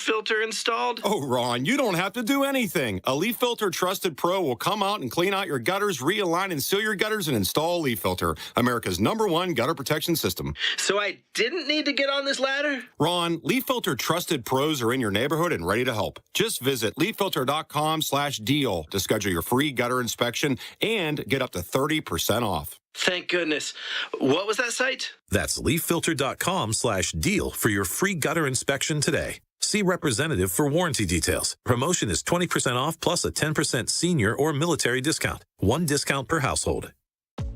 filter installed? Oh, Ron, you don't have to do anything. A Leaf Filter Trusted Pro will come out and clean out your gutters, realign and seal your gutters, and install a Leaf Filter, America's #1 gutter protection system. So I didn't need to get on this ladder? Ron, Leaf Filter Trusted Pros are in your neighborhood and ready to help. Just visit leaffilter.com/deal to schedule your free gutter inspection and get up to 30% off. Thank goodness. What was that site? That's leaffilter.com/deal for your free gutter inspection today. See representative for warranty details. Promotion is 20% off plus a 10% senior or military discount. One discount per household.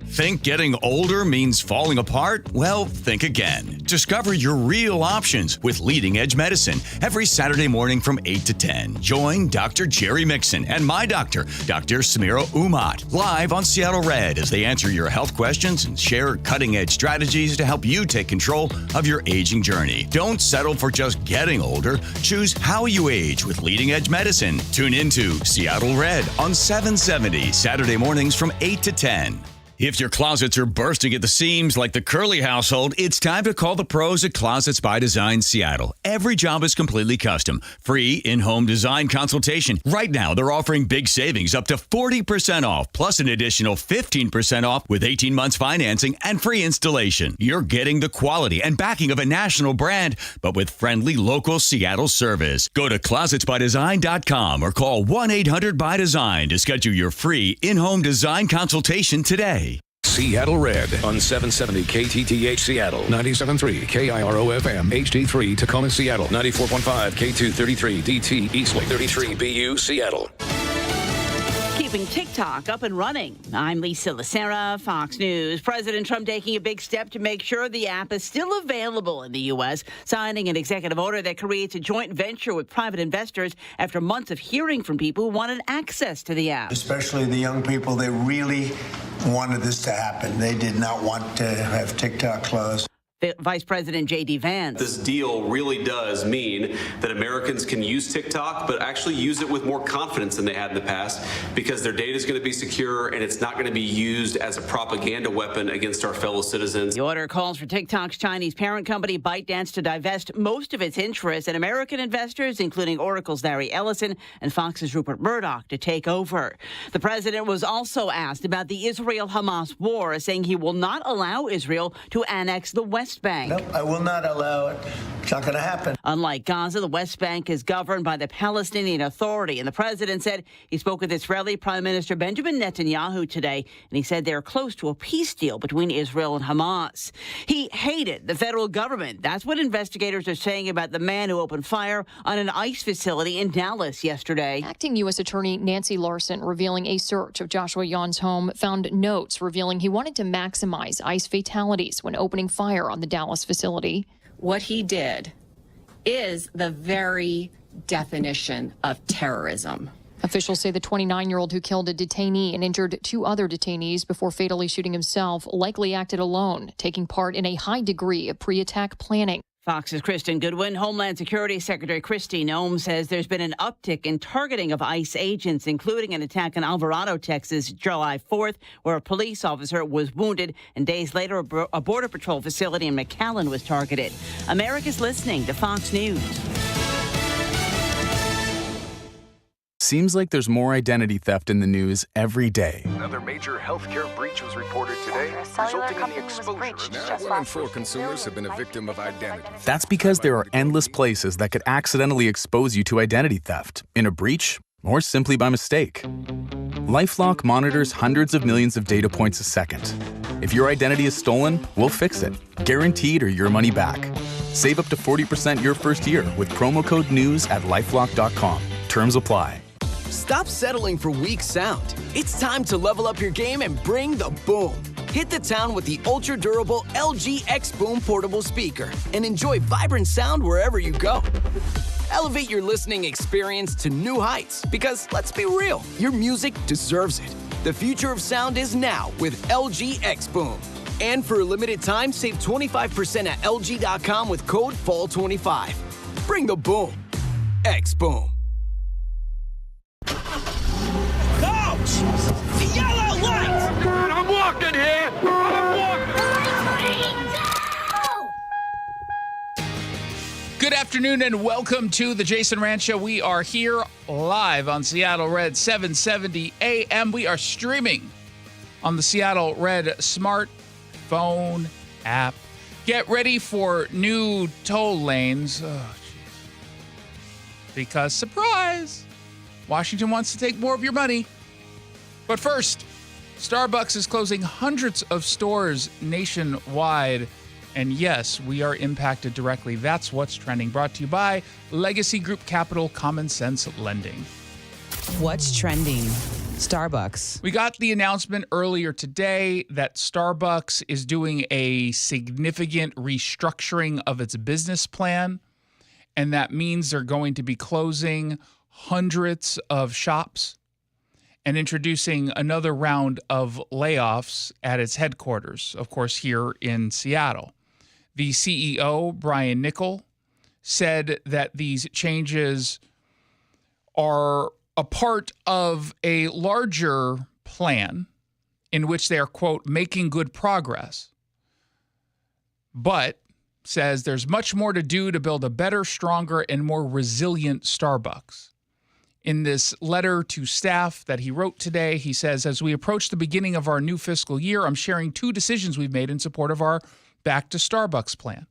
Think getting older means falling apart? Well, think again. Discover your real options with Leading Edge Medicine every Saturday morning from 8 to 10. Join Dr. Jerry Mixon and my doctor, Dr. Samira Umat, live on Seattle Red as they answer your health questions and share cutting-edge strategies to help you take control of your aging journey. Don't settle for just getting older. Choose how you age with Leading Edge Medicine. Tune into Seattle Red on 770, Saturday mornings from 8 to 10. If your closets are bursting at the seams like the Curly household, it's time to call the pros at Closets by Design Seattle. Every job is completely custom. Free in-home design consultation. Right now, they're offering big savings up to 40% off, plus an additional 15% off with 18 months financing and free installation. You're getting the quality and backing of a national brand, but with friendly local Seattle service. Go to closetsbydesign.com or call 1-800-BY-DESIGN to schedule your free in-home design consultation today. Seattle Red on 770 KTTH Seattle, 97.3 KIRO FM, HD3 Tacoma Seattle, 94.5 K233 DT Eastlake, 33 BU Seattle. Keeping TikTok up and running. I'm Lisa Lacera, Fox News. President Trump taking a big step to make sure the app is still available in the U.S., signing an executive order that creates a joint venture with private investors after months of hearing from people who wanted access to the app. Especially the young people, they really wanted this to happen. They did not want to have TikTok closed. Vice President J.D. Vance. This deal really does mean that Americans can use TikTok, but actually use it with more confidence than they had in the past because their data is going to be secure and it's not going to be used as a propaganda weapon against our fellow citizens. The order calls for TikTok's Chinese parent company ByteDance to divest most of its interests and American investors, including Oracle's Larry Ellison and Fox's Rupert Murdoch, to take over. The president was also asked about the Israel-Hamas war, saying he will not allow Israel to annex the West Bank. Nope, I will not allow it. It's not going to happen. Unlike Gaza, the West Bank is governed by the Palestinian Authority, and the president said he spoke with Israeli Prime Minister Benjamin Netanyahu today, and he said they're close to a peace deal between Israel and Hamas. He hated the federal government. That's what investigators are saying about the man who opened fire on an ICE facility in Dallas yesterday. Acting U.S. Attorney Nancy Larson revealing a search of Joshua Yon's home found notes revealing he wanted to maximize ICE fatalities when opening fire on the Dallas facility. What he did is the very definition of terrorism. Officials say the 29-year-old who killed a detainee and injured 2 other detainees before fatally shooting himself likely acted alone, taking part in a high degree of pre-attack planning. Fox's Kristen Goodwin. Homeland Security Secretary Kristi Noem says there's been an uptick in targeting of ICE agents, including an attack in Alvarado, Texas, July 4th, where a police officer was wounded, and days later, a Border Patrol facility in McAllen was targeted. America's listening to Fox News. Seems like there's more identity theft in the news every day. Another major healthcare breach was reported today, resulting in the exposure. Now 1 in 4 consumers have been a victim of identity. That's because there are endless places that could accidentally expose you to identity theft, in a breach, or simply by mistake. LifeLock monitors hundreds of millions of data points a second. If your identity is stolen, we'll fix it, guaranteed or your money back. Save up to 40% your first year with promo code NEWS at lifelock.com. Terms apply. Stop settling for weak sound. It's time to level up your game and bring the boom. Hit the town with the ultra-durable LG X Boom portable speaker and enjoy vibrant sound wherever you go. Elevate your listening experience to new heights because, let's be real, your music deserves it. The future of sound is now with LG X Boom. And for a limited time, save 25% at LG.com with code FALL25. Bring the boom. X Boom. The yellow light! God, I'm walking here! I'm walking! Good afternoon. afternoon and welcome to the Jason Rantz Show. We are here live on Seattle Red 770 AM. We are streaming on the Seattle Red smartphone app. Get ready for new toll lanes. Oh, jeez. Because, surprise, Washington wants to take more of your money. But first, Starbucks is closing hundreds of stores nationwide. And yes, we are impacted directly. That's what's trending. Brought to you by Legacy Group Capital Common Sense Lending. What's trending? Starbucks. We got the announcement earlier today that Starbucks is doing a significant restructuring of its business plan. And that means they're going to be closing hundreds of shops and introducing another round of layoffs at its headquarters, of course, here in Seattle. The CEO, Brian Niccol, said that these changes are a part of a larger plan in which they are, quote, making good progress, but says there's much more to do to build a better, stronger, and more resilient Starbucks. In this letter to staff that he wrote today, he says, as we approach the beginning of our new fiscal year, I'm sharing two decisions we've made in support of our Back to Starbucks plan.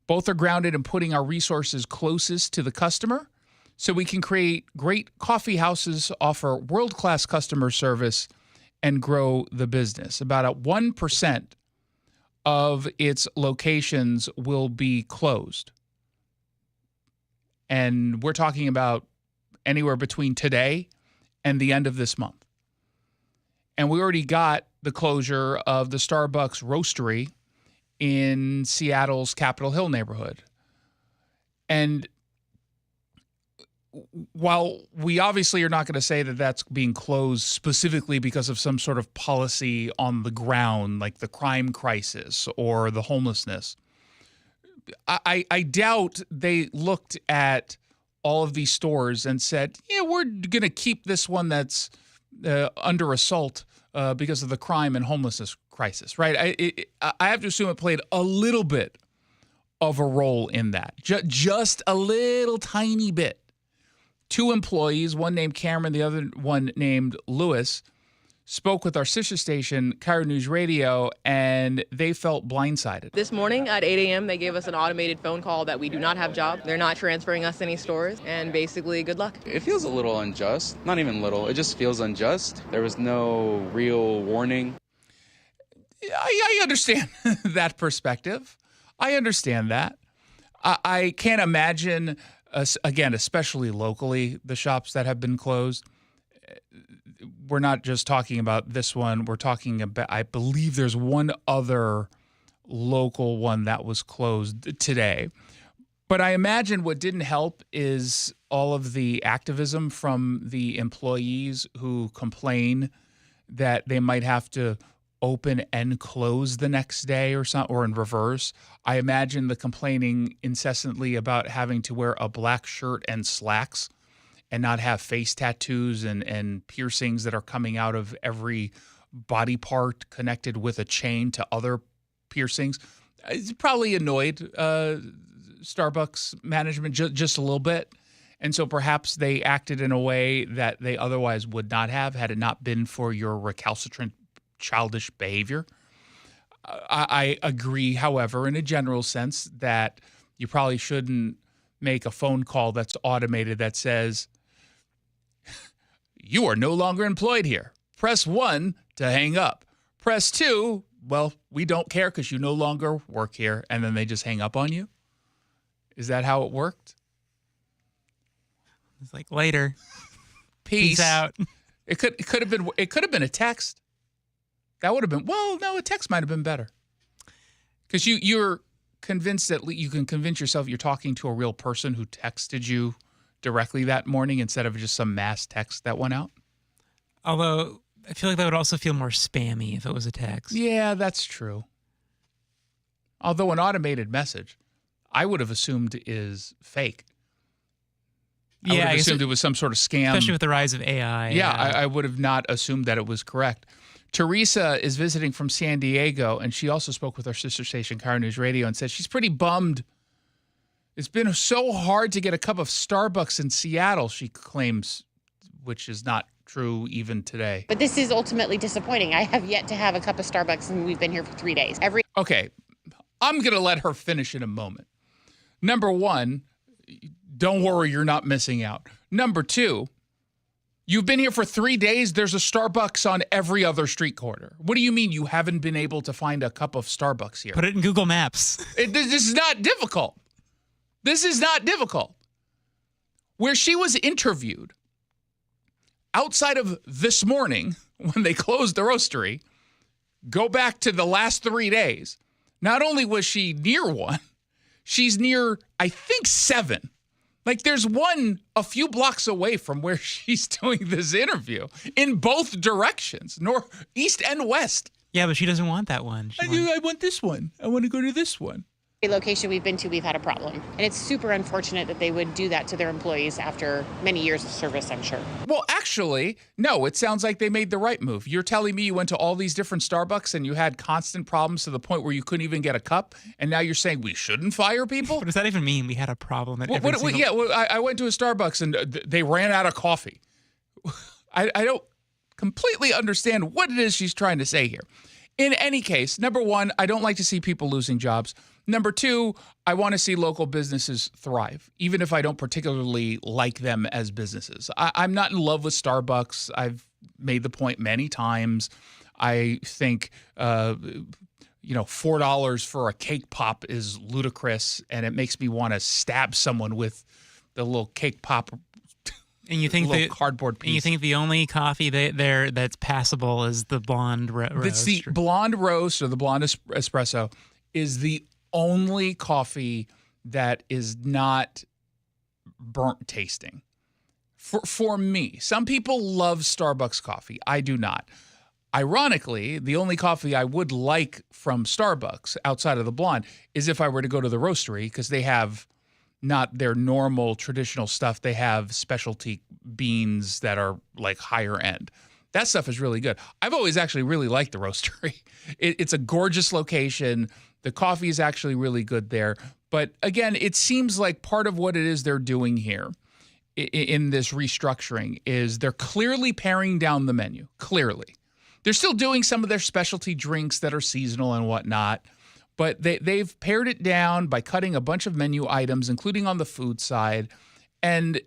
Both are grounded in putting our resources closest to the customer so we can create great coffee houses, offer world-class customer service, and grow the business. About 1% of its locations will be closed. And we're talking about anywhere between today and the end of this month. And we already got the closure of the Starbucks Roastery in Seattle's Capitol Hill neighborhood. And while we obviously are not going to say that that's being closed specifically because of some sort of policy on the ground, like the crime crisis or the homelessness, I doubt they looked at all of these stores and said, yeah, we're going to keep this one that's under assault because of the crime and homelessness crisis, right? I have to assume it played a little bit of a role in that, just a little tiny bit. Two employees, one named Cameron, the other one named Lewis, spoke with our sister station, Cairo News Radio, and they felt blindsided. This morning at 8 a.m., they gave us an automated phone call that we do not have jobs. They're not transferring us to any stores, and basically, good luck. It feels a little unjust. Not even little. It just feels unjust. There was no real warning. I understand that perspective. I understand that. I can't imagine, again, especially locally, the shops that have been closed. We're not just talking about this one. We're talking about, I believe there's one other local one that was closed today. But I imagine what didn't help is all of the activism from the employees who complain that they might have to open and close the next day or something, or in reverse. I imagine the complaining incessantly about having to wear a black shirt and slacks and not have face tattoos and piercings that are coming out of every body part connected with a chain to other piercings. It's probably annoyed Starbucks management just a little bit. And so perhaps they acted in a way that they otherwise would not have had it not been for your recalcitrant childish behavior. I agree, however, in a general sense, that you probably shouldn't make a phone call that's automated that says, you are no longer employed here. Press 1 to hang up. Press 2, well, we don't care because you no longer work here, and then they just hang up on you. Is that how it worked? It's like, later. Peace out. It could have been a text. That would have been, well, no, a text might have been better. Because you're convinced that you can convince yourself you're talking to a real person who texted you directly that morning instead of just some mass text that went out. Although I feel like that would also feel more spammy if it was a text. Yeah, that's true. Although an automated message, I would have assumed is fake. I would have assumed it was some sort of scam. Especially with the rise of AI. Yeah, I would have not assumed that it was correct. Teresa is visiting from San Diego, and she also spoke with our sister station, Cairo News Radio, and said she's pretty bummed It's been so hard to get a cup of Starbucks in Seattle, she claims, which is not true even today. But this is ultimately disappointing. I have yet to have a cup of Starbucks, and we've been here for 3 days. Okay, I'm going to let her finish in a moment. Number one, don't worry, you're not missing out. Number two, you've been here for 3 days. There's a Starbucks on every other street corner. What do you mean you haven't been able to find a cup of Starbucks here? Put it in Google Maps. This is not difficult. This is not difficult. Where she was interviewed outside of this morning when they closed the roastery, go back to the last 3 days. Not only was she near one, she's near, I think, 7. Like, there's one a few blocks away from where she's doing this interview in both directions, north, east, and west. Yeah, but she doesn't want that one. I want this one. I want to go to this one. Every location we've been to, we've had a problem. And it's super unfortunate that they would do that to their employees after many years of service, I'm sure. Well, actually, no, it sounds like they made the right move. You're telling me you went to all these different Starbucks and you had constant problems to the point where you couldn't even get a cup, and now you're saying we shouldn't fire people? What does that even mean? We had a problem at every single... Yeah, I went to a Starbucks and they ran out of coffee. I don't completely understand what it is she's trying to say here. In any case, number one, I don't like to see people losing jobs. Number two, I want to see local businesses thrive, even if I don't particularly like them as businesses. I'm not in love with Starbucks. I've made the point many times. I think, $4 for a cake pop is ludicrous, and it makes me want to stab someone with the little cake pop. And you think the cardboard piece. And you think the only coffee there that's passable is the blonde roast? It's the blonde roast or the blonde espresso is the only coffee that is not burnt tasting. For me, some people love Starbucks coffee. I do not. Ironically, the only coffee I would like from Starbucks outside of the blonde is if I were to go to the roastery, because they have not their normal traditional stuff. They have specialty beans that are like higher end. That stuff is really good. I've always actually really liked the roastery. It's a gorgeous location. The coffee is actually really good there. But again, it seems like part of what it is they're doing here in this restructuring is they're clearly paring down the menu. Clearly. They're still doing some of their specialty drinks that are seasonal and whatnot. But they've pared it down by cutting a bunch of menu items, including on the food side, and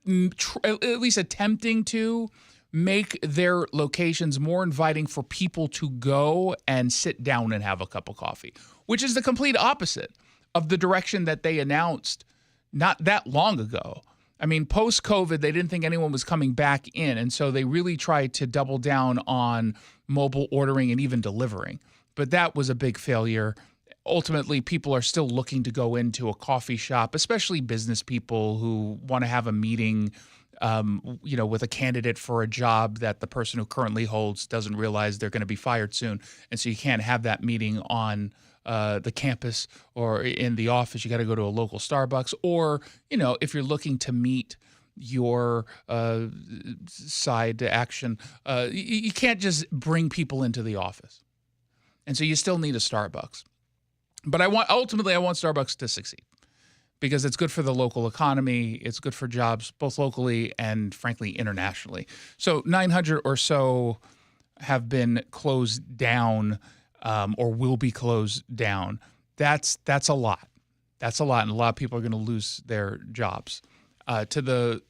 at least attempting to make their locations more inviting for people to go and sit down and have a cup of coffee, which is the complete opposite of the direction that they announced not that long ago. I mean, post-COVID, they didn't think anyone was coming back in, and so they really tried to double down on mobile ordering and even delivering. But that was a big failure. Ultimately, people are still looking to go into a coffee shop, especially business people who want to have a meeting with a candidate for a job that the person who currently holds doesn't realize they're going to be fired soon. And so you can't have that meeting on the campus or in the office. You got to go to a local Starbucks. Or, if you're looking to meet your side to action, you can't just bring people into the office. And so you still need a Starbucks. But ultimately I want Starbucks to succeed because it's good for the local economy. It's good for jobs, both locally and, frankly, internationally. So 900 or so have been closed down or will be closed down. That's a lot. That's a lot. And a lot of people are going to lose their jobs. To the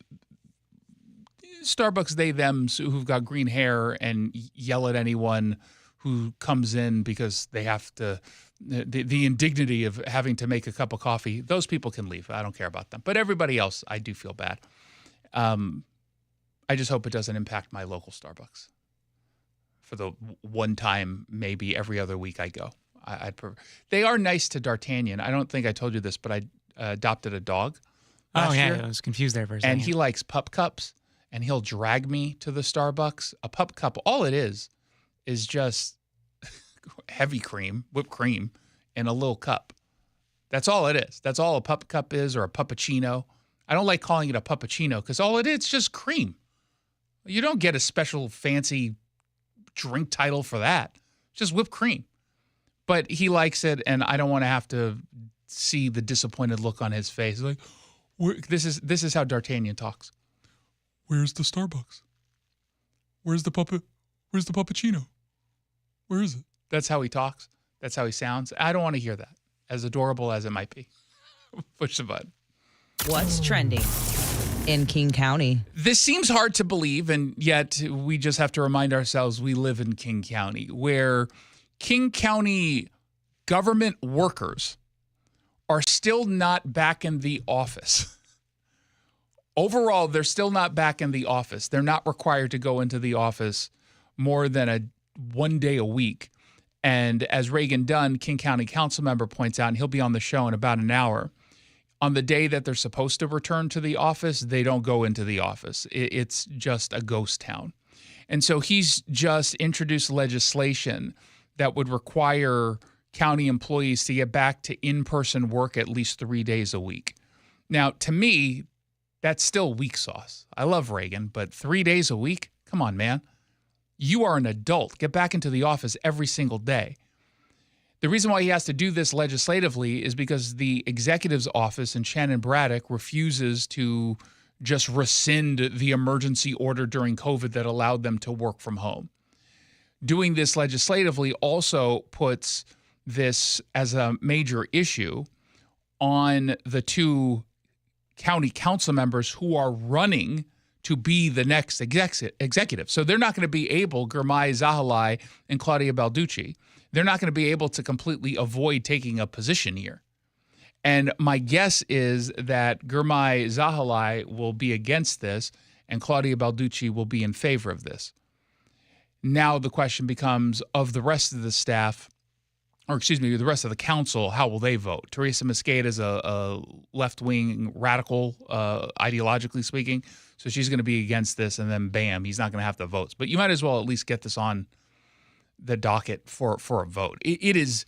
Starbucks they, thems who've got green hair and yell at anyone who comes in because they have to, the indignity of having to make a cup of coffee, those people can leave. I don't care about them. But everybody else, I do feel bad. I just hope it doesn't impact my local Starbucks for the one time, maybe every other week I go. They are nice to D'Artagnan. I don't think I told you this, but I adopted a dog last year. I was confused there for a second. And he likes pup cups, and he'll drag me to the Starbucks. A pup cup, all it is just heavy cream, whipped cream, in a little cup. That's all it is. That's all a pup cup is, or a puppuccino. I don't like calling it a puppuccino because all it is just cream. You don't get a special fancy drink title for that. It's just whipped cream. But he likes it, and I don't want to have to see the disappointed look on his face. Like, this is how D'Artagnan talks. Where's the Starbucks? Where's the puppuccino? Where is it? That's how he talks. That's how he sounds. I don't want to hear that, as adorable as it might be. Push the button. What's trending in King County? This seems hard to believe, and yet we just have to remind ourselves we live in King County, where King County government workers are still not back in the office. Overall, they're still not back in the office. They're not required to go into the office more than one day a week. And as Reagan Dunn, King County council member, points out, and he'll be on the show in about an hour, on the day that they're supposed to return to the office, they don't go into the office. It's just a ghost town. And so he's just introduced legislation that would require county employees to get back to in-person work at least 3 days a week. Now, to me, that's still weak sauce. I love Reagan, but 3 days a week? Come on, man. You are an adult. Get back into the office every single day. The reason why he has to do this legislatively is because the executive's office in Shannon Braddock refuses to just rescind the emergency order during COVID that allowed them to work from home. Doing this legislatively also puts this as a major issue on the two county council members who are running to be the next executive. So they're not going to be able, Gurmai Zahalai and Claudia Balducci, they're not going to be able to completely avoid taking a position here. And my guess is that Gurmai Zahalai will be against this and Claudia Balducci will be in favor of this. Now the question becomes, of the rest of the staff, the rest of the council, how will they vote? Teresa Mosqueda is a left-wing radical, ideologically speaking, so she's going to be against this, and then bam, he's not going to have the votes. But you might as well at least get this on the docket for a vote. It is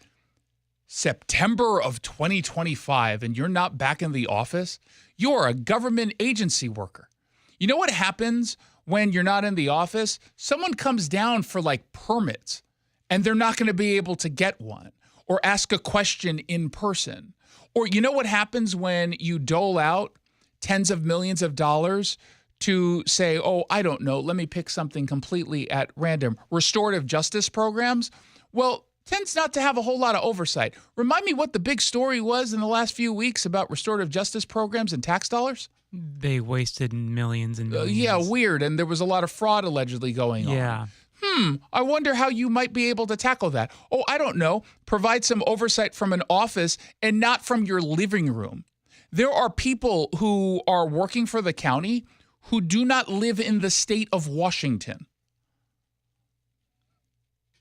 September of 2025, and you're not back in the office. You're a government agency worker. You know what happens when you're not in the office? Someone comes down for like permits, and they're not going to be able to get one or ask a question in person. Or you know what happens when you dole out tens of millions of dollars to say, oh, I don't know, let me pick something completely at random. Restorative justice programs, well, tends not to have a whole lot of oversight. Remind me what the big story was in the last few weeks about restorative justice programs and tax dollars? They wasted millions and millions. Yeah, weird. And there was a lot of fraud allegedly going on. Yeah. I wonder how you might be able to tackle that. Oh, I don't know. Provide some oversight from an office and not from your living room. There are people who are working for the county who do not live in the state of Washington.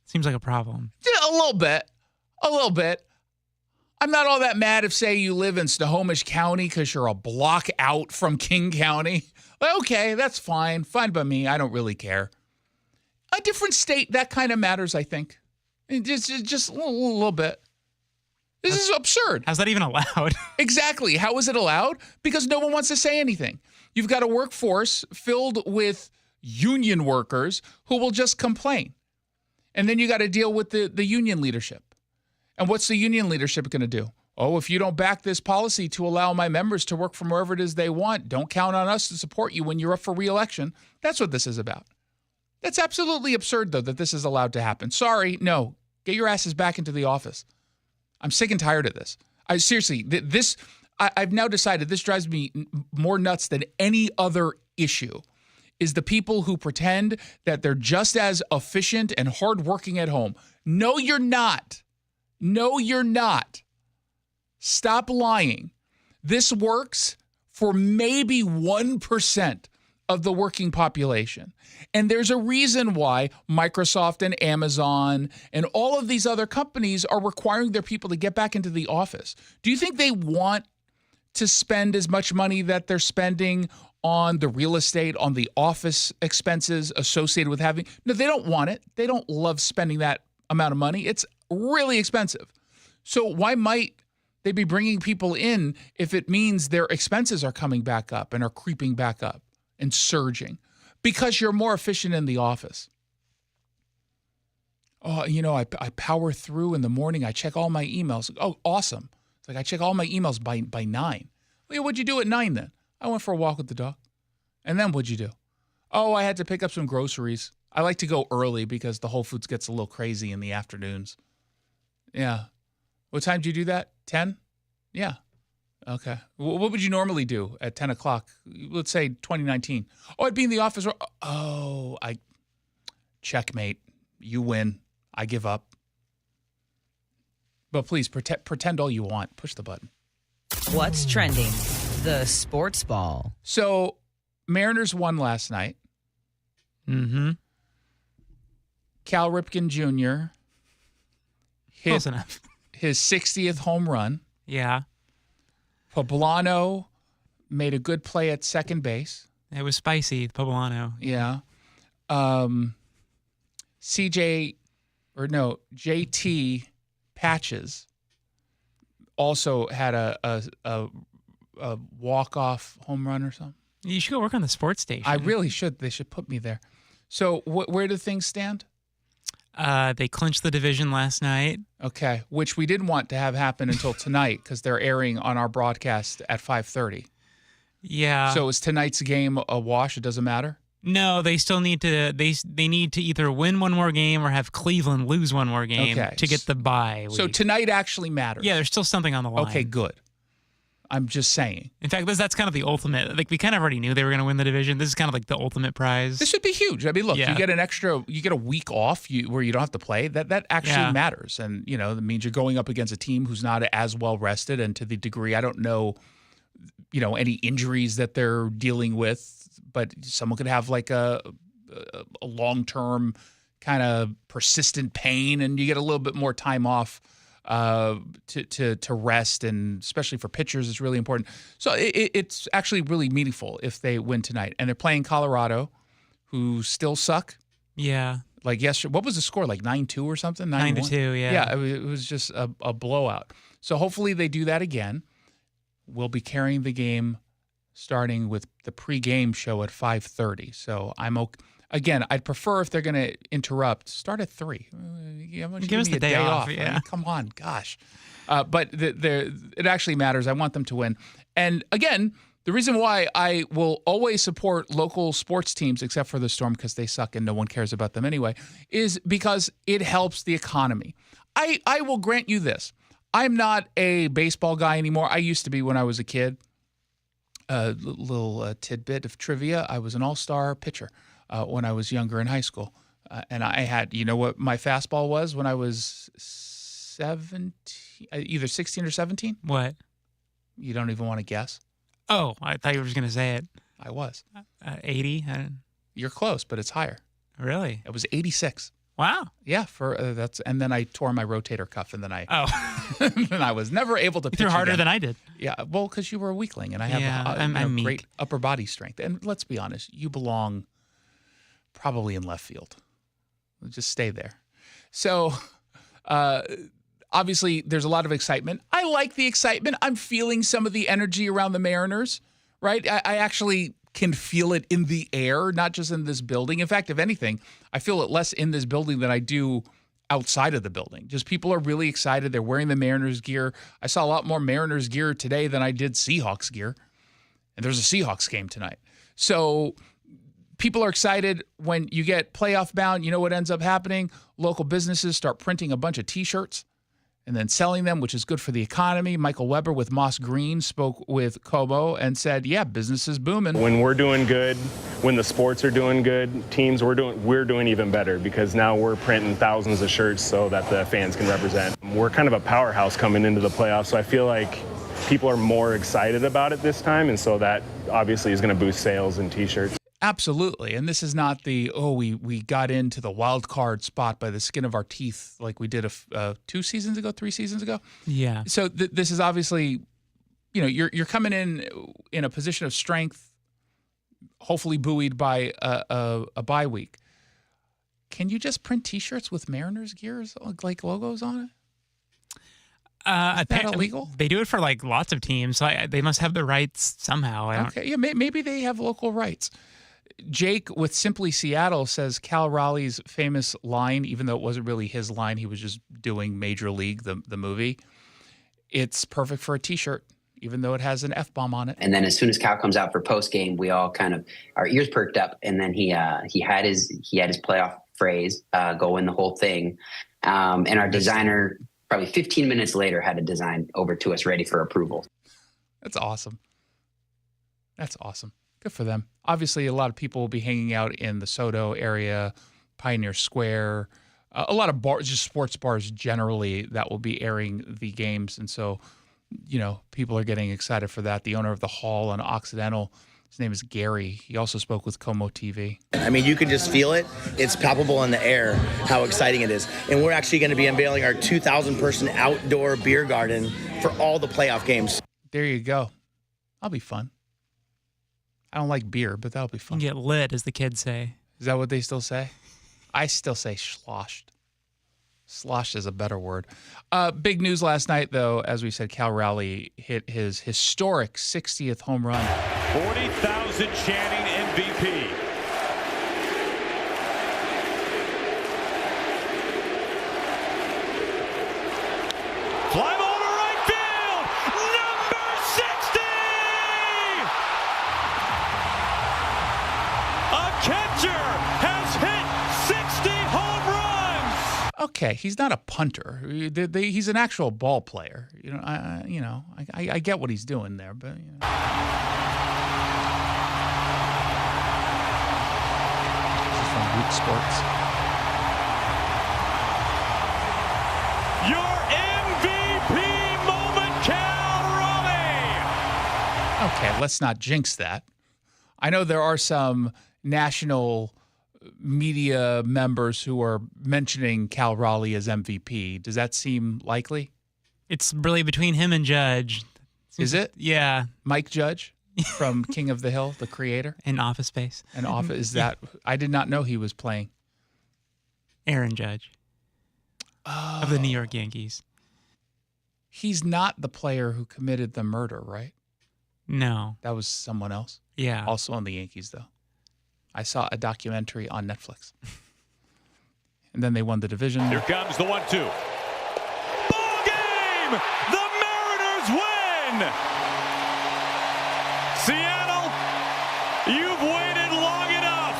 Seems like a problem. A little bit. I'm not all that mad if, say, you live in Snohomish County because you're a block out from King County. Okay, that's fine. Fine by me. I don't really care. A different state, that kind of matters, I think. Just a little bit. This is absurd. How's that even allowed? Exactly. How is it allowed? Because no one wants to say anything. You've got a workforce filled with union workers who will just complain. And then you got to deal with the union leadership. And what's the union leadership going to do? Oh, if you don't back this policy to allow my members to work from wherever it is they want, don't count on us to support you when you're up for re-election. That's what this is about. That's absolutely absurd, though, that this is allowed to happen. Sorry, no. Get your asses back into the office. I'm sick and tired of this. I've now decided this drives me more nuts than any other issue, is the people who pretend that they're just as efficient and hardworking at home. No, you're not. No, you're not. Stop lying. This works for maybe 1% of the working population. And there's a reason why Microsoft and Amazon and all of these other companies are requiring their people to get back into the office. Do you think they want to spend as much money that they're spending on the real estate, on the office expenses associated with having? No, they don't want it. They don't love spending that amount of money. It's really expensive. So why might they be bringing people in if it means their expenses are coming back up and are creeping back up and surging? Because you're more efficient in the office. Oh, I power through in the morning. I check all my emails. Oh, awesome. It's like I check all my emails by 9. Well, what'd you do at 9 then? I went for a walk with the dog. And then what'd you do? Oh, I had to pick up some groceries. I like to go early because the Whole Foods gets a little crazy in the afternoons. Yeah. What time do you do that? 10? Yeah. Okay. What would you normally do at 10 o'clock? Let's say 2019. Oh, I'd be in the office. Checkmate. You win. I give up. But please, pretend all you want. Push the button. What's trending? The sports ball. So, Mariners won last night. Mm-hmm. Cal Ripken Jr. hit Close enough. his 60th home run. Yeah. Poblano made a good play at second base. It was spicy, Poblano. Yeah. JT Patches also had a walk-off home run or something. You should go work on the sports station. I really should. They should put me there. So where do things stand? They clinched the division last night. Okay, which we didn't want to have happen until tonight because they're airing on our broadcast at 5:30. Yeah. So is tonight's game a wash? It doesn't matter? No, they still need to. They need to either win one more game or have Cleveland lose one more game to get the bye. So tonight actually matters. Yeah, there's still something on the line. Okay, good. I'm just saying. In fact, that's kind of the ultimate. Like, we kind of already knew they were going to win the division. This is kind of like the ultimate prize. This would be huge. I mean, look, you get a week off where you don't have to play. That actually matters. And, that means you're going up against a team who's not as well rested. And to the degree, I don't know, any injuries that they're dealing with, but someone could have like a long-term kind of persistent pain and you get a little bit more time off to rest, and especially for pitchers, it's really important. So it's actually really meaningful if they win tonight. And they're playing Colorado, who still suck. Yeah. Like yesterday, what was the score? Like 9-2 or something? 9-2, yeah. Yeah, it was just a blowout. So hopefully they do that again. We'll be carrying the game starting with the pregame show at 5:30. So I'm okay. Again, I'd prefer if they're going to interrupt, start at 3. Give us the day off. Yeah. I mean, come on, gosh. But it actually matters. I want them to win. And again, the reason why I will always support local sports teams, except for the Storm because they suck and no one cares about them anyway, is because it helps the economy. I will grant you this. I'm not a baseball guy anymore. I used to be when I was a kid. A little tidbit of trivia. I was an all-star pitcher. When I was younger in high school. And I had, what my fastball was when I was 17, either 16 or 17? What? You don't even want to guess? Oh, I thought you were just going to say it. I was. 80? You're close, but it's higher. Really? It was 86. Wow. Yeah, and then I tore my rotator cuff, and then and I was never able to pitch threw harder again. than I did. Yeah, well, because you were a weakling, and I have I'm great upper body strength. And let's be honest, you belong probably in left field. Just stay there. So, obviously, there's a lot of excitement. I like the excitement. I'm feeling some of the energy around the Mariners, right? I actually can feel it in the air, not just in this building. In fact, if anything, I feel it less in this building than I do outside of the building. Just people are really excited. They're wearing the Mariners gear. I saw a lot more Mariners gear today than I did Seahawks gear. And there's a Seahawks game tonight. So people are excited. When you get playoff bound, you know what ends up happening? Local businesses start printing a bunch of T-shirts and then selling them, which is good for the economy. Michael Weber with Moss Green spoke with Kobo and said, yeah, business is booming. When we're doing good, when the sports are doing good, teams, we're doing even better because now we're printing thousands of shirts so that the fans can represent. We're kind of a powerhouse coming into the playoffs, so I feel like people are more excited about it this time, and so that obviously is going to boost sales and T-shirts. Absolutely. And this is not we got into the wild card spot by the skin of our teeth like we did 3 seasons ago. Yeah. So this is obviously, you're coming in a position of strength, hopefully buoyed by a bye week. Can you just print T-shirts with Mariners gears, like logos on it? Is that illegal? They do it for like lots of teams, so they must have the rights somehow. Okay, yeah, maybe they have local rights. Jake with Simply Seattle says Cal Raleigh's famous line, even though it wasn't really his line, he was just doing Major League, the movie. it's perfect for a T-shirt, even though it has an F-bomb on it. And then as soon as Cal comes out for post game, we all kind of our ears perked up. And then he had his playoff phrase, go win the whole thing. And our designer, probably 15 minutes later, had a design over to us ready for approval. That's awesome. That's awesome. Good for them. Obviously, a lot of people will be hanging out in the Soto area, Pioneer Square, a lot of bars, just sports bars generally, that will be airing the games. And so, people are getting excited for that. The owner of the hall on Occidental, his name is Gary. He also spoke with Como TV. I mean, you can just feel it. It's palpable in the air how exciting it is. And we're actually going to be unveiling our 2,000-person outdoor beer garden for all the playoff games. There you go. That'll be fun. I don't like beer, but that'll be fun. You get lit, as the kids say. Is that what they still say? I still say sloshed. Sloshed is a better word. Big news last night, though. As we said, Cal Raleigh hit his historic 60th home run. 40,000 chanting MVP. Fly ball to right field. Number 60. A catcher has hit 60 home runs. Okay, he's not a punter. He's an actual ball player. I get what he's doing there, but This is from Root Sports. Your MVP moment, Cal Raleigh. Okay, let's not jinx that. I know there are some national media members who are mentioning Cal Raleigh as MVP. Does that seem likely? It's really between him and Judge. Is it? Yeah. Mike Judge from King of the Hill, the creator? And Office Space. And Office, is that? I did not know he was playing. Aaron Judge. Of the New York Yankees. He's not the player who committed the murder, right? No. That was someone else? Yeah. Also on the Yankees, though. I saw a documentary on Netflix. And then they won the division. Here comes the 1-2. Ball game! The Mariners win! Seattle, you've waited long enough.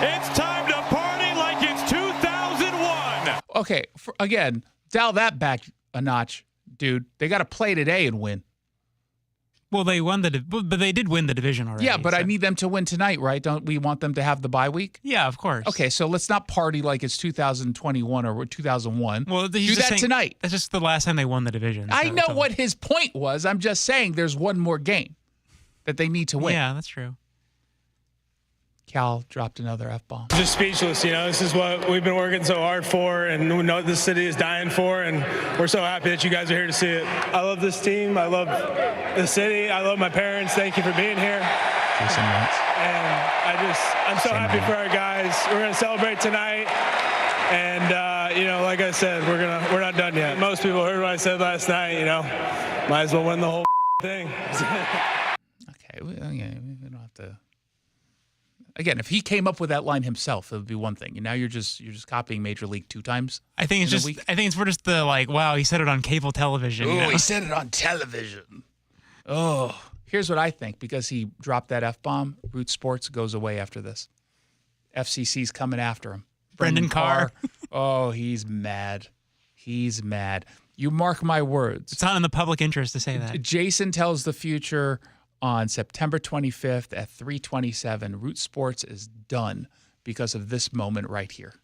It's time to party like it's 2001. Okay, again, dial that back a notch, dude. They got to play today and win. Well, they won but they did win the division already. Yeah, but I need them to win tonight, right? Don't we want them to have the bye week? Yeah, of course. Okay, so let's not party like it's 2021 or 2001. Well, do that tonight. That's just the last time they won the division. I know what his point was. I'm just saying there's one more game that they need to win. Yeah, that's true. Cal dropped another F-bomb. Just speechless, this is what we've been working so hard for, and we know this city is dying for, and we're so happy that you guys are here to see it. I love this team. I love the city. I love my parents. Thank you for being here. Jason Rantz. And I'm so happy for our guys. We're going to celebrate tonight, and like I said, we're not done yet. Most people heard what I said last night. Might as well win the whole thing. Okay, we don't have to. Again, if he came up with that line himself, it would be one thing. And now you're just copying Major League 2 times. I think it's for just the wow, he said it on cable television. Oh, he said it on television. Oh, here's what I think. Because he dropped that F-bomb, Root Sports goes away after this. FCC's coming after him. Brendan Carr. Oh, he's mad. He's mad. You mark my words. It's not in the public interest to say that. Jason tells the future on September 25th at 3:27. Root Sports is done because of this moment right here.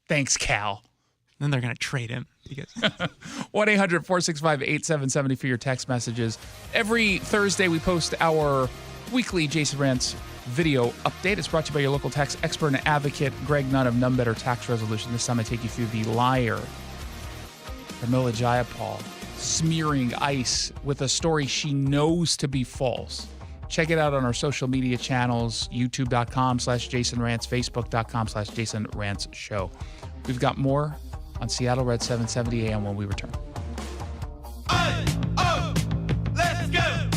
Thanks, Cal. Then they're going to trade him. 1-800-465-8770 for your text messages. Every Thursday, we post our weekly Jason Rantz video update. It's brought to you by your local tax expert and advocate, Greg Nunn of None Better Tax Resolution. This time I take you through the liar, Pramila Jayapal, smearing ICE with a story she knows to be false. Check it out on our social media channels, youtube.com/Jason Rantz, facebook.com/Jason Rantz Show. We've got more on Seattle Red 770 AM when we return. Let's go!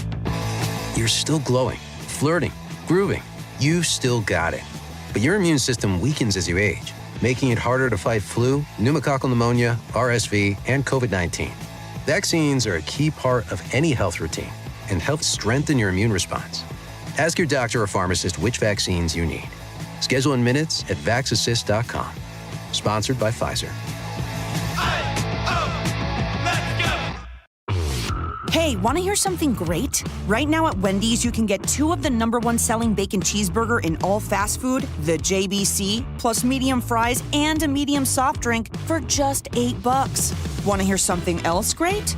You're still glowing, flirting, grooving. You still got it. But your immune system weakens as you age, making it harder to fight flu, pneumococcal pneumonia, RSV, and COVID-19. Vaccines are a key part of any health routine and help strengthen your immune response. Ask your doctor or pharmacist which vaccines you need. Schedule in minutes at vaxassist.com. Sponsored by Pfizer. Hey, want to hear something great? Right now at Wendy's, you can get 2 of the #1 selling bacon cheeseburger in all fast food, the JBC, plus medium fries and a medium soft drink for just $8. Want to hear something else great?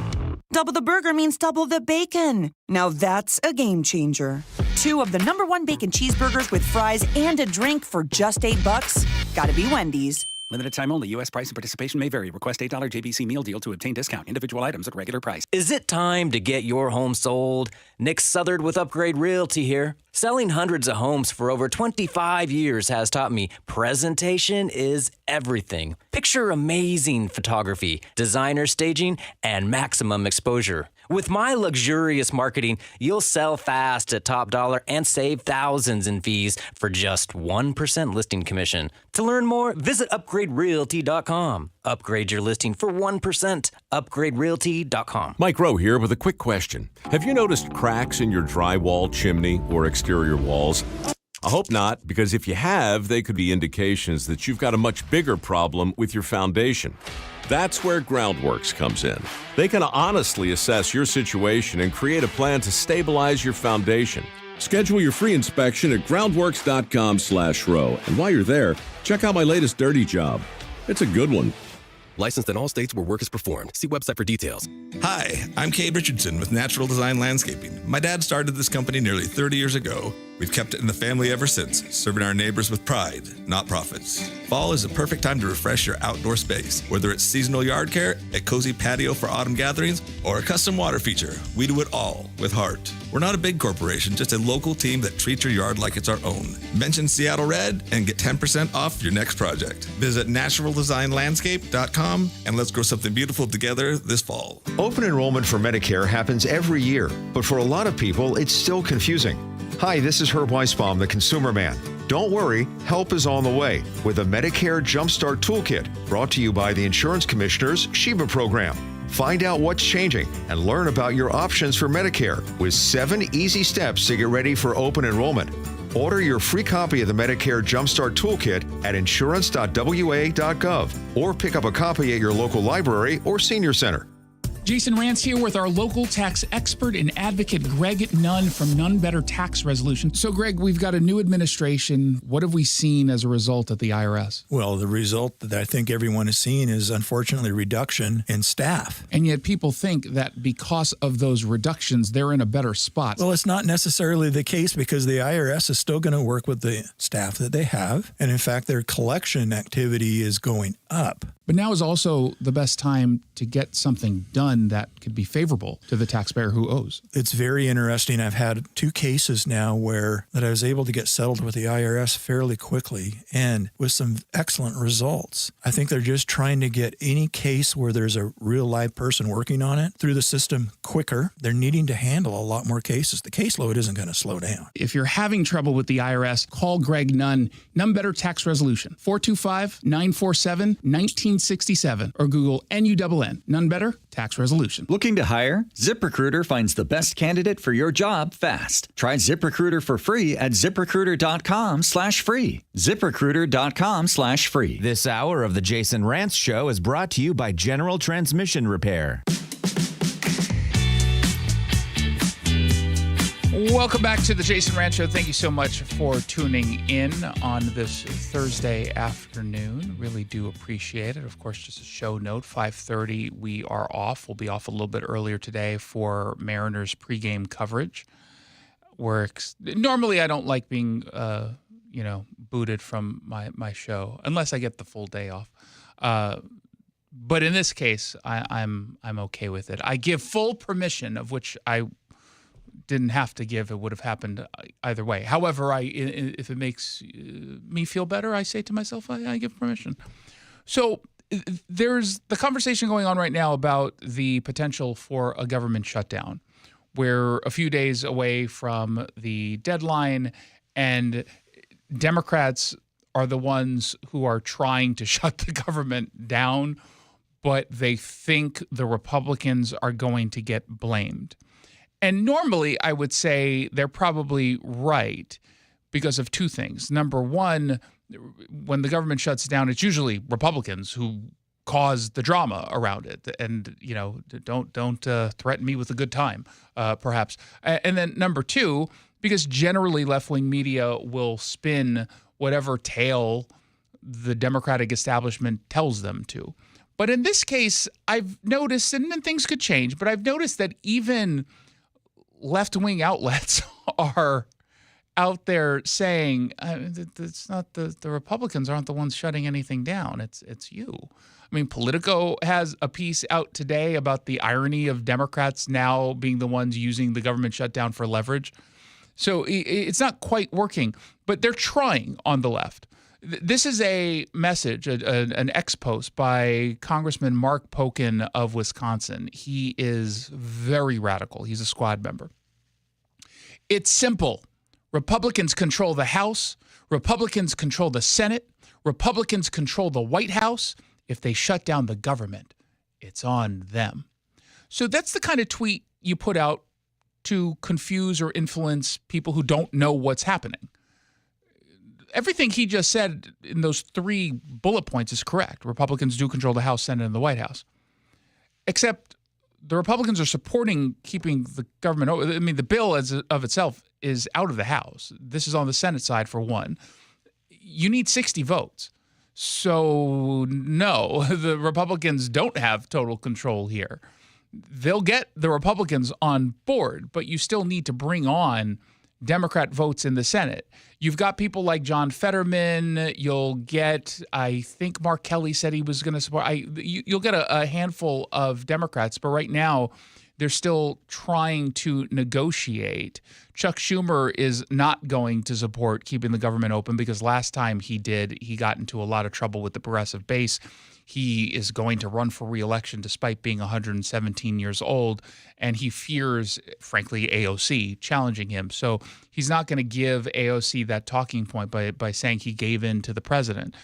Double the burger means double the bacon. Now that's a game changer. 2 of the #1 bacon cheeseburgers with fries and a drink for just $8. Gotta be Wendy's. Limited time only. U.S. price and participation may vary. Request $8 JBC meal deal to obtain discount. Individual items at regular price. Is it time to get your home sold? Nick Southard with Upgrade Realty here. Selling hundreds of homes for over 25 years has taught me presentation is everything. Picture amazing photography, designer staging, and maximum exposure. With my luxurious marketing, you'll sell fast at top dollar and save thousands in fees for just 1% listing commission. To learn more, visit upgraderealty.com. Upgrade your listing for 1%. Upgraderealty.com. Mike Rowe here with a quick question. Have you noticed cracks in your drywall, chimney, or exterior walls? I hope not, because if you have, they could be indications that you've got a much bigger problem with your foundation. That's where Groundworks comes in. They can honestly assess your situation and create a plan to stabilize your foundation. Schedule your free inspection at groundworks.com/row. And while you're there, check out my latest dirty job. It's a good one. Licensed in all states where work is performed. See website for details. Hi, I'm Cade Richardson with Natural Design Landscaping. My dad started this company nearly 30 years ago. We've kept it in the family ever since, serving our neighbors with pride, not profits. Fall is a perfect time to refresh your outdoor space. Whether it's seasonal yard care, a cozy patio for autumn gatherings, or a custom water feature, we do it all with heart. We're not a big corporation, just a local team that treats your yard like it's our own. Mention Seattle Red and get 10% off your next project. Visit naturaldesignlandscape.com and let's grow something beautiful together this fall. Open enrollment for Medicare happens every year, but for a lot of people, it's still confusing. Hi, this is Herb Weisbaum, the Consumer Man. Don't worry, help is on the way with a Medicare Jumpstart Toolkit brought to you by the Insurance Commissioner's Sheba program. Find out what's changing and learn about your options for Medicare with 7 easy steps to get ready for open enrollment. Order your free copy of the Medicare Jumpstart Toolkit at insurance.wa.gov or pick up a copy at your local library or senior center. Jason Rantz here with our local tax expert and advocate, Greg Nunn from None Better Tax Resolution. So, Greg, we've got a new administration. What have we seen as a result at the IRS? Well, the result that I think everyone is seeing is, unfortunately, reduction in staff. And yet people think that because of those reductions, they're in a better spot. Well, it's not necessarily the case because the IRS is still going to work with the staff that they have. And in fact, their collection activity is going up. But now is also the best time to get something done that could be favorable to the taxpayer who owes. It's very interesting. I've had 2 cases now that I was able to get settled with the IRS fairly quickly and with some excellent results. I think they're just trying to get any case where there's a real live person working on it through the system quicker. They're needing to handle a lot more cases. The caseload isn't going to slow down. If you're having trouble with the IRS, call Greg Nunn, None Better Tax Resolution, 425-947-1967, or Google NUNN, None Better Tax Resolution. Looking to hire? ZipRecruiter finds the best candidate for your job fast. Try ZipRecruiter for free at ZipRecruiter.com/free. ZipRecruiter.com/free. This hour of the Jason Rantz Show is brought to you by General Transmission Repair. Welcome back to the Jason Rantz Show. Thank you so much for tuning in on this Thursday afternoon. Really do appreciate it. Of course, just a show note, 5:30 we are off. We'll be off a little bit earlier today for Mariners pregame coverage. Normally I don't like being booted from my show unless I get the full day off. But in this case, I'm okay with it. I give full permission, of which I didn't have to give. It would have happened either way. However, if it makes me feel better, I say to myself, I give permission. So there's the conversation going on right now about the potential for a government shutdown. We're a few days away from the deadline, and Democrats are the ones who are trying to shut the government down. but they think the Republicans are going to get blamed. And normally I would say they're probably right because of two things. Number one, when the government shuts down, it's usually Republicans who cause the drama around it. And, don't threaten me with a good time, perhaps. And then number two, because generally left-wing media will spin whatever tale the Democratic establishment tells them to. But in this case, I've noticed, and then things could change, but I've noticed that even left-wing outlets are out there saying it's not the Republicans aren't the ones shutting anything down. It's you. I mean, Politico has a piece out today about the irony of Democrats now being the ones using the government shutdown for leverage. So it's not quite working, but they're trying on the left. This is a message, an ex-post by Congressman Mark Pocan of Wisconsin. He is very radical. He's a squad member. It's simple. Republicans control the House. Republicans control the Senate. Republicans control the White House. If they shut down the government, it's on them. So that's the kind of tweet you put out to confuse or influence people who don't know what's happening. Everything he just said in those 3 bullet points is correct. Republicans do control the House, Senate, and the White House. Except the Republicans are supporting keeping the government open. I mean, the bill as of itself is out of the House. This is on the Senate side for one. You need 60 votes. So no, the Republicans don't have total control here. They'll get the Republicans on board, but you still need to bring on Democrat votes in the Senate. You've got people like John Fetterman. You'll get, I think Mark Kelly said he was going to support. You'll get a handful of Democrats, but right now they're still trying to negotiate. Chuck Schumer is not going to support keeping the government open because last time he did, he got into a lot of trouble with the progressive base. He is going to run for re-election despite being 117 years old, and he fears, frankly, AOC challenging him. So he's not going to give AOC that talking point by saying he gave in to the president.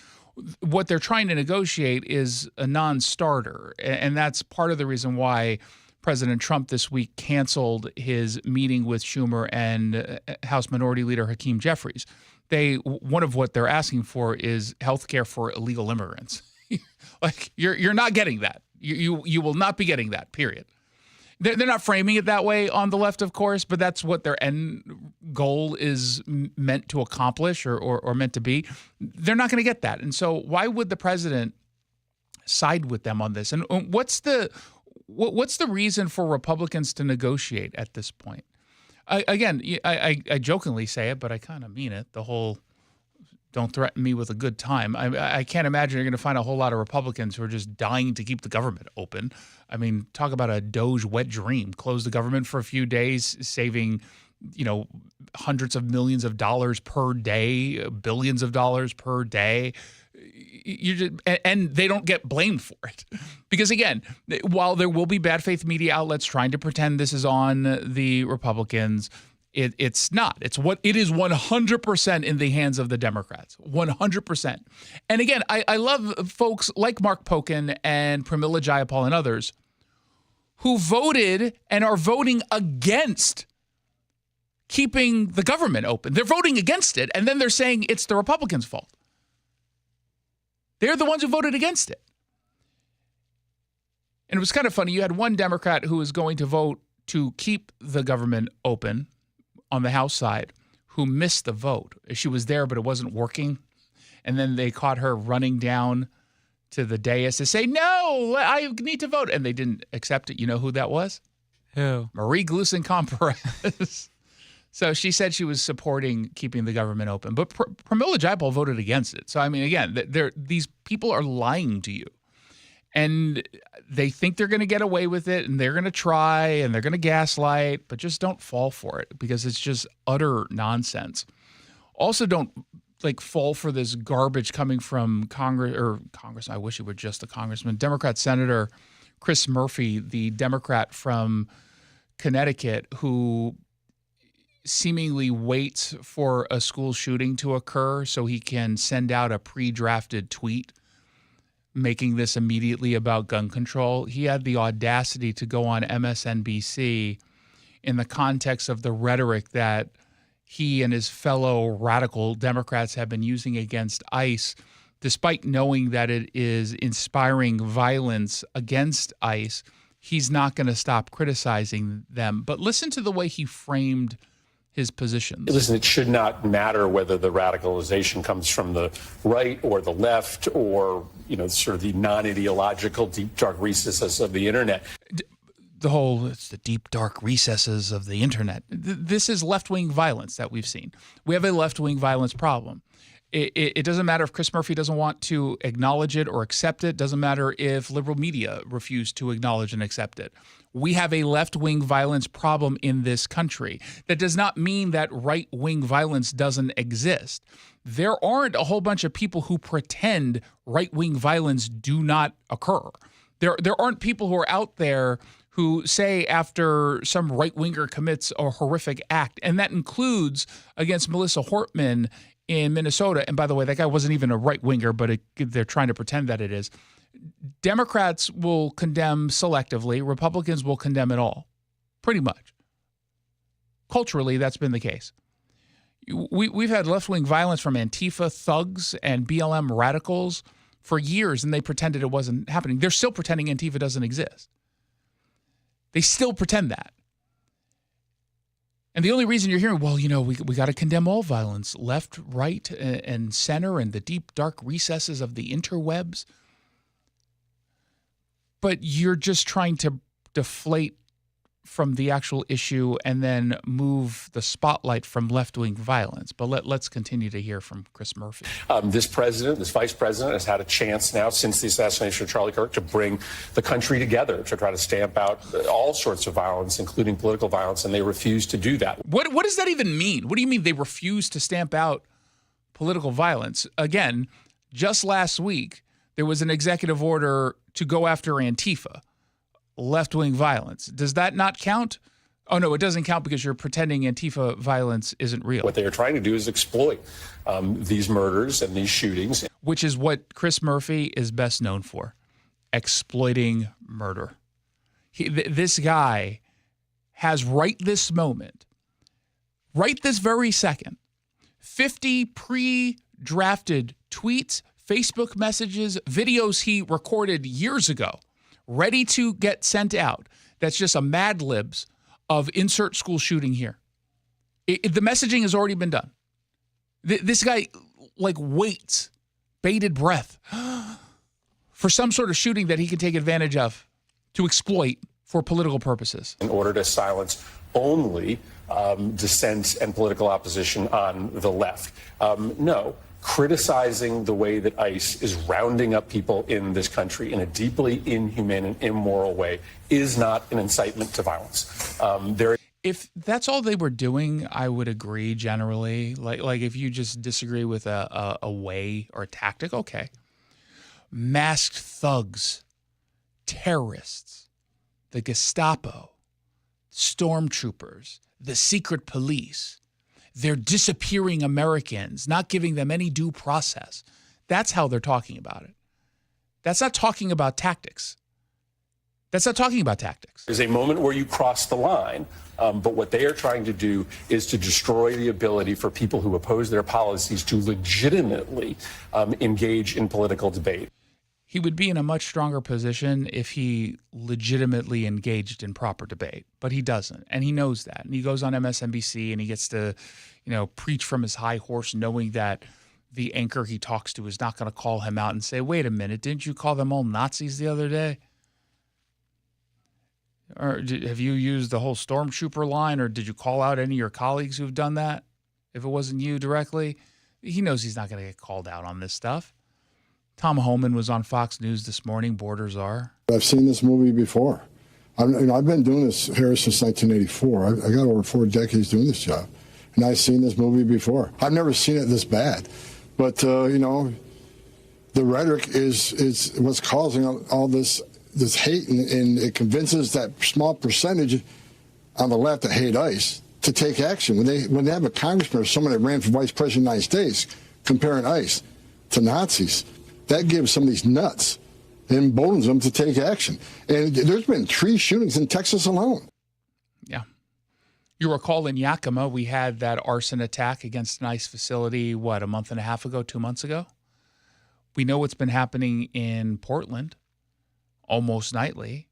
What they're trying to negotiate is a non-starter, and that's part of the reason why President Trump this week canceled his meeting with Schumer and House Minority Leader Hakeem Jeffries. One of what they're asking for is health care for illegal immigrants. Like you're not getting that. You will not be getting that, period. They're not framing it that way on the left, of course, but that's what their end goal is meant to accomplish or meant to be. They're not going to get that. And so why would the president side with them on this? And what's the reason for Republicans to negotiate at this point? I jokingly say it, but I kind of mean it. The whole don't threaten me with a good time. I can't imagine you're going to find a whole lot of Republicans who are just dying to keep the government open. I mean, talk about a Doge wet dream. Close the government for a few days, saving, hundreds of millions of dollars per day, billions of dollars per day. And they don't get blamed for it. Because again, while there will be bad faith media outlets trying to pretend this is on the Republicans, it's not. It is 100% in the hands of the Democrats. 100%. And again, I love folks like Mark Pocan and Pramila Jayapal and others who voted and are voting against keeping the government open. They're voting against it, and then they're saying it's the Republicans' fault. They're the ones who voted against it. And it was kind of funny. You had one Democrat who was going to vote to keep the government open on the House side who missed the vote. She was there, but it wasn't working. And then they caught her running down to the dais to say, no, I need to vote. And they didn't accept it. You know who that was? Who? Marie Glueson-Perez. So she said she was supporting keeping the government open. But Pramila Jayapal voted against it. So, I mean, again, these people are lying to you. And they think they're going to get away with it, and they're going to try, and they're going to gaslight, but just don't fall for it because it's just utter nonsense. Also, don't fall for this garbage coming from Congress. I wish it were just a congressman. Democrat Senator Chris Murphy, the Democrat from Connecticut, who seemingly waits for a school shooting to occur so he can send out a pre-drafted tweet making this immediately about gun control. He had the audacity to go on MSNBC in the context of the rhetoric that he and his fellow radical Democrats have been using against ICE, despite knowing that it is inspiring violence against ICE. He's not going to stop criticizing them. But listen to the way he framed his positions. Listen, it should not matter whether the radicalization comes from the right or the left or, sort of the non-ideological deep, dark recesses of the internet. It's the deep, dark recesses of the internet. This is left-wing violence that we've seen. We have a left-wing violence problem. It doesn't matter if Chris Murphy doesn't want to acknowledge it or accept it. Doesn't matter if liberal media refuse to acknowledge and accept it. We have a left-wing violence problem in this country. That does not mean that right-wing violence doesn't exist. There aren't a whole bunch of people who pretend right-wing violence do not occur. There aren't people who are out there who say after some right-winger commits a horrific act, and that includes against Melissa Hortman in Minnesota. And by the way, that guy wasn't even a right-winger, but they're trying to pretend that it is. Democrats will condemn selectively. Republicans will condemn it all, pretty much. Culturally, that's been the case. We've had left-wing violence from Antifa thugs and BLM radicals for years, and they pretended it wasn't happening. They're still pretending Antifa doesn't exist. They still pretend that. And the only reason you're hearing, we got to condemn all violence, left, right, and center, and the deep, dark recesses of the interwebs. But you're just trying to deflate from the actual issue and then move the spotlight from left-wing violence. But let's continue to hear from Chris Murphy. This vice president has had a chance now since the assassination of Charlie Kirk to bring the country together to try to stamp out all sorts of violence, including political violence, and they refuse to do that. What does that even mean? What do you mean they refuse to stamp out political violence? Again, just last week, there was an executive order to go after Antifa. Left-wing violence. Does that not count? Oh, no, it doesn't count because you're pretending Antifa violence isn't real. What they are trying to do is exploit these murders and these shootings. Which is what Chris Murphy is best known for, exploiting murder. This guy has right this moment, right this very second, 50 pre-drafted tweets, Facebook messages, videos he recorded years ago, ready to get sent out. That's just a Mad Libs of insert school shooting here. The messaging has already been done. This guy waits, bated breath for some sort of shooting that he can take advantage of to exploit for political purposes. In order to silence only dissent and political opposition on the left. No. Criticizing the way that ICE is rounding up people in this country in a deeply inhumane and immoral way is not an incitement to violence. If that's all they were doing, I would agree generally. Like if you just disagree with a way or a tactic, okay. Masked thugs, terrorists, the Gestapo, stormtroopers, the secret police. They're disappearing Americans, not giving them any due process. That's how they're talking about it. That's not talking about tactics. There's a moment where you cross the line, but what they are trying to do is to destroy the ability for people who oppose their policies to legitimately engage in political debate. He would be in a much stronger position if he legitimately engaged in proper debate, but he doesn't, and he knows that. And he goes on MSNBC and he gets to, preach from his high horse, knowing that the anchor he talks to is not going to call him out and say, "Wait a minute, didn't you call them all Nazis the other day? Or have you used the whole stormtrooper line, or did you call out any of your colleagues who've done that? If it wasn't you directly," he knows he's not going to get called out on this stuff. Tom Homan was on Fox News this morning. Borders are. I've seen this movie before. I've been doing this here since 1984. I got over 4 decades doing this job, and I've seen this movie before. I've never seen it this bad, but the rhetoric is what's causing all this hate, and it convinces that small percentage on the left that hate ICE to take action. When they have a congressman or someone that ran for vice president of the United States comparing ICE to Nazis, that gives some of these nuts emboldens them to take action. And there's been 3 shootings in Texas alone. Yeah. You recall in Yakima, we had that arson attack against an ICE facility, a month and a half ago, 2 months ago? We know what's been happening in Portland almost nightly.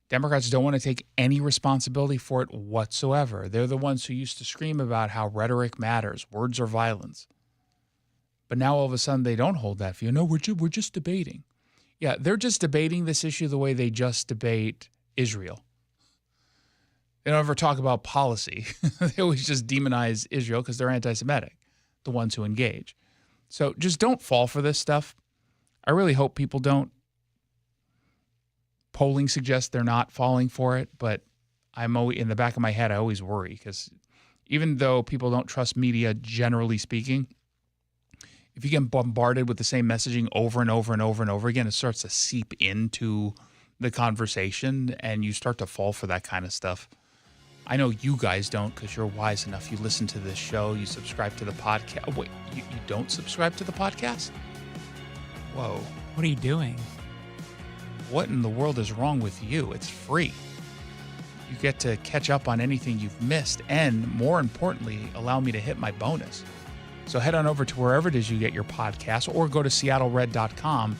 Democrats don't want to take any responsibility for it whatsoever. They're the ones who used to scream about how rhetoric matters, words are violence. But now all of a sudden they don't hold that view. No, we're just debating. Yeah, they're just debating this issue the way they just debate Israel. They don't ever talk about policy. They always just demonize Israel because they're anti-Semitic, the ones who engage. So just don't fall for this stuff. I really hope people don't. Polling suggests they're not falling for it, but I'm always, in the back of my head, I always worry because even though people don't trust media, generally speaking, if you get bombarded with the same messaging over and over and over and over again, it starts to seep into the conversation and you start to fall for that kind of stuff. I know you guys don't because you're wise enough. You listen to this show. You subscribe to the podcast. Oh, wait, you don't subscribe to the podcast? Whoa. What are you doing? What in the world is wrong with you? It's free. You get to catch up on anything you've missed and, more importantly, allow me to hit my bonus. So head on over to wherever it is you get your podcast or go to seattlered.com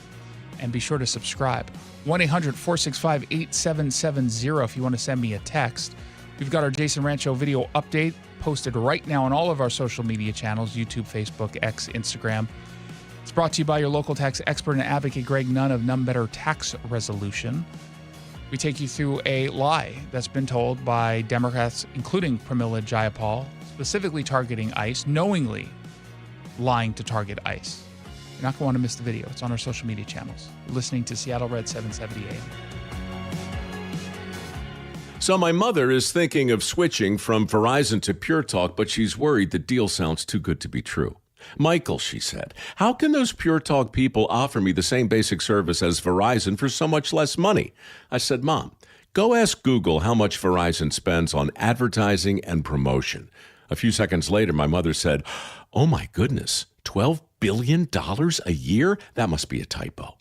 and be sure to subscribe. 1-800-465-8770 if you want to send me a text. We've got our Jason Rantz Show video update posted right now on all of our social media channels, YouTube, Facebook, X, Instagram. It's brought to you by your local tax expert and advocate, Greg Nunn of None Better Tax Resolution. We take you through a lie that's been told by Democrats, including Pramila Jayapal, specifically targeting ICE, knowingly lying to target ICE. You're not going to want to miss the video. It's on our social media channels. You're listening to Seattle Red 770 AM. So my mother is thinking of switching from Verizon to Pure Talk, but she's worried the deal sounds too good to be true. Michael, she said, how can those Pure Talk people offer me the same basic service as Verizon for so much less money? I said, Mom, go ask Google how much Verizon spends on advertising and promotion. A few seconds later, my mother said, oh my goodness, $12 billion a year? That must be a typo.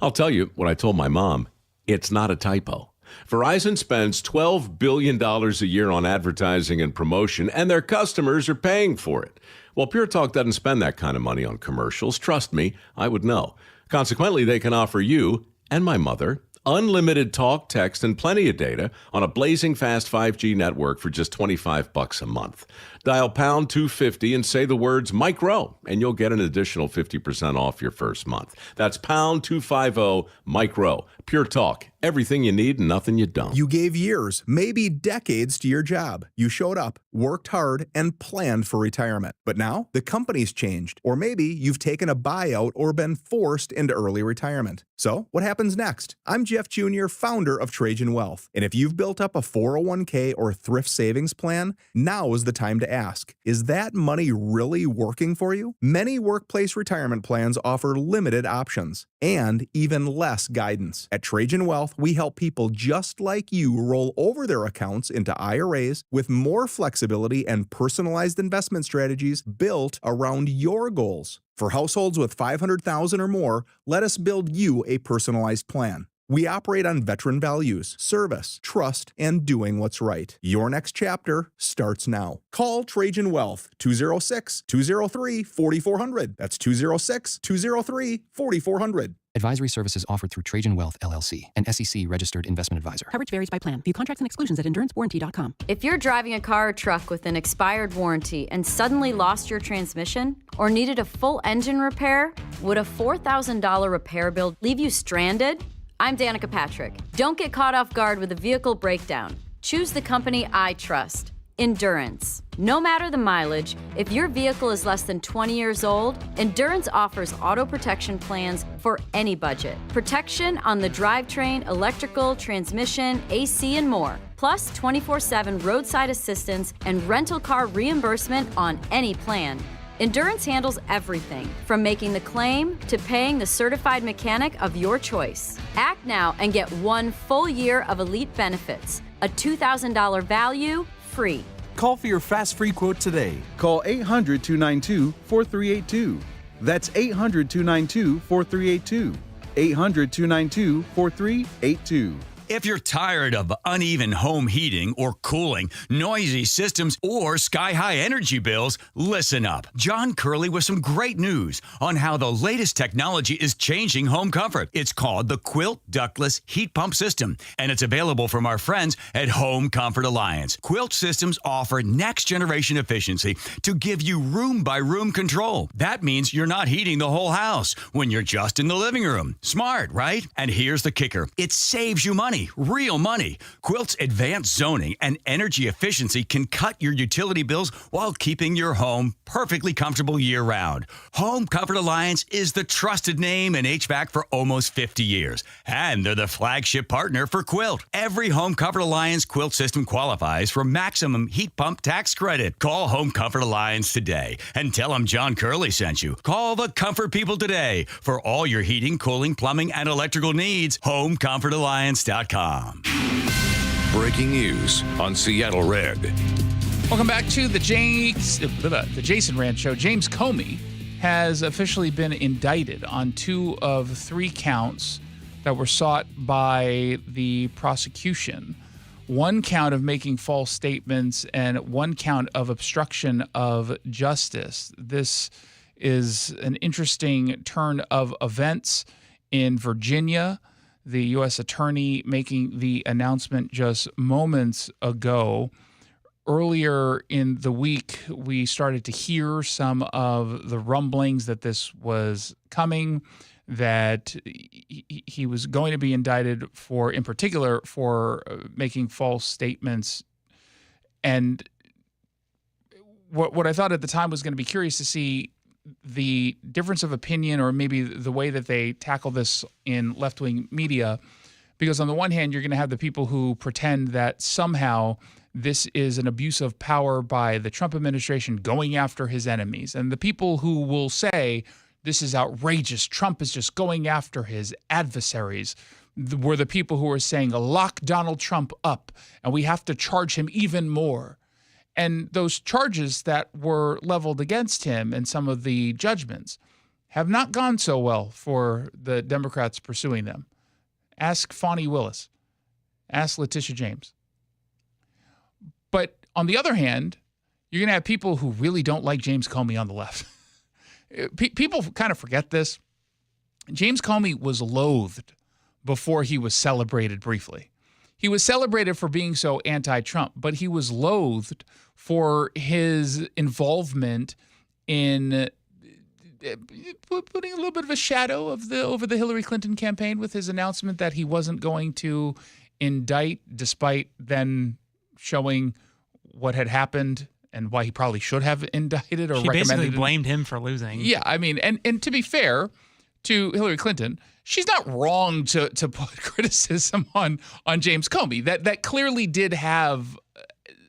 I'll tell you what I told my mom. It's not a typo. Verizon spends $12 billion a year on advertising and promotion, and their customers are paying for it. Well, Pure Talk doesn't spend that kind of money on commercials. Trust me, I would know. Consequently, they can offer you and my mother unlimited talk, text, and plenty of data on a blazing fast 5G network for just $25 a month. Dial pound 250 and say the words Mike Rowe, and you'll get an additional 50% off your first month. That's pound 250 Mike Rowe. Pure Talk. Everything you need and nothing you don't. You gave years, maybe decades to your job. You showed up, worked hard, and planned for retirement. But now the company's changed. Or maybe you've taken a buyout or been forced into early retirement. So what happens next? I'm Jeff Jr., founder of Trajan Wealth. And if you've built up a 401k or thrift savings plan, now is the time to ask, is that money really working for you? Many workplace retirement plans offer limited options and even less guidance. At Trajan Wealth, we help people just like you roll over their accounts into IRAs with more flexibility and personalized investment strategies built around your goals. For households with $500,000 or more, let us build you a personalized plan. We operate on veteran values, service, trust, and doing what's right. Your next chapter starts now. Call Trajan Wealth, 206-203-4400. That's 206-203-4400. Advisory services offered through Trajan Wealth, LLC, an SEC-registered investment advisor. Coverage varies by plan. View contracts and exclusions at endurancewarranty.com. If you're driving a car or truck with an expired warranty and suddenly lost your transmission or needed a full engine repair, would a $4,000 repair bill leave you stranded? I'm Danica Patrick. Don't get caught off guard with a vehicle breakdown. Choose the company I trust, Endurance. No matter the mileage, if your vehicle is less than 20 years old, Endurance offers auto protection plans for any budget. Protection on the drivetrain, electrical, transmission, AC, and more. Plus 24/7 roadside assistance and rental car reimbursement on any plan. Endurance handles everything, from making the claim to paying the certified mechanic of your choice. Act now and get 1 full year of elite benefits, a $2,000 value, free. Call for your fast free quote today. Call 800-292-4382. That's 800-292-4382. 800-292-4382. If you're tired of uneven home heating or cooling, noisy systems, or sky-high energy bills, listen up. John Curley with some great news on how the latest technology is changing home comfort. It's called the Quilt Ductless Heat Pump System, and it's available from our friends at Home Comfort Alliance. Quilt systems offer next-generation efficiency to give you room-by-room control. That means you're not heating the whole house when you're just in the living room. Smart, right? And here's the kicker. It saves you money. Real money. Quilt's advanced zoning and energy efficiency can cut your utility bills while keeping your home perfectly comfortable year-round. Home Comfort Alliance is the trusted name in HVAC for almost 50 years, and they're the flagship partner for Quilt. Every Home Comfort Alliance quilt system qualifies for maximum heat pump tax credit. Call Home Comfort Alliance today and tell them John Curley sent you. Call the comfort people today for all your heating, cooling, plumbing, and electrical needs. HomeComfortAlliance.com. Breaking news on Seattle Red. Welcome back to the Jason Rantz Show. James Comey has officially been indicted on 2 of 3 counts that were sought by the prosecution. 1 count of making false statements and 1 count of obstruction of justice. This is an interesting turn of events in Virginia. The U.S. attorney making the announcement just moments ago. Earlier in the week, we started to hear some of the rumblings that this was coming, that he was going to be indicted for, in particular, for making false statements. And what I thought at the time was going to be curious to see the difference of opinion, or maybe the way that they tackle this in left-wing media, because on the one hand, you're going to have the people who pretend that somehow this is an abuse of power by the Trump administration going after his enemies, and the people who will say this is outrageous, Trump is just going after his adversaries, were the people who are saying lock Donald Trump up and we have to charge him even more. And those charges that were leveled against him and some of the judgments have not gone so well for the Democrats pursuing them. Ask Fani Willis. Ask Letitia James. But on the other hand, you're going to have people who really don't like James Comey on the left. People kind of forget this. James Comey was loathed before he was celebrated briefly. He was celebrated for being so anti-Trump, but he was loathed for his involvement in putting a little bit of a shadow over the Hillary Clinton campaign with his announcement that he wasn't going to indict, despite then showing what had happened and why he probably should have indicted or recommended. She basically blamed him for losing. Yeah, I mean, and to be fair to Hillary Clinton, she's not wrong to put criticism on James Comey. That clearly did have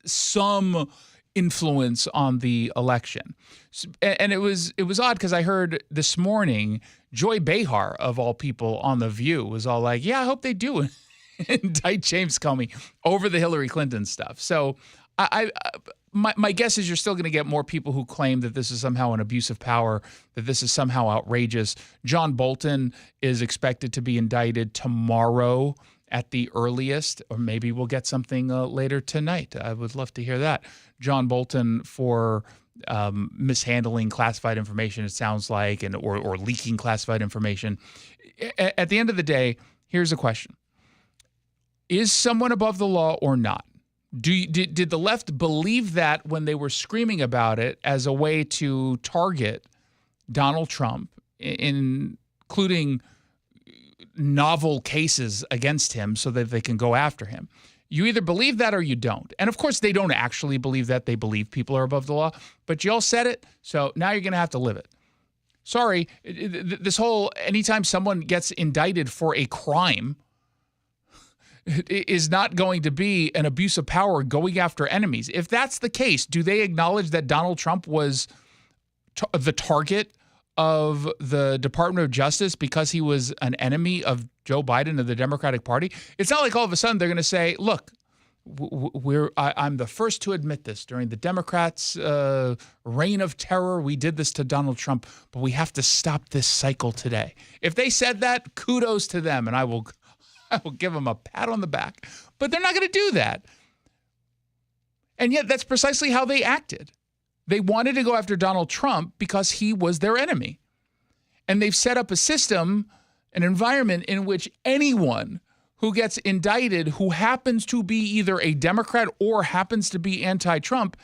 some influence on the election. And it was odd because I heard this morning Joy Behar, of all people on The View, was all like, yeah, I hope they do indict James Comey over the Hillary Clinton stuff. So my guess is you're still going to get more people who claim that this is somehow an abuse of power, that this is somehow outrageous. John Bolton is expected to be indicted tomorrow at the earliest, or maybe we'll get something later tonight. I would love to hear that. John Bolton for mishandling classified information, it sounds like, or leaking classified information. At the end of the day, here's a question. Is someone above the law or not? Did the left believe that when they were screaming about it as a way to target Donald Trump, including novel cases against him so that they can go after him? You either believe that or you don't. And of course, they don't actually believe that. They believe people are above the law. But you all said it, so now you're going to have to live it. Sorry, this whole anytime someone gets indicted for a crime is not going to be an abuse of power going after enemies. If that's the case, do they acknowledge that Donald Trump was the target of the Department of Justice because he was an enemy of Joe Biden and the Democratic Party? It's not like all of a sudden they're going to say, look, I'm the first to admit this. During the Democrats' reign of terror, we did this to Donald Trump, but we have to stop this cycle today. If they said that, kudos to them, and I will give them a pat on the back. But they're not going to do that. And yet that's precisely how they acted. They wanted to go after Donald Trump because he was their enemy. And they've set up a system, an environment in which anyone who gets indicted who happens to be either a Democrat or happens to be anti-Trump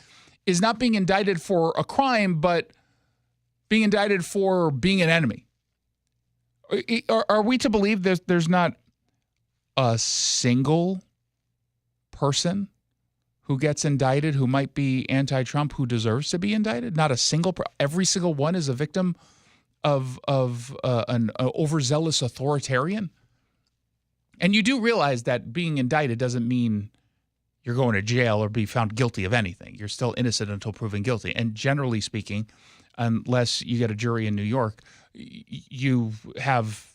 is not being indicted for a crime, but being indicted for being an enemy. Are we to believe there's not a single person who gets indicted who might be anti-Trump who deserves to be indicted? Not a single. Every single one is a victim of an overzealous authoritarian. And you do realize that being indicted doesn't mean you're going to jail or be found guilty of anything. You're still innocent until proven guilty. And generally speaking, unless you get a jury in New York, you have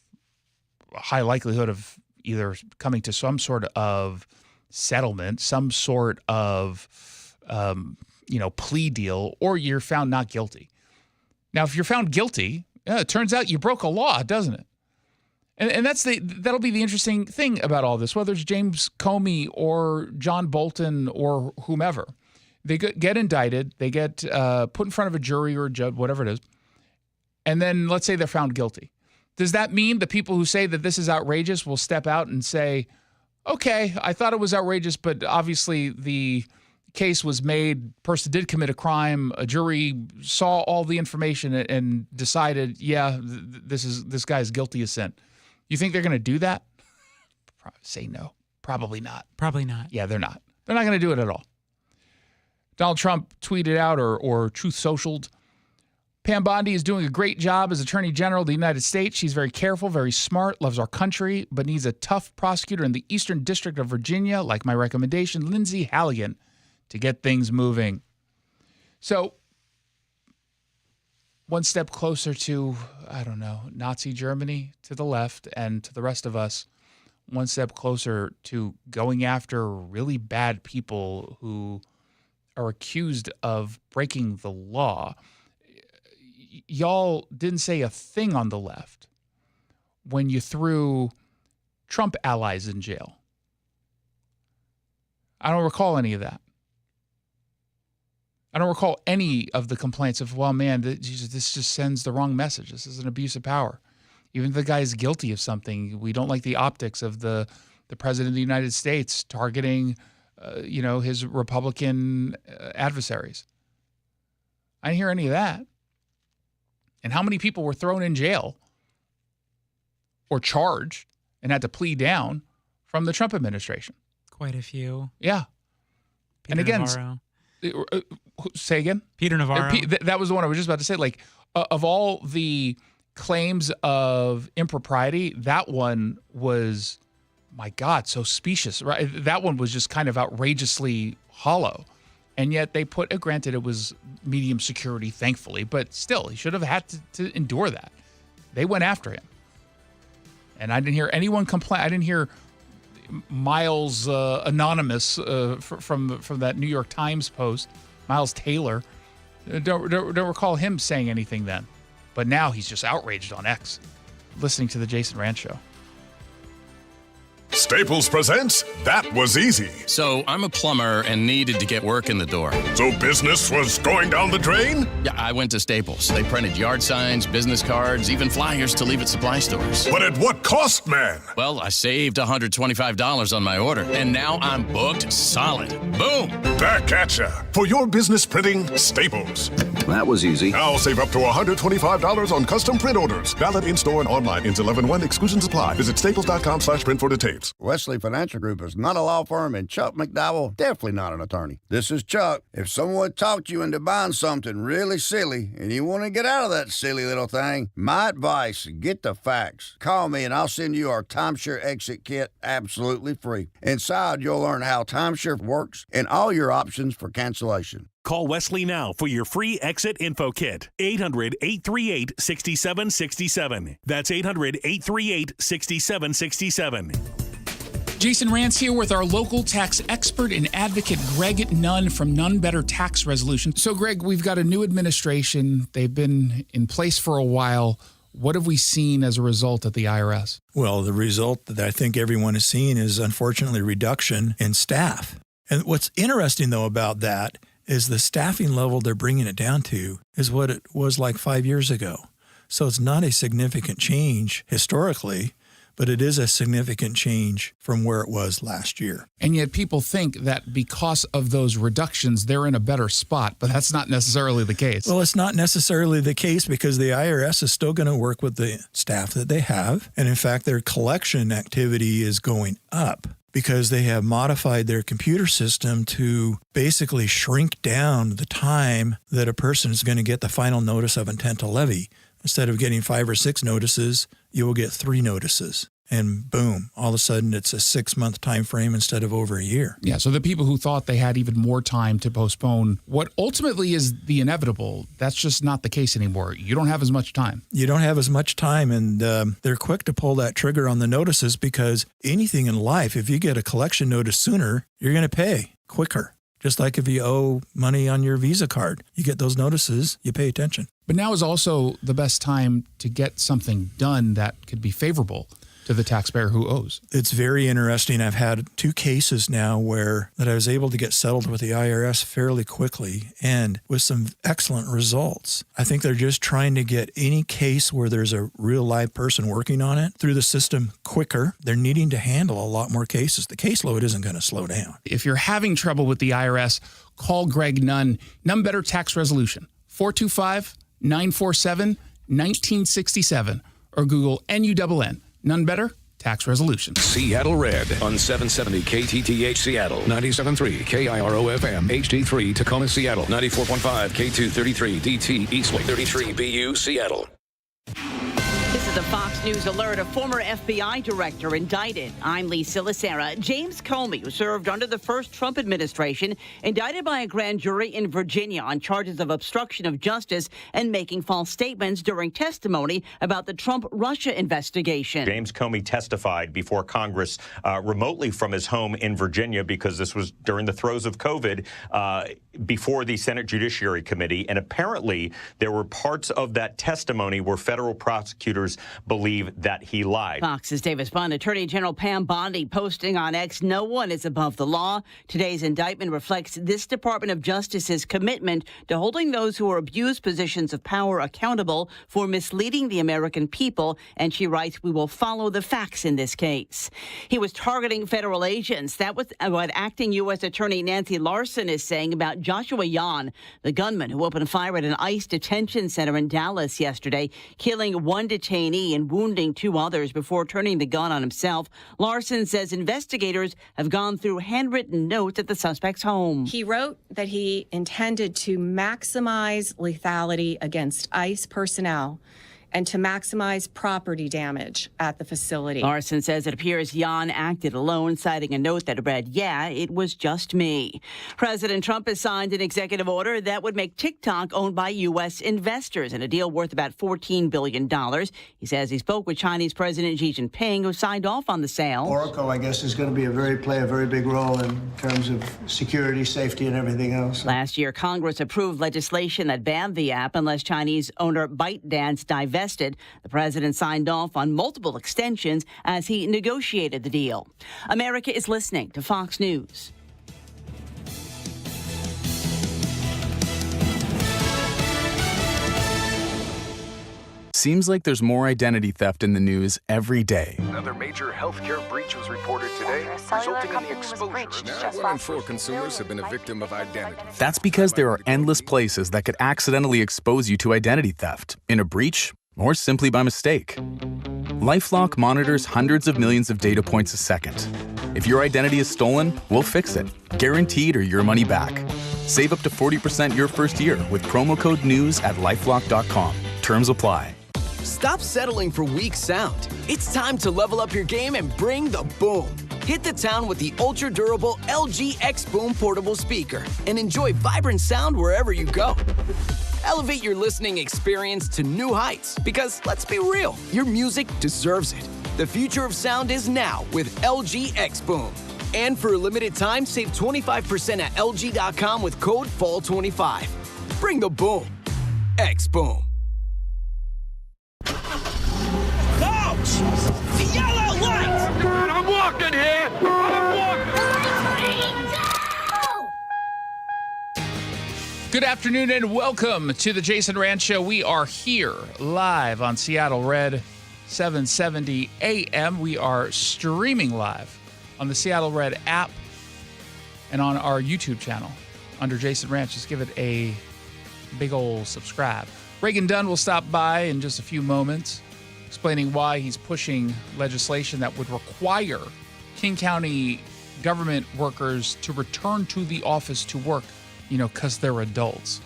a high likelihood of either coming to some sort of settlement, some sort of plea deal, or you're found not guilty. Now, if you're found guilty, it turns out you broke a law, doesn't it? And that'll be the interesting thing about all this, whether it's James Comey or John Bolton or whomever. They get indicted, they get put in front of a jury or a judge, whatever it is, and then let's say they're found guilty. Does that mean the people who say that this is outrageous will step out and say, okay, I thought it was outrageous, but obviously the case was made, person did commit a crime, a jury saw all the information and decided, yeah, this guy is guilty of sin. You think they're going to do that? Say no. Probably not. Probably not. Yeah, they're not. They're not going to do it at all. Donald Trump tweeted out or Truth Socialed, Pam Bondi is doing a great job as Attorney General of the United States. She's very careful, very smart, loves our country, but needs a tough prosecutor in the Eastern District of Virginia, like my recommendation, Lindsey Halligan, to get things moving. So, one step closer to, I don't know, Nazi Germany to the left, and to the rest of us, one step closer to going after really bad people who are accused of breaking the law. Y'all didn't say a thing on the left when you threw Trump allies in jail. I don't recall any of that. I don't recall any of the complaints of, well, man, this just sends the wrong message. This is an abuse of power. Even if the guy is guilty of something, we don't like the optics of the president of the United States targeting, his Republican adversaries. I didn't hear any of that. And how many people were thrown in jail or charged and had to plea down from the Trump administration? Quite a few. Yeah. Peter and again, Navarro. Say again? Peter Navarro. That was the one I was just about to say. Like, of all the claims of impropriety, that one was, my God, so specious. Right? That one was just kind of outrageously hollow. And yet they granted it was medium security, thankfully, but still, he should have had to endure that. They went after him. And I didn't hear anyone complain. I didn't hear Miles Anonymous from that New York Times post, Miles Taylor. Don't recall him saying anything then. But now he's just outraged on X, listening to the Jason Rantz Show. Staples presents That Was Easy. So I'm a plumber and needed to get work in the door. So business was going down the drain? Yeah, I went to Staples. They printed yard signs, business cards, even flyers to leave at supply stores. But at what cost, man? Well, I saved $125 on my order, and now I'm booked solid. Boom! Back at ya. For your business printing, Staples. That was easy. Now save up to $125 on custom print orders. Valid in-store and online. Ends 11/1. Exclusions apply. Visit staples.com/print for details. Wesley Financial Group is not a law firm, and Chuck McDowell definitely not an attorney. This is Chuck. If someone talked you into buying something really silly and you want to get out of that silly little thing, my advice, get the facts. Call me and I'll send you our timeshare exit kit absolutely free. Inside, you'll learn how timeshare works and all your options for cancellation. Call Wesley now for your free exit info kit. 800-838-6767. That's 800-838-6767. Jason Rantz here with our local tax expert and advocate, Greg Nunn from None Better Tax Resolution. So, Greg, we've got a new administration. They've been in place for a while. What have we seen as a result at the IRS? Well, the result that I think everyone is seeing is, unfortunately, reduction in staff. And what's interesting, though, about that is the staffing level they're bringing it down to is what it was like 5 years ago. So it's not a significant change historically, but it is a significant change from where it was last year. And yet people think that because of those reductions, they're in a better spot, but that's not necessarily the case. Well, it's not necessarily the case because the IRS is still going to work with the staff that they have. And in fact, their collection activity is going up because they have modified their computer system to basically shrink down the time that a person is going to get the final notice of intent to levy. Instead of getting 5 or 6 notices, you will get 3 notices. And boom, all of a sudden it's a 6-month time frame instead of over a year. Yeah, so the people who thought they had even more time to postpone what ultimately is the inevitable, that's just not the case anymore. You don't have as much time. You don't have as much time, and they're quick to pull that trigger on the notices because anything in life, if you get a collection notice sooner, you're going to pay quicker. Just like if you owe money on your Visa card, you get those notices, you pay attention. But now is also the best time to get something done that could be favorable to the taxpayer who owes. It's very interesting. I've had 2 cases now that I was able to get settled with the IRS fairly quickly and with some excellent results. I think they're just trying to get any case where there's a real live person working on it through the system quicker. They're needing to handle a lot more cases. The caseload isn't going to slow down. If you're having trouble with the IRS, call Greg Nunn. None Better Tax Resolution, 425-947-1967, or Google NUNN. None Better Tax Resolution. Seattle Red on 770 KTTH Seattle, 97.3 KIRO FM, HD3 Tacoma Seattle, 94.5 K233 DT Eastlake, 33 BU Seattle. This is a Fox News alert. A former FBI director indicted. I'm Lee Silicera. James Comey, who served under the first Trump administration, indicted by a grand jury in Virginia on charges of obstruction of justice and making false statements during testimony about the Trump-Russia investigation. James Comey testified before Congress remotely from his home in Virginia because this was during the throes of COVID before the Senate Judiciary Committee. And apparently there were parts of that testimony where federal prosecutors believe that he lied. Fox's Davis Bond, Attorney General Pam Bondi posting on X, "No one is above the law." Today's indictment reflects this Department of Justice's commitment to holding those who abuse positions of power accountable for misleading the American people. And she writes, "We will follow the facts in this case." He was targeting federal agents. That was what Acting U.S. Attorney Nancy Larson is saying about Joshua Yan, the gunman who opened fire at an ICE detention center in Dallas yesterday, killing one detainee and wounding 2 others before turning the gun on himself. Larson says investigators have gone through handwritten notes at the suspect's home. He wrote that he intended to maximize lethality against ICE personnel and to maximize property damage at the facility. Larson says it appears Yan acted alone, citing a note that read, "Yeah, it was just me." President Trump has signed an executive order that would make TikTok owned by U.S. investors in a deal worth about $14 billion. He says he spoke with Chinese President Xi Jinping, who signed off on the sale. Oracle, I guess, is going to play a very big role in terms of security, safety, and everything else. Last year, Congress approved legislation that banned the app unless Chinese owner ByteDance divested. The president signed off on multiple extensions as he negotiated the deal. America is listening to Fox News. Seems like there's more identity theft in the news every day. Another major healthcare breach was reported today, resulting in the exposure. Now 1 in 4 consumers have been a victim of identity. That's because there are endless places that could accidentally expose you to identity theft, in a breach, or simply by mistake. LifeLock monitors hundreds of millions of data points a second. If your identity is stolen, we'll fix it, guaranteed or your money back. Save up to 40% your first year with promo code NEWS at LifeLock.com. Terms apply. Stop settling for weak sound. It's time to level up your game and bring the boom. Hit the town with the ultra-durable LG X Boom portable speaker and enjoy vibrant sound wherever you go. Elevate your listening experience to new heights because, let's be real, your music deserves it. The future of sound is now with LG X Boom. And for a limited time, save 25% at LG.com with code FALL25. Bring the boom. X Boom. Ouch! The yellow light! I'm walking here! Good afternoon and welcome to the Jason Rantz Show. We are here live on Seattle Red 770 AM. We are streaming live on the Seattle Red app and on our YouTube channel under Jason Rantz. Just give it a big ol' subscribe. Reagan Dunn will stop by in just a few moments, explaining why he's pushing legislation that would require King County government workers to return to the office to work, because they're adults.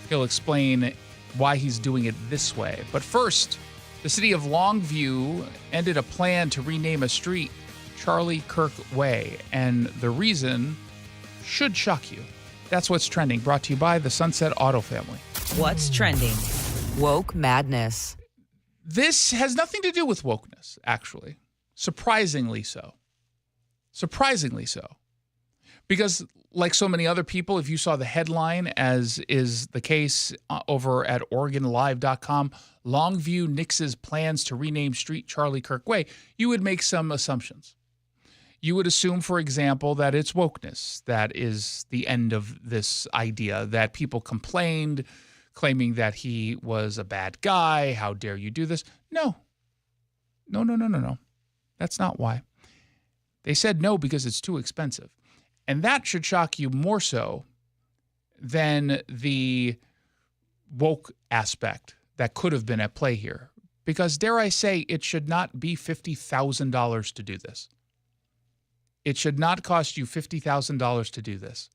He'll explain why he's doing it this way. But first, the city of Longview ended a plan to rename a street Charlie Kirk Way, and the reason should shock you. That's what's trending, brought to you by the Sunset Auto family. What's trending? Woke madness. This has nothing to do with wokeness, actually. Surprisingly so. Surprisingly so. Because like so many other people, if you saw the headline, as is the case over at OregonLive.com, Longview nixes plans to rename street Charlie Kirk Way, you would make some assumptions. You would assume, for example, that it's wokeness that is the end of this idea, that people complained, claiming that he was a bad guy. How dare you do this? No. No. That's not why. They said no because it's too expensive. And that should shock you more so than the woke aspect that could have been at play here. Because, dare I say, it should not be $50,000 to do this. It should not cost you $50,000 to do this.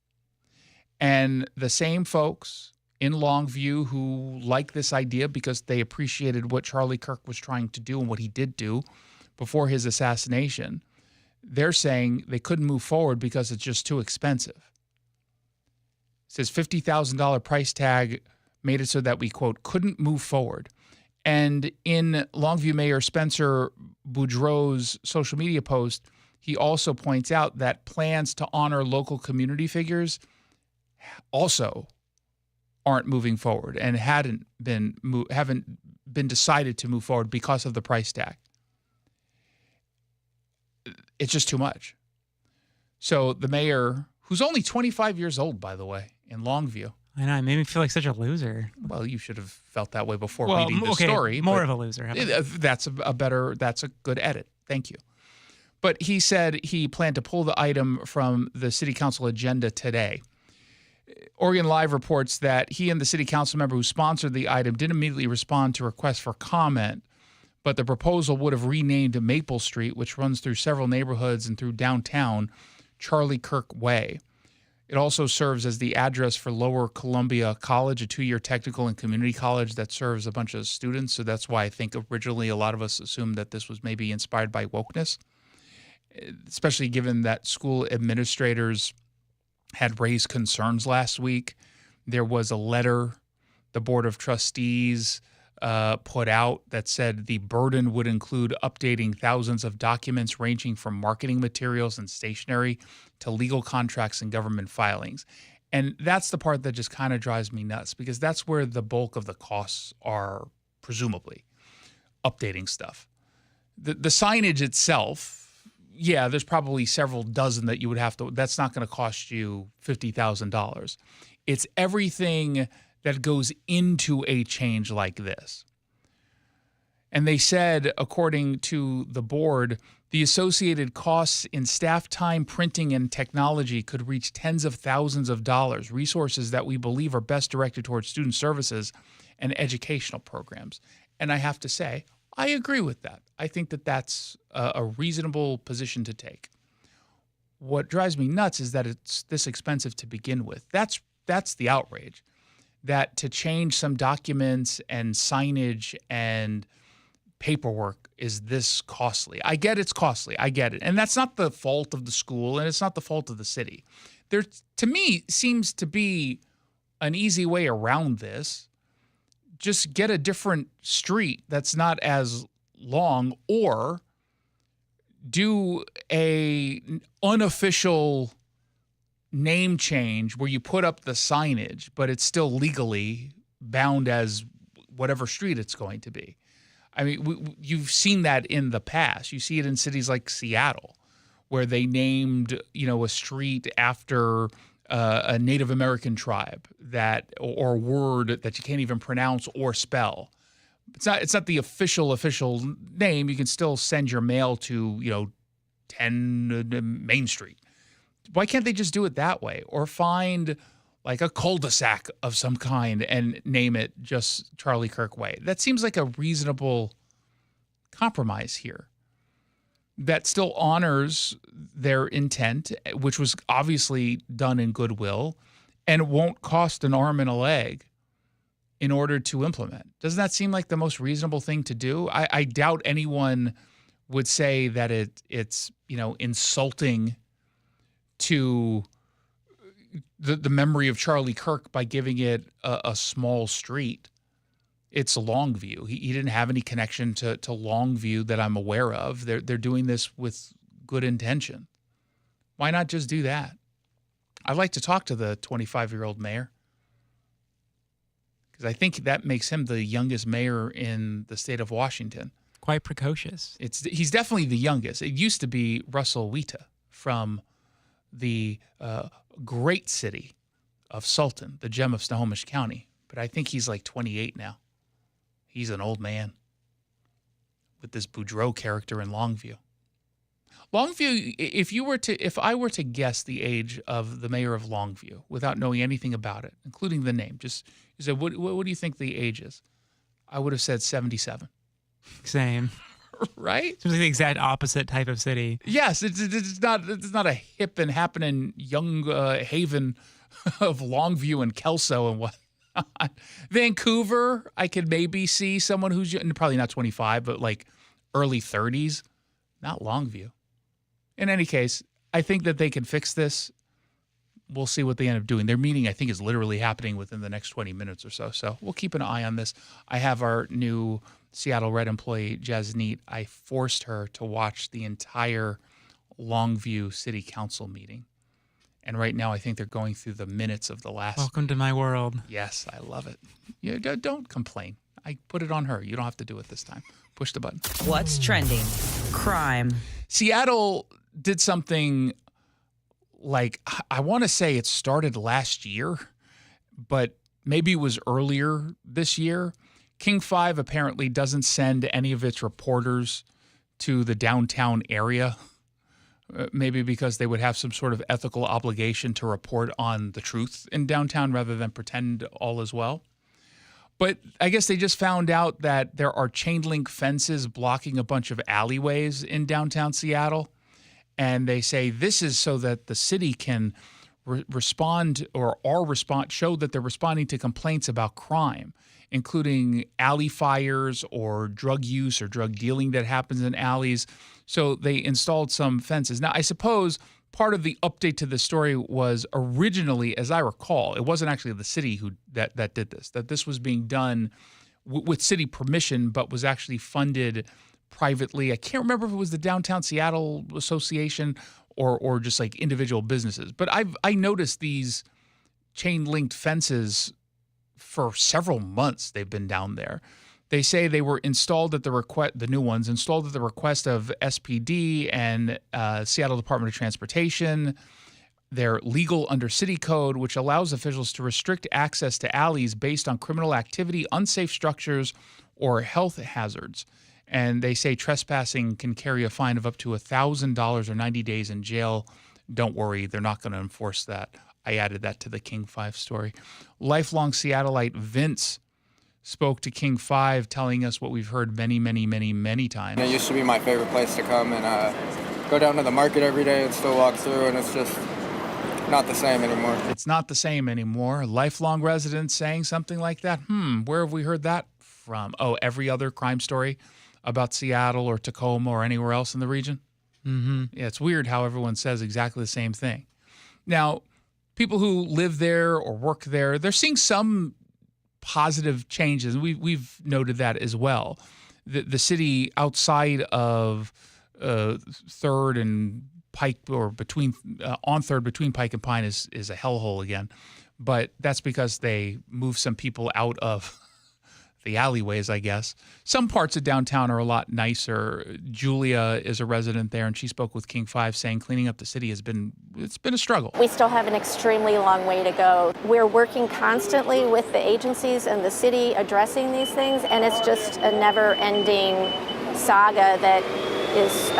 And the same folks in Longview who like this idea because they appreciated what Charlie Kirk was trying to do and what he did do before his assassination, they're saying they couldn't move forward because it's just too expensive. It says $50,000 price tag made it so that we, quote, couldn't move forward. And in Longview Mayor Spencer Boudreau's social media post, he also points out that plans to honor local community figures also aren't moving forward and haven't been decided to move forward because of the price tag. It's just too much. So the mayor, who's only 25 years old, by the way, in Longview. I know, it made me feel like such a loser. Well, you should have felt that way before reading the story. More of a loser. That's a good edit. Thank you. But he said he planned to pull the item from the city council agenda today. Oregon Live reports that he and the city council member who sponsored the item didn't immediately respond to requests for comment, but the proposal would have renamed Maple Street, which runs through several neighborhoods and through downtown, Charlie Kirk Way. It also serves as the address for Lower Columbia College, a 2-year technical and community college that serves a bunch of students. So that's why I think originally a lot of us assumed that this was maybe inspired by wokeness, especially given that school administrators had raised concerns last week. There was a letter the Board of Trustees put out that said the burden would include updating thousands of documents ranging from marketing materials and stationery to legal contracts and government filings. And that's the part that just kind of drives me nuts because that's where the bulk of the costs are, presumably, updating stuff. The signage itself, yeah, there's probably several dozen that you would have to, that's not going to cost you $50,000. It's everything that goes into a change like this. And they said, according to the board, the associated costs in staff time, printing, and technology could reach tens of thousands of dollars, resources that we believe are best directed towards student services and educational programs. And I have to say, I agree with that. I think that that's a reasonable position to take. What drives me nuts is that it's this expensive to begin with. That's the outrage. That to change some documents and signage and paperwork is this costly. I get it's costly. I get it. And that's not the fault of the school, and it's not the fault of the city. There, to me, seems to be an easy way around this. Just get a different street that's not as long, or do a unofficial name change where you put up the signage, but it's still legally bound as whatever street it's going to be. I mean, you've seen that in the past. You see it in cities like Seattle, where they named, a street after a Native American tribe or word that you can't even pronounce or spell. It's not the official name. You can still send your mail to 10 Main Street. Why can't they just do it that way, or find like a cul-de-sac of some kind and name it just Charlie Kirk Way? That seems like a reasonable compromise here that still honors their intent, which was obviously done in goodwill, and won't cost an arm and a leg in order to implement. Doesn't that seem like the most reasonable thing to do? I doubt anyone would say that it's insulting to the memory of Charlie Kirk by giving it a small street. It's Longview. He didn't have any connection to Longview that I'm aware of. They're doing this with good intention. Why not just do that? I'd like to talk to the 25-year-old mayor, because I think that makes him the youngest mayor in the state of Washington. Quite precocious. He's definitely the youngest. It used to be Russell Weta from the great city of Sultan, the gem of Snohomish County. But I think he's like 28 now. He's an old man with this Boudreaux character in Longview. Longview, if I were to guess the age of the mayor of Longview without knowing anything about it, including the name, just you said, what do you think the age is? I would have said 77. Same. Right? Seems like the exact opposite type of city. Yes, it's not a hip and happening young haven of Longview and Kelso and whatnot. Vancouver, I could maybe see someone who's probably not 25, but like early 30s. Not Longview. In any case, I think that they can fix this. We'll see what they end up doing. Their meeting, I think, is literally happening within the next 20 minutes or so. So we'll keep an eye on this. I have our new Seattle Red employee, Jasneet. I forced her to watch the entire Longview City Council meeting. And right now, I think they're going through the minutes of the last. Welcome to my world. Yes, I love it. Don't complain. I put it on her. You don't have to do it this time. Push the button. What's trending? Crime. Seattle did something like, I want to say it started last year, but maybe it was earlier this year. King 5 apparently doesn't send any of its reporters to the downtown area, maybe because they would have some sort of ethical obligation to report on the truth in downtown rather than pretend all is well. But I guess they just found out that there are chain link fences blocking a bunch of alleyways in downtown Seattle. And they say this is so that the city can respond show that they're responding to complaints about crime, including alley fires or drug use or drug dealing that happens in alleys. So they installed some fences. Now, I suppose part of the update to the story was originally, as I recall, it wasn't actually the city that did this, that this was being done with city permission, but was actually funded privately. I can't remember if it was the Downtown Seattle Association or just like individual businesses. But I noticed these chain-linked fences for several months. They've been down there. They say they were installed at the new ones installed at the request of SPD and Seattle Department of Transportation. They're legal under city code, which allows officials to restrict access to alleys based on criminal activity, unsafe structures, or health hazards. And they say trespassing can carry a fine of up to $1,000 or 90 days in jail. Don't worry, they're not going to enforce that. I added that to the King 5 story. Lifelong Seattleite Vince spoke to King 5, telling us what we've heard many, many, many, many times. It used to be my favorite place to come and go down to the market every day and still walk through, and it's just not the same anymore. It's not the same anymore. Lifelong residents saying something like that. Where have we heard that from? Oh, every other crime story about Seattle or Tacoma or anywhere else in the region? Mm-hmm. Yeah, it's weird how everyone says exactly the same thing. Now, people who live there or work there, they're seeing some positive changes. We've noted that as well. The city outside of Third and Pike, or between on Third between Pike and Pine is a hellhole again. But that's because they moved some people out of the alleyways, I guess. Some parts of downtown are a lot nicer. Julia is a resident there, and she spoke with King 5 saying cleaning up the city it's been a struggle. We still have an extremely long way to go. We're working constantly with the agencies and the city addressing these things, and it's just a never-ending saga that is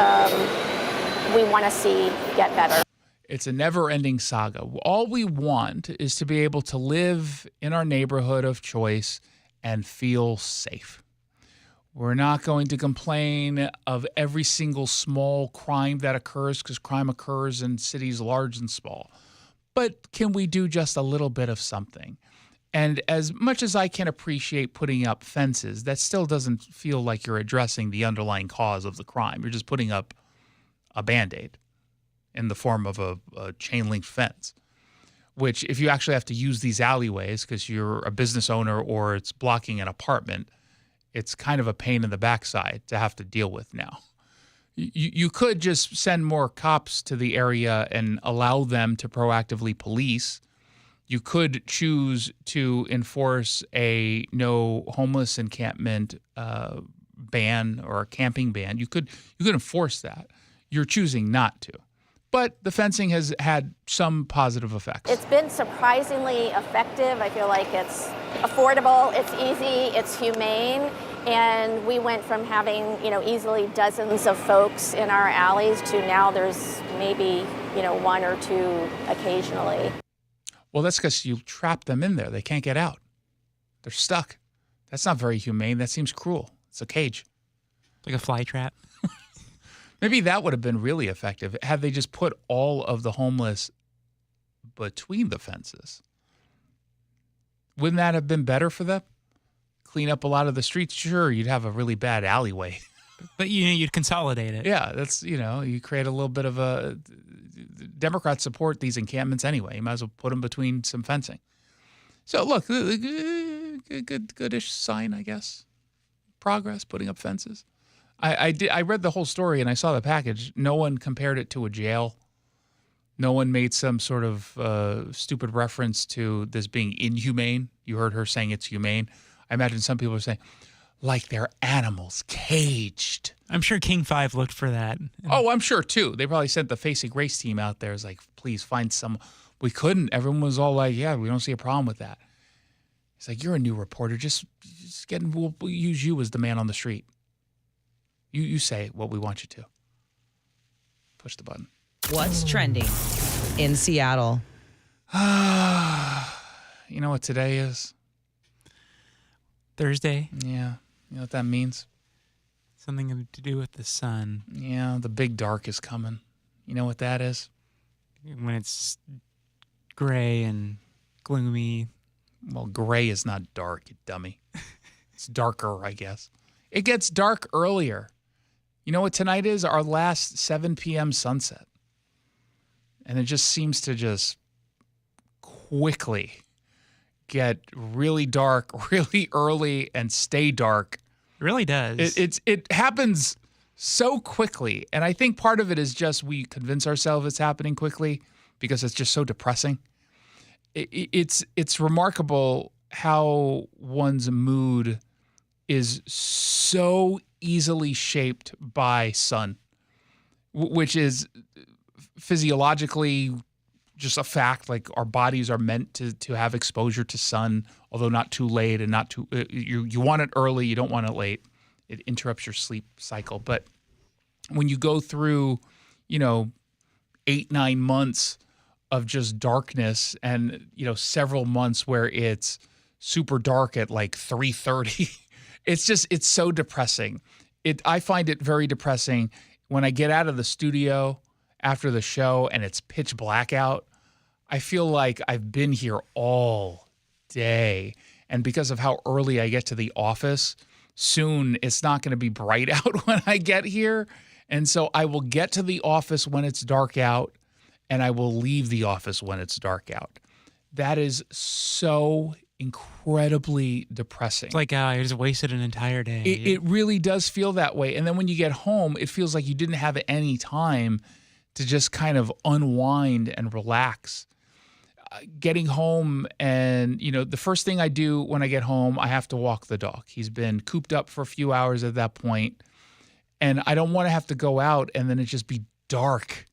we want to see get better. It's a never-ending saga. All we want is to be able to live in our neighborhood of choice and feel safe. We're not going to complain of every single small crime that occurs, because crime occurs in cities large and small. But can we do just a little bit of something? And as much as I can appreciate putting up fences, that still doesn't feel like you're addressing the underlying cause of the crime. You're just putting up a Band-Aid in the form of a chain-link fence, which if you actually have to use these alleyways because you're a business owner or it's blocking an apartment, it's kind of a pain in the backside to have to deal with now. You could just send more cops to the area and allow them to proactively police. You could choose to enforce a no homeless encampment ban or a camping ban. You could enforce that. You're choosing not to. But the fencing has had some positive effects. It's been surprisingly effective. I feel like it's affordable, it's easy, it's humane, and we went from having, easily dozens of folks in our alleys to now there's maybe, one or two occasionally. Well, that's because you trap them in there. They can't get out. They're stuck. That's not very humane. That seems cruel. It's a cage. Like a fly trap. Maybe that would have been really effective had they just put all of the homeless between the fences. Wouldn't that have been better for them? Clean up a lot of the streets? Sure, you'd have a really bad alleyway. But, you'd consolidate it. Yeah, that's, you create a little bit of a... Democrats support these encampments anyway. You might as well put them between some fencing. So, look, goodish sign, I guess. Progress, putting up fences. I read the whole story and I saw the package. No one compared it to a jail. No one made some sort of stupid reference to this being inhumane. You heard her saying it's humane. I imagine some people are saying, like they're animals caged. I'm sure King 5 looked for that. Oh, I'm sure too. They probably sent the Facing Race team out there. It's like, please find some. We couldn't. Everyone was all like, yeah, we don't see a problem with that. It's like, you're a new reporter. Just we'll use you as the man on the street. You say what we want you to. Push the button. What's trending in Seattle? You know what today is? Thursday. Yeah. You know what that means? Something to do with the sun. Yeah, the big dark is coming. You know what that is? When it's gray and gloomy. Well, gray is not dark, you dummy. It's darker, I guess. It gets dark earlier. You know what tonight is? Our last 7 p.m. sunset. And it just seems to just quickly get really dark really early and stay dark. It really does. It happens so quickly. And I think part of it is just we convince ourselves it's happening quickly because it's just so depressing. It's remarkable how one's mood is so easily shaped by sun, which is physiologically just a fact. Like our bodies are meant to have exposure to sun, although not too late and not too. You want it early, you don't want it late. It interrupts your sleep cycle. But when you go through, 8-9 months of just darkness, and several months where it's super dark at like 3:30. It's so depressing. I find it very depressing when I get out of the studio after the show and it's pitch black out. I feel like I've been here all day. And because of how early I get to the office, soon it's not going to be bright out when I get here. And so I will get to the office when it's dark out, and I will leave the office when it's dark out. That is so incredibly depressing. It's like, I just wasted an entire day. It really does feel that way. And then when you get home, it feels like you didn't have any time to just kind of unwind and relax. Getting home and, the first thing I do when I get home, I have to walk the dog. He's been cooped up for a few hours at that point, and I don't want to have to go out and then it just be dark.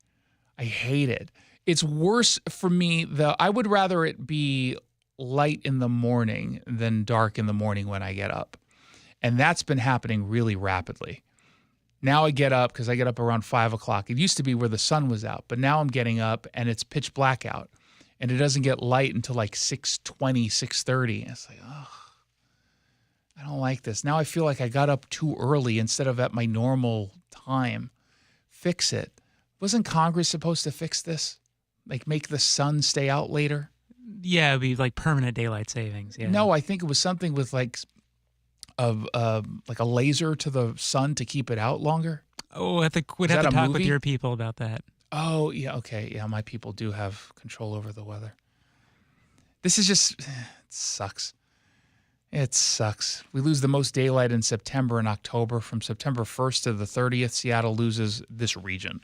I hate it. It's worse for me, I would rather it be light in the morning than dark in the morning when I get up. And that's been happening really rapidly. Now I get up because I get up around 5 o'clock. It used to be where the sun was out, but now I'm getting up and it's pitch black out. And it doesn't get light until like 6:20, 6:30. It's like, I don't like this. Now I feel like I got up too early instead of at my normal time. Fix it. Wasn't Congress supposed to fix this? Like make the sun stay out later? Yeah, it'd be like permanent daylight savings. Yeah. No, I think it was something with like a laser to the sun to keep it out longer. Oh, I think we'd have to talk with your people about that. Oh, yeah, okay. Yeah, my people do have control over the weather. This is just, it sucks. It sucks. We lose the most daylight in September and October. From September 1st to the 30th, Seattle loses, this region,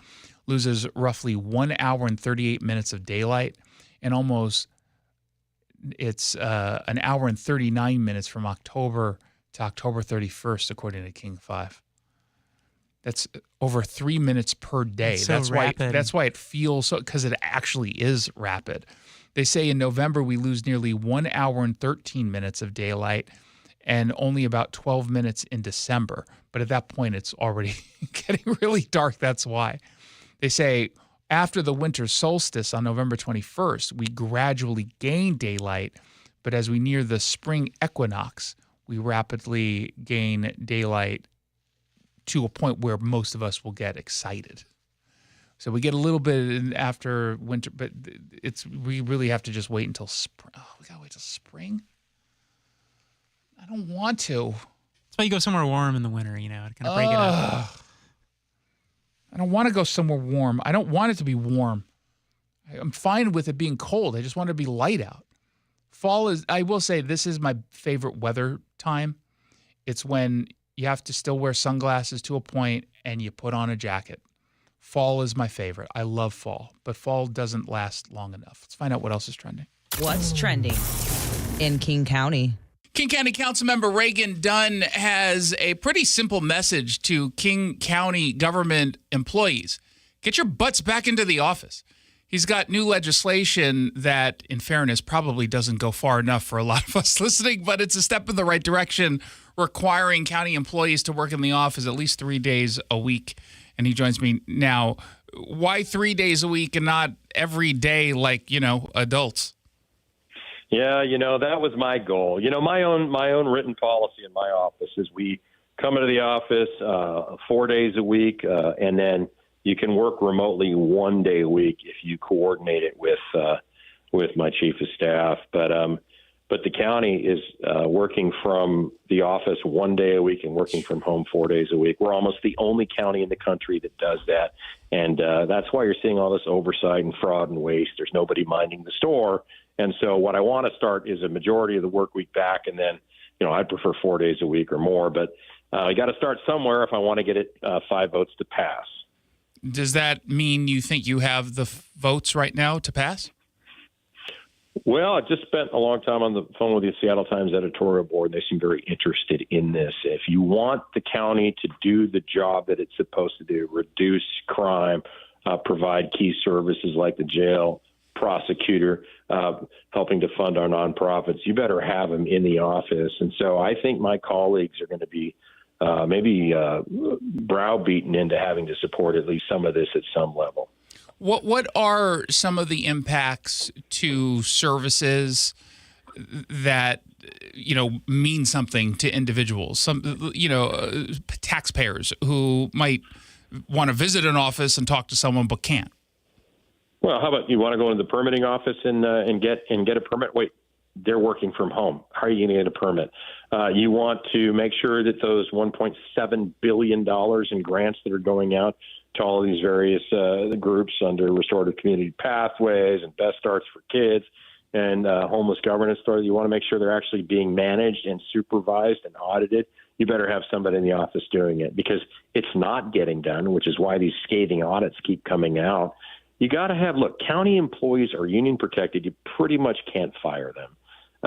loses roughly 1 hour and 38 minutes of daylight, and it's an hour and 39 minutes from October to October 31st, according to King 5. That's over 3 minutes per day. That's rapid. That's why it feels so, because it actually is rapid. They say in November we lose nearly 1 hour and 13 minutes of daylight, and only about 12 minutes in December. But at that point, it's already getting really dark. That's why. They say after the winter solstice on November 21st, we gradually gain daylight, but as we near the spring equinox, we rapidly gain daylight to a point where most of us will get excited. So we get a little bit after winter, but we really have to just wait until spring. Oh, we gotta wait till spring? I don't want to. That's why you go somewhere warm in the winter, to kind of break it up. I don't want to go somewhere warm. I don't want it to be warm. I'm fine with it being cold. I just want it to be light out. Fall is, I will say, this is my favorite weather time. It's when you have to still wear sunglasses to a point and you put on a jacket. Fall is my favorite. I love fall, but fall doesn't last long enough. Let's find out what else is trending. What's trending in King County? King County Councilmember Reagan Dunn has a pretty simple message to King County government employees. Get your butts back into the office. He's got new legislation that, in fairness, probably doesn't go far enough for a lot of us listening, but it's a step in the right direction, requiring county employees to work in the office at least 3 days a week. And he joins me now. Why 3 days a week and not every day like, adults? Yeah, that was my goal. My own written policy in my office is we come into the office 4 days a week, and then you can work remotely 1 day a week if you coordinate it with my chief of staff. But the county is working from the office 1 day a week and working from home 4 days a week. We're almost the only county in the country that does that. And that's why you're seeing all this oversight and fraud and waste. There's nobody minding the store. And so what I want to start is a majority of the work week back. And then, I'd prefer 4 days a week or more. But I got to start somewhere if I want to get it 5 votes to pass. Does that mean you think you have the votes right now to pass? Well, I just spent a long time on the phone with the Seattle Times editorial board. They seem very interested in this. If you want the county to do the job that it's supposed to do, reduce crime, provide key services like the jail, prosecutor, helping to fund our nonprofits, you better have them in the office. And so I think my colleagues are going to be maybe browbeaten into having to support at least some of this at some level. What are some of the impacts to services that mean something to individuals? Some taxpayers who might want to visit an office and talk to someone but can't. Well, how about you want to go into the permitting office and get a permit? Wait, they're working from home. How are you going to get a permit? You want to make sure that those $1.7 billion in grants that are going out to all of these various groups under restorative community pathways and best starts for kids, and homeless governance authority, you want to make sure they're actually being managed and supervised and audited. You better have somebody in the office doing it, because it's not getting done, which is why these scathing audits keep coming out. You got to have, look, county employees are union protected. You pretty much can't fire them.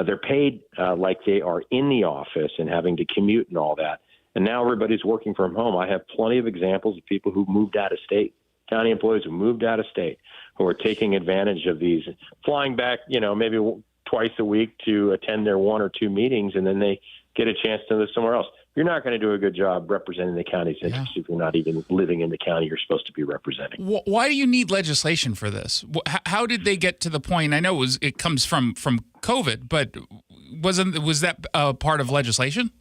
They're paid like they are in the office and having to commute and all that. And now everybody's working from home. I have plenty of examples of people who moved out of state, county employees who moved out of state, who are taking advantage of these, flying back, maybe twice a week to attend their 1 or 2 meetings, and then they get a chance to live somewhere else. You're not going to do a good job representing the county's interests if you're not even living in the county you're supposed to be representing. Why do you need legislation for this? How did they get to the point? I know it comes from COVID, but was that part of legislation?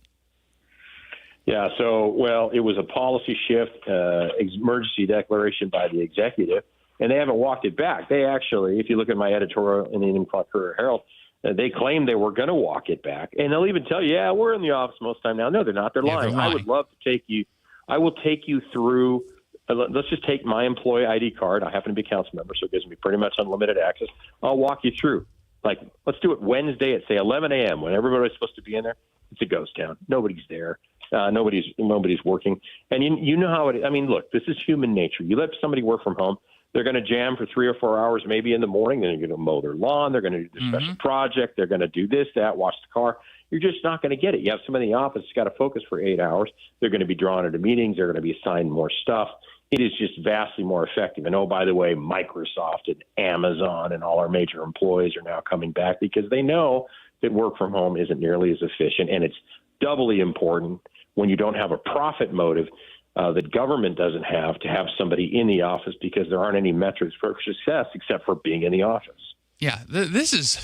Yeah, it was a policy shift, emergency declaration by the executive, and they haven't walked it back. They actually, if you look at my editorial in the Indian Courier-Herald, they claim they were going to walk it back, and they'll even tell you, "Yeah, we're in the office most of the time now." No, they're not. They're lying. They're lying. I would love to take you. I will take you through. Let's just take my employee ID card. I happen to be a council member, so it gives me pretty much unlimited access. I'll walk you through. Let's do it Wednesday at say 11 a.m. when everybody's supposed to be in there. It's a ghost town. Nobody's there. Nobody's working. And you know how it is. I mean, look, this is human nature. You let somebody work from home, they're going to jam for 3 or 4 hours, maybe in the morning. Then they're going to mow their lawn. They're going to do their special project. They're going to do this, that, wash the car. You're just not going to get it. You have somebody in the office that's got to focus for 8 hours. They're going to be drawn into meetings. They're going to be assigned more stuff. It is just vastly more effective. And, oh, by the way, Microsoft and Amazon and all our major employees are now coming back because they know that work from home isn't nearly as efficient. And it's doubly important when you don't have a profit motive that government doesn't have to have somebody in the office, because there aren't any metrics for success except for being in the office. Yeah, this is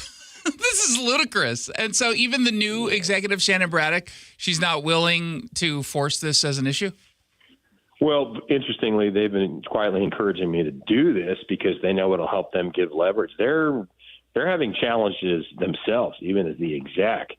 this is ludicrous. And so even the new executive, Shannon Braddock, she's not willing to force this as an issue? Well, interestingly, they've been quietly encouraging me to do this because they know it'll help them give leverage. They're having challenges themselves, even as the exec,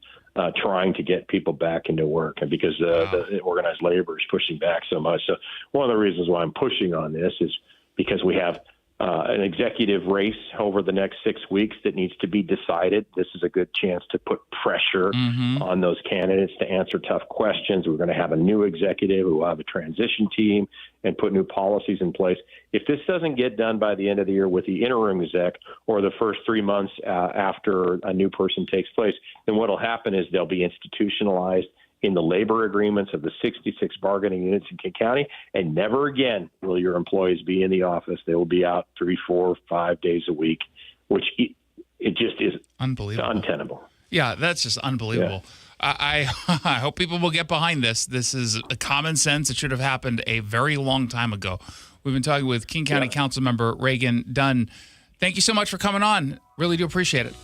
trying to get people back into work, and because the organized labor is pushing back so much. So one of the reasons why I'm pushing on this is because we have an executive race over the next 6 weeks that needs to be decided. This is a good chance to put pressure on those candidates to answer tough questions. We're going to have a new executive who will have a transition team and put new policies in place. If this doesn't get done by the end of the year with the interim exec or the first 3 months after a new person takes place, then what will happen is they'll be institutionalized in the labor agreements of the 66 bargaining units in King County, and never again will your employees be in the office. They will be out 3, 4, 5 days a week, which it just is untenable. Yeah, that's just unbelievable. Yeah. I hope people will get behind this. This is a common sense. It should have happened a very long time ago. We've been talking with King County Council Member Reagan Dunn. Thank you so much for coming on. Really do appreciate it.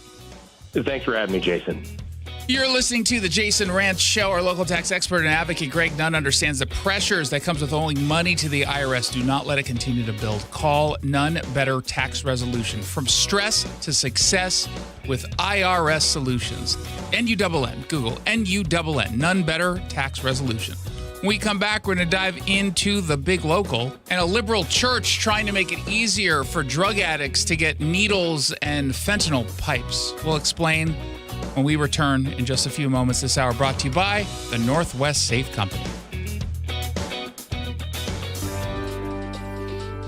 Thanks for having me, Jason. You're listening to the Jason Rantz Show. Our local tax expert and advocate, Greg Nunn, understands the pressures that comes with owing money to the IRS. Do not let it continue to build. Call Nunn Better Tax Resolution. From stress to success with IRS Solutions. N-U-N-N. Google N-U-N-N. Nunn Better Tax Resolution. When we come back, we're going to dive into the big local and a liberal church trying to make it easier for drug addicts to get needles and fentanyl pipes. We'll explain when we return in just a few moments. This hour brought to you by the Northwest Safe Company.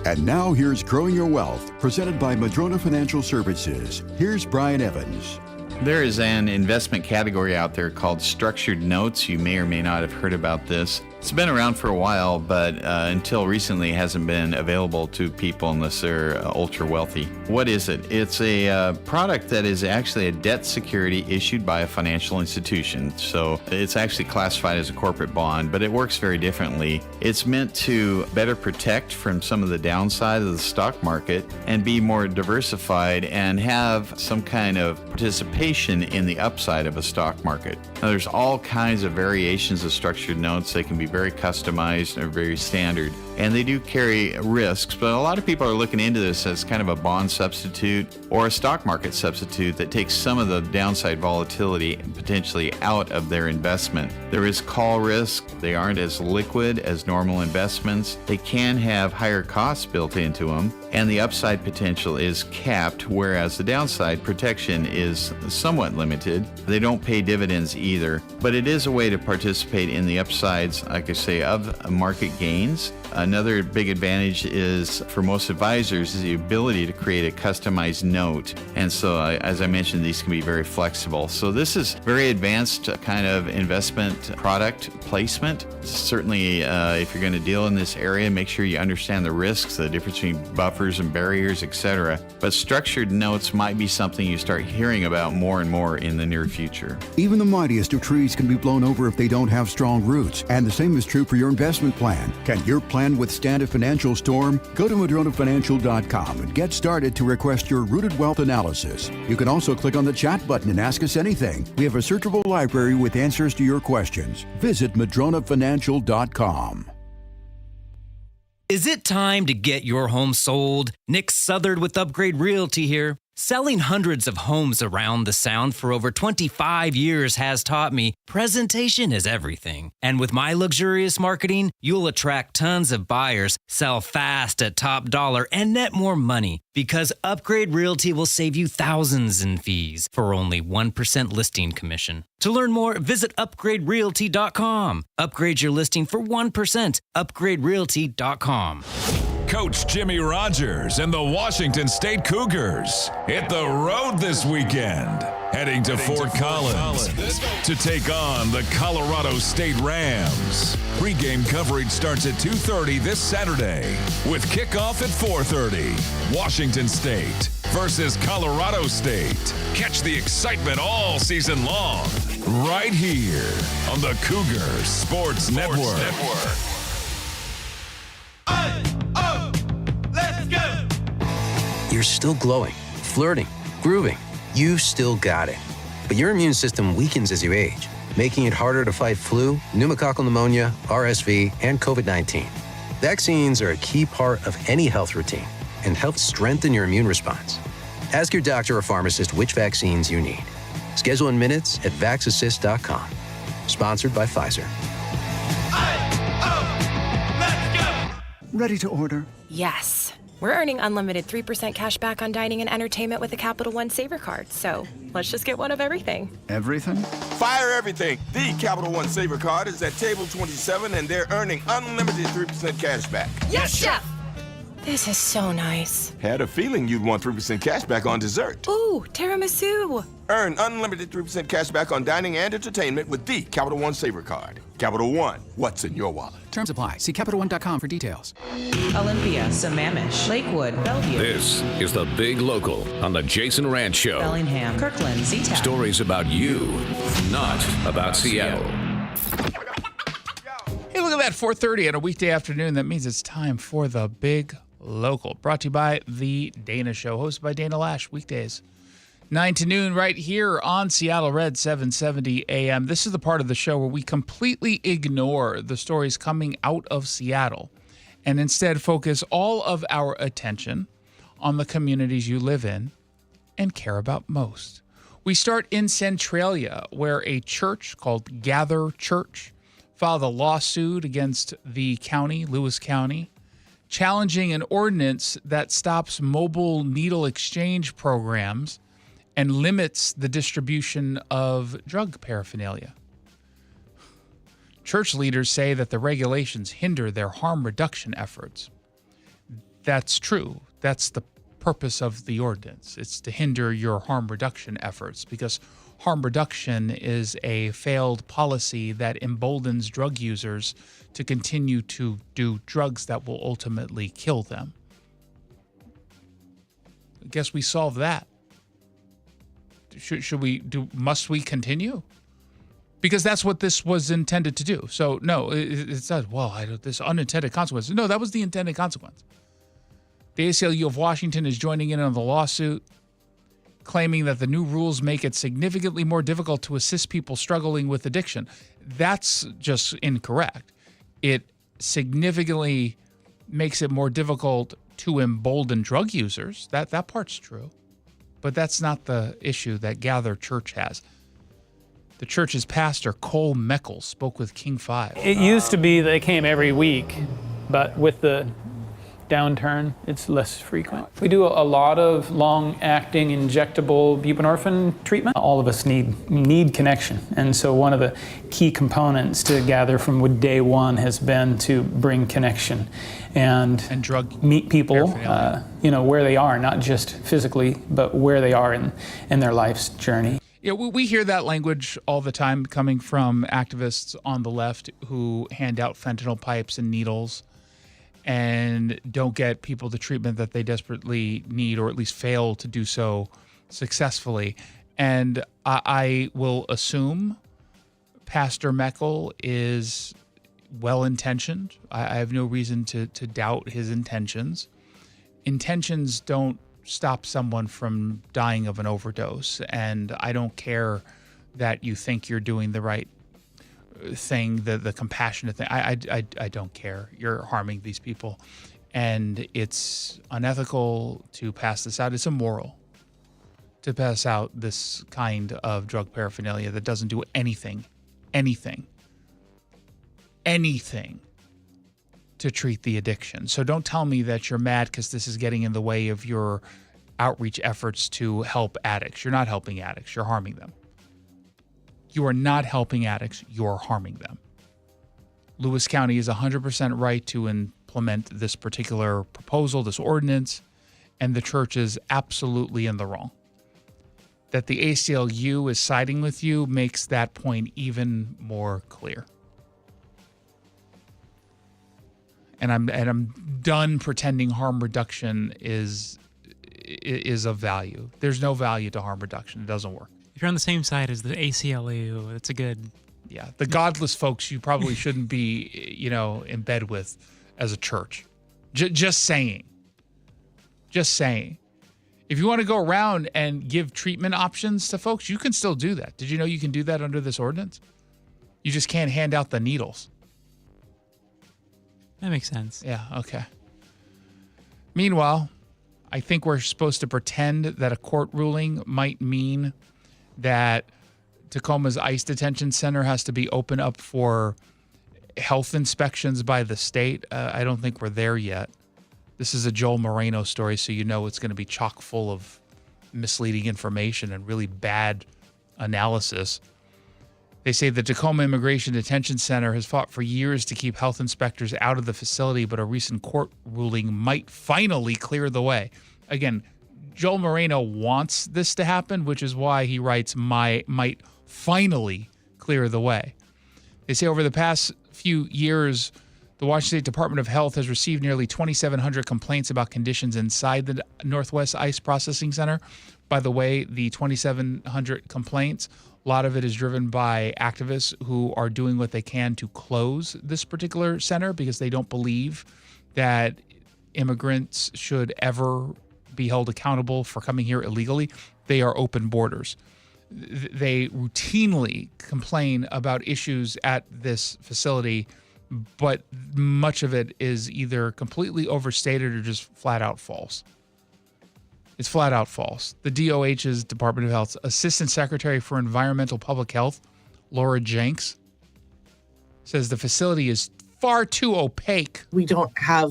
And now here's Growing Your Wealth, presented by Madrona Financial Services. Here's Brian Evans. There is an investment category out there called structured notes. You may or may not have heard about this. It's been around for a while, but until recently hasn't been available to people unless they're ultra wealthy. What is it? It's a product that is actually a debt security issued by a financial institution. So it's actually classified as a corporate bond, but it works very differently. It's meant to better protect from some of the downside of the stock market and be more diversified and have some kind of participation in the upside of a stock market. Now, there's all kinds of variations of structured notes. They can be very customized and very standard, and they do carry risks, but a lot of people are looking into this as kind of a bond substitute or a stock market substitute that takes some of the downside volatility potentially out of their investment. There is call risk. They aren't as liquid as normal investments. They can have higher costs built into them. and the upside potential is capped, whereas the downside protection is somewhat limited. They don't pay dividends either, but it is a way to participate in the upsides, like I say, of market gains. Another big advantage is, for most advisors, is the ability to create a customized note. And so, as I mentioned, these can be very flexible. So this is very advanced kind of investment product placement. Certainly, if you're going to deal in this area, make sure you understand the risks, the difference between buffers and barriers, etc. But structured notes might be something you start hearing about more and more in the near future. Even the mightiest of trees can be blown over if they don't have strong roots. And the same is true for your investment plan. Can your plan withstand a financial storm? Go to MadronaFinancial.com and get started to request your rooted wealth analysis. You can also click on the chat button and ask us anything. We have a searchable library with answers to your questions. Visit MadronaFinancial.com. Is it time to get your home sold? Nick Southard with Upgrade Realty here. Selling hundreds of homes around the Sound for over 25 years has taught me presentation is everything. And with my luxurious marketing, you'll attract tons of buyers, sell fast at top dollar, and net more money. Because Upgrade Realty will save you thousands in fees for only 1% listing commission. To learn more, visit upgraderealty.com. Upgrade your listing for 1%. Upgraderealty.com. Coach Jimmy Rogers and the Washington State Cougars hit the road this weekend, heading to Fort Collins to take on the Colorado State Rams. Pre-game coverage starts at 2:30 this Saturday with kickoff at 4:30. Washington State versus Colorado State. Catch the excitement all season long right here on the Cougar Sports Network. You're still glowing, flirting, grooving. You still got it. But your immune system weakens as you age, making it harder to fight flu, pneumococcal pneumonia, RSV, and COVID-19. Vaccines are a key part of any health routine and help strengthen your immune response. Ask your doctor or pharmacist which vaccines you need. Schedule in minutes at vaxassist.com. Sponsored by Pfizer. Ready to order? Yes. We're earning unlimited 3% cash back on dining and entertainment with the Capital One Saver Card, so let's just get one of everything. Everything? Fire everything. The Capital One Saver Card is at table 27, and they're earning unlimited 3% cash back. Yes, Chef! This is so nice. Had a feeling you'd want 3% cash back on dessert. Ooh, tiramisu. Earn unlimited 3% cash back on dining and entertainment with the Capital One Saver Card. Capital One, what's in your wallet? Terms apply. See CapitalOne.com for details. Olympia, Sammamish, Lakewood, Bellevue. This is the Big Local on the Jason Rantz Show. Bellingham, Kirkland, Z-Town. Stories about you, not about Seattle. Hey, look at that, 4:30 on a weekday afternoon. That means it's time for the Big Local. Brought to you by The Dana Show, hosted by Dana Lash, weekdays 9 to noon, right here on Seattle Red 770 AM. This is the part of the show where we completely ignore the stories coming out of Seattle and instead focus all of our attention on the communities you live in and care about most. We start in Centralia, where a church called Gather Church filed a lawsuit against the county, Lewis County, challenging an ordinance that stops mobile needle exchange programs and limits the distribution of drug paraphernalia. Church leaders say that the regulations hinder their harm reduction efforts. That's true. That's the purpose of the ordinance. It's to hinder your harm reduction efforts, because harm reduction is a failed policy that emboldens drug users to continue to do drugs that will ultimately kill them. I guess we solve that. Must we continue? Because that's what this was intended to do. So no, it says, this unintended consequence. No, that was the intended consequence. The ACLU of Washington is joining in on the lawsuit, claiming that the new rules make it significantly more difficult to assist people struggling with addiction. That's just incorrect. It significantly makes it more difficult to embolden drug users. That part's true. But that's not the issue that Gather Church has. The church's pastor, Cole Meckles, spoke with King 5. It used to be they came every week, but with the downturn, it's less frequent. We do a lot of long-acting injectable buprenorphine treatment. All of us need connection, and so one of the key components to gather from day one has been to bring connection and meet people, where they are, not just physically, but where they are in their life's journey. Yeah, we hear that language all the time coming from activists on the left who hand out fentanyl pipes and needles and don't get people the treatment that they desperately need, or at least fail to do so successfully. And I will assume Pastor Meckel is well-intentioned. I have no reason to doubt his intentions. Intentions don't stop someone from dying of an overdose, and I don't care that you think you're doing the right thing, the compassionate thing. I don't care. You're harming these people, and it's unethical to pass this out. It's immoral to pass out this kind of drug paraphernalia that doesn't do anything to treat the addiction. So don't tell me that you're mad because this is getting in the way of your outreach efforts to help addicts. You're not helping addicts. You're harming them. You are not helping addicts. You're harming them. Lewis County is 100% right to implement this particular proposal, this ordinance, and the church is absolutely in the wrong. That the ACLU is siding with you makes that point even more clear. And I'm done pretending harm reduction is of value. There's no value to harm reduction. It doesn't work. If you're on the same side as the ACLU, it's a good... Yeah, the godless folks you probably shouldn't be, in bed with as a church. Just saying. Just saying. If you want to go around and give treatment options to folks, you can still do that. Did you know you can do that under this ordinance? You just can't hand out the needles. That makes sense. Yeah, okay. Meanwhile, I think we're supposed to pretend that a court ruling might mean that Tacoma's ICE detention center has to be open up for health inspections by the state. I don't think we're there yet. This is a Joel Moreno story, so you know it's going to be chock full of misleading information and really bad analysis. They say the Tacoma Immigration Detention Center has fought for years to keep health inspectors out of the facility, but a recent court ruling might finally clear the way. Again, Joel Moreno wants this to happen, which is why he writes might finally clear the way. They say over the past few years, the Washington State Department of Health has received nearly 2,700 complaints about conditions inside the Northwest ICE Processing Center. By the way, the 2,700 complaints, a lot of it is driven by activists who are doing what they can to close this particular center because they don't believe that immigrants should ever be held accountable for coming here illegally. They are open borders. They routinely complain about issues at this facility, but much of it is either completely overstated or just flat out false. It's flat out false. The DOH's Department of Health's Assistant Secretary for Environmental Public Health, Laura Jenks, says the facility is far too opaque. We don't have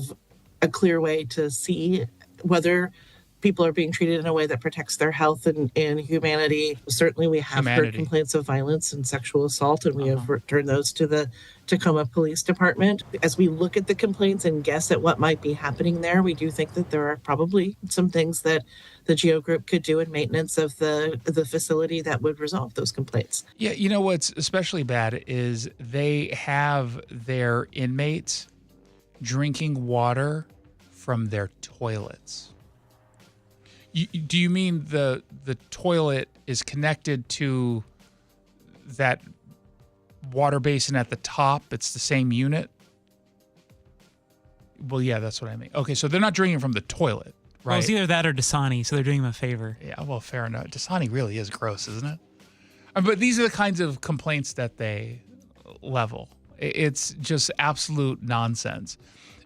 a clear way to see whether people are being treated in a way that protects their health and humanity. Certainly we have heard complaints of violence and sexual assault, and we have returned those to the Tacoma Police Department. As we look at the complaints and guess at what might be happening there, we do think that there are probably some things that the GEO Group could do in maintenance of the facility that would resolve those complaints. Yeah, you know what's especially bad is they have their inmates drinking water from their toilets. Do you mean the toilet is connected to that water basin at the top? It's the same unit? Well, yeah, that's what I mean. Okay, so they're not drinking from the toilet, right? Well, it's either that or Dasani, so they're doing them a favor. Yeah, well, fair enough. Dasani really is gross, isn't it? But these are the kinds of complaints that they level. It's just absolute nonsense.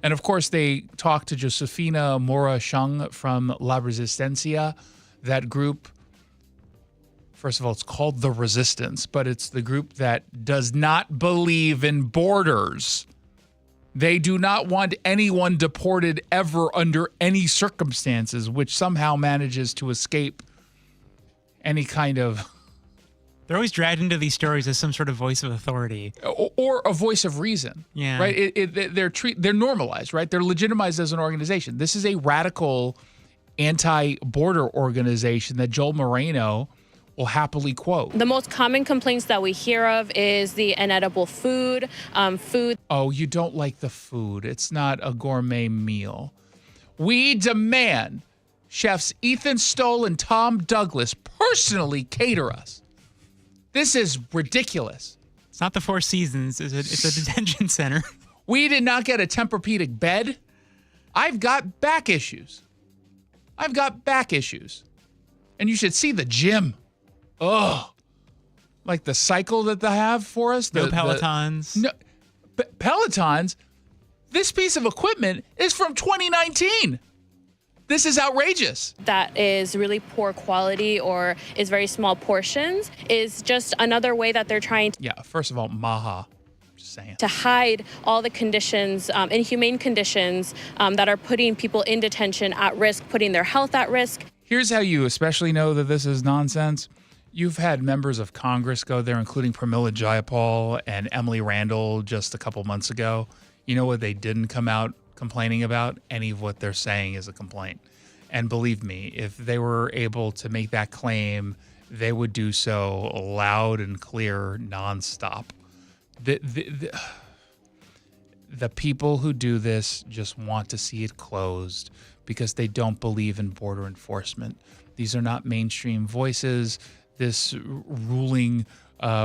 And of course, they talked to Josefina Mora Shung from La Resistencia. That group, first of all, it's called The Resistance, but it's the group that does not believe in borders. They do not want anyone deported ever under any circumstances, which somehow manages to escape any kind of... They're always dragged into these stories as some sort of voice of authority. Or a voice of reason. Yeah. Right? They're normalized, right? They're legitimized as an organization. This is a radical anti-border organization that Joel Moreno will happily quote. The most common complaints that we hear of is the inedible food, Oh, you don't like the food. It's not a gourmet meal. We demand chefs Ethan Stoll and Tom Douglas personally cater us. This is ridiculous. It's not the Four Seasons. It's a detention center. We did not get a Tempur-Pedic bed. I've got back issues. And you should see the gym. Ugh. Like the cycle that they have for us. No Pelotons. No, Pelotons? This piece of equipment is from 2019. This is outrageous. that is really poor quality or is very small portions is just another way that they're trying Yeah, first of all, Maha. Just saying. to hide all the conditions, inhumane conditions that are putting people in detention at risk, putting their health at risk. Here's how you especially know that this is nonsense. You've had members of Congress go there, including Pramila Jayapal and Emily Randall just a couple months ago. You know what they didn't come out complaining about? Any of what they're saying is a complaint. And believe me, if they were able to make that claim, they would do so loud and clear, nonstop. The people who do this just want to see it closed because they don't believe in border enforcement. These are not mainstream voices. This ruling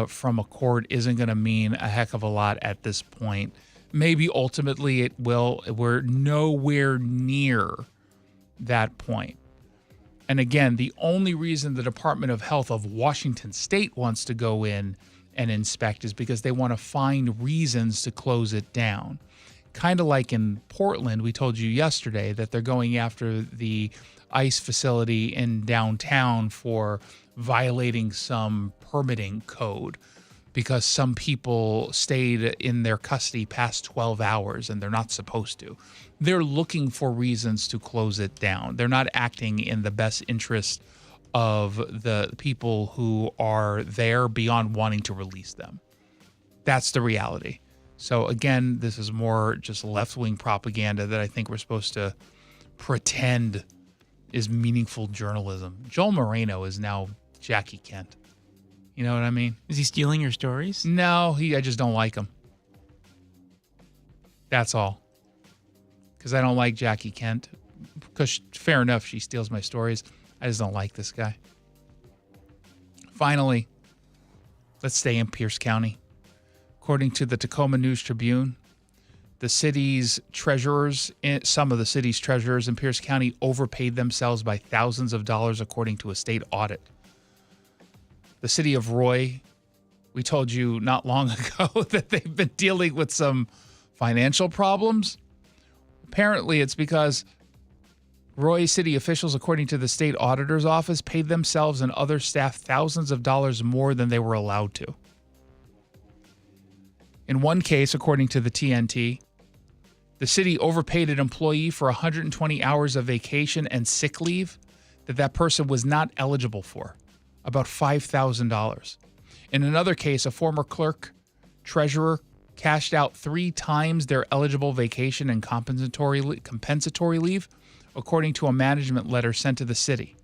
from a court isn't going to mean a heck of a lot at this point. Maybe ultimately it will. We're nowhere near that point. And again, the only reason the Department of Health of Washington State wants to go in and inspect is because they want to find reasons to close it down. Kind of like in Portland, we told you yesterday that they're going after the ICE facility in downtown for violating some permitting code because some people stayed in their custody past 12 hours and they're not supposed to. They're looking for reasons to close it down. They're not acting in the best interest of the people who are there beyond wanting to release them. That's the reality. So again, this is more just left-wing propaganda that I think we're supposed to pretend is meaningful journalism. Joel Moreno is now Jackie Kent. You know what I mean? Is he stealing your stories? No, I just don't like him. That's all. Because I don't like Jackie Kent. Because fair enough, she steals my stories. I just don't like this guy. Finally, let's stay in Pierce County. According to the Tacoma News Tribune, the city's treasurers, some of the city's treasurers in Pierce County overpaid themselves by thousands of dollars according to a state audit. The city of Roy, we told you not long ago that they've been dealing with some financial problems. Apparently, it's because Roy city officials, according to the state auditor's office, paid themselves and other staff thousands of dollars more than they were allowed to. In one case, according to the TNT, the city overpaid an employee for 120 hours of vacation and sick leave that person was not eligible for, about $5,000. In another case, a former clerk treasurer cashed out 3 times their eligible vacation and compensatory leave, according to a management letter sent to the city.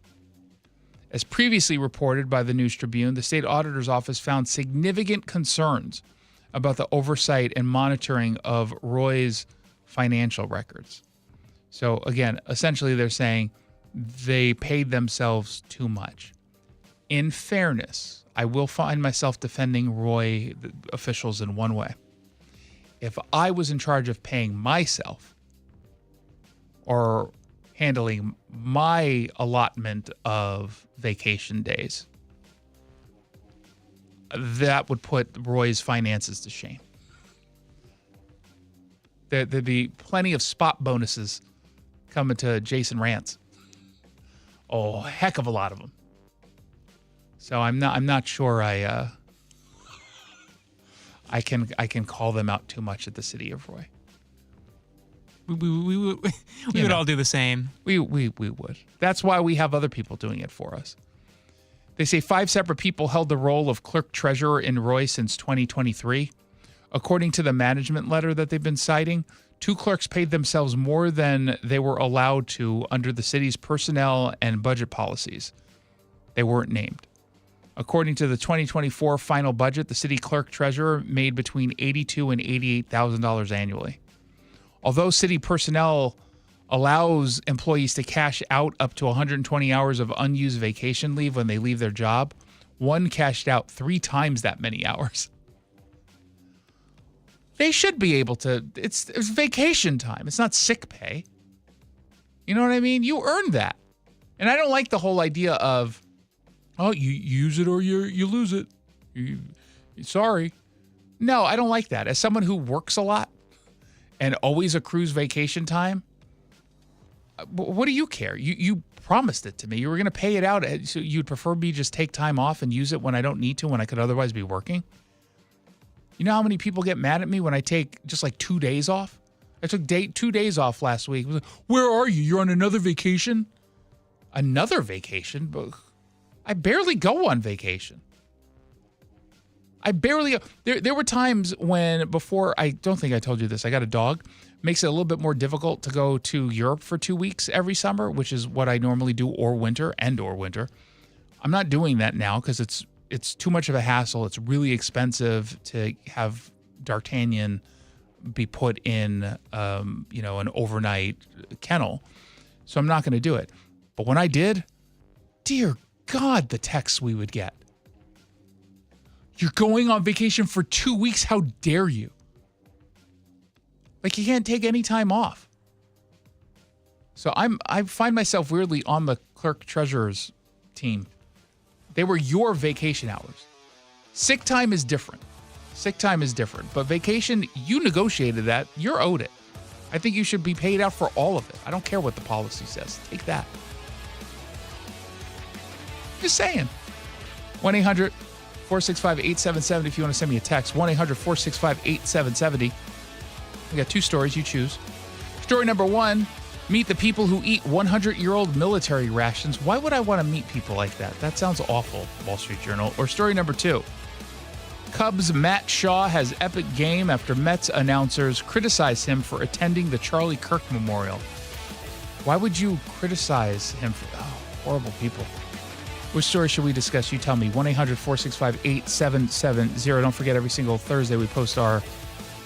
As previously reported by the News Tribune, the state auditor's office found significant concerns about the oversight and monitoring of Roy's financial records. So again, essentially they're saying they paid themselves too much. In fairness, I will find myself defending Roy officials in one way. If I was in charge of paying myself or handling my allotment of vacation days, that would put Roy's finances to shame. There'd be plenty of spot bonuses coming to Jason Rantz. Oh, heck of a lot of them. So I'm not sure I can call them out too much at the city of Roy. We would all do the same. We would. That's why we have other people doing it for us. They say 5 separate people held the role of clerk treasurer in Roy since 2023. According to the management letter that they've been citing, 2 clerks paid themselves more than they were allowed to under the city's personnel and budget policies. They weren't named. According to the 2024 final budget, the city clerk treasurer made between $82,000 and $88,000 annually. Although city personnel allows employees to cash out up to 120 hours of unused vacation leave when they leave their job, one cashed out 3 times that many hours. They should be able to. It's vacation time. It's not sick pay. You know what I mean? You earned that. And I don't like the whole idea of, oh, you use it or you lose it. Sorry. No, I don't like that. As someone who works a lot and always accrues vacation time, what do you care? You promised it to me. You were going to pay it out. So you'd prefer me just take time off and use it when I don't need to, when I could otherwise be working? You know how many people get mad at me when I take just like 2 days off? I took 2 days off last week. Where are you? You're on another vacation? Another vacation? I barely go on vacation. There were times when before, I don't think I told you this, I got a dog. Makes it a little bit more difficult to go to Europe for 2 weeks every summer, which is what I normally do, or winter. I'm not doing that now because it's too much of a hassle. It's really expensive to have D'Artagnan be put in, an overnight kennel. So I'm not going to do it. But when I did, dear God, the texts we would get. You're going on vacation for 2 weeks. How dare you? Like, you can't take any time off. So I find myself weirdly on the clerk treasurer's team. They were your vacation hours. Sick time is different. But vacation, you negotiated that. You're owed it. I think you should be paid out for all of it. I don't care what the policy says. Take that. Just saying. 1-800-465-8770 if you want to send me a text. 1-800-465-8770. We got 2 stories. You choose. Story number 1. Meet the people who eat 100-year-old military rations. Why would I want to meet people like that? That sounds awful, Wall Street Journal. Or story number 2. Cubs' Matt Shaw has epic game after Mets announcers criticize him for attending the Charlie Kirk Memorial. Why would you criticize him for... Oh, horrible people. Which story should we discuss? You tell me. 1-800-465-8770. Don't forget, every single Thursday we post our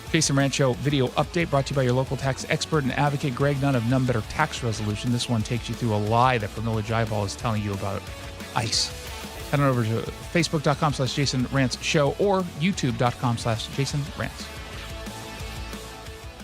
Jason Rantz Show video update brought to you by your local tax expert and advocate, Greg Nunn of None Better Tax Resolution. This one takes you through a lie that Pramila Jayapal is telling you about ICE. Head on over to Facebook.com/Jason Rantz Show or YouTube.com/Jason Rantz.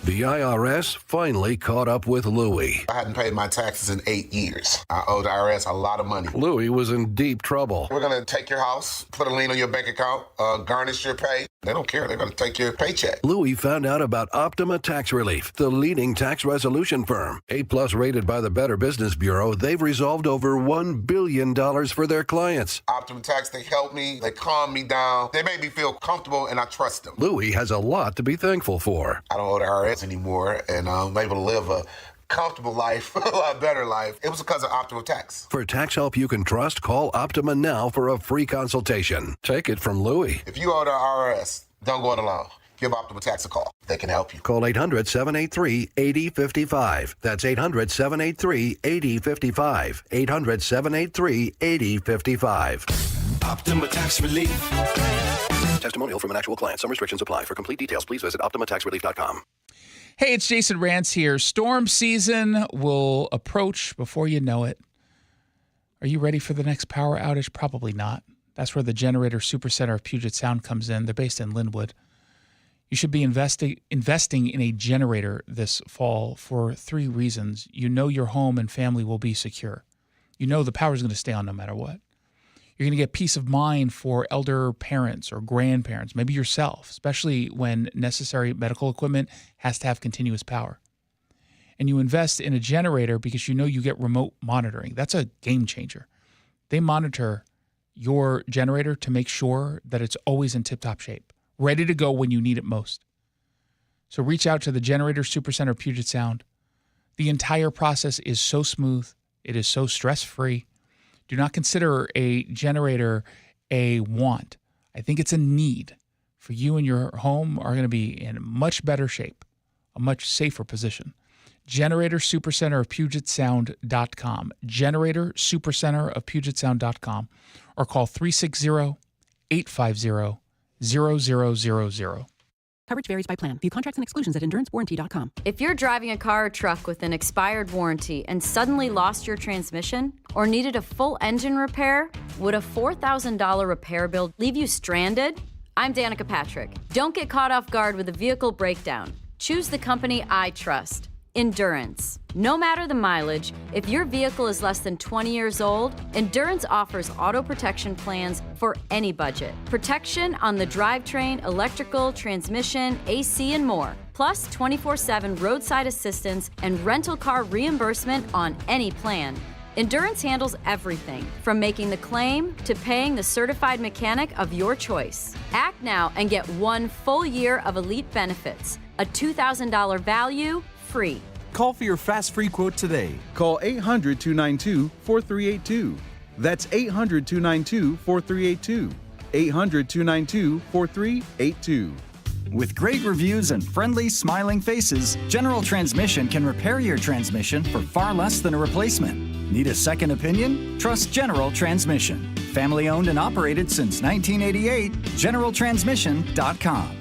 The IRS finally caught up with Louie. I hadn't paid my taxes in 8 years. I owed the IRS a lot of money. Louie was in deep trouble. We're going to take your house, put a lien on your bank account, garnish your pay. They don't care. They're going to take your paycheck. Louie found out about Optima Tax Relief, the leading tax resolution firm. A+ rated by the Better Business Bureau, they've resolved over $1 billion for their clients. Optima Tax, they helped me. They calmed me down. They made me feel comfortable, and I trust them. Louie has a lot to be thankful for. I don't owe the IRS anymore, and I'm able to live a comfortable life, a lot better life. It was because of Optima Tax. For tax help you can trust, call Optima now for a free consultation. Take it from Louie. If you owe the IRS, don't go it alone. Give Optima Tax a call. They can help you. Call 800-783-8055. That's 800-783-8055. 800-783-8055. Optima Tax Relief. Testimonial from an actual client. Some restrictions apply. For complete details, please visit OptimaTaxRelief.com. Hey, it's Jason Rantz here. Storm season will approach before you know it. Are you ready for the next power outage? Probably not. That's where the Generator Supercenter of Puget Sound comes in. They're based in Linwood. You should be investing in a generator this fall for 3 reasons. You know your home and family will be secure. You know the power is going to stay on no matter what. You're going to get peace of mind for elder parents or grandparents, maybe yourself, especially when necessary medical equipment has to have continuous power. And you invest in a generator because you know you get remote monitoring. That's a game changer. They monitor your generator to make sure that it's always in tip-top shape, ready to go when you need it most. So reach out to the Generator Supercenter of Puget Sound. The entire process is so smooth. It is so stress-free. Do not consider a generator a want. I think it's a need. For you and your home are going to be in much better shape, a much safer position. Generator Supercenter of PugetSound.com. Generator Supercenter of PugetSound.com. Or call 360-850-0000. Coverage varies by plan. View contracts and exclusions at endurancewarranty.com. If you're driving a car or truck with an expired warranty and suddenly lost your transmission or needed a full engine repair, would a $4,000 repair bill leave you stranded? I'm Danica Patrick. Don't get caught off guard with a vehicle breakdown. Choose the company I trust. Endurance. No matter the mileage, if your vehicle is less than 20 years old, Endurance offers auto protection plans for any budget. Protection on the drivetrain, electrical, transmission, AC, and more. Plus 24/7 roadside assistance and rental car reimbursement on any plan. Endurance handles everything, from making the claim to paying the certified mechanic of your choice. Act now and get 1 full year of elite benefits. A $2,000 value, free. Call for your fast free quote today. Call 800-292-4382. That's 800-292-4382. 800-292-4382. With great reviews and friendly, smiling faces, General Transmission can repair your transmission for far less than a replacement. Need a second opinion? Trust General Transmission. Family owned and operated since 1988. GeneralTransmission.com.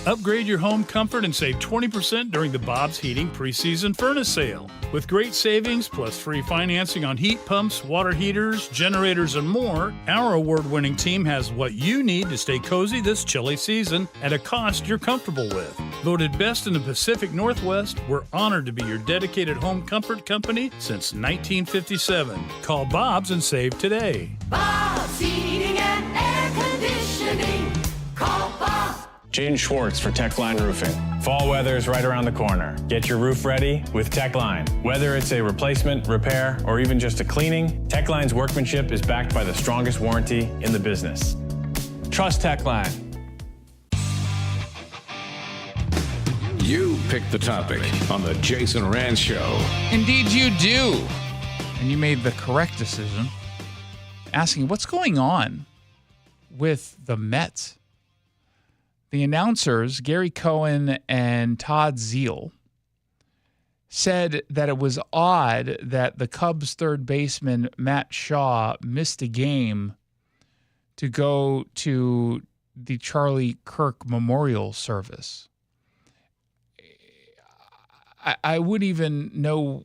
Upgrade your home comfort and save 20% during the Bob's Heating preseason furnace sale. With great savings plus free financing on heat pumps, water heaters, generators, and more, our award-winning team has what you need to stay cozy this chilly season at a cost you're comfortable with. Voted best in the Pacific Northwest, we're honored to be your dedicated home comfort company since 1957. Call Bob's and save today. Bob's Heating and Air Conditioning. Call Bob. Jaden Schwartz for Techline Roofing. Fall weather is right around the corner. Get your roof ready with Techline. Whether it's a replacement, repair, or even just a cleaning, Techline's workmanship is backed by the strongest warranty in the business. Trust Techline. You picked the topic on the Jason Rantz Show. Indeed you do. And you made the correct decision. Asking what's going on with the Mets. The announcers, Gary Cohen and Todd Zeile, said that it was odd that the Cubs third baseman, Matt Shaw, missed a game to go to the Charlie Kirk Memorial Service. I wouldn't even know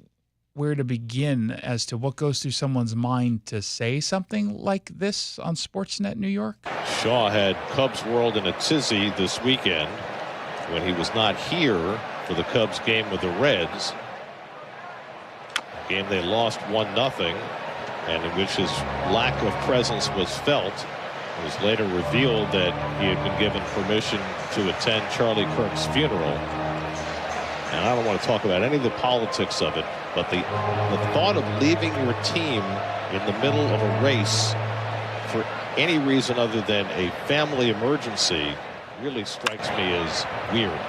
where to begin as to what goes through someone's mind to say something like this on Sportsnet New York. Shaw had Cubs World in a tizzy this weekend when he was not here for the Cubs game with the Reds. A game they lost 1-0, and in which his lack of presence was felt. It was later revealed that he had been given permission to attend Charlie Kirk's funeral. And I don't want to talk about any of the politics of it, but the thought of leaving your team in the middle of a race for any reason other than a family emergency really strikes me as weird.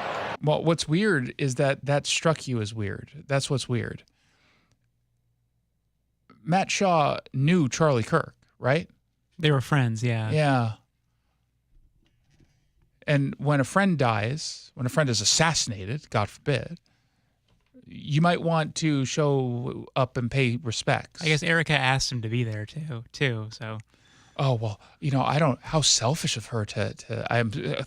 Well, what's weird is that struck you as weird. That's what's weird. Matt Shaw knew Charlie Kirk, right? They were friends, yeah. Yeah. And when a friend dies, when a friend is assassinated, God forbid, you might want to show up and pay respects. I guess Erica asked him to be there too. So, oh well, I don't. How selfish of her to.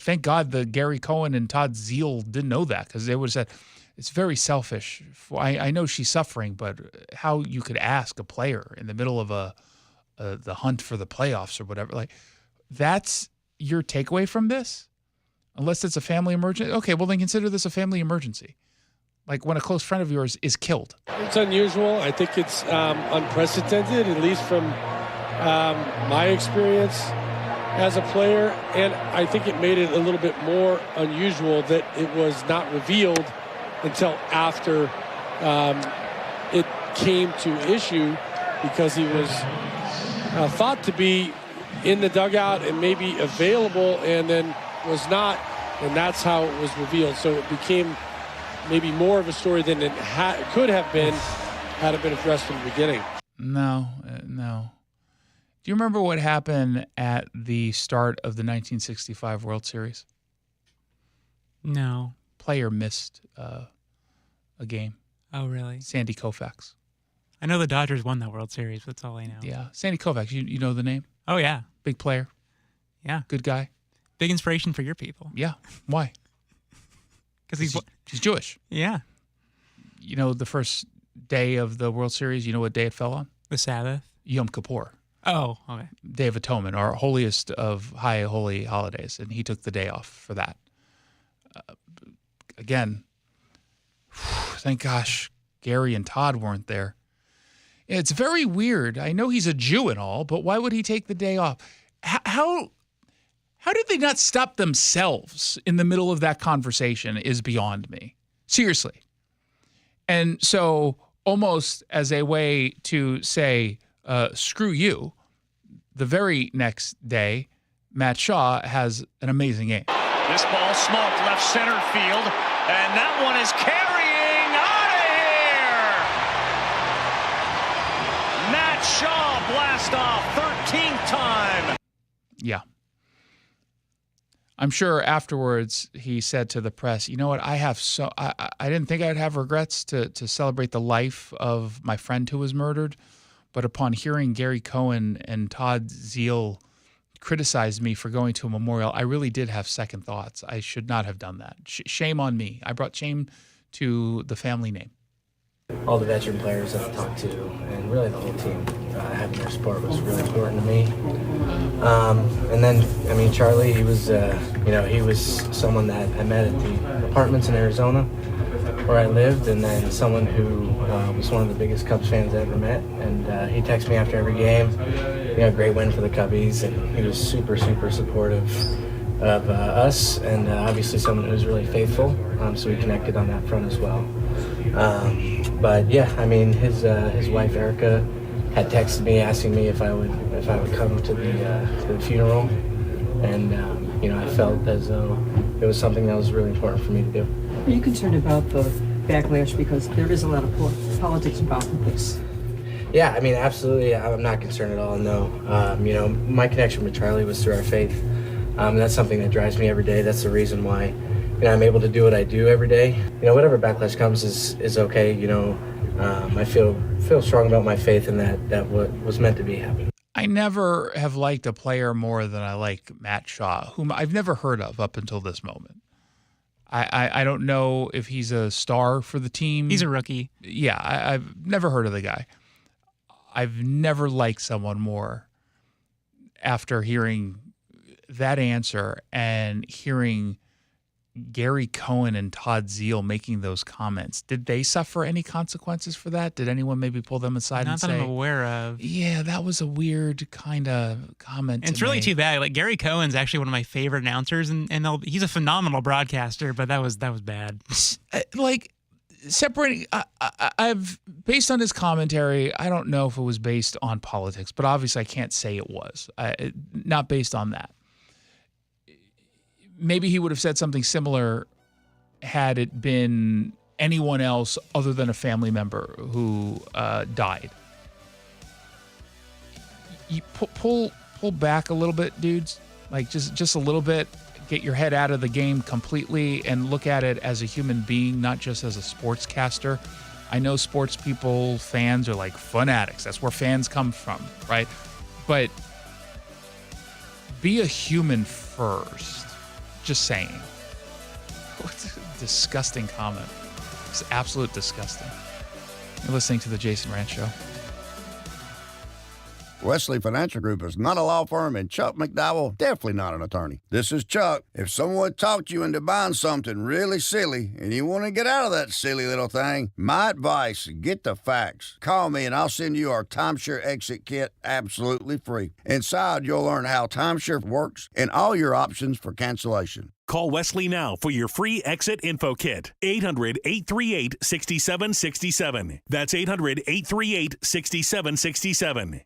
Thank God the Gary Cohen and Todd Zeile didn't know that, because they would have said it's very selfish. I know she's suffering, but how you could ask a player in the middle of the hunt for the playoffs or whatever, like that's your takeaway from this. Unless it's a family emergency. Okay, well then consider this a family emergency. Like when a close friend of yours is killed. It's unusual. I think it's unprecedented, at least from my experience as a player. And I think it made it a little bit more unusual that it was not revealed until after it came to issue, because he was thought to be in the dugout and maybe available, and then was not And that's how it was revealed. So it became maybe more of a story than it could have been had it been addressed from the beginning. No. Do you remember what happened at the start of the 1965 World Series? No. Player missed a game. Oh, really? Sandy Koufax. I know the Dodgers won that World Series. That's all I know. Yeah. Sandy Koufax, you know the name? Oh, yeah. Big player. Yeah. Good guy. Big inspiration for your people. Yeah. Why? Because he's Jewish. Yeah. You know the first day of the World Series, you know what day it fell on? The Sabbath. Yom Kippur. Oh, okay. Day of Atonement, our holiest of high holy holidays, and he took the day off for that. Again, thank gosh Gary and Todd weren't there. It's very weird. I know he's a Jew and all, but why would he take the day off? How did they not stop themselves in the middle of that conversation is beyond me. Seriously. And so almost as a way to say, screw you, the very next day, Matt Shaw has an amazing game. This ball smoked left center field, and that one is carrying out of here. Matt Shaw blast off 13th time. Yeah. I'm sure afterwards he said to the press, you know what, I didn't think I'd have regrets to celebrate the life of my friend who was murdered, but upon hearing Gary Cohen and Todd Zeal criticize me for going to a memorial, I really did have second thoughts. I should not have done that. Shame on me. I brought shame to the family name. All the veteran players I've talked to, and really the whole team, having their support was really important to me. And then, I mean, Charlie, he was someone that I met at the apartments in Arizona where I lived, and then someone who was one of the biggest Cubs fans I ever met. And he texted me after every game, great win for the Cubbies, and he was super, super supportive of us, and obviously someone who was really faithful, so we connected on that front as well. But yeah, I mean, his wife Erica had texted me asking me if I would come to the funeral, and I felt as though it was something that was really important for me to do. Are you concerned about the backlash, because there is a lot of politics involved in this? Yeah, I mean, absolutely. I'm not concerned at all. No, my connection with Charlie was through our faith. That's something that drives me every day. That's the reason why I'm able to do what I do every day. Whatever backlash comes is okay. I feel strong about my faith, and that what was meant to be happened. I never have liked a player more than I like Matt Shaw, whom I've never heard of up until this moment. I don't know if he's a star for the team. He's a rookie. Yeah, I've never heard of the guy. I've never liked someone more after hearing that answer and hearing Gary Cohen and Todd Zeal making those comments. Did they suffer any consequences for that? Did anyone maybe pull them aside and say, not that I'm aware of. Yeah, that was a weird kind of comment. And it's really too bad. Like, Gary Cohen's actually one of my favorite announcers, and he's a phenomenal broadcaster, but that was bad. Separating, I've based on his commentary, I don't know if it was based on politics, but obviously I can't say it was. Not based on that. Maybe he would have said something similar had it been anyone else other than a family member who died. You pull back a little bit, dudes. Like just a little bit. Get your head out of the game completely and look at it as a human being, not just as a sportscaster. I know sports people, fans are like fanatics. That's where fans come from, right? But be a human first. Just saying. What a disgusting comment. It's absolute disgusting. You're listening to the Jason Rantz Show. Wesley Financial Group is not a law firm, and Chuck McDowell, definitely not an attorney. This is Chuck. If someone talked you into buying something really silly and you want to get out of that silly little thing, my advice, get the facts. Call me and I'll send you our timeshare exit kit absolutely free. Inside, you'll learn how timeshare works and all your options for cancellation. Call Wesley now for your free exit info kit. 800-838-6767. That's 800-838-6767.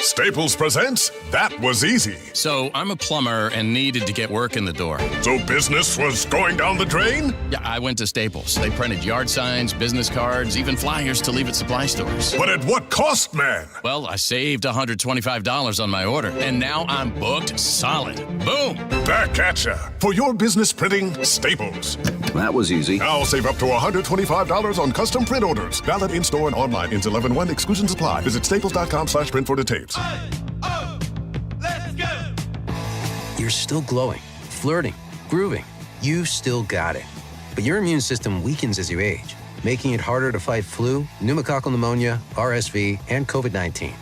Staples presents That Was Easy. So, I'm a plumber and needed to get work in the door. So business was going down the drain? Yeah, I went to Staples. They printed yard signs, business cards, even flyers to leave at supply stores. But at what cost, man? Well, I saved $125 on my order, and now I'm booked solid. Boom! Back at ya. For your business printing, Staples. That was easy. Now save up to $125 on custom print orders. Valid in-store and online. Ends 11/1. Exclusions apply. Visit staples.com/print for details. Let's go! You're still glowing, flirting, grooving. You still got it. But your immune system weakens as you age, making it harder to fight flu, pneumococcal pneumonia, RSV, and COVID-19.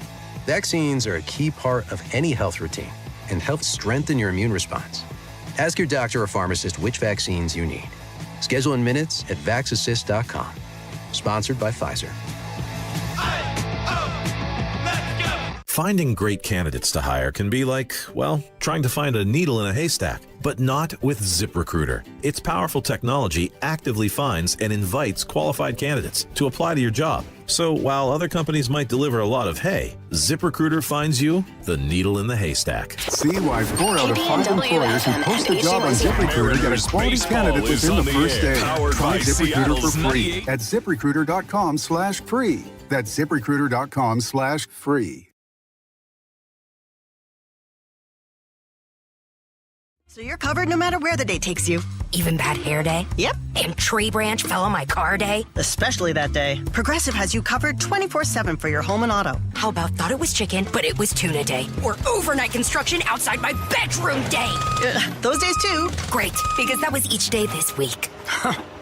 Vaccines are a key part of any health routine and help strengthen your immune response. Ask your doctor or pharmacist which vaccines you need. Schedule in minutes at vaxassist.com. Sponsored by Pfizer. Finding great candidates to hire can be like, well, trying to find a needle in a haystack, but not with ZipRecruiter. Its powerful technology actively finds and invites qualified candidates to apply to your job. So while other companies might deliver a lot of hay, ZipRecruiter finds you the needle in the haystack. See why 4 out of 5 employers who post a job on ZipRecruiter get a quality candidate within the first day. Try ZipRecruiter for free at ZipRecruiter.com/free. That's ZipRecruiter.com/free. So you're covered no matter where the day takes you. Even bad hair day? Yep. And tree branch fell on my car day? Especially that day. Progressive has you covered 24/7 for your home and auto. How about thought it was chicken, but it was tuna day? Or overnight construction outside my bedroom day? Those days too. Great, because that was each day this week.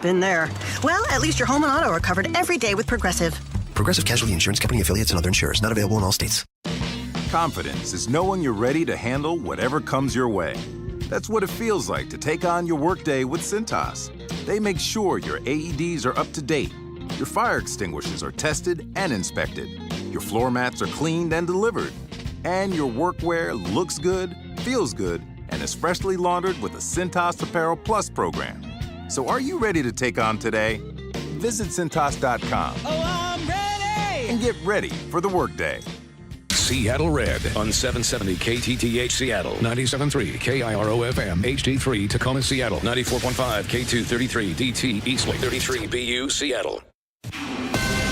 Been there. Well, at least your home and auto are covered every day with Progressive. Progressive Casualty Insurance Company, affiliates, and other insurers. Not available in all states. Confidence is knowing you're ready to handle whatever comes your way. That's what it feels like to take on your workday with Cintas. They make sure your AEDs are up to date, your fire extinguishers are tested and inspected, your floor mats are cleaned and delivered, and your workwear looks good, feels good, and is freshly laundered with the Cintas Apparel Plus program. So are you ready to take on today? Visit Cintas.com. Oh, I'm ready! And get ready for the workday. Seattle Red on 770 KTTH Seattle, 97.3 KIRO FM, HD3 Tacoma Seattle, 94.5 K233 DT Eastlake, 33 BU Seattle.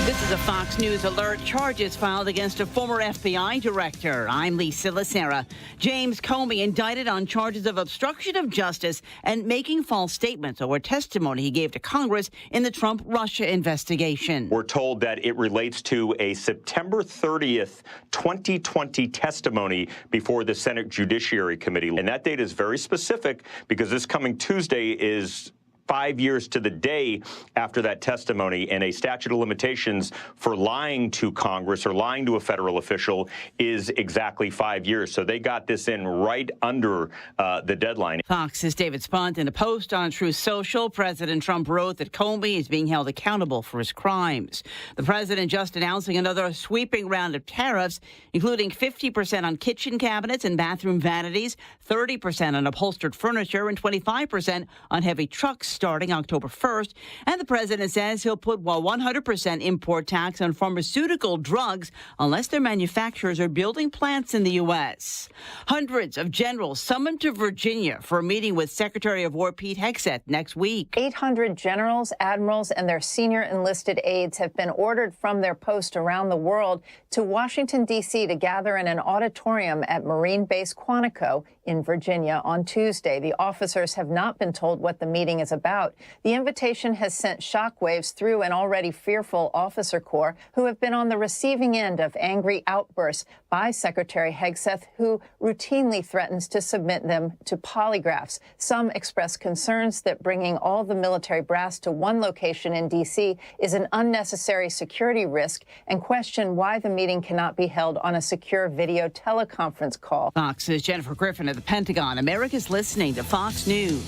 This is a Fox News alert. Charges filed against a former FBI director. I'm Lisa Lacera. James Comey indicted on charges of obstruction of justice and making false statements over testimony he gave to Congress in the Trump-Russia investigation. We're told that it relates to a September 30th, 2020 testimony before the Senate Judiciary Committee. And that date is very specific because this coming Tuesday is 5 years to the day after that testimony, and a statute of limitations for lying to Congress or lying to a federal official is exactly 5 years. So they got this in right under the deadline. Fox's David Spunt in a post on Truth Social, President Trump wrote that Comey is being held accountable for his crimes. The president just announcing another sweeping round of tariffs, including 50% on kitchen cabinets and bathroom vanities, 30% on upholstered furniture, and 25% on heavy trucks starting October 1st. And the president says he'll put a 100% import tax on pharmaceutical drugs unless their manufacturers are building plants in the U.S. Hundreds of generals summoned to Virginia for a meeting with Secretary of War Pete Hegseth next week. 800 generals, admirals, and their senior enlisted aides have been ordered from their posts around the world to Washington, D.C. to gather in an auditorium at Marine Base Quantico in Virginia on Tuesday. The officers have not been told what the meeting is about. The invitation has sent shockwaves through an already fearful officer corps who have been on the receiving end of angry outbursts by Secretary Hegseth, who routinely threatens to submit them to polygraphs. Some express concerns that bringing all the military brass to one location in D.C. is an unnecessary security risk and question why the meeting cannot be held on a secure video teleconference call. Fox's Jennifer Griffin at the Pentagon. America's listening to Fox News.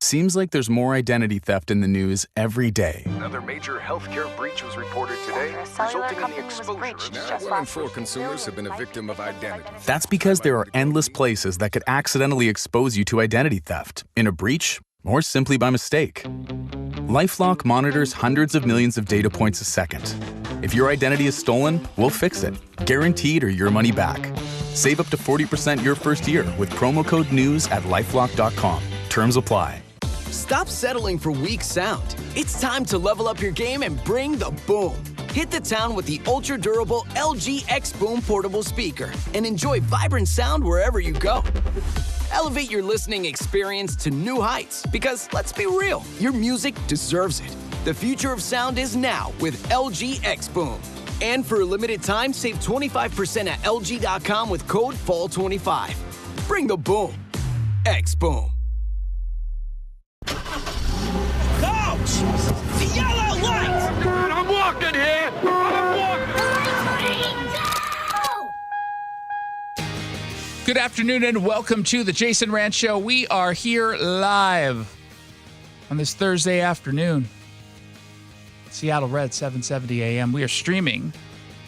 Seems like there's more identity theft in the news every day. Another major healthcare breach was reported today, resulting in the exposure of 1 in 4 consumers have been a victim of identity. That's because there are endless places that could accidentally expose you to identity theft, in a breach, or simply by mistake. LifeLock monitors hundreds of millions of data points a second. If your identity is stolen, we'll fix it. Guaranteed or your money back. Save up to 40% your first year with promo code NEWS at LifeLock.com. Terms apply. Stop settling for weak sound. It's time to level up your game and bring the boom. Hit the town with the ultra-durable LG X Boom portable speaker and enjoy vibrant sound wherever you go. Elevate your listening experience to new heights because, let's be real, your music deserves it. The future of sound is now with LG X Boom. And for a limited time, save 25% at LG.com with code FALL25. Bring the boom. X Boom. Coach! The yellow light! Oh God, I'm walking here! Good afternoon and welcome to the Jason Rantz Show. We are here live on this Thursday afternoon. Seattle Red, 770 a.m. We are streaming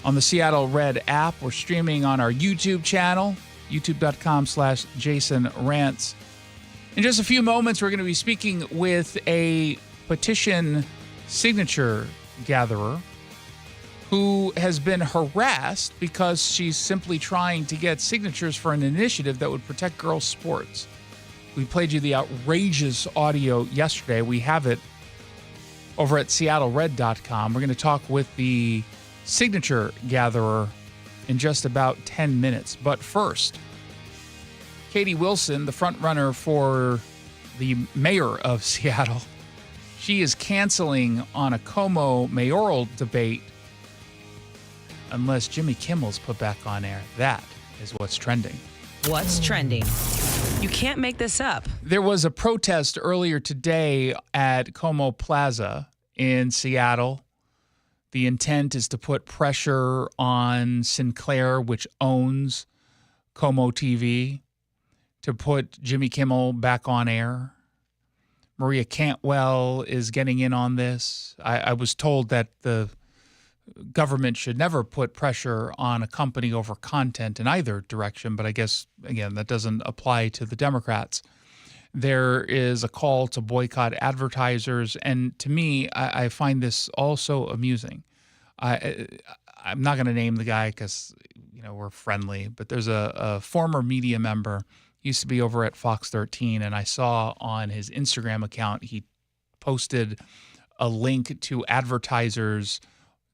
on the Seattle Red app. We're streaming on our YouTube channel, youtube.com/Jason Rantz. In just a few moments, we're going to be speaking with a petition signature gatherer who has been harassed because she's simply trying to get signatures for an initiative that would protect girls' sports. We played you the outrageous audio yesterday. We have it over at seattlered.com. We're going to talk with the signature gatherer in just about 10 minutes. But first, Katie Wilson, the front runner for the mayor of Seattle, she is canceling on a Como mayoral debate unless Jimmy Kimmel's put back on air. That is what's trending. What's trending? You can't make this up. There was a protest earlier today at Como Plaza in Seattle. The intent is to put pressure on Sinclair, which owns Como TV, to put Jimmy Kimmel back on air. Maria Cantwell is getting in on this. I was told that the government should never put pressure on a company over content in either direction, but I guess, again, that doesn't apply to the Democrats. There is a call to boycott advertisers, and to me, I find this also amusing. I'm not going to name the guy because, we're friendly, but there's a former media member, used to be over at Fox 13, and I saw on his Instagram account, he posted a link to advertisers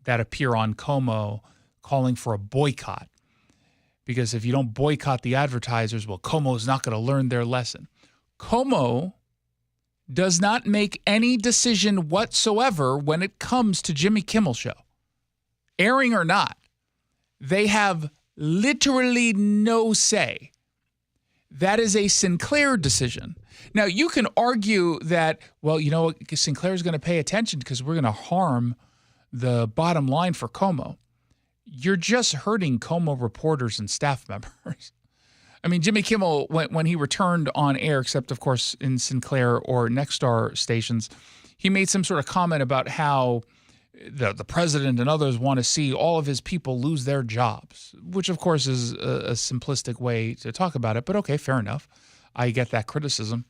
that appear on Como calling for a boycott. Because if you don't boycott the advertisers, well, Como's not going to learn their lesson. Como does not make any decision whatsoever when it comes to Jimmy Kimmel Show. Airing or not, they have literally no say. That is a Sinclair decision. Now, you can argue that, well, Sinclair's going to pay attention because we're going to harm the bottom line for Como. You're just hurting Como reporters and staff members. I mean, Jimmy Kimmel, when he returned on air, except, of course, in Sinclair or Nexstar stations, he made some sort of comment about how the president and others want to see all of his people lose their jobs, which, of course, is a simplistic way to talk about it. But okay, fair enough. I get that criticism.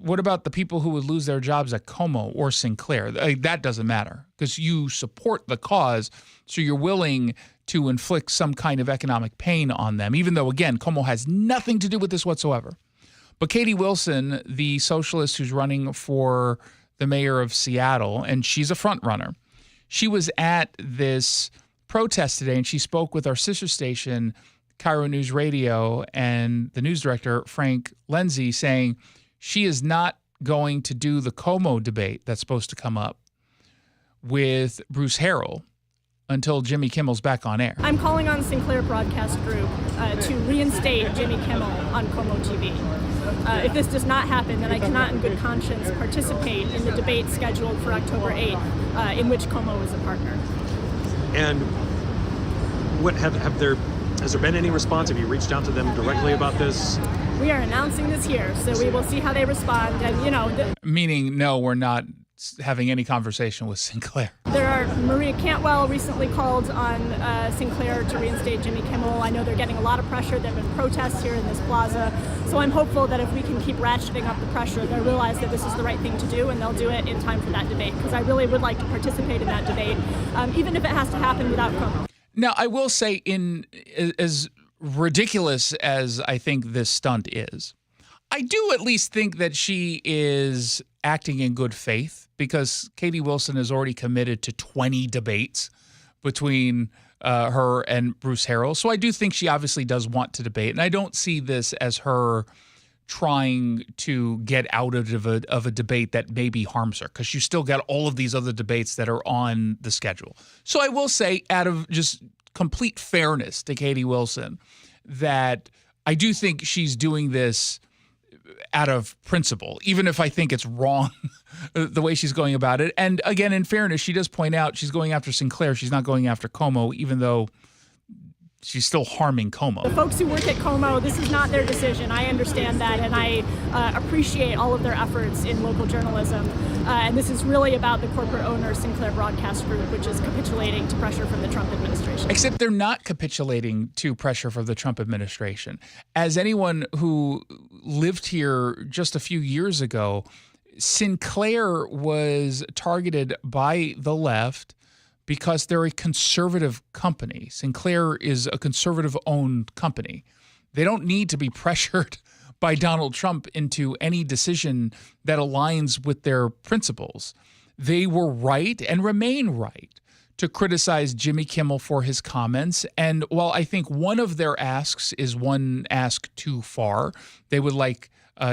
What about the people who would lose their jobs at Como or Sinclair? That doesn't matter because you support the cause, so you're willing to inflict some kind of economic pain on them, even though, again, Como has nothing to do with this whatsoever. But Katie Wilson, the socialist who's running for the mayor of Seattle, and she's a front runner, she was at this protest today, and she spoke with our sister station, Cairo News Radio, and the news director, Frank Lenzi, saying she is not going to do the Como debate that's supposed to come up with Bruce Harrell until Jimmy Kimmel's back on air. I'm calling on Sinclair Broadcast Group to reinstate Jimmy Kimmel on Como TV. If this does not happen, then I cannot in good conscience participate in the debate scheduled for October 8th, in which Como is a partner. And what has there been any response? Have you reached out to them directly about this? We are announcing this here, so we will see how they respond. And, Meaning, no, we're not having any conversation with Sinclair. Maria Cantwell recently called on Sinclair to reinstate Jimmy Kimmel. I know they're getting a lot of pressure. There have been protests here in this plaza. So I'm hopeful that if we can keep ratcheting up the pressure, they'll realize that this is the right thing to do, and they'll do it in time for that debate, because I really would like to participate in that debate, even if it has to happen without Cuomo. Now, I will say, as ridiculous as I think this stunt is, I do at least think that she is acting in good faith, because Katie Wilson has already committed to 20 debates between her and Bruce Harrell. So I do think she obviously does want to debate. And I don't see this as her trying to get out of a debate that maybe harms her, because you still got all of these other debates that are on the schedule. So I will say, out of just complete fairness to Katie Wilson, that I do think she's doing this out of principle, even if I think it's wrong the way she's going about it. And again, in fairness, she does point out she's going after Sinclair. She's not going after Cuomo, even though she's still harming Cuomo. The folks who work at Cuomo, this is not their decision. I understand that, and I appreciate all of their efforts in local journalism. And this is really about the corporate owner, Sinclair Broadcast Group, which is capitulating to pressure from the Trump administration. Except they're not capitulating to pressure from the Trump administration. As anyone who lived here just a few years ago, Sinclair was targeted by the left because they're a conservative company. Sinclair is a conservative-owned company. They don't need to be pressured by Donald Trump into any decision that aligns with their principles. They were right and remain right to criticize Jimmy Kimmel for his comments. And while I think one of their asks is one ask too far, they would like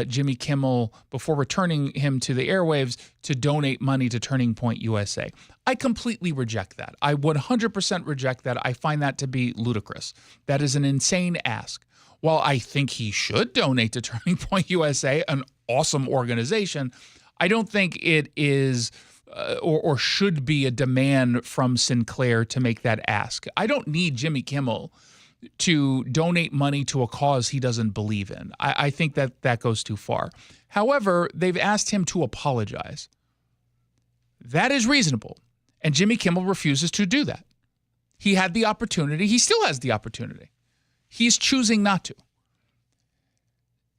Jimmy Kimmel, before returning him to the airwaves, to donate money to Turning Point USA. I completely reject that. I 100% reject that. I find that to be ludicrous. That is an insane ask. While I think he should donate to Turning Point USA, an awesome organization, I don't think it is or should be a demand from Sinclair to make that ask. I don't need Jimmy Kimmel to donate money to a cause he doesn't believe in. I think that goes too far. However, they've asked him to apologize. That is reasonable. And Jimmy Kimmel refuses to do that. He had the opportunity. He still has the opportunity. He's choosing not to.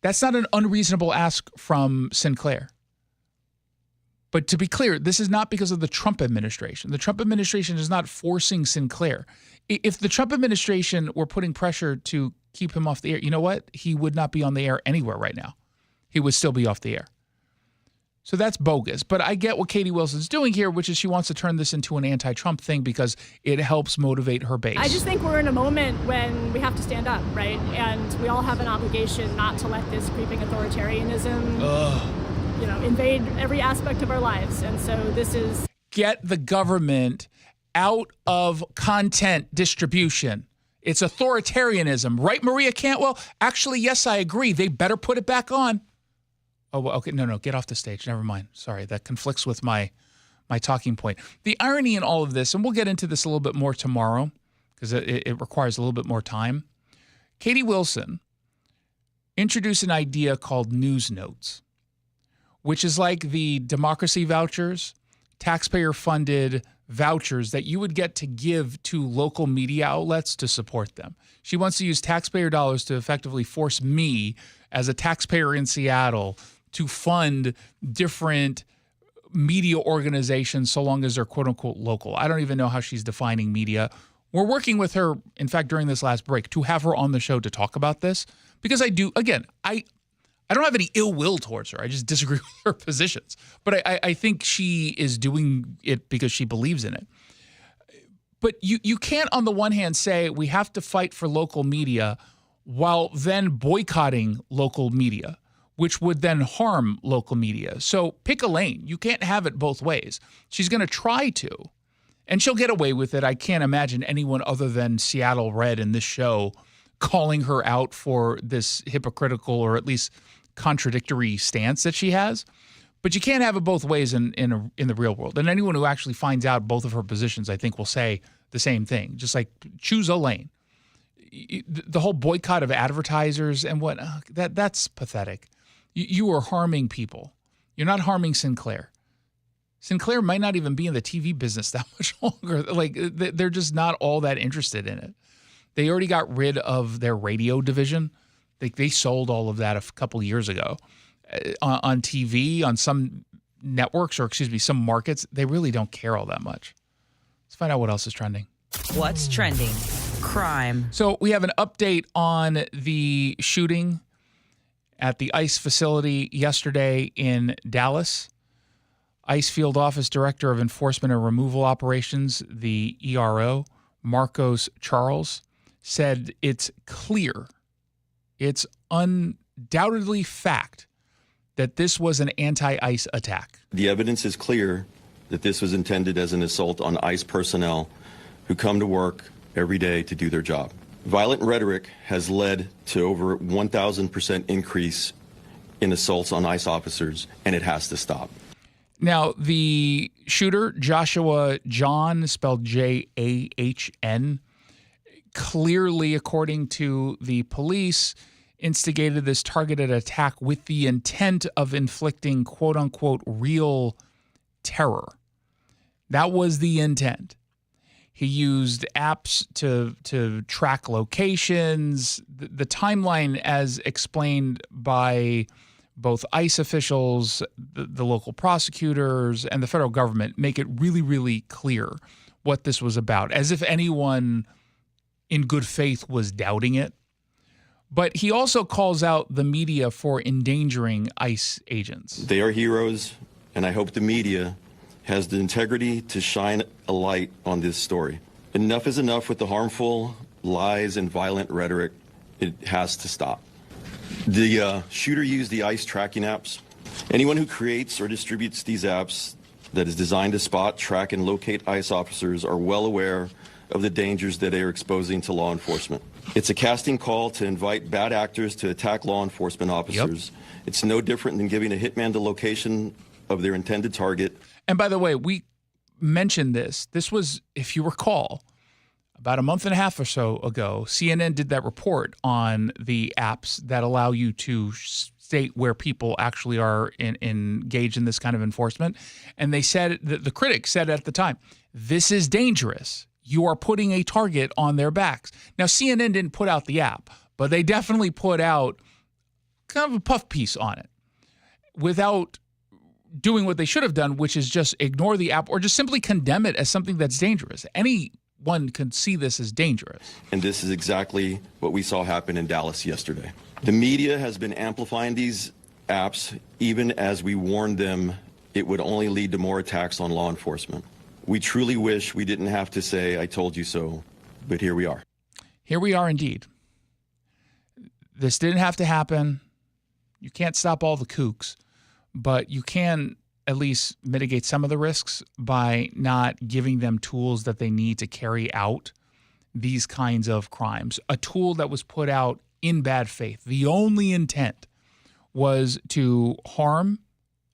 That's not an unreasonable ask from Sinclair. But to be clear, this is not because of the Trump administration. The Trump administration is not forcing Sinclair. If the Trump administration were putting pressure to keep him off the air, you know what? He would not be on the air anywhere right now. He would still be off the air. So that's bogus. But I get what Katie Wilson's doing here, which is she wants to turn this into an anti-Trump thing because it helps motivate her base. I just think we're in a moment when we have to stand up, right? And we all have an obligation not to let this creeping authoritarianism invade every aspect of our lives. And so this is... Get the government out of content distribution. It's authoritarianism. Right, Maria Cantwell? Actually, yes, I agree. They better put it back on. Oh, okay. No, get off the stage. Never mind. Sorry, that conflicts with my talking point. The irony in all of this, and we'll get into this a little bit more tomorrow because it requires a little bit more time. Katie Wilson introduced an idea called news notes, which is like the democracy vouchers, taxpayer-funded vouchers that you would get to give to local media outlets to support them. She wants to use taxpayer dollars to effectively force me, as a taxpayer in Seattle, to fund different media organizations so long as they're quote-unquote local. I don't even know how she's defining media. We're working with her, in fact, during this last break, to have her on the show to talk about this because I don't have any ill will towards her. I just disagree with her positions. But I think she is doing it because she believes in it. But you can't, on the one hand, say we have to fight for local media while then boycotting local media, which would then harm local media. So pick a lane. You can't have it both ways. She's going to try to, and she'll get away with it. I can't imagine anyone other than Seattle Red in this show calling her out for this hypocritical or at least contradictory stance that she has. But you can't have it both ways in the real world. And anyone who actually finds out both of her positions, I think, will say the same thing. Just like choose a lane. The whole boycott of advertisers and that's pathetic. You are harming people. You're not harming Sinclair. Sinclair might not even be in the TV business that much longer. Like, they're just not all that interested in it. They already got rid of their radio division. They sold all of that a couple years ago. On TV, on some networks, or some markets, they really don't care all that much. Let's find out what else is trending. What's trending? Crime. So we have an update on the shooting at the ICE facility yesterday in Dallas. ICE Field Office Director of Enforcement and Removal Operations, the ERO, Marcos Charles, said it's clear, it's undoubtedly fact that this was an anti-ICE attack. The evidence is clear that this was intended as an assault on ICE personnel who come to work every day to do their job. Violent rhetoric has led to over 1,000% increase in assaults on ICE officers, and it has to stop. Now, the shooter, Joshua John, spelled Jahn, clearly, according to the police, instigated this targeted attack with the intent of inflicting quote-unquote real terror. That was the intent. He used apps to track locations. The timeline, as explained by both ICE officials, the local prosecutors, and the federal government, make it really, really clear what this was about, as if anyone in good faith was doubting it. But he also calls out the media for endangering ICE agents. They are heroes, and I hope the media has the integrity to shine a light on this story. Enough is enough with the harmful lies and violent rhetoric. It has to stop. The shooter used the ICE tracking apps. Anyone who creates or distributes these apps that is designed to spot, track, and locate ICE officers are well aware of the dangers that they are exposing to law enforcement. It's a casting call to invite bad actors to attack law enforcement officers. Yep. It's no different than giving a hitman the location of their intended target. And by the way, we mentioned this. This was, if you recall, about a month and a half or so ago, CNN did that report on the apps that allow you to state where people actually are engaged in this kind of enforcement. And they said, the critics said at the time, this is dangerous. You are putting a target on their backs. Now, CNN didn't put out the app, but they definitely put out kind of a puff piece on it without doing what they should have done, which is just ignore the app or just simply condemn it as something that's dangerous. Anyone could see this as dangerous. And this is exactly what we saw happen in Dallas yesterday. The media has been amplifying these apps even as we warned them it would only lead to more attacks on law enforcement. We truly wish we didn't have to say, I told you so, but here we are. Here we are indeed. This didn't have to happen. You can't stop all the kooks, but you can at least mitigate some of the risks by not giving them tools that they need to carry out these kinds of crimes. A tool that was put out in bad faith. The only intent was to harm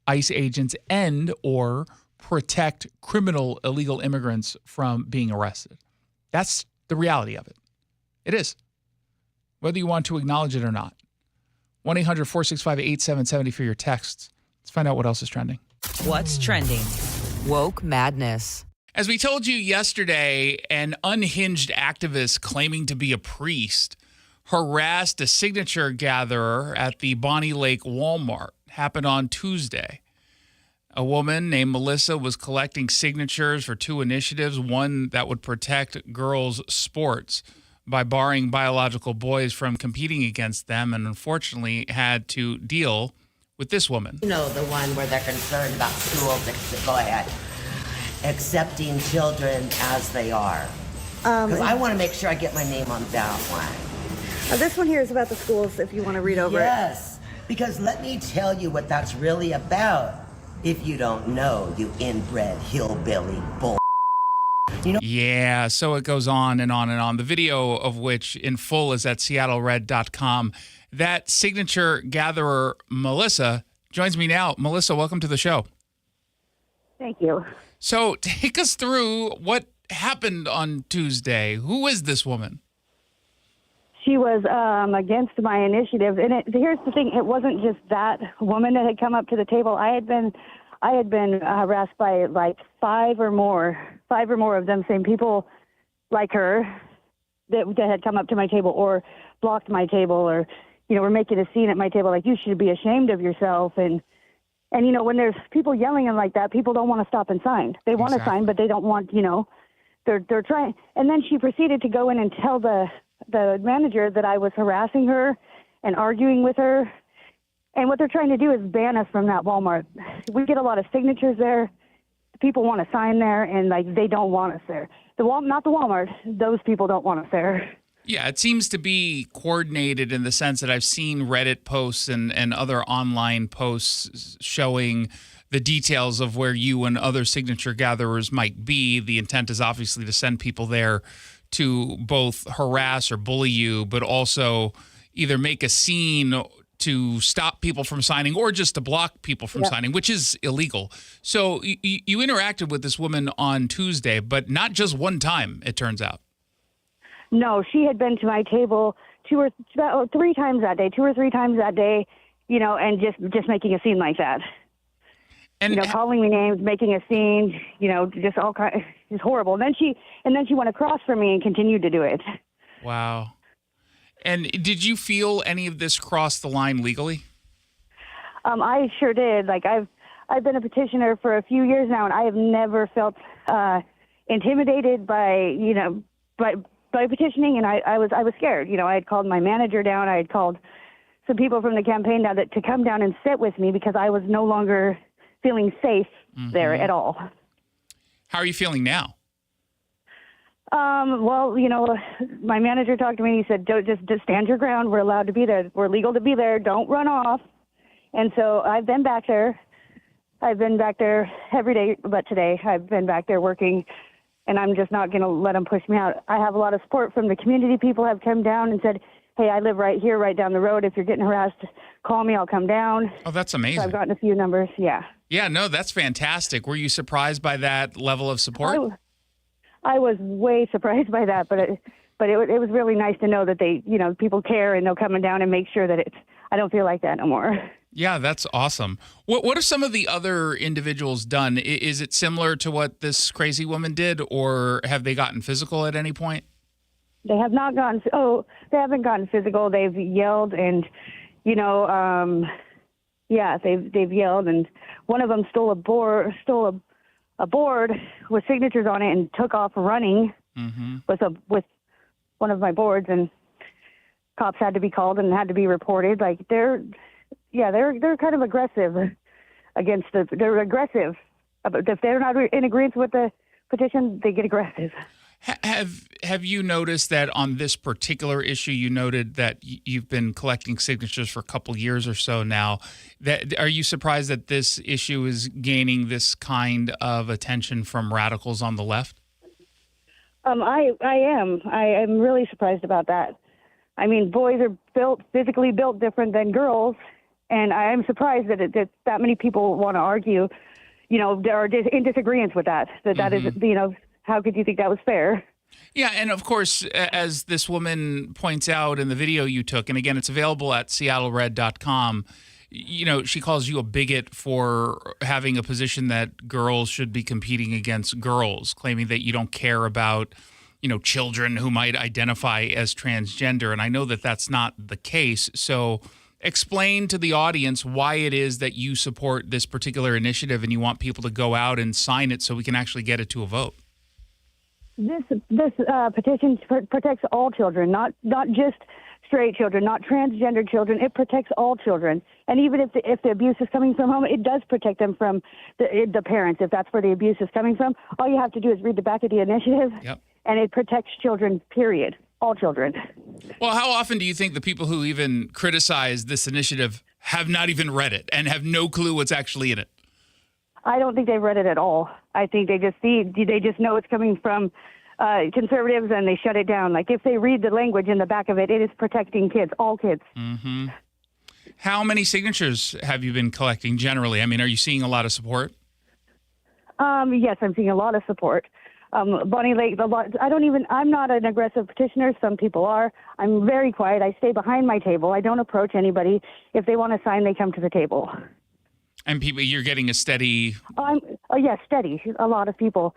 ICE agents and or protect criminal illegal immigrants from being arrested. That's the reality of it. It is. Whether you want to acknowledge it or not. 1-800-465-8770 for your texts. Let's find out what else is trending. What's trending? Woke madness. As we told you yesterday, an unhinged activist claiming to be a priest harassed a signature gatherer at the Bonnie Lake Walmart. Happened on Tuesday. A woman named Melissa was collecting signatures for two initiatives, one that would protect girls' sports by barring biological boys from competing against them, and unfortunately had to deal with this woman. You know, the one where they're concerned about schools, go ahead, accepting children as they are. Because I want to make sure I get my name on that one. This one here is about the schools, if you want to read over it. Yes, because let me tell you what that's really about. If you don't know, you inbred hillbilly bull. You know? Yeah, so it goes on and on and on. The video of which in full is at seattlered.com. That signature gatherer, Melissa, joins me now. Melissa, welcome to the show. Thank you. So take us through what happened on Tuesday. Who is this woman? She was against my initiative. And here's the thing. It wasn't just that woman that had come up to the table. I had been I had been harassed by like five or more of them, same people like her that had come up to my table or blocked my table or, were making a scene at my table. Like, you should be ashamed of yourself. And when there's people yelling and like that, people don't want to stop and sign. They want to sign, but they don't want, they're trying. And then she proceeded to go in and tell the manager that I was harassing her and arguing with her. And what they're trying to do is ban us from that Walmart. We get a lot of signatures there. People want to sign there, and like they don't want us there. Not the Walmart. Those people don't want us there. Yeah, it seems to be coordinated in the sense that I've seen Reddit posts and other online posts showing the details of where you and other signature gatherers might be. The intent is obviously to send people there to both harass or bully you, but also either make a scene to stop people from signing or just to block people from signing, which is illegal. So you interacted with this woman on Tuesday, but not just one time, it turns out. No, she had been to my table 2 or 3 times that day, and just making a scene like that. And calling me names, making a scene, just all kind, just horrible. And then she went across from me and continued to do it. Wow. And did you feel any of this cross the line legally? I sure did. Like I've been a petitioner for a few years now, and I have never felt intimidated by petitioning, and I was scared. I had called my manager down. I had called some people from the campaign down to come down and sit with me because I was no longer feeling safe there at all. How are you feeling now? Well, my manager talked to me. He said, "Don't just stand your ground. We're allowed to be there. We're legal to be there. Don't run off." And so I've been back there. I've been back there every day, but today I've been back there working. And I'm just not going to let them push me out. I have a lot of support from the community. People have come down and said, "Hey, I live right here, right down the road. If you're getting harassed, call me. I'll come down." Oh, that's amazing. So I've gotten a few numbers. Yeah. Yeah, no, that's fantastic. Were you surprised by that level of support? I was way surprised by that, but it was really nice to know that they, people care and they'll come down and make sure that I don't feel like that no more. Yeah, that's awesome. What have some of the other individuals done? Is it similar to what this crazy woman did, or have they gotten physical at any point? They have not gotten. Oh, they haven't gotten physical. They've yelled and, they've yelled, and one of them stole a board with signatures on it and took off running with one of my boards, and cops had to be called and had to be reported. Like they're kind of aggressive against they're aggressive. If they're not in agreement with the petition, they get aggressive. Have you noticed that on this particular issue, you noted that you've been collecting signatures for a couple years or so now? Are you surprised that this issue is gaining this kind of attention from radicals on the left? I am. I am really surprised about that. I mean, boys are physically built different than girls. And I am surprised that many people want to argue, are in disagreement with that. That is, how could you think that was fair? Yeah, and of course, as this woman points out in the video you took, and again, it's available at seattlered.com, she calls you a bigot for having a position that girls should be competing against girls, claiming that you don't care about, children who might identify as transgender. And I know that that's not the case. So explain to the audience why it is that you support this particular initiative and you want people to go out and sign it so we can actually get it to a vote. This petition protects all children, not just straight children, not transgender children. It protects all children. And even if the abuse is coming from home, it does protect them from the parents. If that's where the abuse is coming from, all you have to do is read the back of the initiative, and it protects children, period. All children. Well, how often do you think the people who even criticize this initiative have not even read it and have no clue what's actually in it? I don't think they've read it at all. I think they just know it's coming from conservatives and they shut it down. Like if they read the language in the back of it, it is protecting kids, all kids. Mm-hmm. How many signatures have you been collecting generally? I mean, are you seeing a lot of support? Yes, I'm seeing a lot of support. Bonnie Lake, I'm not an aggressive petitioner. Some people are. I'm very quiet. I stay behind my table. I don't approach anybody. If they want to sign, they come to the table. And people, you're getting a steady... Yes, steady. A lot of people,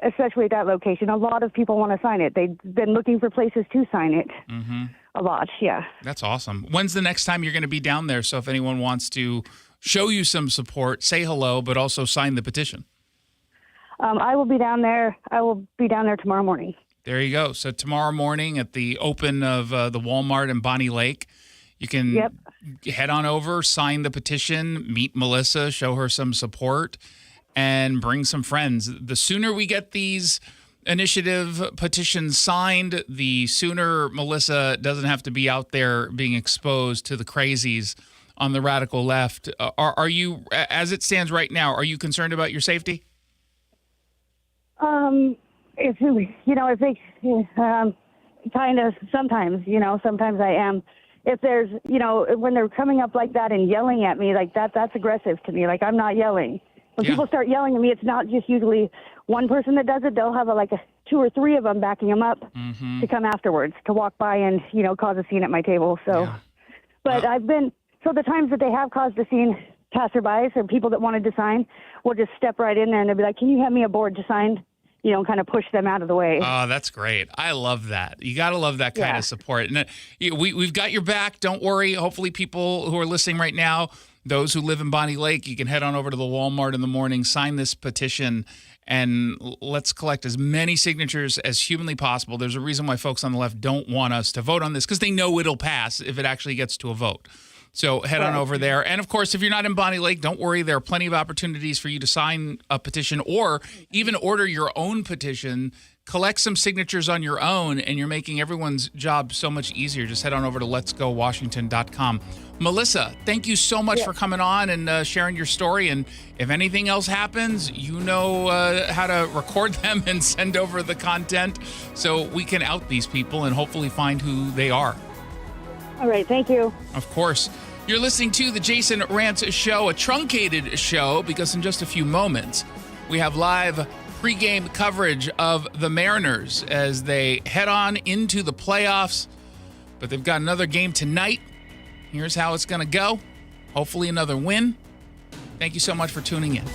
especially at that location, a lot of people want to sign it. They've been looking for places to sign it. Mm-hmm. A lot, yeah. That's awesome. When's the next time you're going to be down there? So if anyone wants to show you some support, say hello, but also sign the petition. I will be down there. I will be down there tomorrow morning. There you go. So tomorrow morning at the open of the Walmart in Bonnie Lake, you can head on over, sign the petition, meet Melissa, show her some support, and bring some friends. The sooner we get these initiative petitions signed, the sooner Melissa doesn't have to be out there being exposed to the crazies on the radical left. Are you, as it stands right now, are you concerned about your safety? If they kind of sometimes I am. If there's, when they're coming up like that and yelling at me like that, that's aggressive to me. Like, I'm not yelling. When people start yelling at me, it's not just usually one person that does it. They'll have a 2 or 3 of them backing them up to come afterwards, to walk by and, cause a scene at my table. So, but so the times that they have caused a scene, passerbys or people that wanted to sign will just step right in there and they'll be like, can you hand me a board to sign? Kind of push them out of the way. Oh, that's great. I love that. You got to love that kind of support. And we've got your back. Don't worry. Hopefully people who are listening right now, those who live in Bonnie Lake, you can head on over to the Walmart in the morning, sign this petition, and let's collect as many signatures as humanly possible. There's a reason why folks on the left don't want us to vote on this, because they know it'll pass if it actually gets to a vote. So head on over there. And, of course, if you're not in Bonnie Lake, don't worry. There are plenty of opportunities for you to sign a petition or even order your own petition. Collect some signatures on your own, and you're making everyone's job so much easier. Just head on over to letsgowashington.com. Melissa, thank you so much for coming on and sharing your story. And if anything else happens, you know how to record them and send over the content so we can out these people and hopefully find who they are. All right. Thank you. Of course. You're listening to the Jason Rantz Show, a truncated show, because in just a few moments, we have live pregame coverage of the Mariners as they head on into the playoffs. But they've got another game tonight. Here's how it's going to go. Hopefully another win. Thank you so much for tuning in.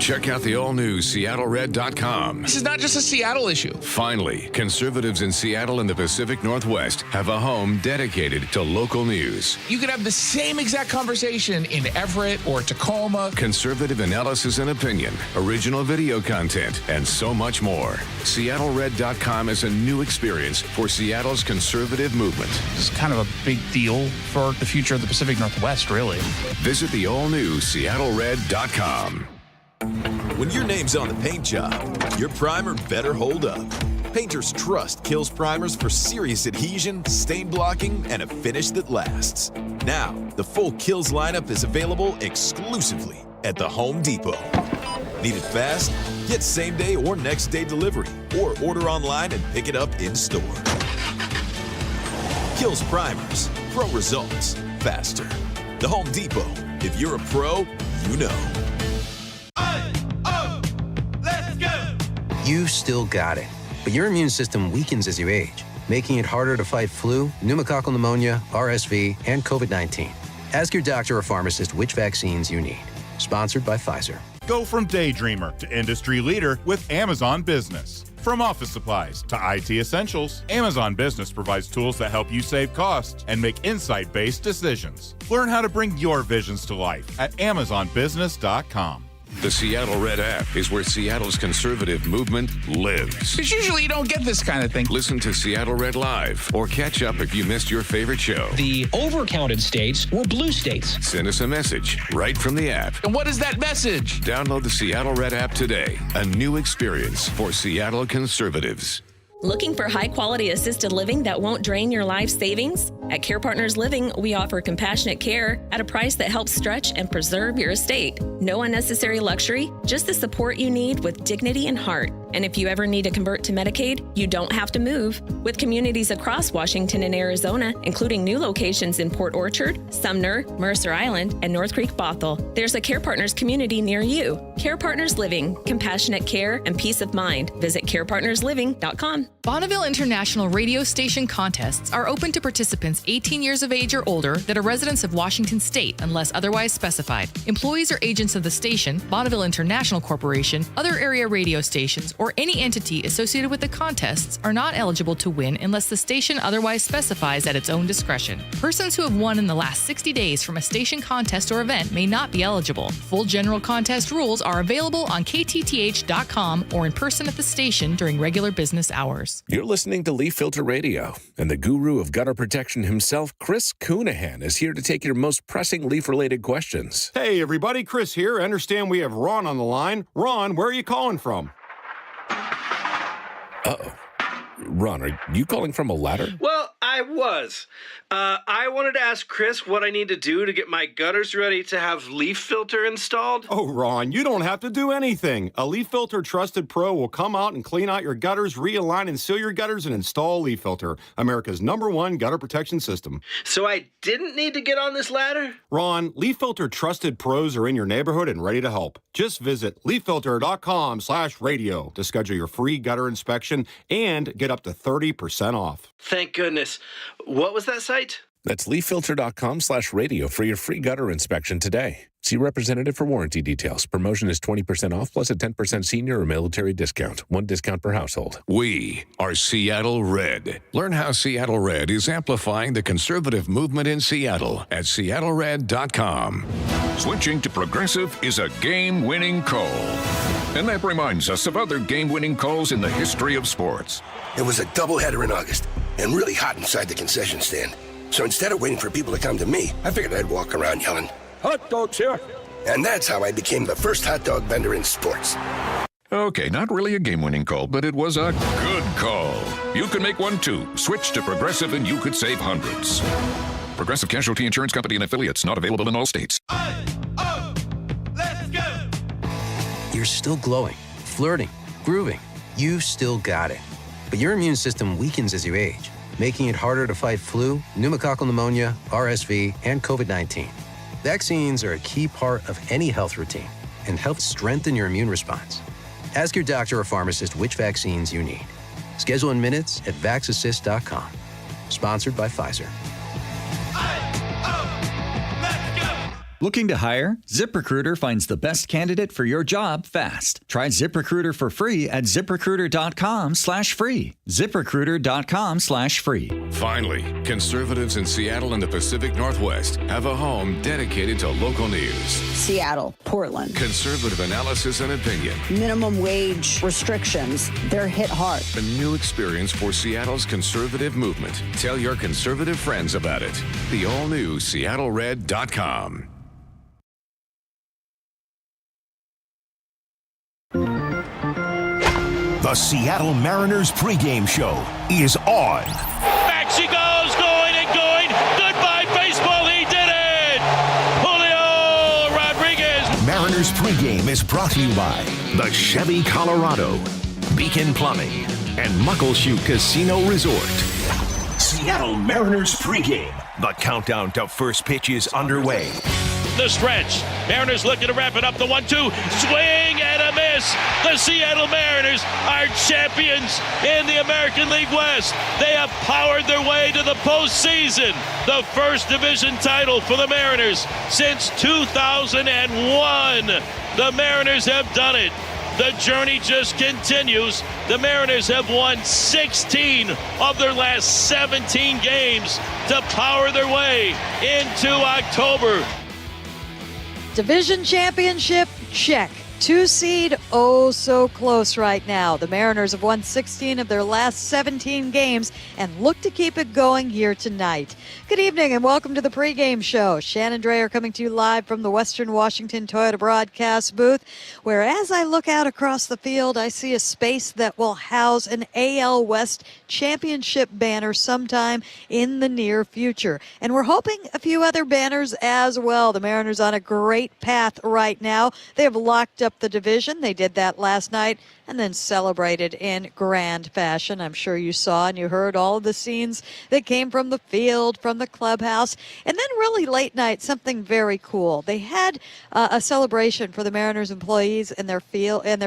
Check out the all-new SeattleRed.com. This is not just a Seattle issue. Finally, conservatives in Seattle and the Pacific Northwest have a home dedicated to local news. You could have the same exact conversation in Everett or Tacoma. Conservative analysis and opinion, original video content, and so much more. SeattleRed.com is a new experience for Seattle's conservative movement. It's kind of a big deal for the future of the Pacific Northwest, really. Visit the all-new SeattleRed.com. When your name's on the paint job, your primer better hold up. Painters trust Kills primers for serious adhesion, stain blocking, and a finish that lasts. Now, the full Kills lineup is available exclusively at the Home Depot. Need it fast? Get same-day or next-day delivery, or order online and pick it up in-store. Kills primers. Pro results. Faster. The Home Depot. If you're a pro, you know. You still got it, but your immune system weakens as you age, making it harder to fight flu, pneumococcal pneumonia, RSV, and COVID-19. Ask your doctor or pharmacist which vaccines you need. Sponsored by Pfizer. Go from daydreamer to industry leader with Amazon Business. From office supplies to IT essentials, Amazon Business provides tools that help you save costs and make insight-based decisions. Learn how to bring your visions to life at AmazonBusiness.com. The Seattle Red app is where Seattle's conservative movement lives. Because usually you don't get this kind of thing. Listen to Seattle Red Live or catch up if you missed your favorite show. The overcounted states were blue states. Send us a message right from the app. And what is that message? Download the Seattle Red app today. A new experience for Seattle conservatives. Looking for high-quality assisted living that won't drain your life savings? At Care Partners Living, we offer compassionate care at a price that helps stretch and preserve your estate. No unnecessary luxury, just the support you need with dignity and heart. And if you ever need to convert to Medicaid, you don't have to move. With communities across Washington and Arizona, including new locations in Port Orchard, Sumner, Mercer Island, and North Creek Bothell, there's a Care Partners community near you. Care Partners Living, compassionate care and peace of mind. Visit carepartnersliving.com. Bonneville International radio station contests are open to participants 18 years of age or older that are residents of Washington State unless otherwise specified. Employees or agents of the station, Bonneville International Corporation, other area radio stations, or any entity associated with the contests are not eligible to win unless the station otherwise specifies at its own discretion. Persons who have won in the last 60 days from a station contest or event may not be eligible. Full general contest rules are available on ktth.com or in person at the station during regular business hours. You're listening to Leaf Filter Radio, and the guru of gutter protection himself, Chris Coonahan, is here to take your most pressing leaf-related questions. Hey, everybody, Chris here. I understand we have Ron on the line. Ron, where are you calling from? Uh-oh. Ron, are you calling from a ladder? Well, I was. I wanted to ask Chris what I need to do to get my gutters ready to have Leaf Filter installed. Oh, Ron, you don't have to do anything. A Leaf Filter Trusted Pro will come out and clean out your gutters, realign and seal your gutters, and install Leaf Filter, America's #1 gutter protection system. So I didn't need to get on this ladder? Ron, Leaf Filter Trusted Pros are in your neighborhood and ready to help. Just visit leaffilter.com/radio to schedule your free gutter inspection and get up to 30% off. Thank goodness. What was that site? That's leaffilter.com/radio for your free gutter inspection today. See representative for warranty details. Promotion is 20% off plus a 10% senior or military discount. One discount per household. We are Seattle Red. Learn how Seattle Red is amplifying the conservative movement in Seattle at seattlered.com. Switching to Progressive is a game-winning call. And that reminds us of other game-winning calls in the history of sports. It was a doubleheader in August and really hot inside the concession stand. So instead of waiting for people to come to me, I figured I'd walk around yelling, "Hot dogs here!" And that's how I became the first hot dog vendor in sports. Okay, not really a game-winning call, but it was a good call. You can make one too. Switch to Progressive and you could save hundreds. Progressive Casualty Insurance Company and affiliates, not available in all states. You're still glowing, flirting, grooving. You still got it. But your immune system weakens as you age, making it harder to fight flu, pneumococcal pneumonia, RSV, and COVID-19. Vaccines are a key part of any health routine and help strengthen your immune response. Ask your doctor or pharmacist which vaccines you need. Schedule in minutes at vaxassist.com. Sponsored by Pfizer. Looking to hire? ZipRecruiter finds the best candidate for your job fast. Try ZipRecruiter for free at ZipRecruiter.com/free. ZipRecruiter.com/free. Finally, conservatives in Seattle and the Pacific Northwest have a home dedicated to local news. Seattle, Portland. Conservative analysis and opinion. Minimum wage restrictions, they're hit hard. A new experience for Seattle's conservative movement. Tell your conservative friends about it. The all-new SeattleRed.com. The Seattle Mariners pregame show is on. Back she goes, going and going. Goodbye, baseball, he did it! Julio Rodriguez. Mariners pregame is brought to you by the Chevy Colorado, Beacon Plumbing, and Muckleshoot Casino Resort. Seattle Mariners pregame. The countdown to first pitch is underway. The stretch. Mariners looking to wrap it up. The 1-2. Swing and a miss. The Seattle Mariners are champions in the American League West. They have powered their way to the postseason. The first division title for the Mariners since 2001. The Mariners have done it. The journey just continues. The Mariners have won 16 of their last 17 games to power their way into October. Division championship, check. 2 seed, oh so close right now. The Mariners have won 16 of their last 17 games and look to keep it going here tonight. Good evening and welcome to the pregame show. Shannon Dreyer coming to you live from the Western Washington Toyota broadcast booth, where as I look out across the field, I see a space that will house an AL West championship banner sometime in the near future. And we're hoping a few other banners as well. The Mariners on a great path right now. They have locked up the division. They did that last night and then celebrated in grand fashion. I'm sure you saw and you heard all of the scenes that came from the field, from the clubhouse. And then really late night, something very cool. They had a celebration for the Mariners employees and their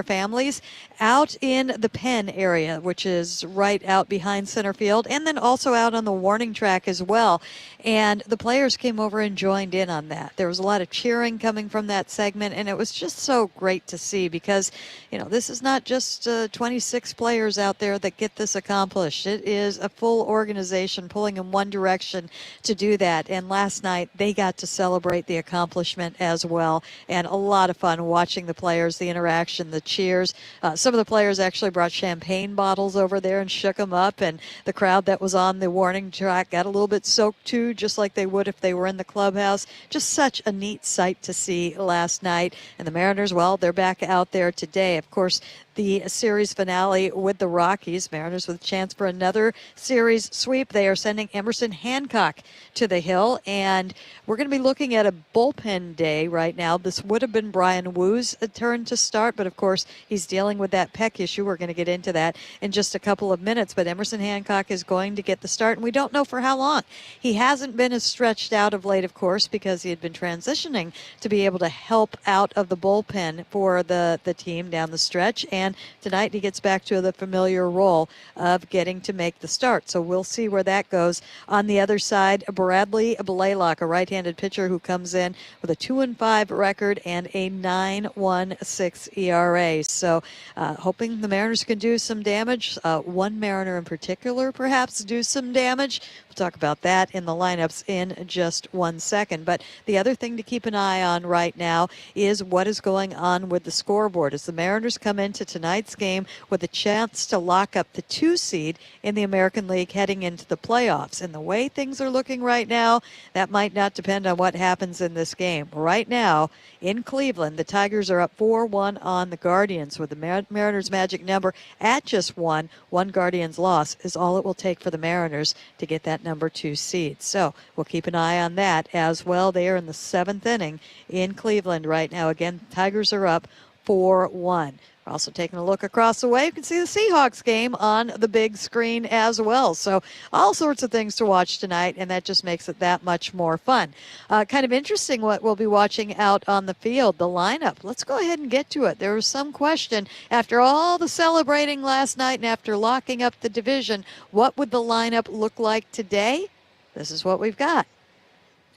families out in the pen area, which is right out behind center field, and then also out on the warning track as well. And the players came over and joined in on that. There was a lot of cheering coming from that segment, and it was just so great to see because, this is not just 26 players out there that get this accomplished. It is a full organization pulling in one direction to do that. And last night, they got to celebrate the accomplishment as well. And a lot of fun watching the players, the interaction, the cheers. Some of the players actually brought champagne bottles over there and shook them up. And the crowd that was on the warning track got a little bit soaked too, just like they would if they were in the clubhouse. Just such a neat sight to see last night. And the Mariners, well, they're back out there today. Of course, the series finale with the Rockies. Mariners with a chance for another series sweep. They are sending Emerson Hancock to the hill, and we're going to be looking at a bullpen day right now. This would have been Brian Woo's turn to start, but of course he's dealing with that pec issue. We're going to get into that in just a couple of minutes, but Emerson Hancock is going to get the start, and we don't know for how long. He hasn't been as stretched out of late, of course, because he had been transitioning to be able to help out of the bullpen for the team down the stretch, and tonight he gets back to the familiar role of getting to make the start. So we'll see where that goes. On the other side, Bradley Blaylock, a right-handed pitcher who comes in with a 2-5 record and a 9.16 ERA. So hoping the Mariners can do some damage. One Mariner in particular perhaps do some damage. We'll talk about that in the lineups in just 1 second. But the other thing to keep an eye on right now is what is going on with the scoreboard as the Mariners come into tonight's game with a chance to lock up the 2 seed in the American League heading into the playoffs. And the way things are looking right now, that might not depend on what happens in this game. Right now, in Cleveland, the Tigers are up 4-1 on the Guardians with the Mariners' magic number at just 1. One Guardians loss is all it will take for the Mariners to get that number 2 seed. So we'll keep an eye on that as well. They are in the 7th inning in Cleveland right now. Again, Tigers are up 4-1. We're also taking a look across the way. You can see the Seahawks game on the big screen as well. So all sorts of things to watch tonight, and that just makes it that much more fun. Kind of interesting what we'll be watching out on the field, the lineup. Let's go ahead and get to it. There was some question after all the celebrating last night and after locking up the division, what would the lineup look like today? This is what we've got.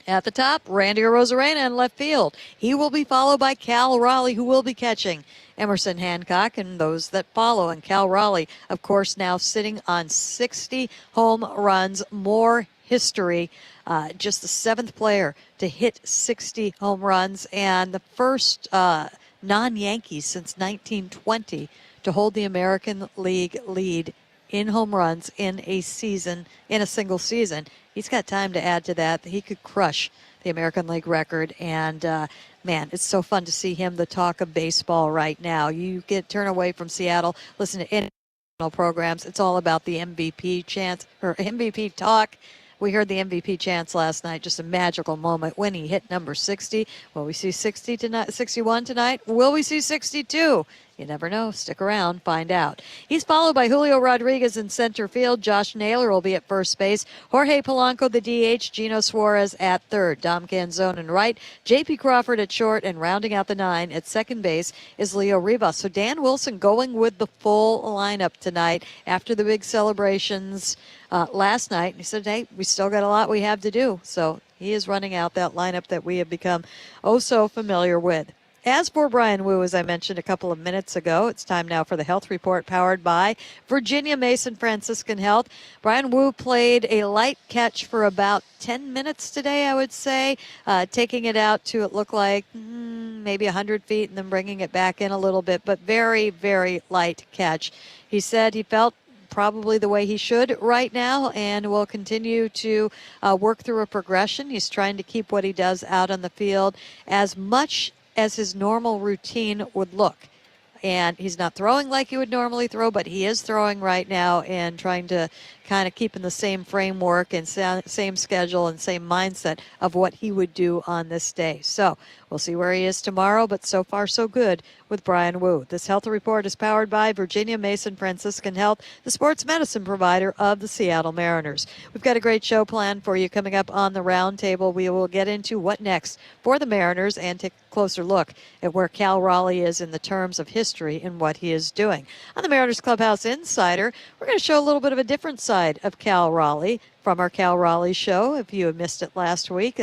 At the top, Randy Arozarena in left field. He will be followed by Cal Raleigh, who will be catching Emerson Hancock and those that follow. And Cal Raleigh, of course, now sitting on 60 home runs, more history. Just the 7th player to hit 60 home runs and the first non-Yankees since 1920 to hold the American League lead in home runs in a season, in a single season. He's got time to add to that. He could crush the American League record. And, man, it's so fun to see him the talk of baseball right now. You turn away from Seattle, listen to international programs. It's all about the MVP chance or MVP talk. We heard the MVP chants last night, just a magical moment when he hit number 60. Will we see 60 tonight, 61 tonight? Will we see 62? You never know. Stick around. Find out. He's followed by Julio Rodriguez in center field. Josh Naylor will be at first base. Jorge Polanco, the DH. Gino Suarez at third. Dom Canzone in right. J.P. Crawford at short. And rounding out the 9 at second base is Leo Rivas. So Dan Wilson going with the full lineup tonight after the big celebrations last night. He said, hey, we still got a lot we have to do. So he is running out that lineup that we have become oh so familiar with. As for Brian Woo, as I mentioned a couple of minutes ago, it's time now for the health report powered by Virginia Mason Franciscan Health. Brian Woo played a light catch for about 10 minutes today, I would say, taking it out to it looked like maybe 100 feet and then bringing it back in a little bit, but very, very light catch. He said he felt probably the way he should right now and will continue to work through a progression. He's trying to keep what he does out on the field as much as his normal routine would look. And he's not throwing like he would normally throw, but he is throwing right now and trying to kind of keeping the same framework and same schedule and same mindset of what he would do on this day. So we'll see where he is tomorrow, but so far so good with Brian Wu. This health report is powered by Virginia Mason Franciscan Health, the sports medicine provider of the Seattle Mariners. We've got a great show planned for you coming up on the roundtable. We will get into what next for the Mariners and take a closer look at where Cal Raleigh is in the terms of history and what he is doing. On the Mariners Clubhouse Insider, we're going to show a little bit of a different side of Cal Raleigh from our Cal Raleigh show. If you missed it last week,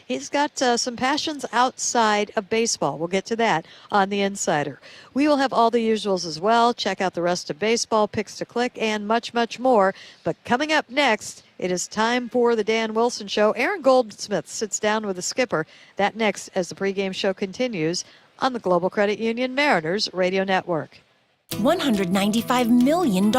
he's got some passions outside of baseball. We'll get to that on the Insider. We will have all the usuals as well. Check out the rest of baseball, picks to click, and much, much more. But coming up next, it is time for the Dan Wilson Show. Aaron Goldsmith sits down with the skipper. That next as the pregame show continues on the Global Credit Union Mariners Radio Network. $195 million.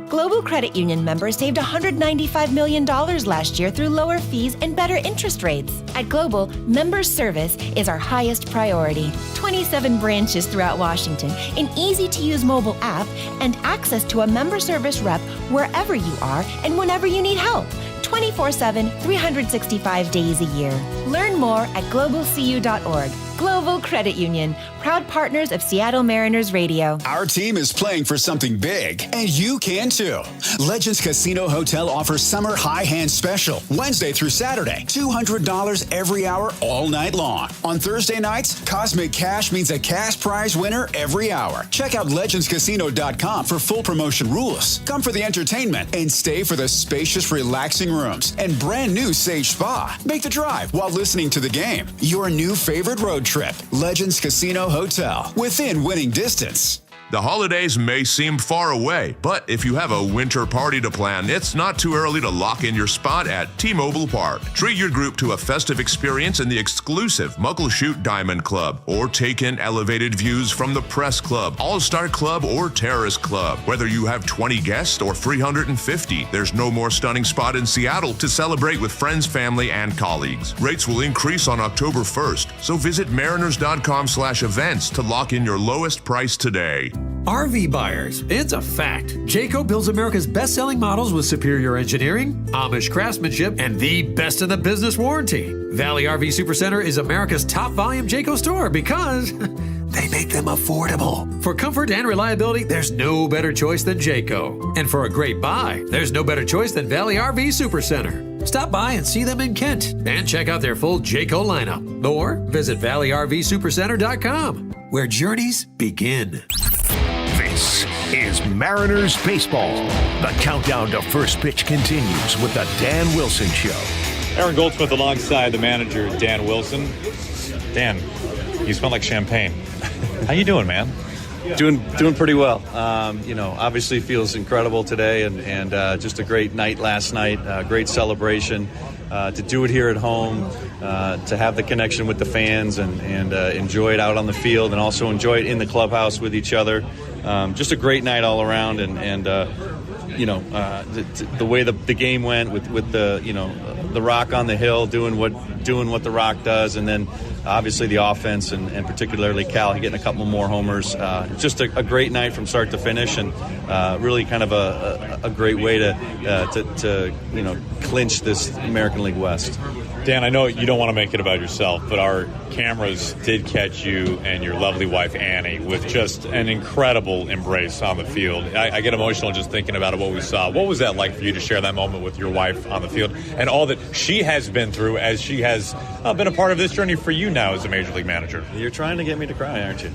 Global Credit Union members saved $195 million last year through lower fees and better interest rates. At Global, member service is our highest priority. 27 branches throughout Washington, an easy-to-use mobile app, and access to a member service rep wherever you are and whenever you need help. 24/7, 365 days a year. Learn more at globalcu.org. Global Credit Union, proud partners of Seattle Mariners Radio. Our team is playing for something big, and you can too. Legends Casino Hotel offers Summer High Hand Special, Wednesday through Saturday, $200 every hour all night long. On Thursday nights, Cosmic Cash means a cash prize winner every hour. Check out legendscasino.com for full promotion rules. Come for the entertainment and stay for the spacious, relaxing rooms and brand new Sage Spa. Make the drive while listening to the game. Your new favorite road trip, Legends Casino Hotel, within winning distance. The holidays may seem far away, but if you have a winter party to plan, it's not too early to lock in your spot at T-Mobile Park. Treat your group to a festive experience in the exclusive Muckleshoot Diamond Club, or take in elevated views from the Press Club, All-Star Club, or Terrace Club. Whether you have 20 guests or 350, there's no more stunning spot in Seattle to celebrate with friends, family, and colleagues. Rates will increase on October 1st, so visit mariners.com/events to lock in your lowest price today. RV buyers, it's a fact. Jayco builds America's best-selling models with superior engineering, Amish craftsmanship, and the best in the business warranty. Valley RV Supercenter is America's top volume Jayco store because they make them affordable. For comfort and reliability, there's no better choice than Jayco. And for a great buy, there's no better choice than Valley RV Supercenter. Stop by and see them in Kent and check out their full Jayco lineup. Or visit ValleyRVSupercenter.com, where journeys begin. This is Mariners Baseball. The countdown to first pitch continues with the Dan Wilson Show. Aaron Goldsmith alongside the manager, Dan Wilson. Dan, you smell like champagne. How you doing, man? Doing pretty well. Obviously feels incredible today, and just a great night last night. Great celebration. To do it here at home, to have the connection with the fans, and enjoy it out on the field, and also enjoy it in the clubhouse with each other. Just a great night all around, and the way the game went with the Rock on the hill doing what the Rock does, and then obviously the offense, and particularly Cal getting a couple more homers. Just a great night from start to finish, and really kind of a great way to clinch this American League West. Dan, I know you don't want to make it about yourself, but our cameras did catch you and your lovely wife, Annie, with just an incredible embrace on the field. I get emotional just thinking about what we saw. What was that like for you to share that moment with your wife on the field and all that she has been through as she has been a part of this journey for you now as a Major League manager? You're trying to get me to cry, aren't you?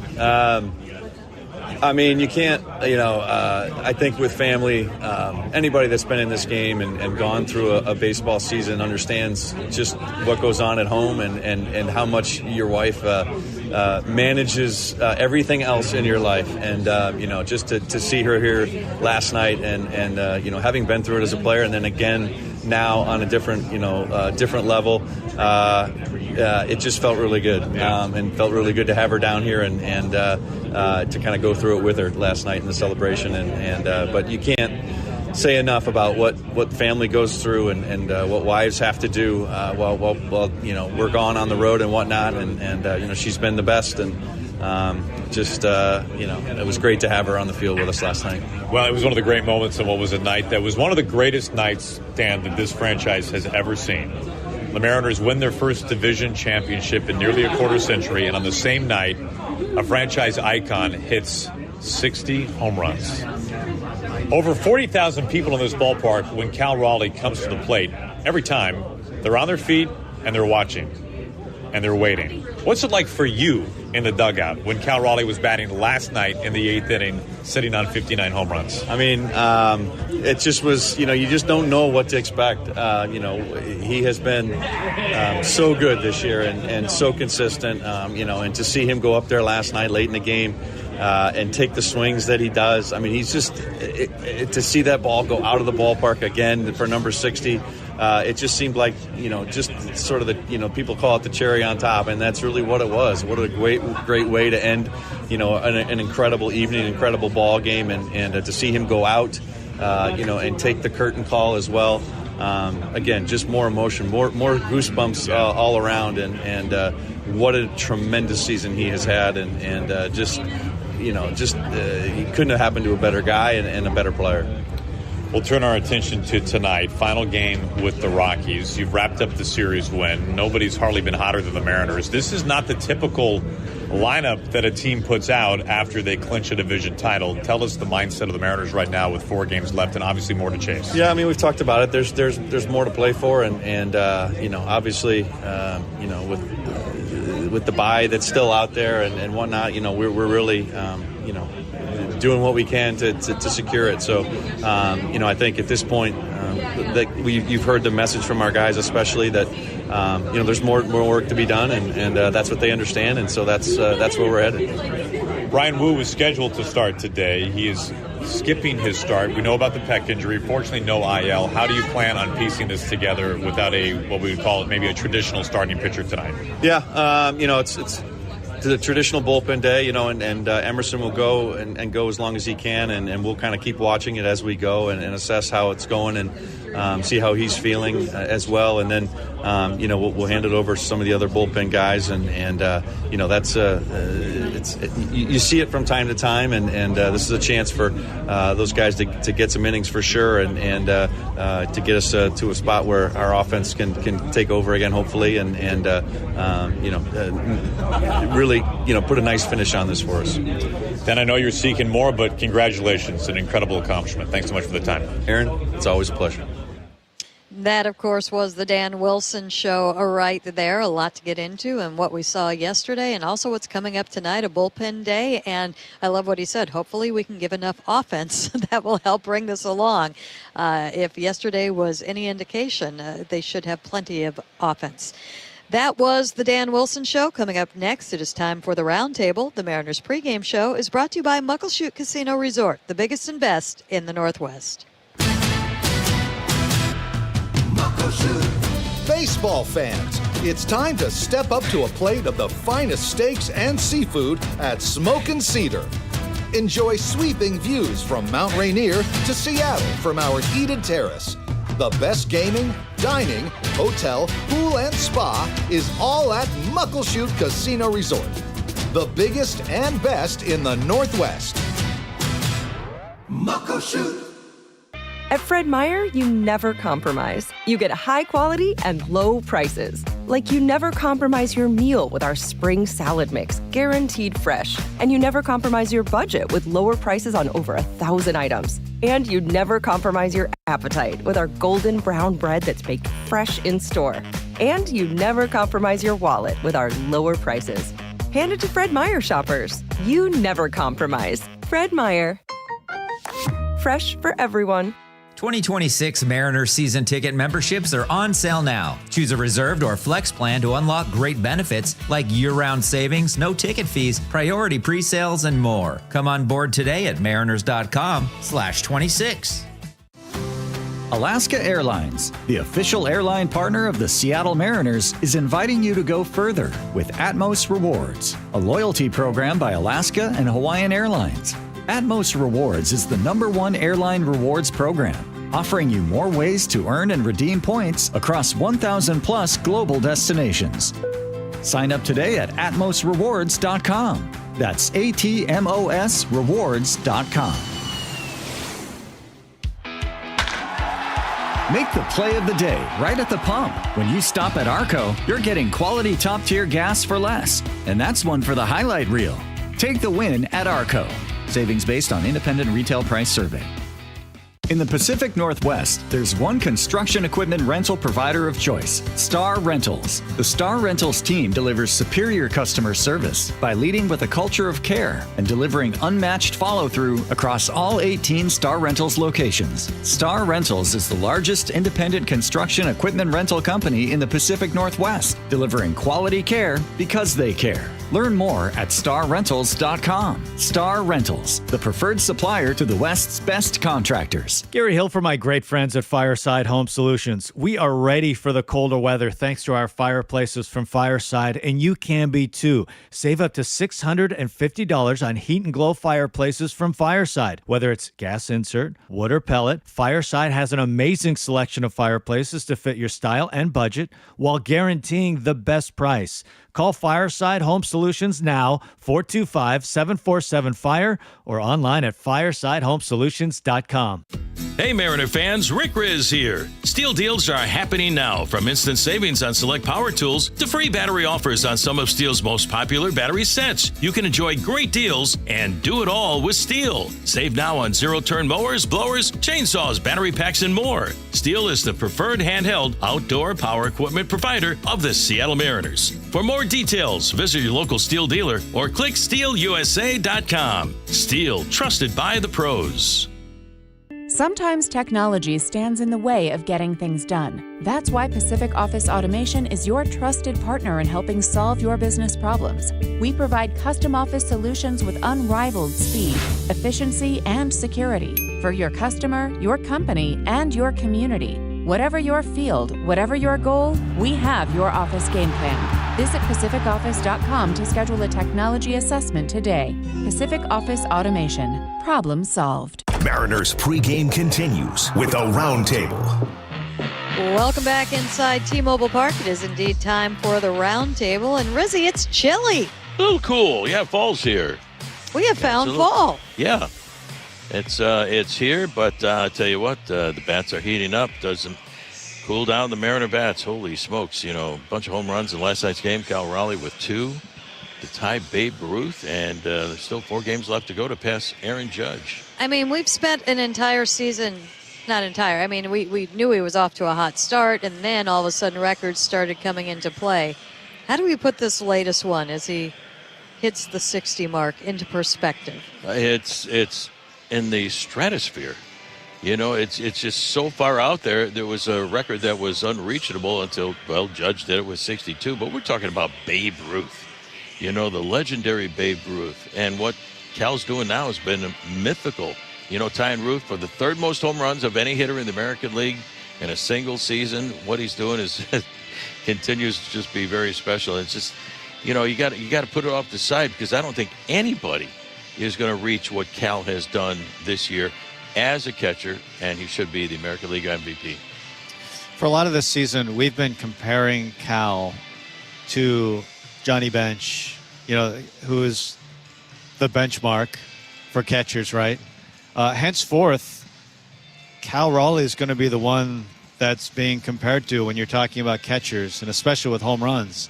You can't, I think with family, anybody that's been in this game and gone through a baseball season understands just what goes on at home, and how much your wife manages everything else in your life. And, just to see her here last night and having been through it as a player, and then again now on a different level, it just felt really good, and felt really good to have her down here and to kind of go through it with her last night in the celebration. But you can't say enough about what family goes through and what wives have to do while we're gone on the road and whatnot. And she's been the best, and It was great to have her on the field with us last night. Well, it was one of the great moments, and what was a night that was one of the greatest nights, Dan, that this franchise has ever seen. The Mariners win their first division championship in nearly a quarter century, and on the same night, a franchise icon hits 60 home runs. Over 40,000 people in this ballpark when Cal Raleigh comes to the plate. Every time, they're on their feet and they're watching and they're waiting. What's it like for you in the dugout when Cal Raleigh was batting last night in the 8th inning, sitting on 59 home runs? I mean, it just was, you just don't know what to expect. He has been so good this year and so consistent, and to see him go up there last night late in the game and take the swings that he does. I mean, he's just, to see that ball go out of the ballpark again for number 60, it just seemed like, just sort of the, people call it the cherry on top, and that's really what it was. What a great way to end, an incredible evening, incredible ball game, and to see him go out, and take the curtain call as well. Again, just more emotion, more goosebumps all around, and what a tremendous season he has had, and he couldn't have happened to a better guy and a better player. We'll turn our attention to tonight, final game with the Rockies. You've wrapped up the series win. Nobody's hardly been hotter than the Mariners. This is not the typical lineup that a team puts out after they clinch a division title. Tell us the mindset of the Mariners right now with 4 games left and obviously more to chase. Yeah, I mean, we've talked about it. There's more to play for, and obviously, with the bye that's still out there and whatnot, we're really, doing what we can to secure it. So, I think at this point, you've heard the message from our guys, especially that, there's more work to be done, and that's what they understand, and so that's where we're headed. Ryan Wu was scheduled to start today. He is skipping his start. We know about the pec injury. Fortunately, no IL. How do you plan on piecing this together without what we would call it maybe a traditional starting pitcher tonight? Yeah, it's the traditional bullpen day, and Emerson will go and go as long as he can, and we'll kind of keep watching it as we go and assess how it's going and see how he's feeling as well, and then we'll hand it over to some of the other bullpen guys, and that's you see it from time to time, and this is a chance for those guys to get some innings for sure, and to get us to a spot where our offense can take over again, hopefully, and really put a nice finish on this for us. Then I know you're seeking more, but congratulations, an incredible accomplishment. Thanks so much for the time. Aaron, it's always a pleasure. That, of course, was the Dan Wilson Show right there. A lot to get into, and what we saw yesterday, and also what's coming up tonight, a bullpen day. And I love what he said. Hopefully we can give enough offense that will help bring this along. If yesterday was any indication, they should have plenty of offense. That was the Dan Wilson Show. Coming up next, it is time for the Roundtable. The Mariners pregame show is brought to you by Muckleshoot Casino Resort, the biggest and best in the Northwest. Baseball fans, it's time to step up to a plate of the finest steaks and seafood at Smokin' Cedar. Enjoy sweeping views from Mount Rainier to Seattle from our heated terrace. The best gaming, dining, hotel, pool, and spa is all at Muckleshoot Casino Resort, the biggest and best in the Northwest. Muckleshoot. At Fred Meyer, you never compromise. You get high quality and low prices. Like you never compromise your meal with our spring salad mix, guaranteed fresh. And you never compromise your budget with lower prices on over 1,000 items. And you never compromise your appetite with our golden brown bread that's baked fresh in store. And you never compromise your wallet with our lower prices. Hand it to Fred Meyer shoppers. You never compromise. Fred Meyer. Fresh for everyone. 2026 Mariners season ticket memberships are on sale now. Choose a reserved or flex plan to unlock great benefits like year-round savings, no ticket fees, priority pre-sales, and more. Come on board today at mariners.com/26. Alaska Airlines, the official airline partner of the Seattle Mariners, is inviting you to go further with Atmos Rewards, a loyalty program by Alaska and Hawaiian Airlines. Atmos Rewards is the #1 airline rewards program, offering you more ways to earn and redeem points across 1,000+ global destinations. Sign up today at atmosrewards.com. That's ATMOS rewards.com. Make the play of the day right at the pump. When you stop at Arco, you're getting quality top-tier gas for less. And that's one for the highlight reel. Take the win at Arco. Savings based on independent retail price survey. In the Pacific Northwest, there's one construction equipment rental provider of choice, Star Rentals. The Star Rentals team delivers superior customer service by leading with a culture of care and delivering unmatched follow-through across all 18 Star Rentals locations. Star Rentals is the largest independent construction equipment rental company in the Pacific Northwest, delivering quality care because they care. Learn more at starrentals.com. Star Rentals, the preferred supplier to the West's best contractors. Gary Hill for my great friends at Fireside Home Solutions. We are ready for the colder weather thanks to our fireplaces from Fireside, and you can be too. Save up to $650 on heat and glow fireplaces from Fireside. Whether it's gas insert, wood, or pellet, Fireside has an amazing selection of fireplaces to fit your style and budget while guaranteeing the best price. Call Fireside Home Solutions now, 425-747-FIRE, or online at firesidehomesolutions.com. Hey Mariner fans, Rick Riz here. Steel deals are happening now, from instant savings on select power tools to free battery offers on some of Steel's most popular battery sets. You can enjoy great deals and do it all with Steel. Save now on zero-turn mowers, blowers, chainsaws, battery packs, and more. Steel is the preferred handheld outdoor power equipment provider of the Seattle Mariners. For more details, visit your local Steel dealer or click steelusa.com. Steel, trusted by the pros. Sometimes technology stands in the way of getting things done. That's why Pacific Office Automation is your trusted partner in helping solve your business problems. We provide custom office solutions with unrivaled speed, efficiency, and security for your customer, your company, and your community. Whatever your field, whatever your goal, we have your office game plan. Visit PacificOffice.com to schedule a technology assessment today. Pacific Office Automation. Problem solved. Mariners pregame continues with a roundtable. Welcome back inside T-Mobile Park. It is indeed time for the roundtable. And Rizzy, it's chilly. A little cool. Yeah, fall's here. We have found fall. Yeah. It's here, but I tell you what, the bats are heating up. Doesn't cool down the Mariner bats. Holy smokes, a bunch of home runs in last night's game. Cal Raleigh with 2 to tie Babe Ruth, and there's still 4 games left to go to pass Aaron Judge. I mean, we've spent an entire season, not entire, I mean, we knew he was off to a hot start, and then all of a sudden records started coming into play. How do we put this latest one as he hits the 60 mark into perspective? It's in the stratosphere. It's just so far out there. There was a record that was unreachable until, Judge did it with 62. But we're talking about Babe Ruth, the legendary Babe Ruth. And what Cal's doing now has been mythical. Tying Ruth for the 3rd most home runs of any hitter in the American League in a single season. What he's doing is continues to just be very special. It's just, you got to put it off the side, because I don't think anybody is going to reach what Cal has done this year as a catcher, and he should be the American League MVP. For a lot of this season, we've been comparing Cal to Johnny Bench, who is the benchmark for catchers, right? Henceforth, Cal Raleigh is going to be the one that's being compared to when you're talking about catchers, and especially with home runs.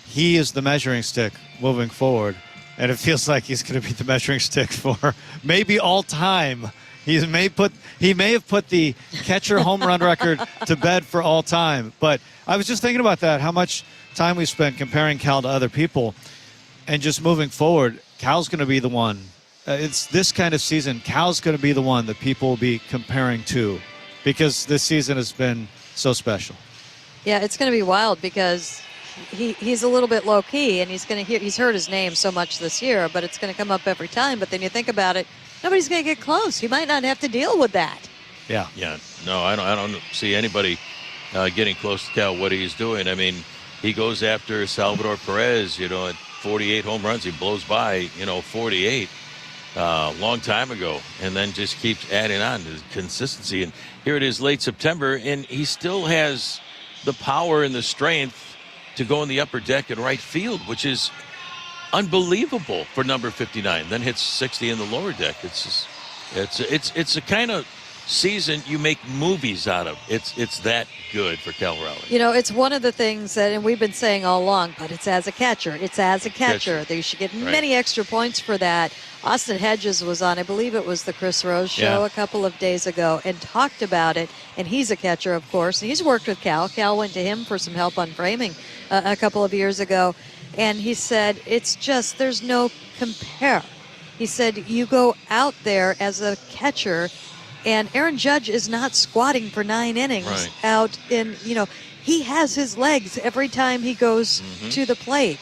He is the measuring stick moving forward. And it feels like he's going to be the measuring stick for maybe all time. He may have put the catcher home run record to bed for all time. But I was just thinking about that, how much time we spent comparing Cal to other people. And just moving forward, Cal's going to be the one. It's this kind of season, Cal's going to be the one that people will be comparing to, because this season has been so special. Yeah, it's going to be wild, because he's a little bit low key, and he's heard his name so much this year, but it's going to come up every time. But then you think about it, nobody's going to get close. He might not have to deal with that. Yeah. No, I don't see anybody getting close to Cal, what he's doing. I mean, he goes after Salvador Perez, at 48 home runs. He blows by, 48 long time ago, and then just keeps adding on to consistency. And here it is late September, and he still has the power and the strength to go in the upper deck and right field, which is unbelievable for number 59. Then hits 60 in the lower deck. It's a kind of season you make movies out of. It's that good for Cal Raleigh. You know, it's one of the things that, and we've been saying all along, but it's as a catcher. It's as a catcher. They should get many extra points for that. Austin Hedges was on, I believe it was the Chris Rose show a couple of days ago, and talked about it. And he's a catcher, of course. And he's worked with Cal. Cal went to him for some help on framing a couple of years ago. And he said, it's just, there's no compare. He said, you go out there as a catcher, and Aaron Judge is not squatting for 9 innings out in, he has his legs every time he goes to the plate.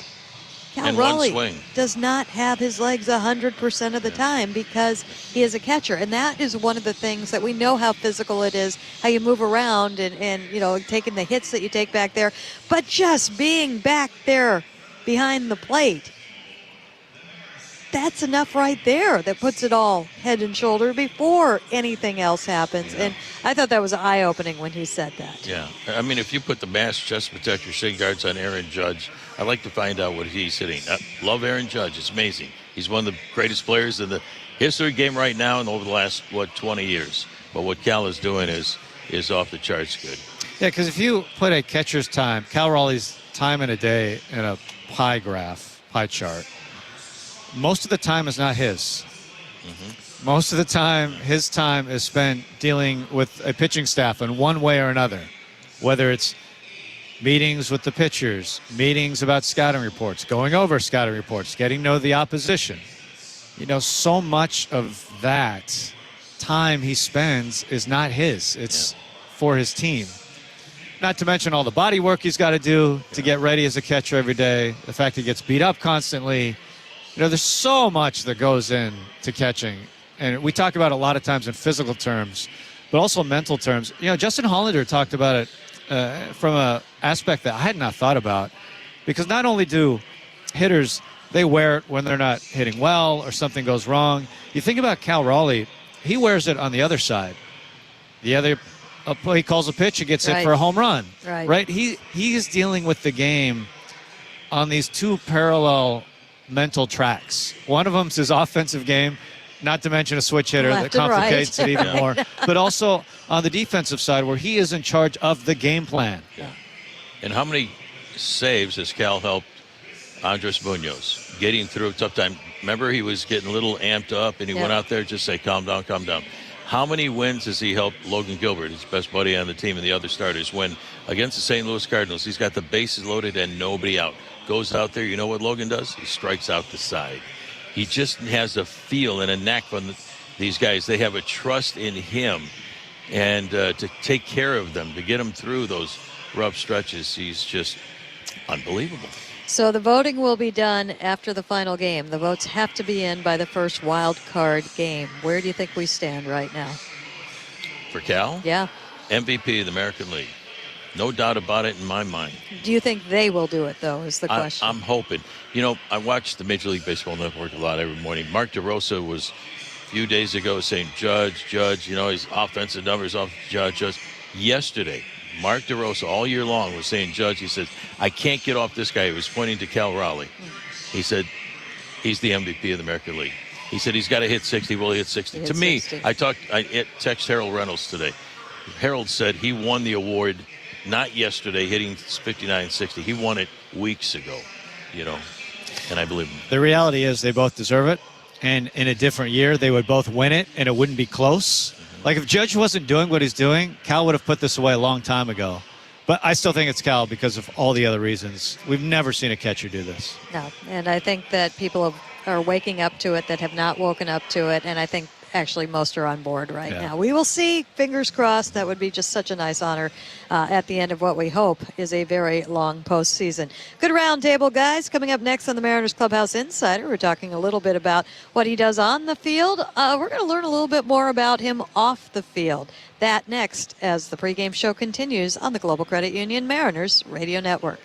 Cal Raleigh does not have his legs 100% of the time because he is a catcher. And that is one of the things that we know how physical it is, how you move around and taking the hits that you take back there. But just being back there behind the plate, that's enough right there that puts it all head and shoulder before anything else happens. And I thought that was eye-opening when he said that. Yeah. I mean, if you put the mask, chest protector, shin guards on Aaron Judge, I'd like to find out what he's hitting. I love Aaron Judge. It's amazing. He's one of the greatest players in the history of the game right now and over the last, 20 years. But what Cal is doing is off the charts good. Yeah, because if you put a catcher's time, Cal Raleigh's time in a day in a pie chart, most of the time is not his. Most of the time, his time is spent dealing with a pitching staff in one way or another, whether it's meetings with the pitchers, meetings about scouting reports, going over scouting reports, getting to know the opposition. So much of that time he spends is not his. It's for his team. Not to mention all the body work he's got to do to get ready as a catcher every day, the fact he gets beat up constantly. There's so much that goes into catching. And we talk about it a lot of times in physical terms, but also mental terms. Justin Hollander talked about it from an aspect that I had not thought about, because not only do hitters, they wear it when they're not hitting well or something goes wrong. You think about Cal Raleigh, he wears it on the other side. He calls a pitch, he gets hit for a home run. Right? He is dealing with the game on these two parallel mental tracks. One of them is his offensive game, not to mention a switch hitter that complicates it even more, but also on the defensive side where he is in charge of the game plan. Yeah. And how many saves has Cal helped Andres Munoz getting through a tough time? Remember, he was getting a little amped up, and he went out there just say, calm down, calm down. How many wins has he helped Logan Gilbert, his best buddy on the team, and the other starters win against the St. Louis Cardinals? He's got the bases loaded and nobody out. Goes out there, you know what Logan does? He strikes out the side. He just has a feel and a knack from these guys. They have a trust in him, and to take care of them, to get them through those rough stretches, he's just unbelievable. So the voting will be done after the final game. The votes have to be in by the first wild card game. Where do you think we stand right now? For Cal? Yeah. MVP of the American League. No doubt about it in my mind. Do you think they will do it, though, is the question? I'm hoping. I watch the Major League Baseball Network a lot every morning. Mark DeRosa was a few days ago saying, Judge, his offensive numbers off Judge. Yesterday, Mark DeRosa all year long was saying, Judge, he said, I can't get off this guy. He was pointing to Cal Raleigh. He said, he's the MVP of the American League. He said he's got to hit 60. Well, he hit 60. To me, 60. I texted Harold Reynolds today. Harold said he won the award not yesterday, hitting 59-60. He won it weeks ago, and I believe him. The reality is they both deserve it, and in a different year, they would both win it, and it wouldn't be close. Like, if Judge wasn't doing what he's doing, Cal would have put this away a long time ago. But I still think it's Cal because of all the other reasons. We've never seen a catcher do this. No, and I think that people are waking up to it that have not woken up to it, and I think actually most are on board right now. We will see. Fingers crossed. That would be just such a nice honor at the end of what we hope is a very long postseason. Good roundtable, guys. Coming up next on the Mariners Clubhouse Insider, we're talking a little bit about what he does on the field. We're going to learn a little bit more about him off the field. That next as the pregame show continues on the Global Credit Union Mariners Radio Network.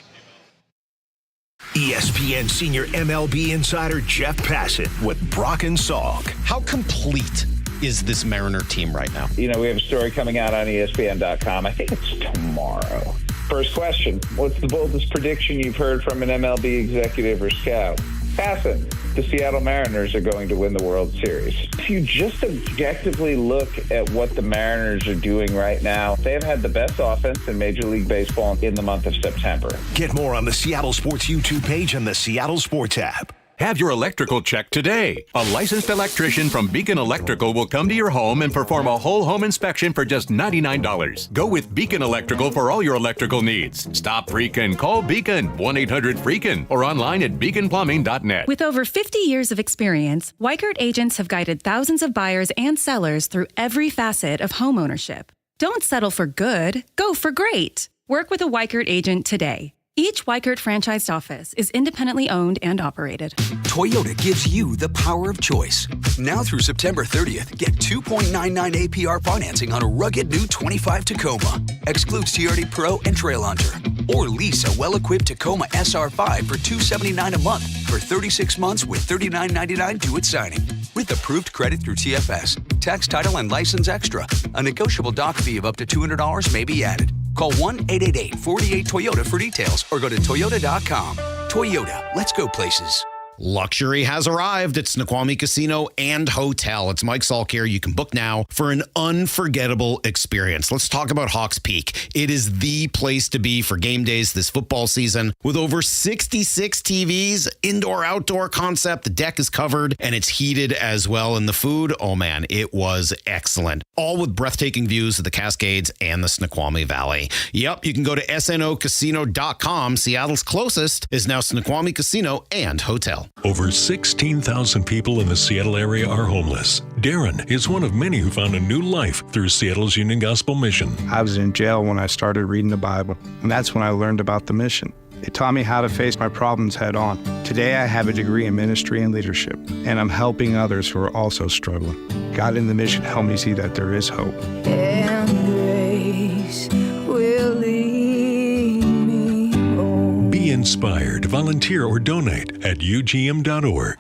ESPN senior MLB insider Jeff Passan with Brock and Salk. How complete is this Mariner team right now? We have a story coming out on ESPN.com. I think it's tomorrow. First question, what's the boldest prediction you've heard from an MLB executive or scout? Hassan, the Seattle Mariners are going to win the World Series. If you just objectively look at what the Mariners are doing right now, they've had the best offense in Major League Baseball in the month of September. Get more on the Seattle Sports YouTube page and the Seattle Sports app. Have your electrical checked today. A licensed electrician from Beacon Electrical will come to your home and perform a whole home inspection for just $99. Go with Beacon Electrical for all your electrical needs. Stop freaking. Call Beacon, 1-800-FREAKIN, or online at beaconplumbing.net. With over 50 years of experience, Weichert agents have guided thousands of buyers and sellers through every facet of home ownership. Don't settle for good. Go for great. Work with a Weichert agent today. Each Weichert franchised office is independently owned and operated. Toyota gives you the power of choice. Now through September 30th, get 2.99 APR financing on a rugged new 25 Tacoma. Excludes TRD Pro and Trail Hunter. Or lease a well-equipped Tacoma SR5 for $279 a month for 36 months with $39.99 due at signing. With approved credit through TFS, tax, title, and license extra. A negotiable dock fee of up to $200 may be added. Call 1-888-48-TOYOTA for details or go to toyota.com. Toyota, let's go places. Luxury has arrived at Snoqualmie Casino and Hotel. It's Mike Salk here. You can book now for an unforgettable experience. Let's talk about Hawks Peak. It is the place to be for game days this football season. With over 66 TVs, indoor-outdoor concept, the deck is covered and it's heated as well. And the food, oh man, it was excellent. All with breathtaking views of the Cascades and the Snoqualmie Valley. Yep, you can go to snocasino.com. Seattle's closest is now Snoqualmie Casino and Hotel. Over 16,000 people in the Seattle area are homeless. Darren is one of many who found a new life through Seattle's Union Gospel Mission. I was in jail when I started reading the Bible, and that's when I learned about the mission. It taught me how to face my problems head on. Today, I have a degree in ministry and leadership, and I'm helping others who are also struggling. God in the mission helped me see that there is hope. And grace will lead me home. Be inspired, volunteer, or donate at ugm.org.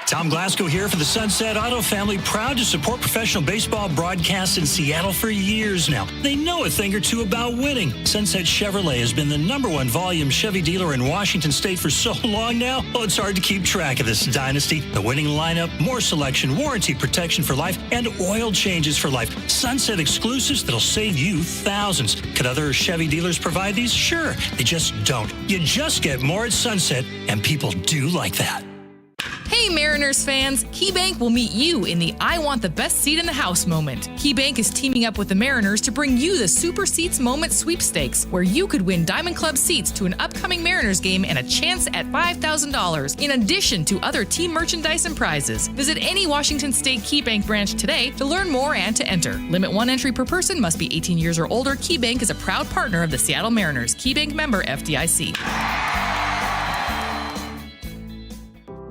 Tom Glasgow here for the Sunset Auto family, proud to support professional baseball broadcasts in Seattle for years now. They know a thing or two about winning. Sunset Chevrolet has been the #1 volume Chevy dealer in Washington State for so long now, well, it's hard to keep track of this dynasty. The winning lineup, more selection, warranty protection for life, and oil changes for life. Sunset exclusives that'll save you thousands. Could other Chevy dealers provide these? Sure, they just don't. You just get more at Sunset, and people do like that. Hey Mariners fans, KeyBank will meet you in the I want the best seat in the house moment. KeyBank is teaming up with the Mariners to bring you the Super Seats Moment Sweepstakes, where you could win Diamond Club seats to an upcoming Mariners game and a chance at $5,000, in addition to other team merchandise and prizes. Visit any Washington State KeyBank branch today to learn more and to enter. Limit 1 entry per person, must be 18 years or older. KeyBank is a proud partner of the Seattle Mariners. KeyBank member FDIC.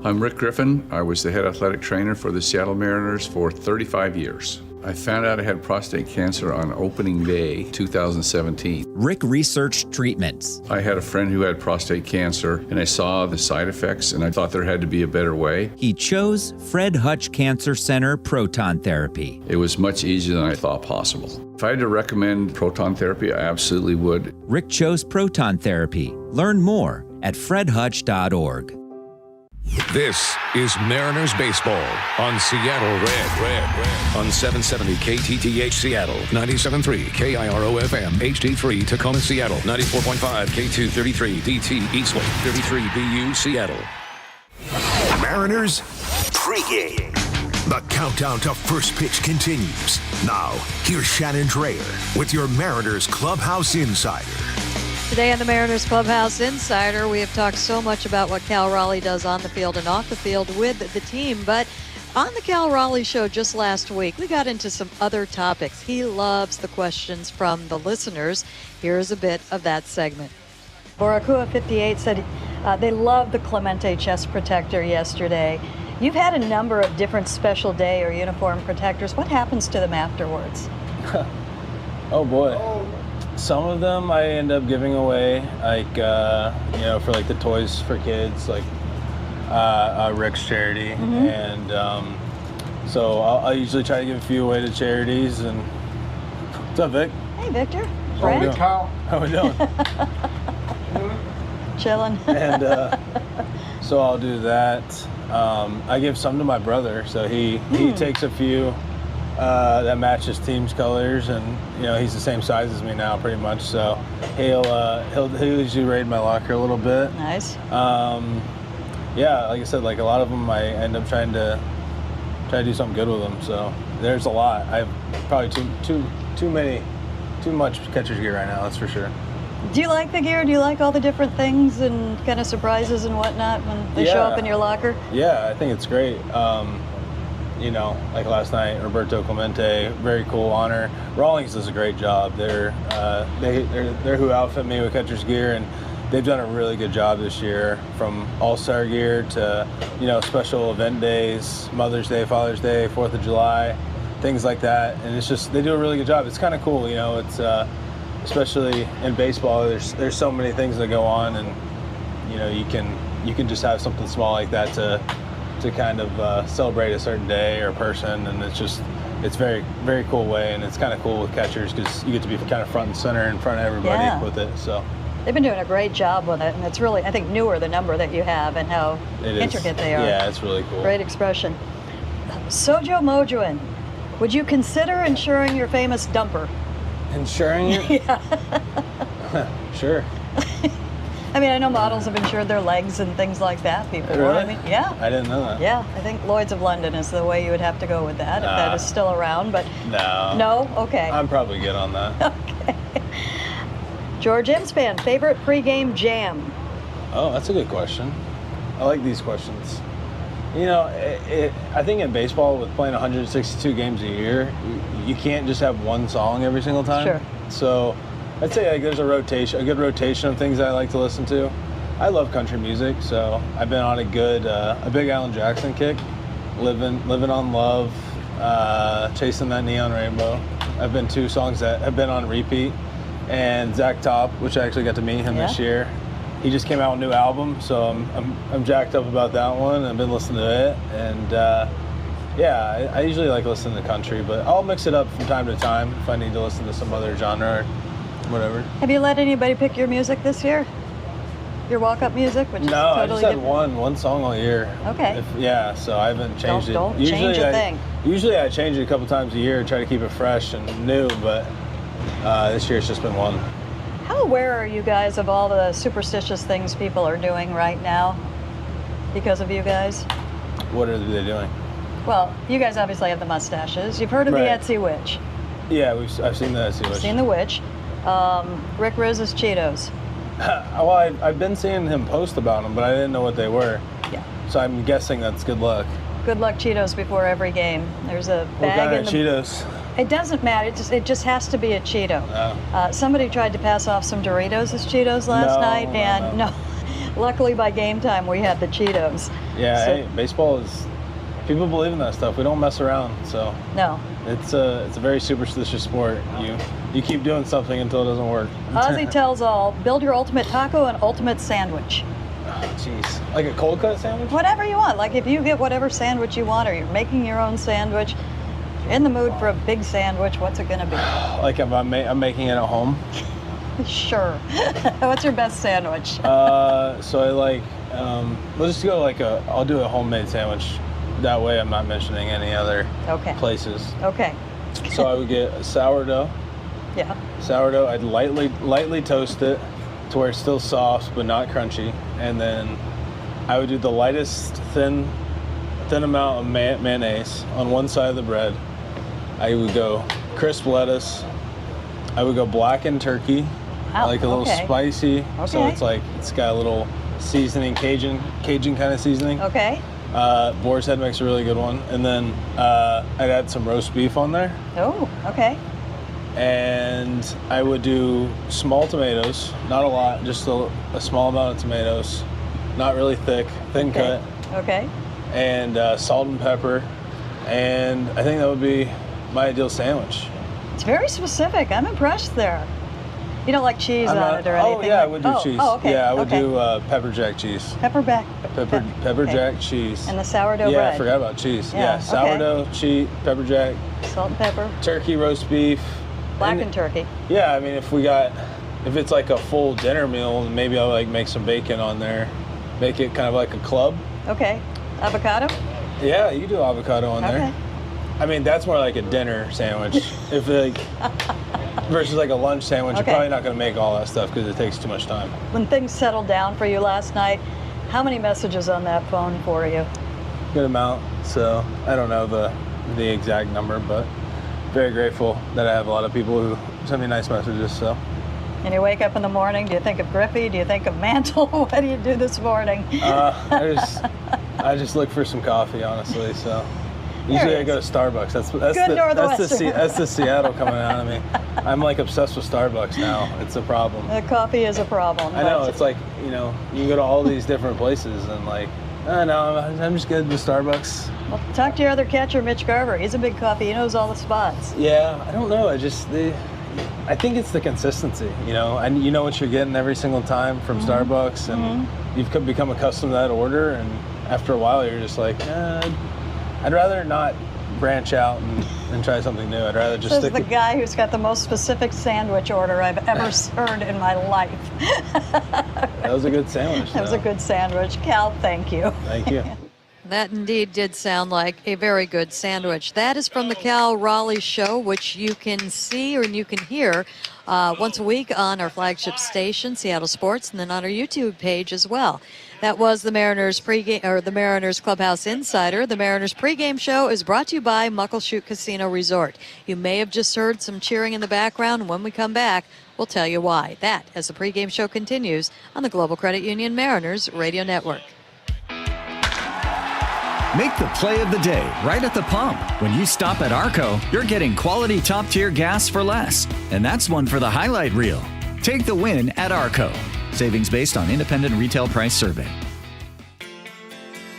I'm Rick Griffin. I was the head athletic trainer for the Seattle Mariners for 35 years. I found out I had prostate cancer on opening day 2017. Rick researched treatments. I had a friend who had prostate cancer, and I saw the side effects, and I thought there had to be a better way. He chose Fred Hutch Cancer Center proton therapy. It was much easier than I thought possible. If I had to recommend proton therapy, I absolutely would. Rick chose proton therapy. Learn more at fredhutch.org. This is Mariners Baseball on Seattle Red. On 770 KTTH Seattle, 97.3 KIRO FM, HD3 Tacoma Seattle, 94.5 K233 DT Eastway, 33 BU Seattle. Mariners pregame. The countdown to first pitch continues. Now, here's Shannon Dreyer with your Mariners Clubhouse Insider. Today on the Mariners Clubhouse Insider, we have talked so much about what Cal Raleigh does on the field and off the field with the team, but on the Cal Raleigh show just last week, we got into some other topics. He loves the questions from the listeners. Here's a bit of that segment. Borakua58 said they loved the Clemente chest protector yesterday. You've had a number of different special day or uniform protectors. What happens to them afterwards? Oh boy. Some of them I end up giving away, like, for like the toys for kids, like Rick's charity. Mm-hmm. And so I'll usually try to give a few away to charities. And what's up, Vic? Hey, Victor. Hey, Kyle. How we doing? Chilling. And So I'll do that. I give some to my brother, so he takes a few that match his team's colors, and he's the same size as me now, pretty much. So he'll usually raid my locker a little bit. Nice. Yeah, like I said, like a lot of them, I end up trying to do something good with them. So there's a lot. I have probably too much catcher's gear right now. That's for sure. Do you like the gear? Do you like all the different things and kind of surprises and whatnot when they show up in your locker? Yeah, I think it's great. Like last night, Roberto Clemente, very cool honor. Rawlings does a great job. They're who outfit me with catcher's gear, and they've done a really good job this year, from all-star gear to special event days, Mother's Day, Father's Day, 4th of July, things like that. And it's just, they do a really good job. It's kind of cool, it's especially in baseball, there's so many things that go on, and you can just have something small like that to kind of celebrate a certain day or person, and it's very, very cool way, and it's kind of cool with catchers because you get to be kind of front and center in front of everybody with it. So they've been doing a great job with it, and it's really, I think, newer, the number that you have and how intricate they are. Yeah, it's really cool. Great expression. Sojo Mojoin, would you consider insuring your famous dumper? Insuring it? Yeah. Sure. I mean, I know models have insured their legs and things like that. People, really? I mean, yeah. I didn't know that. Yeah, I think Lloyd's of London is the way you would have to go with that, if that is still around. But no. No? Okay. I'm probably good on that. Okay. George Imspan, favorite pregame jam? Oh, that's a good question. I like these questions. I think in baseball, with playing 162 games a year, you can't just have one song every single time. Sure. So I'd say there's a good rotation of things that I like to listen to. I love country music, so I've been on a big Alan Jackson kick, living on love, chasing that neon rainbow. I've been 2 songs that have been on repeat, and Zach Top, which I actually got to meet him this year. He just came out with a new album, so I'm jacked up about that one. I've been listening to it, and I usually like listening to country, but I'll mix it up from time to time if I need to listen to some other genre or whatever. Have you let anybody pick your music this year? Your walk-up music? Which no, is totally I just had different. one song all year. Okay. So I haven't changed it. Don't change a thing. Usually I change it a couple times a year, try to keep it fresh and new, but this year it's just been one. How aware are you guys of all the superstitious things people are doing right now because of you guys? What are they doing? Well, you guys obviously have the mustaches. You've heard of the Etsy Witch. Yeah, I've seen the Etsy Witch. Seen the Witch. Rick Riz's Cheetos. Well, I've been seeing him post about them, but I didn't know what they were. Yeah. So I'm guessing that's good luck. Good luck Cheetos before every game. There's a What bag kind in of the Cheetos? It doesn't matter. It just has to be a Cheeto. No. Somebody tried to pass off some Doritos as Cheetos last night, and no. Luckily by game time we had the Cheetos. Yeah, hey, baseball is, people believe in that stuff. We don't mess around, so. No. It's a very superstitious sport. You keep doing something until it doesn't work. Ozzy tells all, build your ultimate taco and ultimate sandwich. Oh, jeez. Like a cold cut sandwich? Whatever you want. Like if you get whatever sandwich you want, or you're making your own sandwich, in the mood for a big sandwich, what's it gonna be? Like if I'm making it at home? Sure. What's your best sandwich? So I like, we'll just go I'll do a homemade sandwich. That way I'm not mentioning any other places. Okay. So I would get sourdough. Yeah. Sourdough, I'd lightly toast it to where it's still soft but not crunchy. And then I would do the lightest thin amount of mayonnaise on one side of the bread. I would go crisp lettuce. I would go blackened turkey. Wow, like a little spicy. Okay. So it's got a little seasoning, Cajun kind of seasoning. Okay. Boar's Head makes a really good one. And then I'd add some roast beef on there. Oh, okay. And I would do small tomatoes, not a lot, just a small amount of tomatoes, not really thick, thin cut. Okay. And salt and pepper. And I think that would be my ideal sandwich. It's very specific. I'm impressed there. You don't like cheese on it or anything? Oh, yeah, I would do cheese. Oh, okay. Yeah, I would do pepper jack cheese. Pepper jack cheese. And the sourdough bread. Yeah, I forgot about cheese. Yeah, sourdough, cheese, pepper jack. Salt and pepper. Turkey, roast beef. Blackened turkey. Yeah, I mean, if it's like a full dinner meal, maybe I'll make some bacon on there. make it kind of like a club. Okay. Avocado? Yeah, you do avocado on there. Okay. I mean, that's more like a dinner sandwich. If like versus like a lunch sandwich, Okay. you're probably not going to make all that stuff because it takes too much time. When things settled down for you last night, how many messages on that phone for you? Good amount. So I don't know the exact number, but very grateful that I have a lot of people who send me nice messages. So. And you wake up in the morning, do you think of Griffey? Do you think of Mantle? What do you do this morning? I just look for some coffee, honestly. So usually I go to Starbucks. That's the Seattle coming out of me. I'm like obsessed with Starbucks now. It's a problem. The coffee is a problem. I know. It's like, you can go to all these different places and like, no, I'm just good with Starbucks. Well, talk to your other catcher, Mitch Garver. He's a big coffee. He knows all the spots. Yeah, I don't know. I think it's the consistency, and you know what you're getting every single time from Starbucks, and you've become accustomed to that order, and after a while you're just like, I'd rather not branch out and try something new. I'd rather just stick with the guy who's got the most specific sandwich order I've ever heard in my life. That was a good sandwich. That was a good sandwich. Cal, thank you. Thank you. That indeed did sound like a very good sandwich. That is from the Cal Raleigh Show, which you can see or you can hear once a week on our flagship station, Seattle Sports, and then on our YouTube page as well. That was the Mariners pregame, or the Mariners Clubhouse Insider. The Mariners pregame show is brought to you by Muckleshoot Casino Resort. You may have just heard some cheering in the background, and when we come back, we'll tell you why. That, as the pregame show continues on the Global Credit Union Mariners Radio Network. Make the play of the day right at the pump. When you stop at Arco, you're getting quality top-tier gas for less. And that's one for the highlight reel. Take the win at Arco. Savings based on independent retail price survey.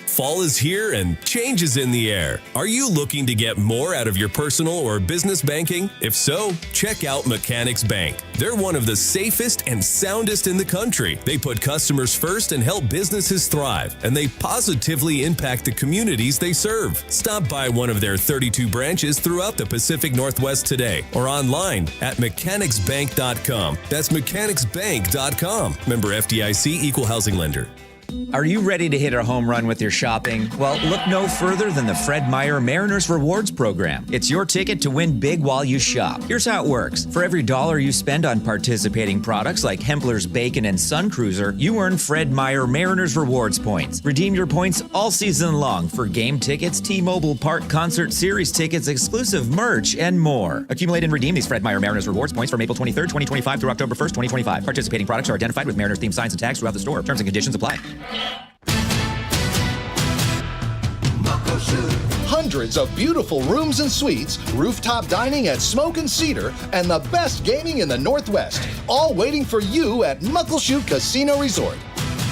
Fall is here and change is in the air. Are you looking to get more out of your personal or business banking? If so, check out Mechanics Bank. They're one of the safest and soundest in the country. They put customers first and help businesses thrive, and they positively impact the communities they serve. Stop by one of their 32 branches throughout the Pacific Northwest today or online at mechanicsbank.com. That's mechanicsbank.com. Member FDIC, Equal Housing Lender. Are you ready to hit a home run with your shopping? Well, look no further than the Fred Meyer Mariners Rewards Program. It's your ticket to win big while you shop. Here's how it works. For every $1 you spend on participating products like Hempler's Bacon and Sun Cruiser, you earn Fred Meyer Mariners Rewards points. Redeem your points all season long for game tickets, T-Mobile Park Concert Series tickets, exclusive merch, and more. Accumulate and redeem these Fred Meyer Mariners Rewards points from April 23rd, 2025 through October 1st, 2025. Participating products are identified with Mariners-themed signs and tags throughout the store. Terms and conditions apply. Hundreds of beautiful rooms and suites, rooftop dining at Smoke and Cedar, and the best gaming in the Northwest. All waiting for you at Muckleshoot Casino Resort.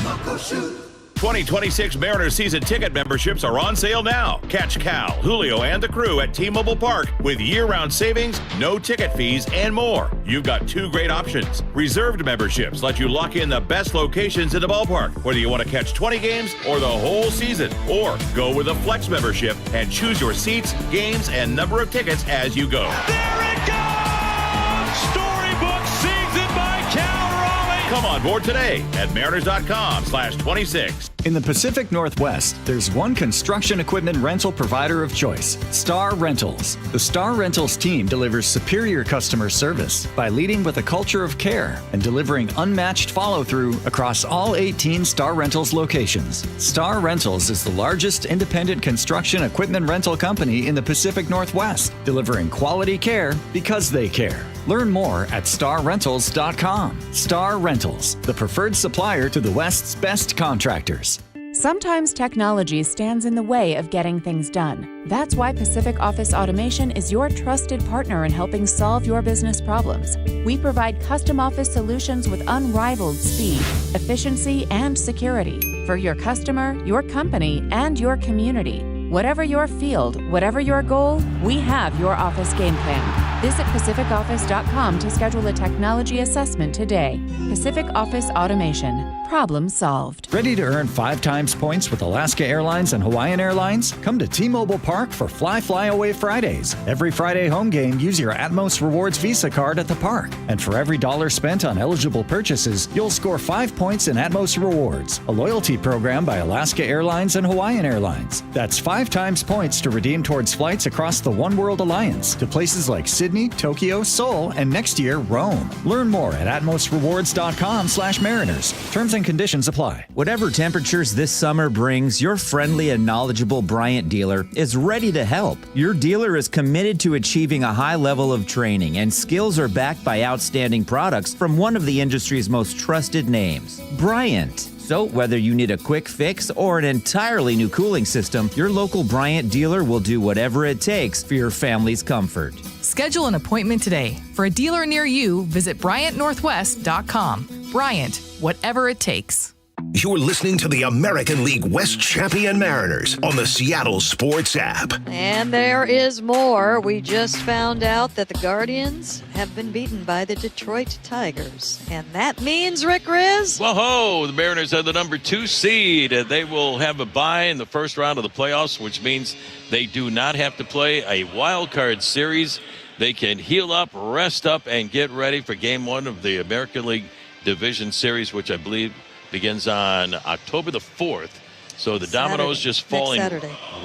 Muckleshoot. 2026 Mariners season ticket memberships are on sale now. Catch Cal, Julio, and the crew at T-Mobile Park with year-round savings, no ticket fees, and more. You've got two great options. Reserved memberships let you lock in the best locations in the ballpark, whether you want to catch 20 games or the whole season. Or go with a flex membership and choose your seats, games, and number of tickets as you go. There it goes! Storybook season by Cal Raleigh. Come on board today at mariners.com/26. In the Pacific Northwest, there's one construction equipment rental provider of choice, Star Rentals. The Star Rentals team delivers superior customer service by leading with a culture of care and delivering unmatched follow-through across all 18 Star Rentals locations. Star Rentals is the largest independent construction equipment rental company in the Pacific Northwest, delivering quality care because they care. Learn more at starrentals.com. Star Rentals, the preferred supplier to the West's best contractors. Sometimes technology stands in the way of getting things done. That's why Pacific Office Automation is your trusted partner in helping solve your business problems. We provide custom office solutions with unrivaled speed, efficiency, and security for your customer, your company, and your community. Whatever your field, whatever your goal, we have your office game plan. Visit PacificOffice.com to schedule a technology assessment today. Pacific Office Automation. Problem solved. Ready to earn 5 times points with Alaska Airlines and Hawaiian Airlines? Come to T-Mobile Park for Fly Away Fridays. Every Friday home game, use your Atmos Rewards Visa card at the park. And for every $1 spent on eligible purchases, you'll score 5 points in Atmos Rewards, a loyalty program by Alaska Airlines and Hawaiian Airlines. That's 5 times points to redeem towards flights across the One World Alliance to places like Sydney, Tokyo, Seoul, and next year, Rome. Learn more at atmosrewards.com/Mariners. Terms and conditions apply. Whatever temperatures this summer brings, your friendly and knowledgeable Bryant dealer is ready to help. Your dealer is committed to achieving a high level of training, and skills are backed by outstanding products from one of the industry's most trusted names, Bryant. So whether you need a quick fix or an entirely new cooling system, your local Bryant dealer will do whatever it takes for your family's comfort. Schedule an appointment today. For a dealer near you, visit BryantNorthwest.com. Bryant, whatever it takes. You're listening to the American League West champion Mariners on the Seattle Sports app. And there is more. We just found out that the Guardians have been beaten by the Detroit Tigers. And that means, Rick Riz? Whoa, the Mariners are the number 2 seed. They will have a bye in the first round of the playoffs, which means they do not have to play a wild card series. They can heal up, rest up, and get ready for Game 1 of the American League Division Series, which I believe begins on October the 4th. So the dominoes just falling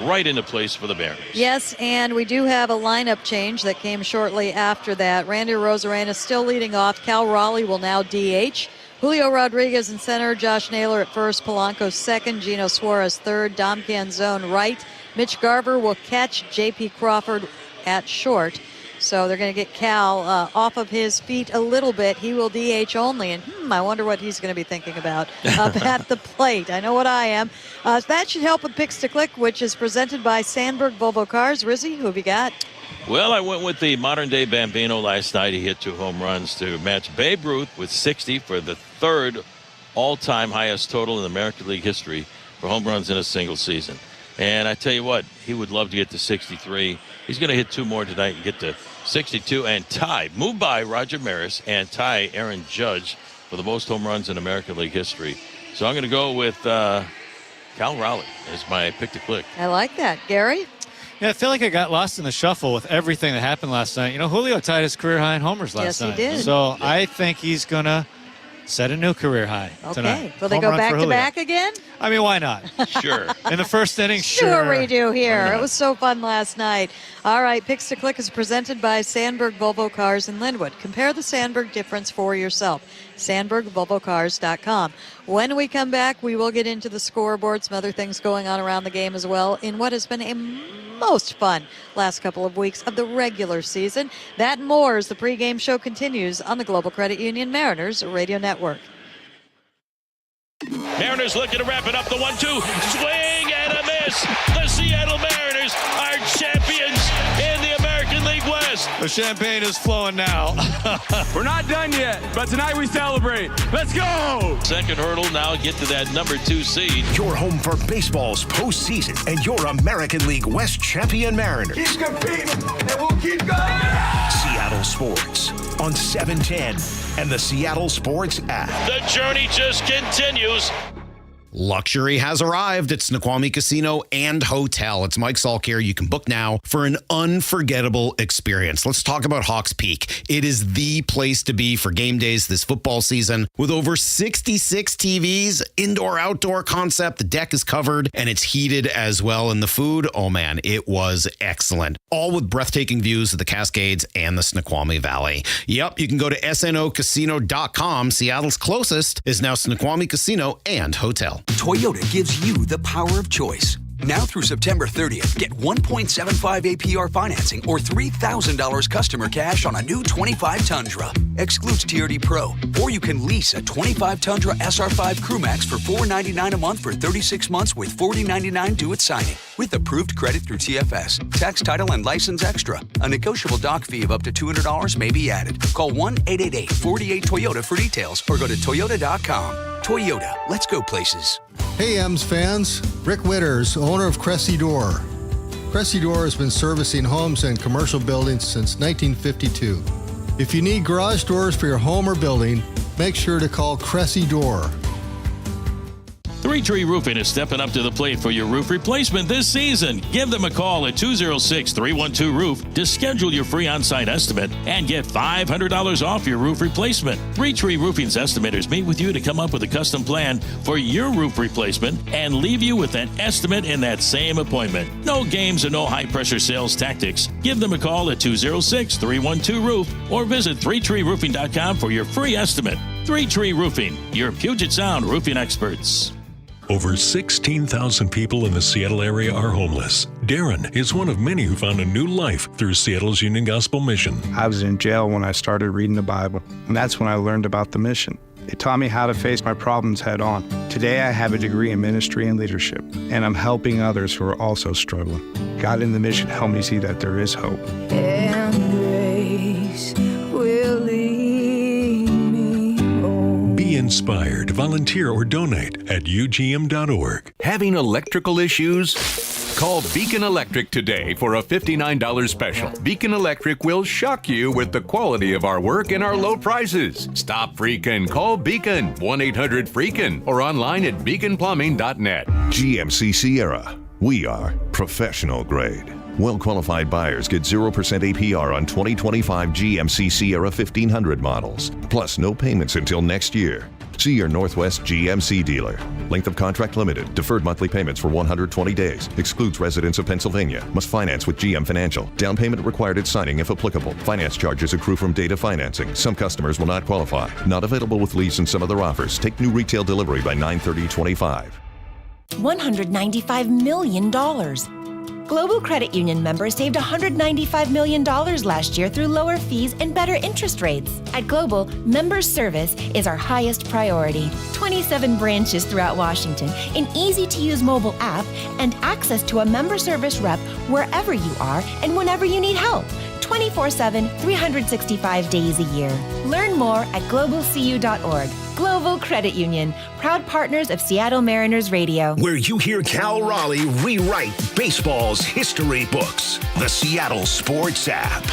right into place for the Mariners. Yes, and we do have a lineup change that came shortly after that. Randy Arozarena still leading off. Cal Raleigh will now DH. Julio Rodriguez in center. Josh Naylor at first. Polanco second. Gino Suarez third. Dom Canzone right. Mitch Garver will catch. J.P. Crawford at short. So they're going to get Cal off of his feet a little bit. He will DH only, and I wonder what he's going to be thinking about up at the plate. I know what I am. That should help with Picks to Click, which is presented by Sandberg Volvo Cars. Rizzy, who have you got? Well, I went with the modern-day Bambino last night. He hit 2 home runs to match Babe Ruth with 60 for the 3rd all-time highest total in American League history for home runs in a single season. And I tell you what, he would love to get to 63. He's going to hit 2 more tonight and get to 62 and tie, move by Roger Maris and tie Aaron Judge for the most home runs in American League history. So I'm going to go with Cal Raleigh as my pick to click. I like that. Gary? Yeah, I feel like I got lost in the shuffle with everything that happened last night. You know, Julio tied his career high in homers last night. Yes, he did. So I think he's going to set a new career high tonight. Okay. Will they go back-to-back again? I mean, why not? Sure. In the first inning, Sure we do here. It was so fun last night. All right, Picks to Click is presented by Sandberg Volvo Cars in Linwood. Compare the Sandberg difference for yourself. SandbergVolvoCars.com. When we come back, we will get into the scoreboard, some other things going on around the game as well in what has been a most fun last couple of weeks of the regular season. That and more as the pregame show continues on the Global Credit Union Mariners Radio Network. Mariners looking to wrap it up. The 1-2. Swing and a miss. The Seattle Mariners are champions in the American League West. The champagne is flowing now. We're not done yet, but tonight we celebrate. Let's go! Second hurdle, now get to that number 2 seed. Your home for baseball's postseason and your American League West champion Mariners. Keep competing, and we'll keep going! Seattle Sports on 710 and the Seattle Sports app. The journey just continues. Luxury has arrived at Snoqualmie Casino and Hotel. It's Mike Salk here. You can book now for an unforgettable experience. Let's talk about Hawks Peak. It is the place to be for game days this football season. With over 66 TVs, indoor-outdoor concept, the deck is covered and it's heated as well. And the food, oh man, it was excellent. All with breathtaking views of the Cascades and the Snoqualmie Valley. Yep, you can go to snocasino.com. Seattle's closest is now Snoqualmie Casino and Hotel. Toyota gives you the power of choice. Now through September 30th, get 1.75 APR financing or $3,000 customer cash on a new 25 Tundra. Excludes TRD Pro. Or you can lease a 25 Tundra SR5 CrewMax for $499 a month for 36 months with $40.99 due at signing. With approved credit through TFS. Tax, title, and license extra. A negotiable dock fee of up to $200 may be added. Call 1-888-48-TOYOTA for details or go to Toyota.com. Toyota, let's go places. Hey, Ems fans. Rick Witters, owner of Cressy Door. Cressy Door has been servicing homes and commercial buildings since 1952. If you need garage doors for your home or building, make sure to call Cressy Door. Three Tree Roofing is stepping up to the plate for your roof replacement this season. Give them a call at 206-312-ROOF to schedule your free on-site estimate and get $500 off your roof replacement. Three Tree Roofing's estimators meet with you to come up with a custom plan for your roof replacement and leave you with an estimate in that same appointment. No games and no high-pressure sales tactics. Give them a call at 206-312-ROOF or visit 3treeroofing.com for your free estimate. Three Tree Roofing, your Puget Sound roofing experts. Over 16,000 people in the Seattle area are homeless. Darren is one of many who found a new life through Seattle's Union Gospel Mission. I was in jail when I started reading the Bible, and that's when I learned about the mission. It taught me how to face my problems head on. Today I have a degree in ministry and leadership, and I'm helping others who are also struggling. God in the mission helped me see that there is hope. And grace will lead me home. Be inspired, volunteer, or donate at ugm.org. Having electrical issues? Call Beacon Electric today for a $59 special. Beacon Electric will shock you with the quality of our work and our low prices. Stop freaking. Call Beacon, 1-800-FREAKIN, or online at beaconplumbing.net. GMC Sierra. We are professional grade. Well-qualified buyers get 0% APR on 2025 GMC Sierra 1500 models, plus no payments until next year. See your Northwest GMC dealer. Length of contract limited. Deferred monthly payments for 120 days. Excludes residents of Pennsylvania. Must finance with GM Financial. Down payment required at signing if applicable. Finance charges accrue from data financing. Some customers will not qualify. Not available with lease and some other offers. Take new retail delivery by 9/30/25. $195 million. Global Credit Union members saved $195 million last year through lower fees and better interest rates. At Global, member service is our highest priority. 27 branches throughout Washington, an easy-to-use mobile app, and access to a member service rep wherever you are and whenever you need help. 24/7, 365 days a year. Learn more at globalcu.org. Global Credit Union, proud partners of Seattle Mariners Radio. Where you hear Cal Raleigh rewrite baseball's history books. The Seattle Sports app.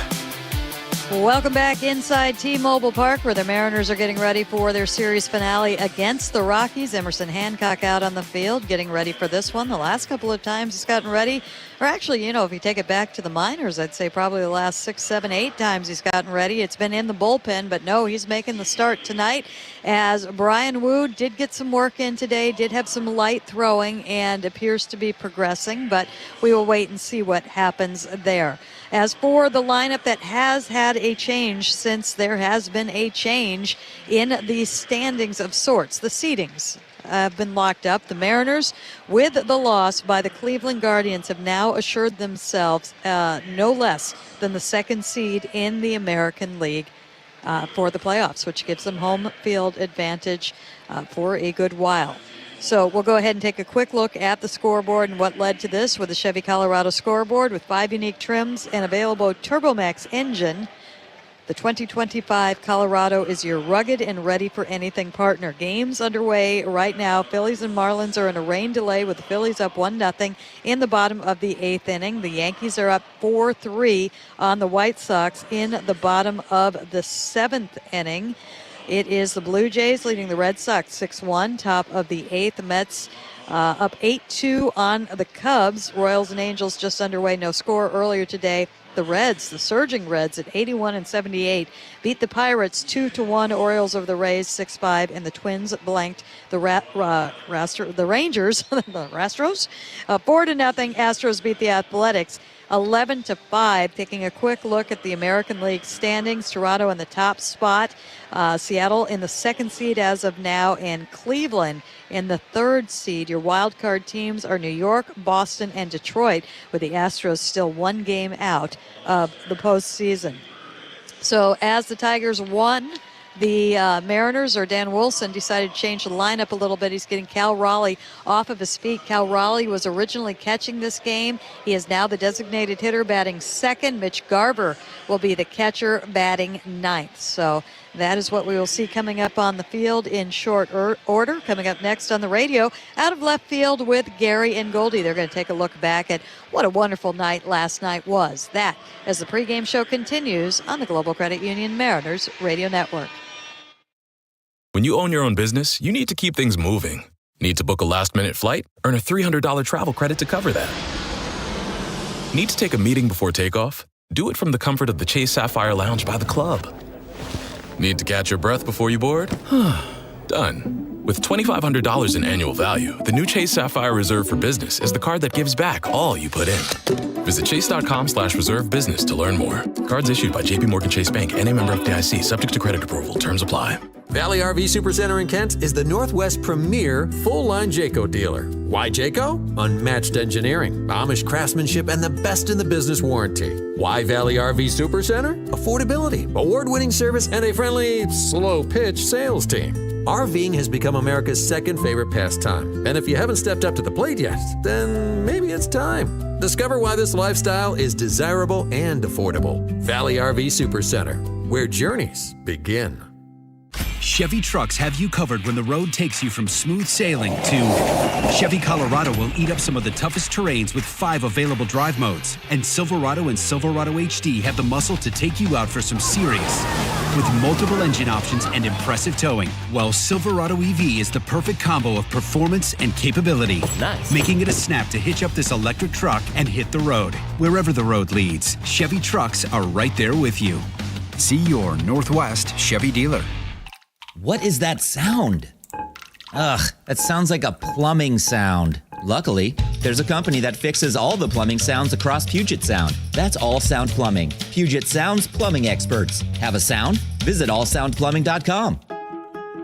Welcome back inside T-Mobile Park, where the Mariners are getting ready for their series finale against the Rockies. Emerson Hancock out on the field, getting ready for this one. The last couple of times he's gotten ready, or actually, if you take it back to the minors, I'd say probably the last 6, 7, 8 times he's gotten ready. It's been in the bullpen, but no, he's making the start tonight, as Brian Wu did get some work in today, did have some light throwing, and appears to be progressing, but we will wait and see what happens there. As for the lineup that has had a change since there has been a change in the standings of sorts, the seedings have been locked up. The Mariners, with the loss by the Cleveland Guardians, have now assured themselves no less than the second seed in the American League for the playoffs, which gives them home field advantage for a good while. So we'll go ahead and take a quick look at the scoreboard and what led to this with the Chevy Colorado scoreboard with 5 unique trims and available TurboMax engine. The 2025 Colorado is your rugged and ready for anything partner. Games underway right now. Phillies and Marlins are in a rain delay with the Phillies up 1-0 in the bottom of the 8th inning. The Yankees are up 4-3 on the White Sox in the bottom of the 7th inning. It is the Blue Jays leading the Red Sox 6-1, top of the 8th. Mets up 8-2 on the Cubs. Royals and Angels just underway, no score earlier today. The Reds, the surging Reds at 81-78, beat the Pirates 2-1. Orioles over the Rays 6-5, and the Twins blanked the Rangers, the Rastros, 4-0. Astros beat the Athletics 11-5. Taking a quick look at the American League standings, Toronto in the top spot, Seattle in the 2nd seed as of now, and Cleveland in the 3rd seed. Your wild card teams are New York, Boston, and Detroit, with the Astros still 1 game out of the postseason. So as the Tigers won, the Mariners, or Dan Wilson, decided to change the lineup a little bit. He's getting Cal Raleigh off of his feet. Cal Raleigh was originally catching this game. He is now the designated hitter, batting 2nd. Mitch Garver will be the catcher, batting 9th. So that is what we will see coming up on the field in short order. Coming up next on the radio, out of left field with Gary and Goldie. They're going to take a look back at what a wonderful night last night was. That, as the pregame show continues on the Global Credit Union Mariners Radio Network. When you own your own business, you need to keep things moving. Need to book a last-minute flight? Earn a $300 travel credit to cover that. Need to take a meeting before takeoff? Do it from the comfort of the Chase Sapphire Lounge by the club. Need to catch your breath before you board? Done. With $2,500 in annual value, the new Chase Sapphire Reserve for Business is the card that gives back all you put in. Visit chase.com/reserve business to learn more. Cards issued by JPMorgan Chase Bank, N.A. member FDIC, subject to credit approval. Terms apply. Valley RV Supercenter in Kent is the Northwest premier full-line Jayco dealer. Why Jayco? Unmatched engineering, Amish craftsmanship, and the best in the business warranty. Why Valley RV Supercenter? Affordability, award-winning service, and a friendly, slow-pitch sales team. RVing has become America's second favorite pastime. And if you haven't stepped up to the plate yet, then maybe it's time. Discover why this lifestyle is desirable and affordable. Valley RV Supercenter, where journeys begin. Chevy trucks have you covered when the road takes you from smooth sailing to Chevy Colorado will eat up some of the toughest terrains with 5 available drive modes. And Silverado and Silverado HD have the muscle to take you out for some serious. With multiple engine options and impressive towing, while Silverado EV is the perfect combo of performance and capability. Nice. Making it a snap to hitch up this electric truck and hit the road. Wherever the road leads, Chevy trucks are right there with you. See your Northwest Chevy dealer. What is that sound? Ugh, that sounds like a plumbing sound. Luckily, there's a company that fixes all the plumbing sounds across Puget Sound. That's All Sound Plumbing. Puget Sound's plumbing experts. Have a sound? Visit allsoundplumbing.com.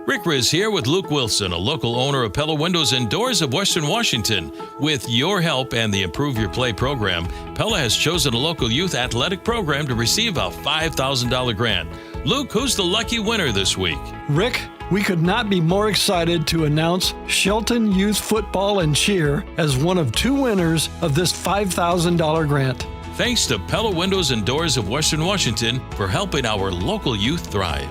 Rick Riz here with Luke Wilson, a local owner of Pella Windows and Doors of Western Washington. With your help and the Improve Your Play program, Pella has chosen a local youth athletic program to receive a $5,000 grant. Luke, who's the lucky winner this week? Rick, we could not be more excited to announce Shelton Youth Football and Cheer as one of 2 winners of this $5,000 grant. Thanks to Pella Windows and Doors of Western Washington for helping our local youth thrive.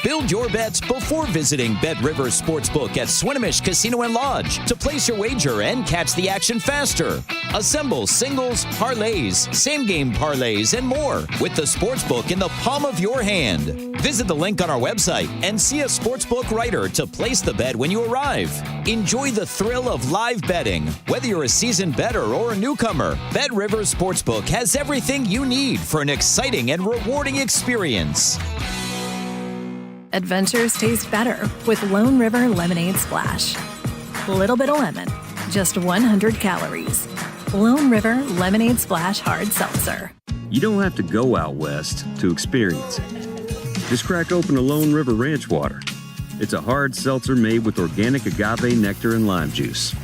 Build your bets before visiting Bet Rivers Sportsbook at Swinomish Casino and Lodge to place your wager and catch the action faster. Assemble singles, parlays, same-game parlays, and more with the Sportsbook in the palm of your hand. Visit the link on our website and see a Sportsbook writer to place the bet when you arrive. Enjoy the thrill of live betting. Whether you're a seasoned bettor or a newcomer, Bet Rivers Sportsbook has everything you need for an exciting and rewarding experience. Adventures taste better with Lone River Lemonade Splash. Little bit of lemon, just 100 calories. Lone River Lemonade Splash Hard Seltzer. You don't have to go out west to experience it. Just crack open a Lone River Ranch Water. It's a hard seltzer made with organic agave nectar and lime juice.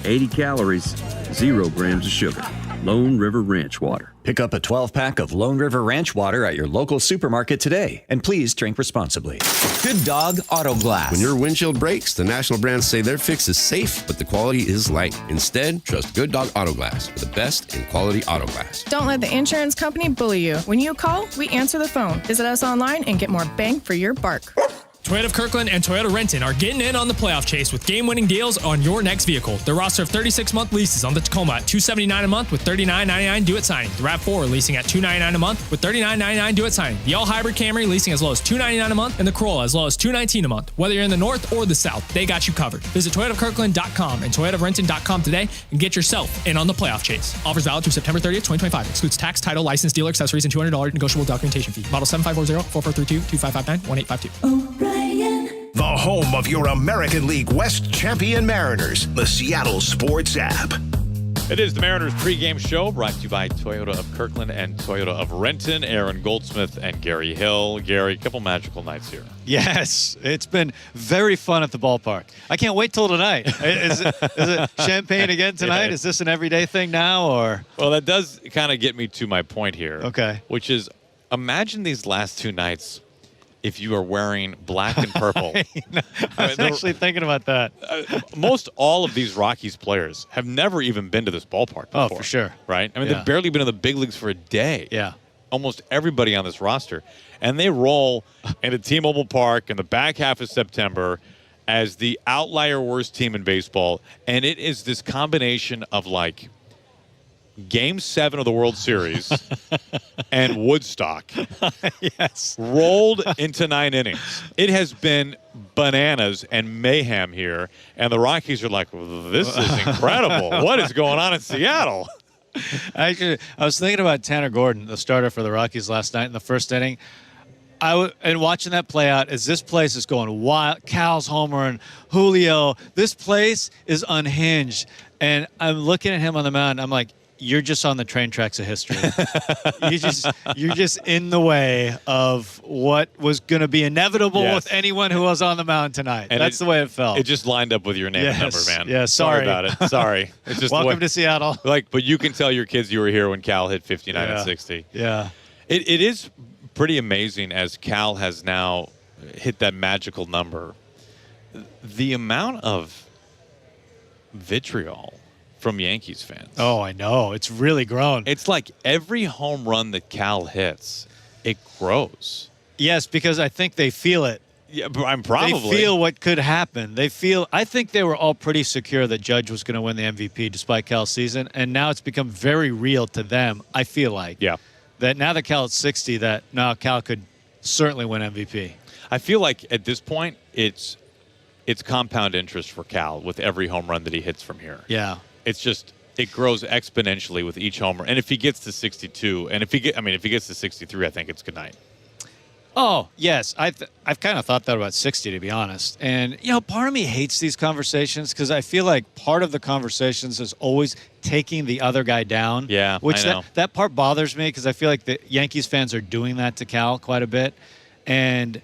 80 calories, 0 grams of sugar. Lone River Ranch Water. Pick up a 12-pack of Lone River Ranch Water at your local supermarket today, and please drink responsibly. Good Dog Auto Glass. When your windshield breaks, the national brands say their fix is safe, but the quality is light. Instead, trust Good Dog Auto Glass for the best in quality auto glass. Don't let the insurance company bully you. When you call, we answer the phone. Visit us online and get more bang for your buck. Toyota of Kirkland and Toyota Renton are getting in on the playoff chase with game-winning deals on your next vehicle. Their roster of 36-month leases on the Tacoma at $279 a month with $39.99 due at signing. The RAV4 leasing at $299 a month with $39.99 due at signing. The all-hybrid Camry leasing as low as $299 a month and the Corolla as low as $219 a month. Whether you're in the north or the south, they got you covered. Visit ToyotaofKirkland.com and ToyotaofRenton.com today and get yourself in on the playoff chase. Offers valid through September 30th, 2025. Excludes tax, title, license, dealer accessories, and $200 negotiable documentation fee. Model 7540-4432-2559-1852. The home of your American League West champion Mariners, the Seattle Sports app. It is the Mariners pregame show brought to you by Toyota of Kirkland and Toyota of Renton. Aaron Goldsmith and Gary Hill. Gary, a couple magical nights here. Yes, it's been very fun at the ballpark. I can't wait till tonight. Is it champagne again tonight? Yeah. Is this an everyday thing now, or? Well, that does kind of get me to my point here. Okay. Which is, imagine these last 2 nights if you are wearing black and purple. I was actually thinking about that. Most all of these Rockies players have never even been to this ballpark before. Oh, for sure. Right? I mean, Yeah. they've barely been in the big leagues for a day. Yeah. Almost everybody on this roster. And they roll into T-Mobile Park in the back half of September as the outlier worst team in baseball. And it is this combination of, like, Game 7 of the World Series and Woodstock. Yes. Rolled into 9 innings. It has been bananas and mayhem here, and the Rockies are like, this is incredible. What is going on in Seattle? Actually, I was thinking about Tanner Gordon, the starter for the Rockies last night in the first inning. And watching that play out, as this place is going wild, Cal's homer and Julio, this place is unhinged. And I'm looking at him on the mound, I'm like, you're just on the train tracks of history. You're just in the way of what was going to be inevitable with anyone who was on the mound tonight. And that's the way it felt. It just lined up with your name and number, man. Yeah, sorry about it. Sorry. It's just welcome to Seattle. But you can tell your kids you were here when Cal hit 59 and 60. Yeah. It is pretty amazing as Cal has now hit that magical number. The amount of vitriol from Yankees fans. Oh, I know. It's really grown. It's like every home run that Cal hits, it grows. Yes, because I think they feel it. Yeah, I'm probably. They feel what could happen. I think they were all pretty secure that Judge was going to win the MVP despite Cal's season, and now it's become very real to them, I feel like. Yeah. That now that Cal is 60, that now Cal could certainly win MVP. I feel like at this point, it's compound interest for Cal with every home run that he hits from here. Yeah. It's just, it grows exponentially with each homer. And if he gets to 62, and if he gets to 63, I think it's good night. Oh, yes. I've kind of thought that about 60, to be honest. And, part of me hates these conversations because I feel like part of the conversations is always taking the other guy down. Yeah, which I know. That part bothers me because I feel like the Yankees fans are doing that to Cal quite a bit. And,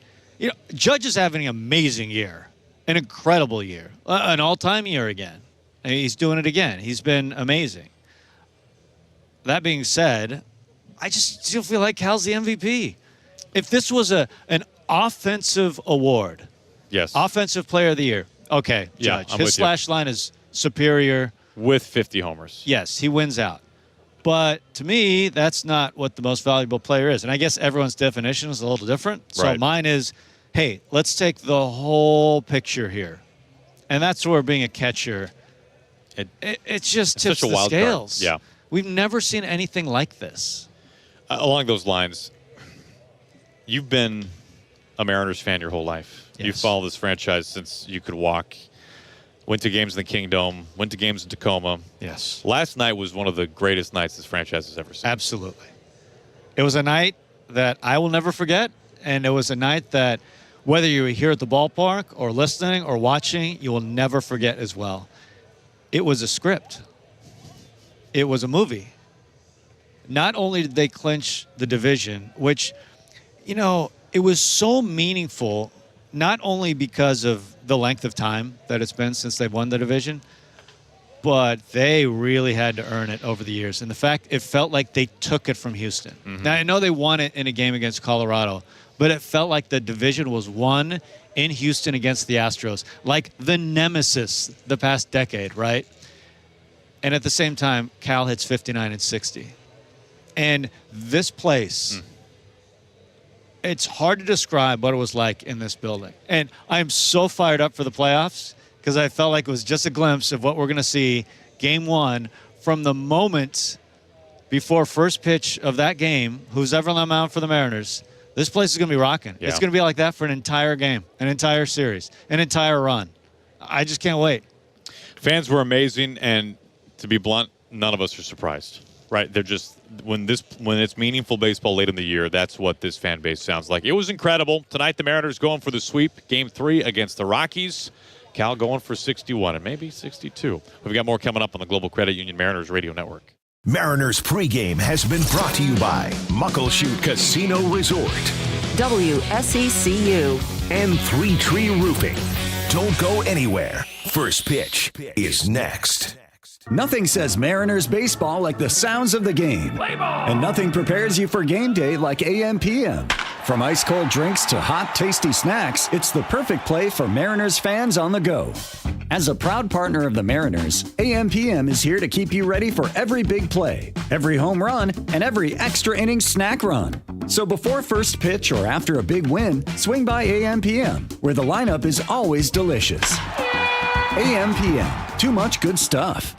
Judge is having an amazing year, an incredible year, an all-time year again. And he's doing it again. He's been amazing. That being said, I just still feel like Cal's the MVP. If this was an offensive award, yes, offensive player of the year, okay, Yeah, Judge. I'm His with you. slash line is superior. With 50 homers. Yes, he wins out. But to me, that's not what the most valuable player is. And I guess everyone's definition is a little different. So Right. mine is, hey, let's take the whole picture here. And that's where being a catcher, it just It's tips such a the wild card. scales. Yeah. We've never seen anything like this. Along those lines, you've been a Mariners fan your whole life. Yes. You've followed this franchise since you could walk. Went to games in the Kingdom. Went to games in Tacoma. Yes. Last night was one of the greatest nights this franchise has ever seen. Absolutely. It was a night that I will never forget, and it was a night that whether you were here at the ballpark or listening or watching, you will never forget as well. It was a script. It was a movie. Not only did they clinch the division, which, it was so meaningful, not only because of the length of time that it's been since they've won the division, but they really had to earn it over the years. And the fact, it felt like they took it from Houston. Mm-hmm. Now, I know they won it in a game against Colorado, but it felt like the division was won in Houston against the Astros, like the nemesis the past decade, right? And at the same time, Cal hits 59 and 60. And this place, it's hard to describe what it was like in this building. And I'm so fired up for the playoffs because I felt like it was just a glimpse of what we're going to see game one from the moment before first pitch of that game, who's ever on the mound for the Mariners. This place is going to be rocking. Yeah. It's going to be like that for an entire game, an entire series, an entire run. I just can't wait. Fans were amazing, and to be blunt, none of us are surprised. Right? They're just when it's meaningful baseball late in the year, that's what this fan base sounds like. It was incredible. Tonight the Mariners going for the sweep, game 3 against the Rockies. Cal going for 61 and maybe 62. We've got more coming up on the Global Credit Union Mariners Radio Network. Mariners pregame has been brought to you by Muckleshoot Casino Resort, WSECU, and Three Tree Roofing. Don't go anywhere. First pitch is next. Nothing says Mariners baseball like the sounds of the game. And nothing prepares you for game day like AM/PM. From ice-cold drinks to hot, tasty snacks, it's the perfect play for Mariners fans on the go. As a proud partner of the Mariners, AM/PM is here to keep you ready for every big play, every home run, and every extra inning snack run. So before first pitch or after a big win, swing by AM/PM, where the lineup is always delicious. AM/PM, too much good stuff.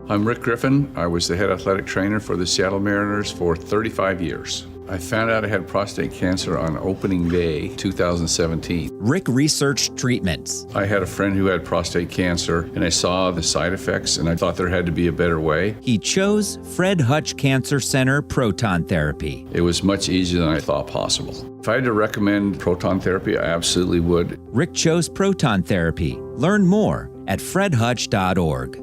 I'm Rick Griffin. I was the head athletic trainer for the Seattle Mariners for 35 years. I found out I had prostate cancer on opening day 2017. Rick researched treatments. I had a friend who had prostate cancer, and I saw the side effects, and I thought there had to be a better way. He chose Fred Hutch Cancer Center proton therapy. It was much easier than I thought possible. If I had to recommend proton therapy, I absolutely would. Rick chose proton therapy. Learn more at fredhutch.org.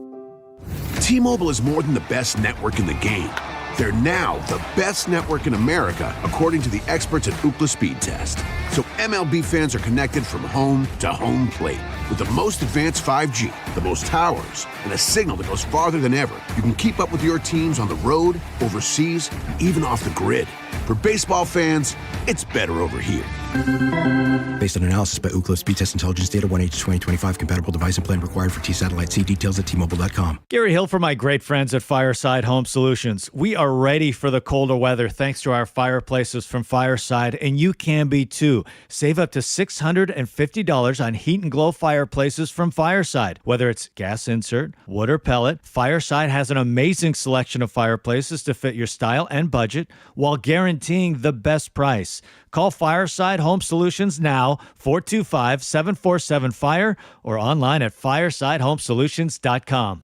T-Mobile is more than the best network in the game. They're now the best network in America, according to the experts at Ookla Speed Test. So MLB fans are connected from home to home plate. With the most advanced 5G, the most towers, and a signal that goes farther than ever, you can keep up with your teams on the road, overseas, and even off the grid. For baseball fans, it's better over here. Based on analysis by Ookla Speed Test Intelligence Data, 1H2025, compatible device and plan required for T-Satellite. See details at T-Mobile.com. Gary Hill for my great friends at Fireside Home Solutions. We are ready for the colder weather thanks to our fireplaces from Fireside, and you can be too. Save up to $650 on heat and glow fireplaces from Fireside. Whether it's gas insert, wood, or pellet, Fireside has an amazing selection of fireplaces to fit your style and budget while guaranteeing the best price. Call Fireside Home Solutions now, 425-747-FIRE, or online at firesidehomesolutions.com.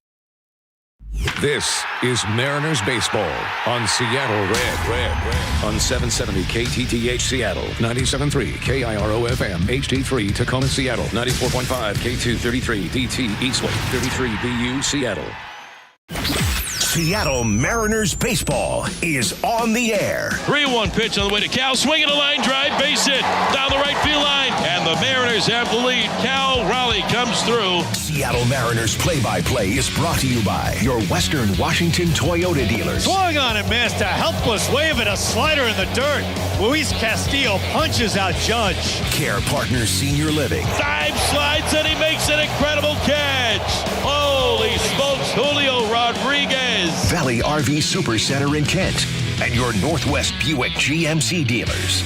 This is Mariners baseball on Seattle Red. On 770 KTTH Seattle, 97.3 KIRO FM, HD3 Tacoma Seattle, 94.5 K233 DT Eastwood, 33 BU Seattle. Seattle Mariners baseball is on the air. 3-1 pitch on the way to Cal. Swinging a line drive, base hit down the right field line. And the Mariners have the lead. Cal Raleigh comes through. Seattle Mariners play-by-play is brought to you by your Western Washington Toyota dealers. Swung on and missed. A helpless wave and a slider in the dirt. Luis Castillo punches out Judge. Care Partners Senior Living. Dive, slides, and he makes an incredible catch. Holy smokes, Julio Rodriguez. Valley RV Super Center in Kent. And your Northwest Buick GMC dealers.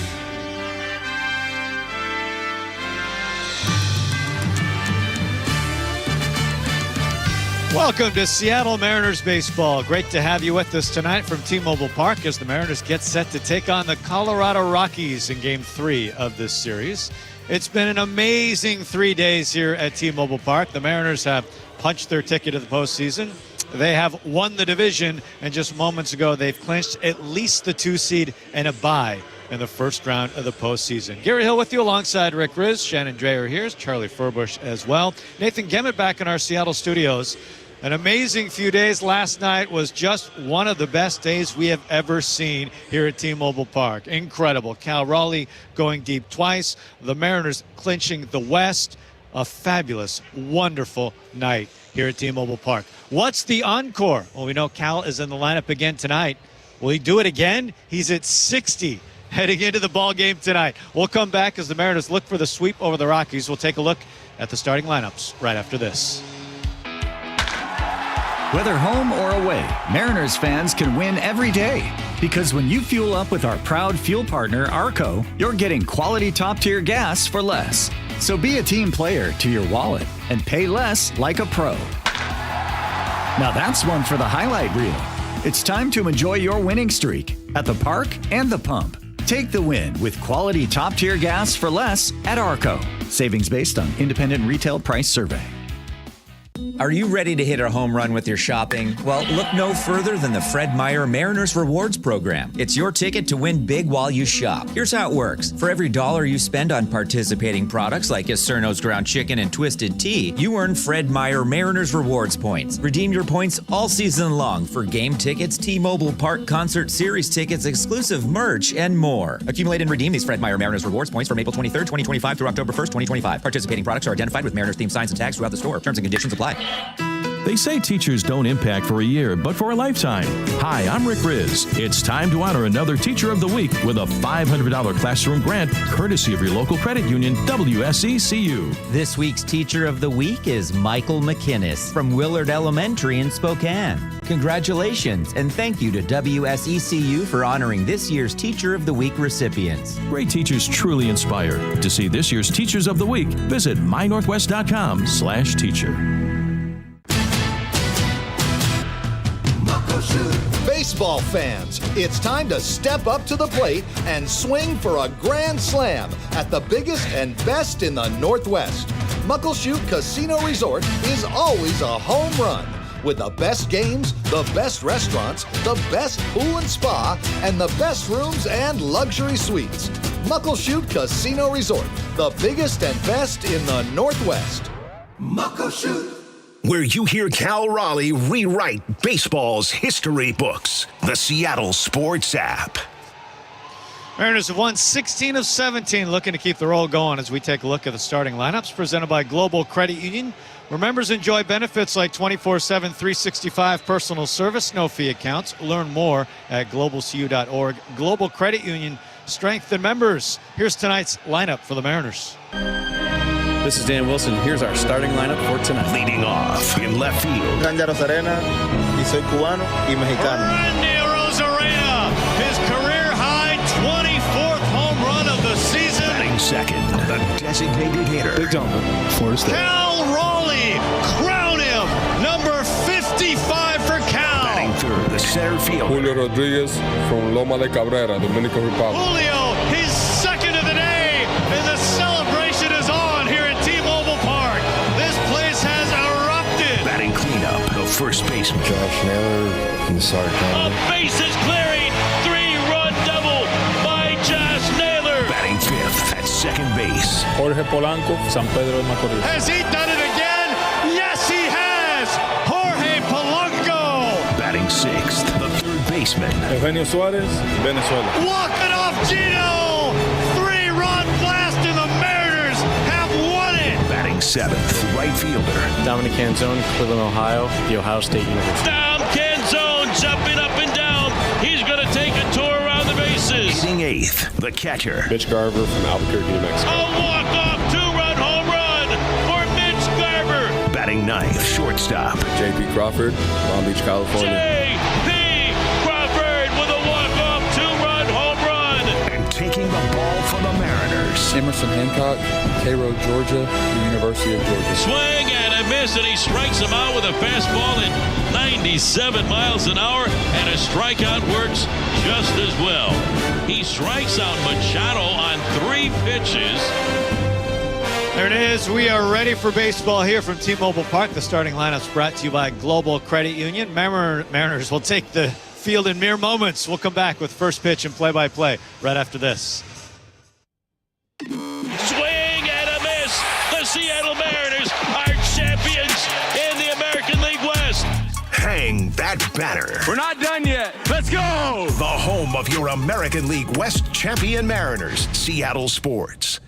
Welcome to Seattle Mariners baseball. Great to have you with us tonight from T-Mobile Park as the Mariners get set to take on the Colorado Rockies in Game 3 of this series. It's been an amazing 3 days here at T-Mobile Park. The Mariners have punched their ticket to the postseason. They have won the division, and just moments ago, they've clinched at least the 2 seed and a bye in the first round of the postseason. Gary Hill with you alongside Rick Riz. Shannon Dreyer here. Charlie Furbush as well. Nathan Gemmett back in our Seattle studios. An amazing few days. Last night was just one of the best days we have ever seen here at T-Mobile Park. Incredible. Cal Raleigh going deep twice. The Mariners clinching the West. A fabulous, wonderful night here at T-Mobile Park. What's the encore? Well, we know Cal is in the lineup again tonight. Will he do it again? He's at 60 heading into the ball game tonight. We'll come back as the Mariners look for the sweep over the Rockies. We'll take a look at the starting lineups right after this. Whether home or away, Mariners fans can win every day. Because when you fuel up with our proud fuel partner, Arco, you're getting quality top-tier gas for less. So be a team player to your wallet and pay less like a pro. Now that's one for the highlight reel. It's time to enjoy your winning streak at the park and the pump. Take the win with quality top-tier gas for less at Arco. Savings based on independent retail price survey. Are you ready to hit a home run with your shopping? Well, look no further than the Fred Meyer Mariners Rewards Program. It's your ticket to win big while you shop. Here's how it works. For every $1 you spend on participating products like Iserno's Ground Chicken and Twisted Tea, you earn Fred Meyer Mariners Rewards points. Redeem your points all season long for game tickets, T-Mobile Park Concert Series tickets, exclusive merch, and more. Accumulate and redeem these Fred Meyer Mariners Rewards points from April 23rd, 2025 through October 1st, 2025. Participating products are identified with Mariners-themed signs and tags throughout the store. Terms and conditions apply. They say teachers don't impact for a year, but for a lifetime. Hi, I'm Rick Riz. It's time to honor another Teacher of the Week with a $500 classroom grant, courtesy of your local credit union, WSECU. This week's Teacher of the Week is Michael McInnes from Willard Elementary in Spokane. Congratulations, and thank you to WSECU for honoring this year's Teacher of the Week recipients. Great teachers truly inspire. To see this year's Teachers of the Week, visit mynorthwest.com/teacher. baseball fans, it's time to step up to the plate and swing for a grand slam at the biggest and best in the Northwest. Muckleshoot Casino Resort is always a home run. With the best games, the best restaurants, the best pool and spa, and the best rooms and luxury suites. Muckleshoot Casino Resort, the biggest and best in the Northwest. Muckleshoot. Where you hear Cal Raleigh rewrite baseball's history books. The Seattle Sports app. Mariners have won 16 of 17, looking to keep the roll going as we take a look at the starting lineups presented by Global Credit Union, where members enjoy benefits like 24/7, 365 personal service, no fee accounts. Learn more at globalcu.org. Global Credit Union, strengthen members. Here's tonight's lineup for the Mariners. This is Dan Wilson. Here's our starting lineup for tonight. Leading off in left field. Randy Arozarena, y soy cubano y mexicano. Randy Arozarena, his career-high 24th home run of the season. Batting second, the designated hitter. Big Donald, Florida State. Cal Raleigh, crown him, number 55 for Cal. Batting third, the center fielder. Julio Rodriguez from Loma de Cabrera, Dominican Republic. Julio, his second of the day, and the celebration is on here at T-Mobile Park. This place has erupted. Batting cleanup, the first baseman. Josh Naylor from the Sark County. A bases clearing, 3-run double by Josh Naylor. Batting fifth at second base. Jorge Polanco, San Pedro de Macorís. Has he done it again? Yes, he has. Jorge Polanco. Batting sixth, the third baseman. Eugenio Suárez, Venezuela. Walking off Gino. 3-run blast, and the Mariners have won it. Batting seventh, right fielder. Dominic Canzone, Cleveland, Ohio, The Ohio State University. Dom Canzone jumping up and down. He's going to take a tour around the bases. Hitting eighth, the catcher. Mitch Garver from Albuquerque, New Mexico. A walk-off 2-run home run for Mitch Garver. Batting ninth, shortstop. J.P. Crawford, Long Beach, California. J.P. Crawford with a walk-off 2-run home run. And taking the ball for the Mariners. Emerson Hancock, Cairo, Georgia, the University of Georgia. Swing and a miss, and he strikes him out with a fastball at 97 miles an hour, and a strikeout works just as well. He strikes out Machado on 3 pitches. There it is. We are ready for baseball here from T-Mobile Park. The starting lineup's brought to you by Global Credit Union. Mariners will take the field in mere moments. We'll come back with first pitch and play-by-play right after this. Swing and a miss. The Seattle Mariners are champions in the American League West. Hang that banner. We're not done yet. Let's go. The home of your American League West champion Mariners, Seattle Sports.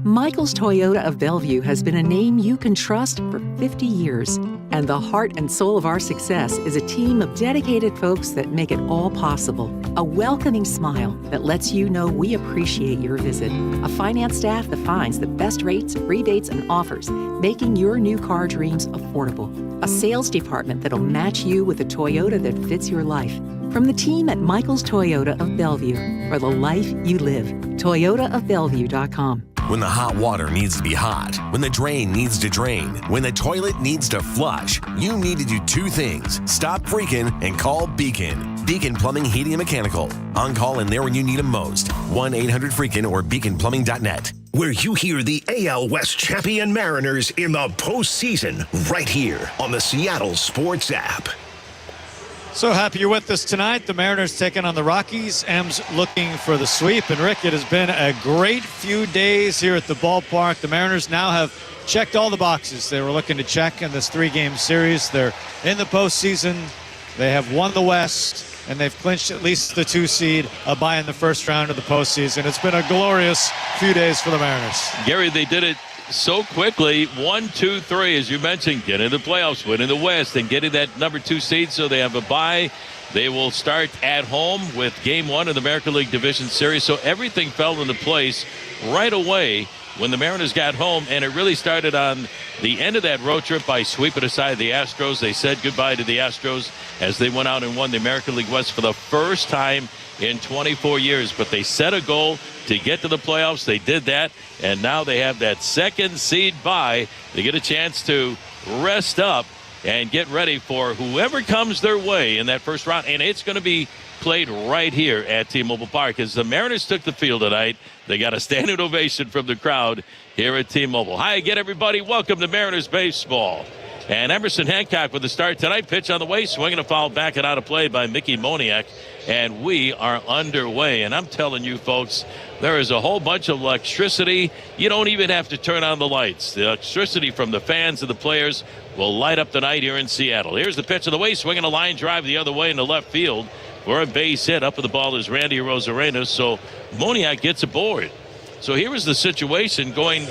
Michael's Toyota of Bellevue has been a name you can trust for 50 years. And the heart and soul of our success is a team of dedicated folks that make it all possible. A welcoming smile that lets you know we appreciate your visit. A finance staff that finds the best rates, rebates, and offers, making your new car dreams affordable. A sales department that'll match you with a Toyota that fits your life. From the team at Michael's Toyota of Bellevue, for the life you live. ToyotaofBellevue.com. When the hot water needs to be hot, when the drain needs to drain, when the toilet needs to flush, you need to do 2 things. Stop freaking and call Beacon. Beacon Plumbing, Heating, and Mechanical. On call and there when you need them most. 1-800-FREAKIN or beaconplumbing.net. Where you hear the AL West champion Mariners in the postseason, right here on the Seattle Sports app. So happy you're with us tonight. The Mariners taking on the Rockies. M's looking for the sweep. And Rick, it has been a great few days here at the ballpark. The Mariners now have checked all the boxes they were looking to check in this 3-game series. They're in the postseason. They have won the West, and they've clinched at least the 2 seed, a bye in the first round of the postseason. It's been a glorious few days for the Mariners. Gary, they did it so quickly. 1, 2, 3, as you mentioned, get in the playoffs, win in the West, and getting that number 2 seed, so they have a bye. They will start at home with Game 1 of the American League Division Series, so everything fell into place right away when the Mariners got home, and it really started on the end of that road trip by sweeping aside the Astros. They said goodbye to the Astros as they went out and won the American League West for the first time in 24 years, but they set a goal to get to the playoffs. They did that, and now they have that 2nd seed bye. They get a chance to rest up and get ready for whoever comes their way in that first round. And it's going to be played right here at T-Mobile Park. As the Mariners took the field tonight, they got a standing ovation from the crowd here at T-Mobile. Hi again, everybody. Welcome to Mariners baseball. And Emerson Hancock with the start tonight. Pitch on the way, swinging a foul back and out of play by Mickey Moniak. And we are underway. And I'm telling you, folks, there is a whole bunch of electricity. You don't even have to turn on the lights. The electricity from the fans and the players will light up the night here in Seattle. Here's the pitch on the way, swinging a line drive the other way in the left field for a base hit. Up with the ball is Randy Arozarena. So Moniak gets aboard. So here was the situation going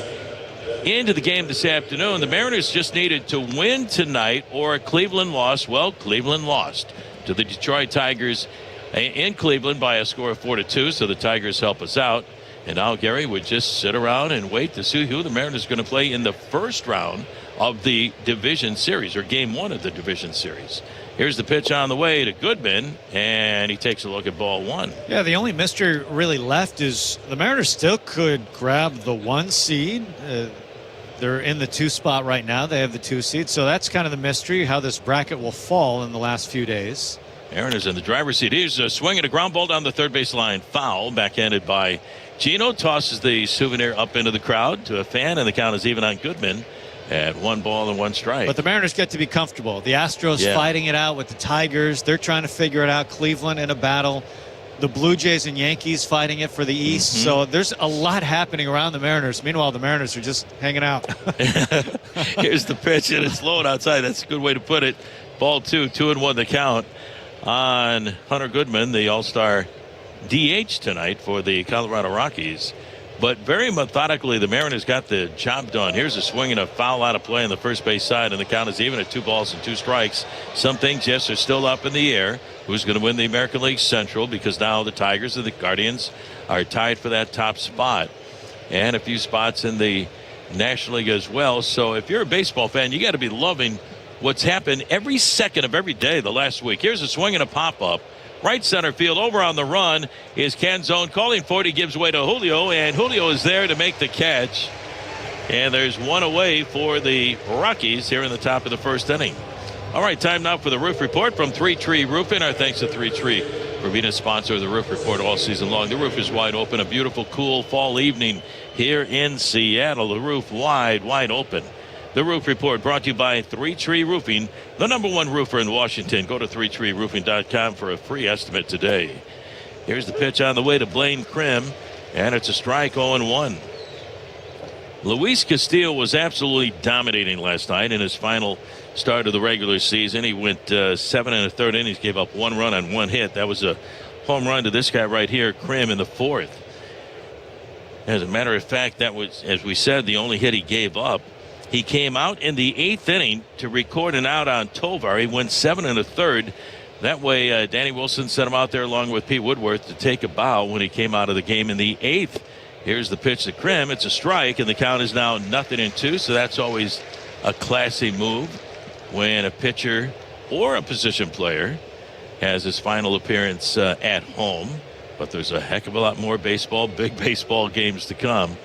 into the game this afternoon. The Mariners just needed to win tonight or Cleveland lost. Well, Cleveland lost to the Detroit Tigers in Cleveland by a score of 4-2. So the Tigers help us out. And now Gary would just sit around and wait to see who the Mariners are going to play in the first round of the division series, or game one of the division series. Here's the pitch on the way to Goodman, and he takes a look at ball one. Yeah, the only mystery really left is the Mariners still could grab the 1 seed. They're in the 2 spot right now. They have the 2 seed. So that's kind of the mystery, how this bracket will fall in the last few days. Mariners in the driver's seat. He's swinging a ground ball down the third base line. Foul, backhanded by Gino. Tosses the souvenir up into the crowd to a fan, and the count is even on Goodman at 1 ball and 1 strike. But the Mariners get to be comfortable. The Astros fighting it out with the Tigers. They're trying to figure it out. Cleveland in a battle. The Blue Jays and Yankees fighting it for the East. Mm-hmm. So there's a lot happening around the Mariners. Meanwhile, the Mariners are just hanging out. Here's the pitch, and it's low outside. That's a good way to put it. Ball 2, 2-1 the count on Hunter Goodman, the All-Star DH tonight for the Colorado Rockies. But very methodically, the Mariners got the job done. Here's a swing and a foul out of play on the first base side, and the count is even at 2 balls and 2 strikes. Some things, yes, are still up in the air. Who's going to win the American League Central? Because now the Tigers and the Guardians are tied for that top spot, and a few spots in the National League as well. So if you're a baseball fan, you got to be loving what's happened every second of every day the last week. Here's a swing and a pop-up. Right center field, over on the run is Canzone calling for it. He gives way to Julio, and Julio is there to make the catch. And there's 1 away for the Rockies here in the top of the first inning. All right, time now for the Roof Report from 3 Tree Roofing. Our thanks to 3 Tree for being a sponsor of the Roof Report all season long. The roof is wide open. A beautiful, cool fall evening here in Seattle. The roof wide open. The Roof Report brought to you by 3 Tree Roofing, the #1 roofer in Washington. Go to 3treeroofing.com for a free estimate today. Here's the pitch on the way to Blaine Krim, and it's a strike, 0-1. Luis Castillo was absolutely dominating last night in his final start of the regular season. He went 7 1/3 innings, gave up 1 run on 1 hit. That was a home run to this guy right here, Krim, in the 4th. As a matter of fact, that was, as we said, the only hit he gave up. He came out in the 8th inning to record an out on Tovar. He went 7 1/3. That way, Danny Wilson sent him out there along with Pete Woodworth to take a bow when he came out of the game in the 8th. Here's the pitch to Krim. It's a strike, and the count is now 0-2. So that's always a classy move when a pitcher or a position player has his final appearance at home. But there's a heck of a lot more baseball, big baseball games to come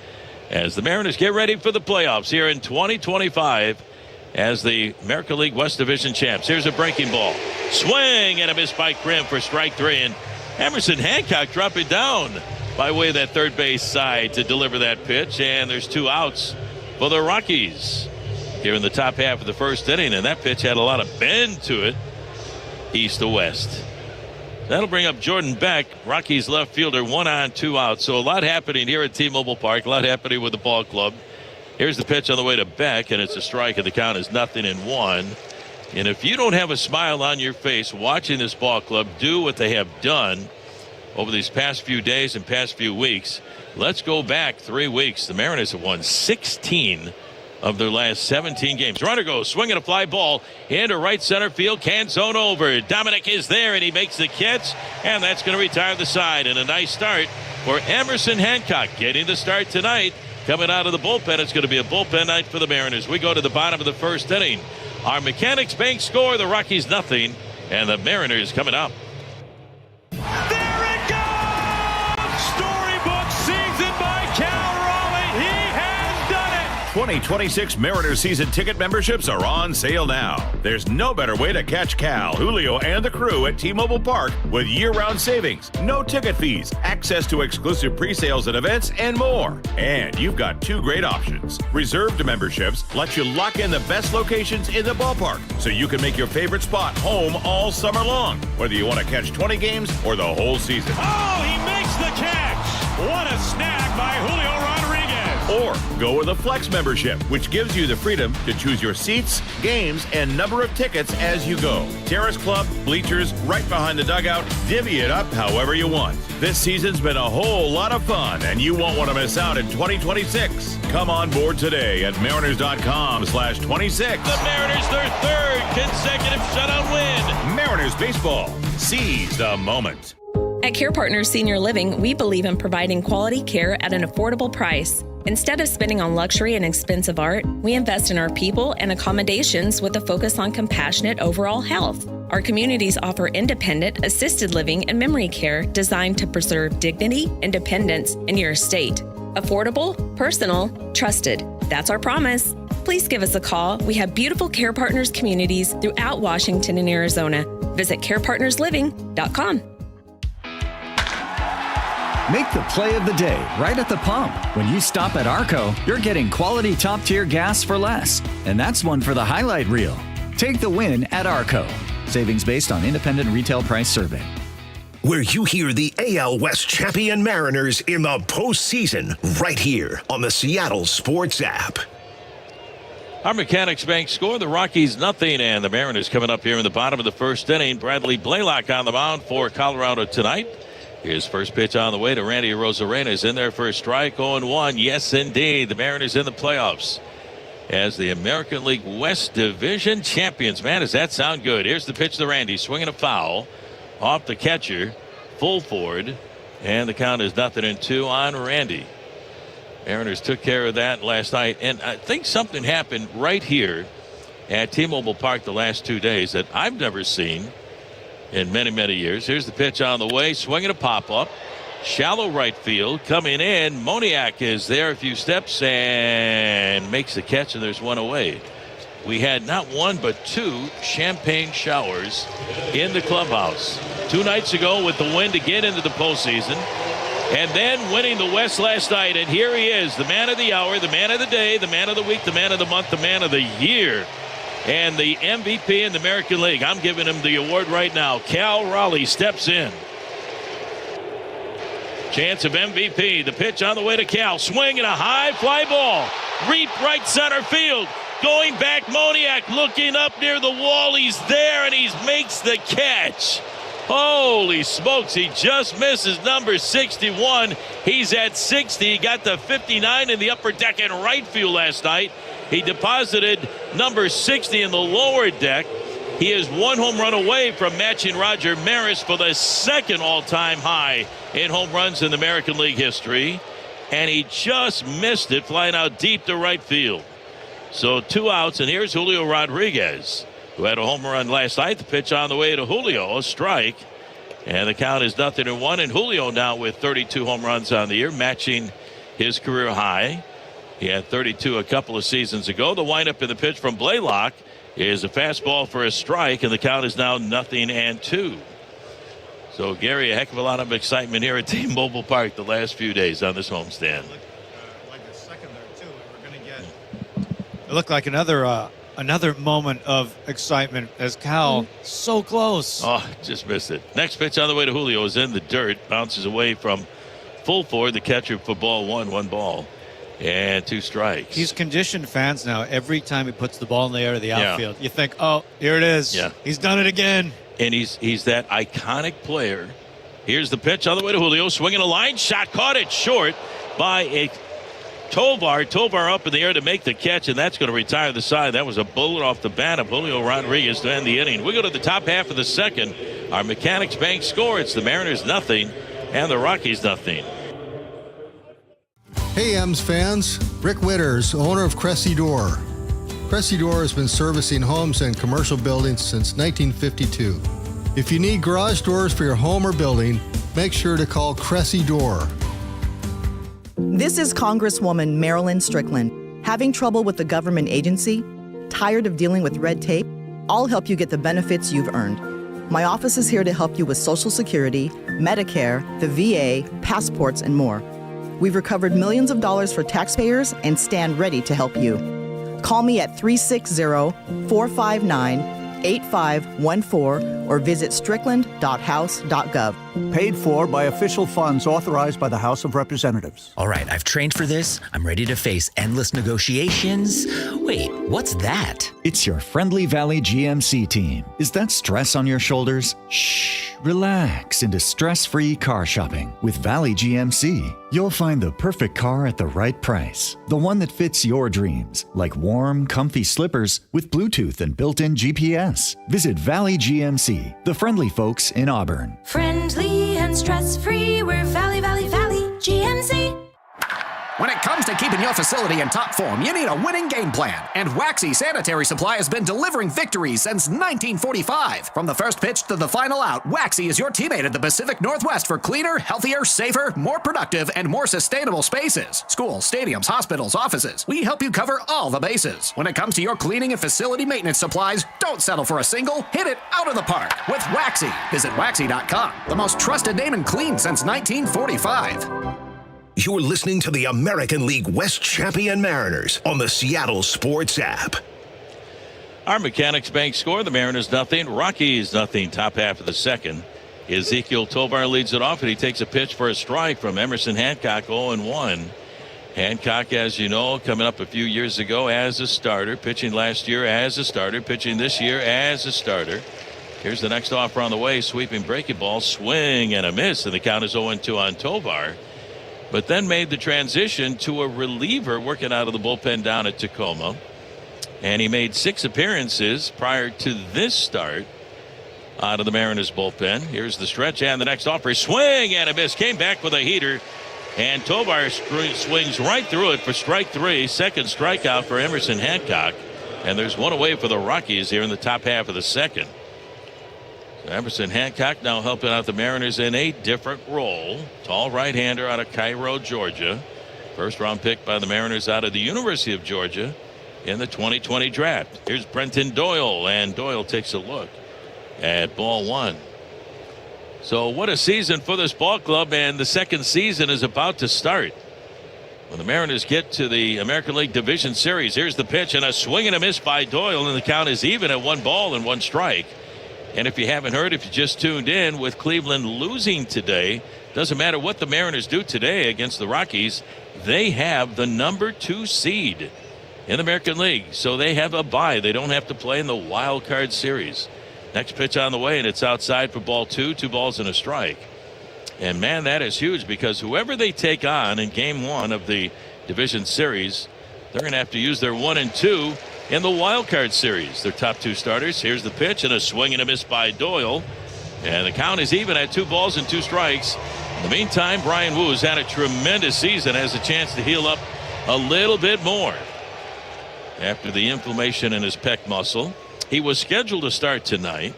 as the Mariners get ready for the playoffs here in 2025 as the American League West Division champs. Here's a breaking ball. Swing and a miss by Krim for strike 3. And Emerson Hancock dropping down by way of that third base side to deliver that pitch. And there's 2 outs for the Rockies here in the top half of the first inning. And that pitch had a lot of bend to it, east to west. That'll bring up Jordan Beck, Rockies left fielder, 1 on, 2 out. So a lot happening here at T-Mobile Park, a lot happening with the ball club. Here's the pitch on the way to Beck, and it's a strike, and the count is 0-1. And if you don't have a smile on your face watching this ball club do what they have done over these past few days and past few weeks, let's go back 3 weeks. The Mariners have won 16 of their last 17 games. Runner goes, swinging a fly ball into right center field. Canzone over. Dominic is there, and he makes the catch, and that's going to retire the side. And a nice start for Emerson Hancock, getting the start tonight. Coming out of the bullpen, it's going to be a bullpen night for the Mariners. We go to the bottom of the first inning. Our Mechanics Bank score, the Rockies 0, and the Mariners coming up. There it goes! Storybook season by Cal Raleigh. He has done it! 2026 Mariners season ticket memberships are on sale now. There's no better way to catch Cal, Julio, and the crew at T-Mobile Park with year-round savings, no ticket fees, access to exclusive pre-sales and events, and more. And you've got two great options. Reserved memberships let you lock in the best locations in the ballpark so you can make your favorite spot home all summer long, whether you want to catch 20 games or the whole season. Oh, he makes the catch. What a snag by Julio Rodriguez. Or go with a Flex membership, which gives you the freedom to choose your seats, games, and number of tickets as you go. Terrace Club, bleachers, right behind the dugout, divvy it up however you want. This season's been a whole lot of fun, and you won't want to miss out in 2026. Come on board today at mariners.com/26. The Mariners, their third consecutive shutout win. Mariners baseball. Seize the moment. At Care Partners Senior Living, we believe in providing quality care at an affordable price. Instead of spending on luxury and expensive art, we invest in our people and accommodations with a focus on compassionate overall health. Our communities offer independent, assisted living, and memory care designed to preserve dignity, independence, and your estate. Affordable, personal, trusted. That's our promise. Please give us a call. We have beautiful Care Partners communities throughout Washington and Arizona. Visit carepartnersliving.com. Make the play of the day right at the pump. When you stop at Arco, you're getting quality top-tier gas for less. And that's one for the highlight reel. Take the win at Arco. Savings based on independent retail price survey. Where you hear the AL West champion Mariners in the postseason, right here on the Seattle Sports app. Our Mechanics Bank score, the Rockies nothing, and the Mariners coming up here in the bottom of the first inning. Bradley Blaylock on the mound for Colorado tonight. His first pitch on the way to Randy Arozarena is in there for a strike, 0-1. Yes, indeed, the Mariners in the playoffs as the American League West Division champions. Man, does that sound good? Here's the pitch to Randy, swinging a foul off the catcher, full forward, and the count is 0-2 on Randy. Mariners took care of that last night, and I think something happened right here at T-Mobile Park the last 2 days that I've never seen in many, many years. Here's the pitch on the way, swinging a pop-up, shallow right field, coming in. Moniak is there a few steps and makes the catch, and there's one away. We had not one but two champagne showers in the clubhouse 2 nights ago with the win to get into the postseason, and then winning the West last night. And here he is, the man of the hour, the man of the day, the man of the week, the man of the month, the man of the year, and the MVP in the American League. I'm giving him the award right now. Cal Raleigh steps in. Chance of MVP. The pitch on the way to Cal. Swing and a high fly ball. Reap right center field. Going back, Moniak looking up near the wall. He's there, and he makes the catch. Holy smokes, he just misses number 61. He's at 60. He got the 59 in the upper deck in right field last night. He deposited number 60 in the lower deck. He is one home run away from matching Roger Maris for the second all-time high in home runs in the American League history. And he just missed it, flying out deep to right field. So 2 outs, and here's Julio Rodriguez, who had a home run last night. The pitch on the way to Julio, a strike. And the count is 0-1. And Julio now with 32 home runs on the year, matching his career high. He had 32 a couple of seasons ago. The windup in the pitch from Blaylock is a fastball for a strike, and the count is now 0-2. So, Gary, a heck of a lot of excitement here at T-Mobile Park the last few days on this homestand. It looked like another moment of excitement as Cal so close. Oh, just missed it. Next pitch on the way to Julio is in the dirt. Bounces away from full forward. The catcher for ball one ball. And 2 strikes. He's conditioned fans now. Every time he puts the ball in the air of the outfield, you think, oh, here it is. Yeah. He's done it again. And he's that iconic player. Here's the pitch on the way to Julio. Swinging a line shot. Caught it short by a Tovar. Tovar up in the air to make the catch, and that's going to retire the side. That was a bullet off the bat of Julio Rodriguez to end the inning. We go to the top half of the second. Our Mechanics Bank score. It's the Mariners 0 and the Rockies 0. Hey, M's fans. Rick Witters, owner of Cressy Door. Cressy Door has been servicing homes and commercial buildings since 1952. If you need garage doors for your home or building, make sure to call Cressy Door. This is Congresswoman Marilyn Strickland. Having trouble with the government agency? Tired of dealing with red tape? I'll help you get the benefits you've earned. My office is here to help you with Social Security, Medicare, the VA, passports, and more. We've recovered millions of dollars for taxpayers and stand ready to help you. Call me at 360-459-8514 or visit strickland.house.gov. Paid for by official funds authorized by the House of Representatives. All right, I've trained for this. I'm ready to face endless negotiations. Wait, what's that? It's your friendly Valley GMC team. Is that stress on your shoulders? Shh, relax into stress-free car shopping. With Valley GMC, you'll find the perfect car at the right price. The one that fits your dreams, like warm, comfy slippers with Bluetooth and built-in GPS. Visit Valley GMC, the friendly folks in Auburn. Friendly and stress-free, we're Valley GMC. When it comes to keeping your facility in top form, you need a winning game plan. And Waxy Sanitary Supply has been delivering victories since 1945. From the first pitch to the final out, Waxy is your teammate at the Pacific Northwest for cleaner, healthier, safer, more productive, and more sustainable spaces. Schools, stadiums, hospitals, offices. We help you cover all the bases. When it comes to your cleaning and facility maintenance supplies, don't settle for a single. Hit it out of the park with Waxy. Visit Waxy.com, the most trusted name in clean since 1945. You're listening to the American League West champion Mariners on the Seattle Sports app. Our Mechanics Bank score, the Mariners nothing, Rockies nothing, top half of the second. Ezekiel Tovar leads it off, and he takes a pitch for a strike from Emerson Hancock, 0-1. Hancock, as you know, coming up a few years ago as a starter, pitching last year as a starter, pitching this year as a starter. Here's the next offer on the way, sweeping breaking ball, swing and a miss, and the count is 0-2 on Tovar. But then made the transition to a reliever working out of the bullpen down at Tacoma. And he made 6 appearances prior to this start out of the Mariners bullpen. Here's the stretch and the next offer. Swing and a miss. Came back with a heater. And Tovar swings right through it for strike 3. Second strikeout for Emerson Hancock. And there's one away for the Rockies here in the top half of the second. Emerson Hancock now helping out the Mariners in a different role. Tall right-hander out of Cairo, Georgia. First round pick by the Mariners out of the University of Georgia in the 2020 draft. Here's Brenton Doyle, and Doyle takes a look at ball 1. So what a season for this ball club, and the second season is about to start. When the Mariners get to the American League Division Series, here's the pitch and a swing and a miss by Doyle, and the count is even at 1 ball and 1 strike. And if you haven't heard, if you just tuned in, with Cleveland losing today, doesn't matter what the Mariners do today against the Rockies, they have the number 2 seed in the American League. So they have a bye. They don't have to play in the wild card series. Next pitch on the way, and it's outside for ball 2, 2 balls and a strike. And man, that is huge, because whoever they take on in game 1 of the division series, they're going to have to use their 1 and 2 in the wild card series. Their top 2 starters. Here's the pitch and a swing and a miss by Doyle, and the count is even at 2 balls and 2 strikes. In the meantime, Brian Woo's had a tremendous season, has a chance to heal up a little bit more after the inflammation in his pec muscle. He was scheduled to start tonight,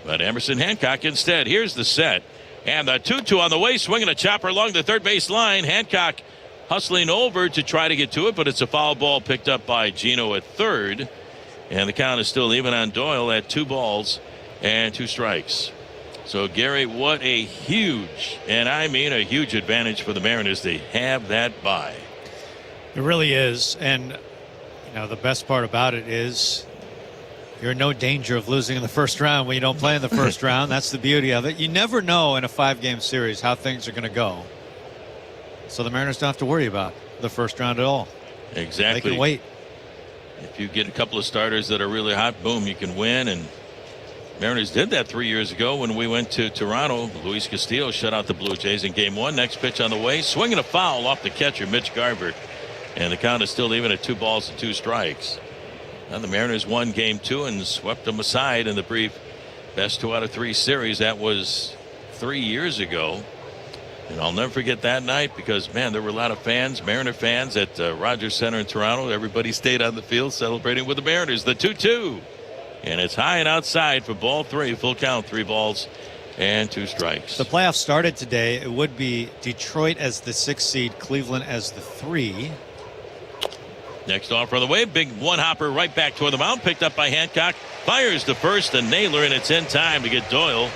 but Emerson Hancock instead. Here's the set, and the 2-2 on the way, swinging a chopper along the third base line. Hancock hustling over to try to get to it, but it's a foul ball picked up by Gino at third. And the count is still even on Doyle at 2 balls and 2 strikes. So, Gary, what a huge, and I mean a huge advantage for the Mariners. They have that bye. It really is. And, you know, the best part about it is you're in no danger of losing in the first round when you don't play in the first round. That's the beauty of it. You never know in a 5-game series how things are going to go. So the Mariners don't have to worry about the first round at all. Exactly. They can wait. If you get a couple of starters that are really hot, boom, you can win. And Mariners did that 3 years ago when we went to Toronto. Luis Castillo shut out the Blue Jays in game 1. Next pitch on the way, swinging a foul off the catcher, Mitch Garver. And the count is still even at 2 balls and 2 strikes. Now the Mariners won game 2 and swept them aside in the brief best 2 out of 3 series. That was 3 years ago. And I'll never forget that night, because, man, there were a lot of fans, Mariner fans, at Rogers Center in Toronto. Everybody stayed on the field celebrating with the Mariners. The 2-2. And it's high and outside for ball 3. Full count, 3 balls and 2 strikes. The playoffs started today. It would be Detroit as the 6th seed, Cleveland as the 3. Next off on the way, big one-hopper right back toward the mound, picked up by Hancock. Fires to first and Naylor, and it's in time to get Doyle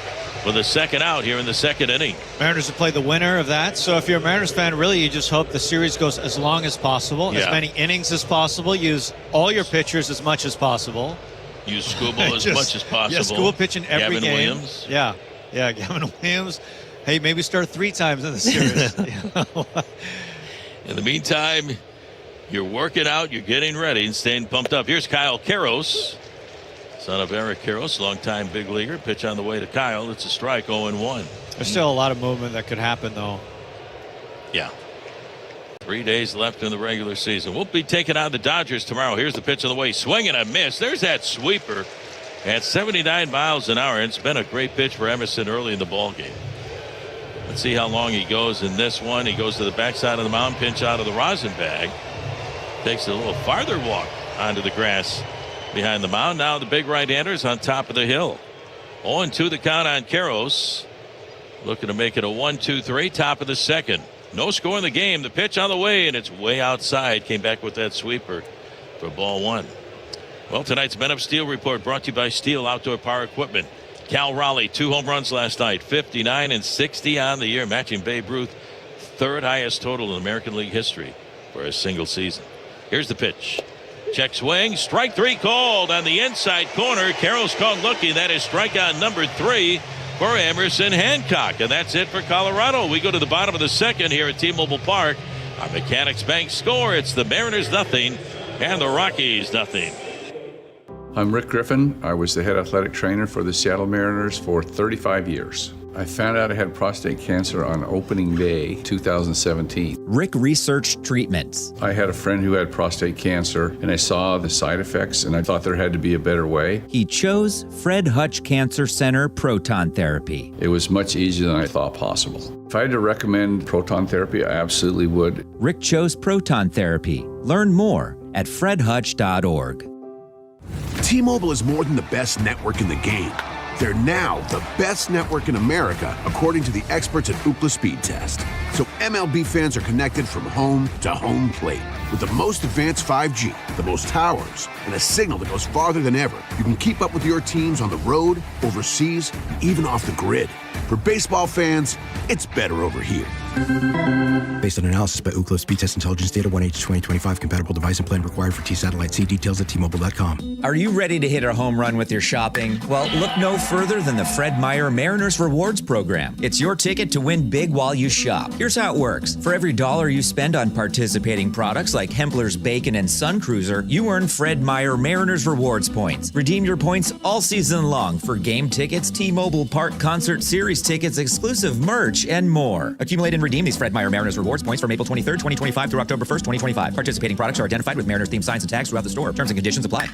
with a second out here in the second inning. Mariners will play the winner of that. So if you're a Mariners fan, really you just hope the series goes as long as possible, as many innings as possible. Use all your pitchers as much as possible. Use Skubal as much as possible. Yeah, Skubal pitching every Gavin game. Williams. Yeah, Gavin Williams. Hey, maybe start 3 times in the series. In the meantime, you're working out, you're getting ready and staying pumped up. Here's Kyle Karros, son of Eric Karros, longtime big leaguer. Pitch on the way to Kyle. It's a strike, 0-1. There's still a lot of movement that could happen, though. Yeah. 3 days left in the regular season. We'll be taking on the Dodgers tomorrow. Here's the pitch on the way. Swing and a miss. There's that sweeper at 79 miles an hour. It's been a great pitch for Emerson early in the ball game. Let's see how long he goes in this one. He goes to the backside of the mound, pinch out of the rosin bag. Takes a little farther walk onto the grass behind the mound. Now the big right-hander's on top of the hill. 0-2 the count on Karros. Looking to make it a 1-2-3, top of the second. No score in the game. The pitch on the way, and it's way outside. Came back with that sweeper for ball 1. Well, tonight's Men of Steel report brought to you by Steel Outdoor Power Equipment. Cal Raleigh, 2 home runs last night, 59 and 60 on the year, matching Babe Ruth, 3rd highest total in American League history for a single season. Here's the pitch. Check swing. Strike 3 called on the inside corner. Karros called looking. That is strikeout number 3 for Emerson Hancock. And that's it for Colorado. We go to the bottom of the second here at T-Mobile Park. Our Mechanics Bank score. It's the Mariners 0 and the Rockies 0. I'm Rick Griffin. I was the head athletic trainer for the Seattle Mariners for 35 years. I found out I had prostate cancer on opening day 2017. Rick researched treatments. I had a friend who had prostate cancer, and I saw the side effects, and I thought there had to be a better way. He chose Fred Hutch Cancer Center proton therapy. It was much easier than I thought possible. If I had to recommend proton therapy, I absolutely would. Rick chose proton therapy. Learn more at fredhutch.org. T-Mobile is more than the best network in the game. They're now the best network in America, according to the experts at Ookla Speed Test. So MLB fans are connected from home to home plate. With the most advanced 5G, the most towers, and a signal that goes farther than ever, you can keep up with your teams on the road, overseas, and even off the grid. For baseball fans, it's better over here. Based on analysis by Ookla Speed Test Intelligence Data, 1H2025 compatible device and plan required for T-Satellite. See details at T-Mobile.com. Are you ready to hit a home run with your shopping? Well, look no further than the Fred Meyer Mariners Rewards Program. It's your ticket to win big while you shop. Here's how it works. For every $1 you spend on participating products like Hempler's Bacon and Sun Cruiser, you earn Fred Meyer Mariners Rewards points. Redeem your points all season long for game tickets, T-Mobile Park Concert Series tickets, exclusive merch, and more. Accumulate and redeem these Fred Meyer Mariners Rewards points from April 23rd, 2025 through October 1st, 2025. Participating products are identified with Mariners-themed signs and tags throughout the store. Terms and conditions apply.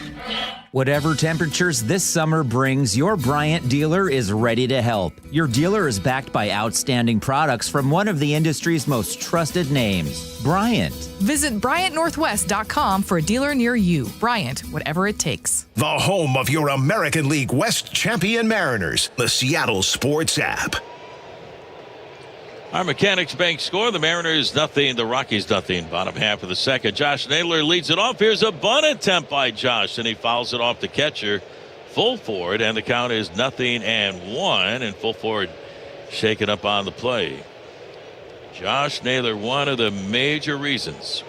Whatever temperatures this summer brings, your Bryant dealer is ready to help. Your dealer is backed by outstanding products from one of the industry's most trusted names, Bryant. Visit BryantNorthwest.com for a dealer near you. Bryant, whatever it takes. The home of your American League West champion Mariners, the Seattle Sports app. Our Mechanics Bank score, the Mariners 0, the Rockies 0. Bottom half of the second. Josh Naylor leads it off. Here's a bunt attempt by Josh, and he fouls it off the catcher. Full forward, and the count is 0-1, and full forward shaken up on the play. Josh Naylor, one of the major reasons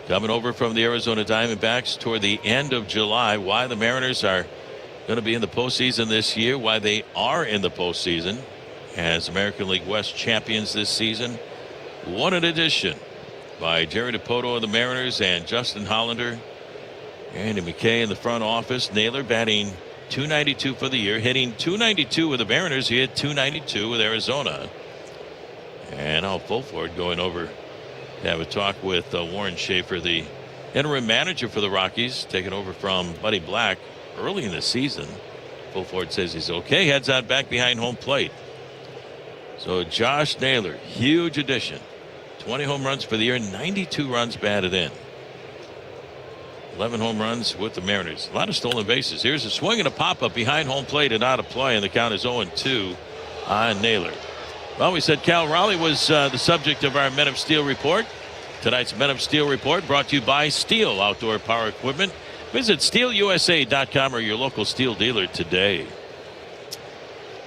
coming over from the Arizona Diamondbacks toward the end of July, why the Mariners are going to be in the postseason this year, why they are in the postseason as American League West champions this season. What an addition by Jerry Dipoto of the Mariners and Justin Hollander. Andy McKay in the front office. Naylor batting .292 for the year, hitting .292 with the Mariners. He hit .292 with Arizona. And now Fulford going over to have a talk with Warren Schaefer, the interim manager for the Rockies, taking over from Buddy Black early in the season. Fulford says he's okay, heads out back behind home plate. So Josh Naylor, huge addition. 20 home runs for the year, 92 runs batted in. 11 home runs with the Mariners. A lot of stolen bases. Here's a swing and a pop-up behind home plate and out of play, and the count is 0-2 on Naylor. Well, we said Cal Raleigh was the subject of our Men of Steel report. Tonight's Men of Steel report brought to you by Steel Outdoor Power Equipment. Visit steelusa.com or your local Steel dealer today.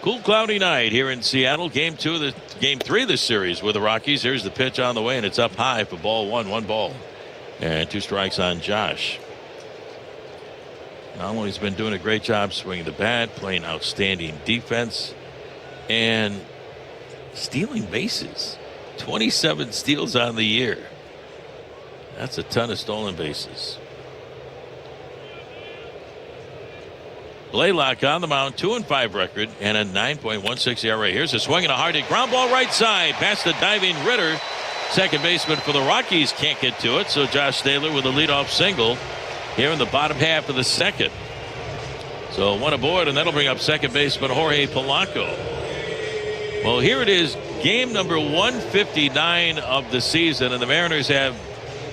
Cool, cloudy night here in Seattle. Game 3 of the series with the Rockies. Here's the pitch on the way, and it's up high for ball 1 ball. And 2 strikes on Josh. He's been doing a great job swinging the bat, playing outstanding defense, and stealing bases. 27 steals on the year. That's a ton of stolen bases. Blaylock on the mound, 2-5 record and a 9.16 ERA. Here's a swing and a hard hit ground ball right side past the diving Ritter. Second baseman for the Rockies can't get to it, so Josh Naylor with a leadoff single here in the bottom half of the second. So 1 aboard, and that'll bring up second baseman Jorge Polanco. Well, here it is, game number 159 of the season, and the Mariners have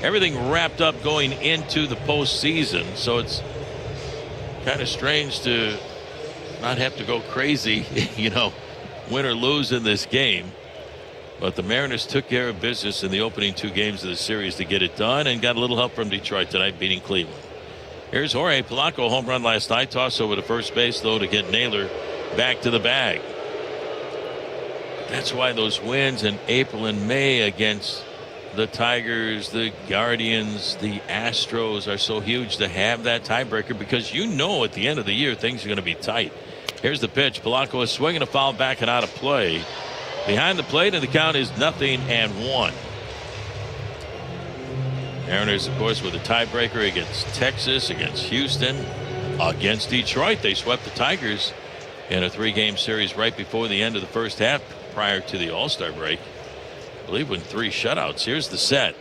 everything wrapped up going into the postseason. So it's kind of strange to not have to go crazy, win or lose in this game. But the Mariners took care of business in the opening 2 games of the series to get it done, and got a little help from Detroit tonight, beating Cleveland. Here's Jorge Polanco, home run last night. Toss over to first base, though, to get Naylor back to the bag. That's why those wins in April and May against the Tigers, the Guardians, the Astros are so huge to have that tiebreaker, because at the end of the year things are going to be tight. Here's the pitch. Polanco is swinging a foul back and out of play. Behind the plate, and the count is 0-1. Mariners, of course, with a tiebreaker against Texas, against Houston, against Detroit. They swept the Tigers in a 3-game series right before the end of the first half prior to the All-Star break. I believe with 3 shutouts. Here's the set.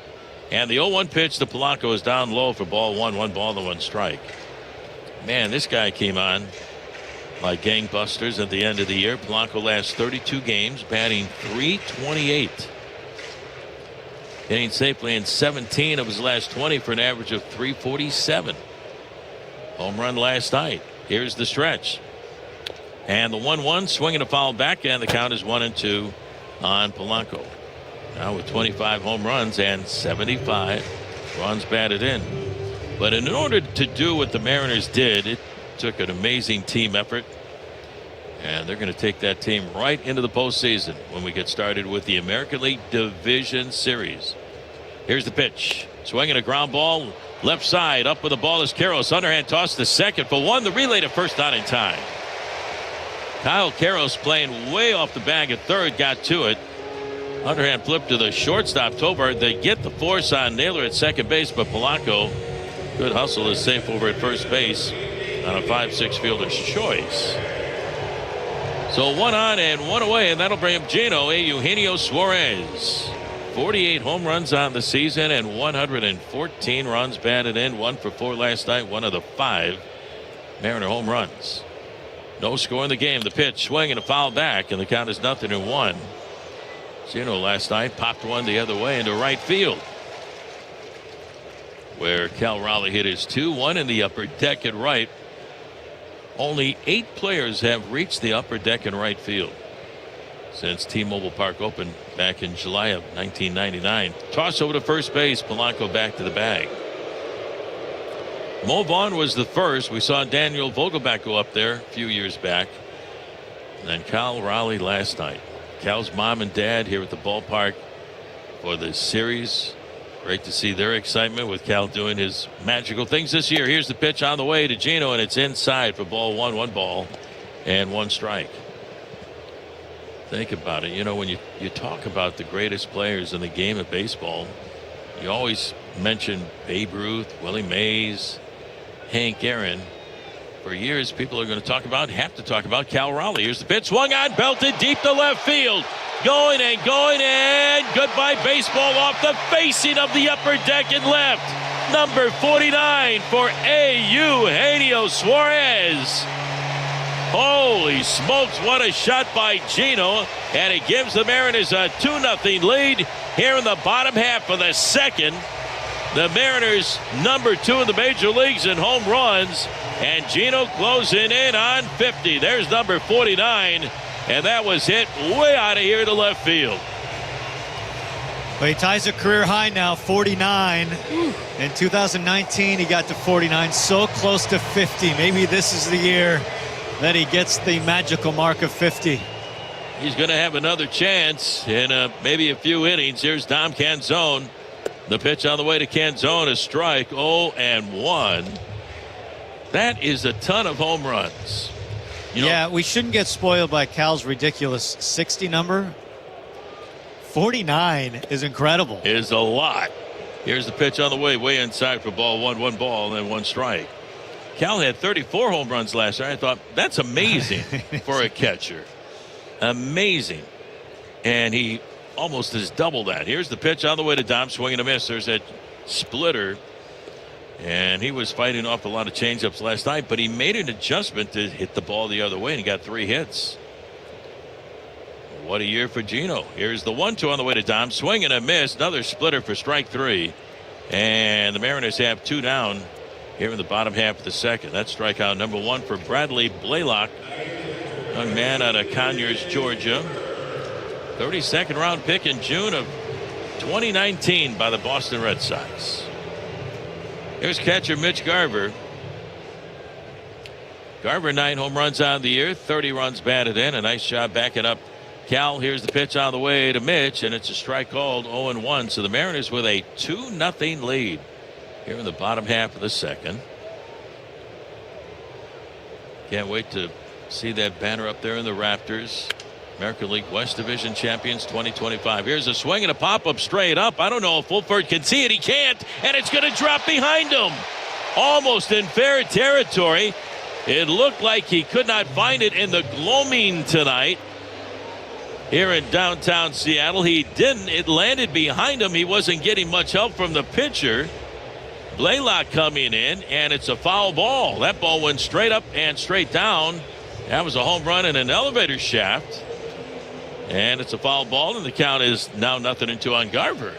And the 0-1 pitch to Polanco is down low for ball 1 ball to 1 strike. Man, this guy came on like gangbusters at the end of the year. Polanco last 32 games, batting .328. Hitting safely in 17 of his last 20 for an average of .347. Home run last night. Here's the stretch. And the 1-1, swinging a foul back, and the count is 1-2 on Polanco. Now with 25 home runs and 75 runs batted in. But in order to do what the Mariners did, it took an amazing team effort. And they're going to take that team right into the postseason when we get started with the American League Division Series. Here's the pitch. Swinging a ground ball. Left side. Up with the ball is Karros. Underhand toss to second for 1. The relay to first, not in time. Kyle Karros playing way off the bag at third. Got to it. Underhand flip to the shortstop Tobert. They get the force on Naylor at second base, but Polanco, good hustle, is safe over at first base on a 5-6 fielder's choice. So 1 on and 1 away, and that'll bring up Gino Eugenio Suarez. 48 home runs on the season and 114 runs batted in. 1 for 4 last night, 1 of the 5 Mariner home runs. No score in the game. The pitch, swing and a foul back, and the count is 0-1. Gino last night popped one the other way into right field, where Cal Raleigh hit his 2-1 in the upper deck at right. Only 8 players have reached the upper deck in right field since T-Mobile Park opened back in July of 1999. Toss over to first base. Polanco back to the bag. Mo Vaughn was the first. We saw Daniel Vogelbach go up there a few years back. And then Cal Raleigh last night. Cal's mom and dad here at the ballpark for the series. Great to see their excitement with Cal doing his magical things this year. Here's the pitch on the way to Gino, and it's inside for ball 1 ball and 1 strike. Think about it. When you talk about the greatest players in the game of baseball, you always mention Babe Ruth, Willie Mays, Hank Aaron. For years, people are going to have to talk about Cal Raleigh. Here's the pitch, swung on, belted deep to left field. Going and goodbye baseball off the facing of the upper deck and left. Number 49 for Eugenio Suarez. Holy smokes, what a shot by Gino. And it gives the Mariners a 2-0 lead here in the bottom half of the second. The Mariners number 2 in the major leagues in home runs. And Gino closing in on 50. There's number 49. And that was hit way out of here to left field. Well, he ties a career high now, 49. In 2019, he got to 49, so close to 50. Maybe this is the year that he gets the magical mark of 50. He's going to have another chance in maybe a few innings. Here's Dom Canzone. The pitch on the way to Canzone, a strike, 0-1. That is a ton of home runs. Yeah, we shouldn't get spoiled by Cal's ridiculous 60 number. 49 is incredible. Is a lot. Here's the pitch on the way inside for ball one. 1 ball and then 1 strike. Cal had 34 home runs last year. I thought that's amazing for a catcher. Amazing. And he almost has double that. Here's the pitch on the way to Dom, swing and a miss. There's that splitter. And he was fighting off a lot of changeups last night, but he made an adjustment to hit the ball the other way, and he got 3 hits. What a year for Gino. Here's the 1-2 on the way to Dom. Swing and a miss. Another splitter for strike 3. And the Mariners have 2 down here in the bottom half of the second. That's strikeout number 1 for Bradley Blaylock. Young man out of Conyers, Georgia. 32nd round pick in June of 2019 by the Boston Red Sox. Here's catcher Mitch Garver. Garver 9 home runs on the year, 30 runs batted in. A nice job backing up Cal. Here's the pitch on the way to Mitch, and it's a strike called, 0-1. So the Mariners with a 2-0 lead here in the bottom half of the second. Can't wait to see that banner up there in the rafters. American League West Division champions 2025. Here's a swing and a pop-up straight up. I don't know if Fulford can see it. He can't, and it's going to drop behind him. Almost in fair territory. It looked like he could not find it in the gloaming tonight here in downtown Seattle. He didn't. It landed behind him. He wasn't getting much help from the pitcher. Blaylock coming in, and it's a foul ball. That ball went straight up and straight down. That was a home run in an elevator shaft. And it's a foul ball, and the count is now 0-2 on Garver.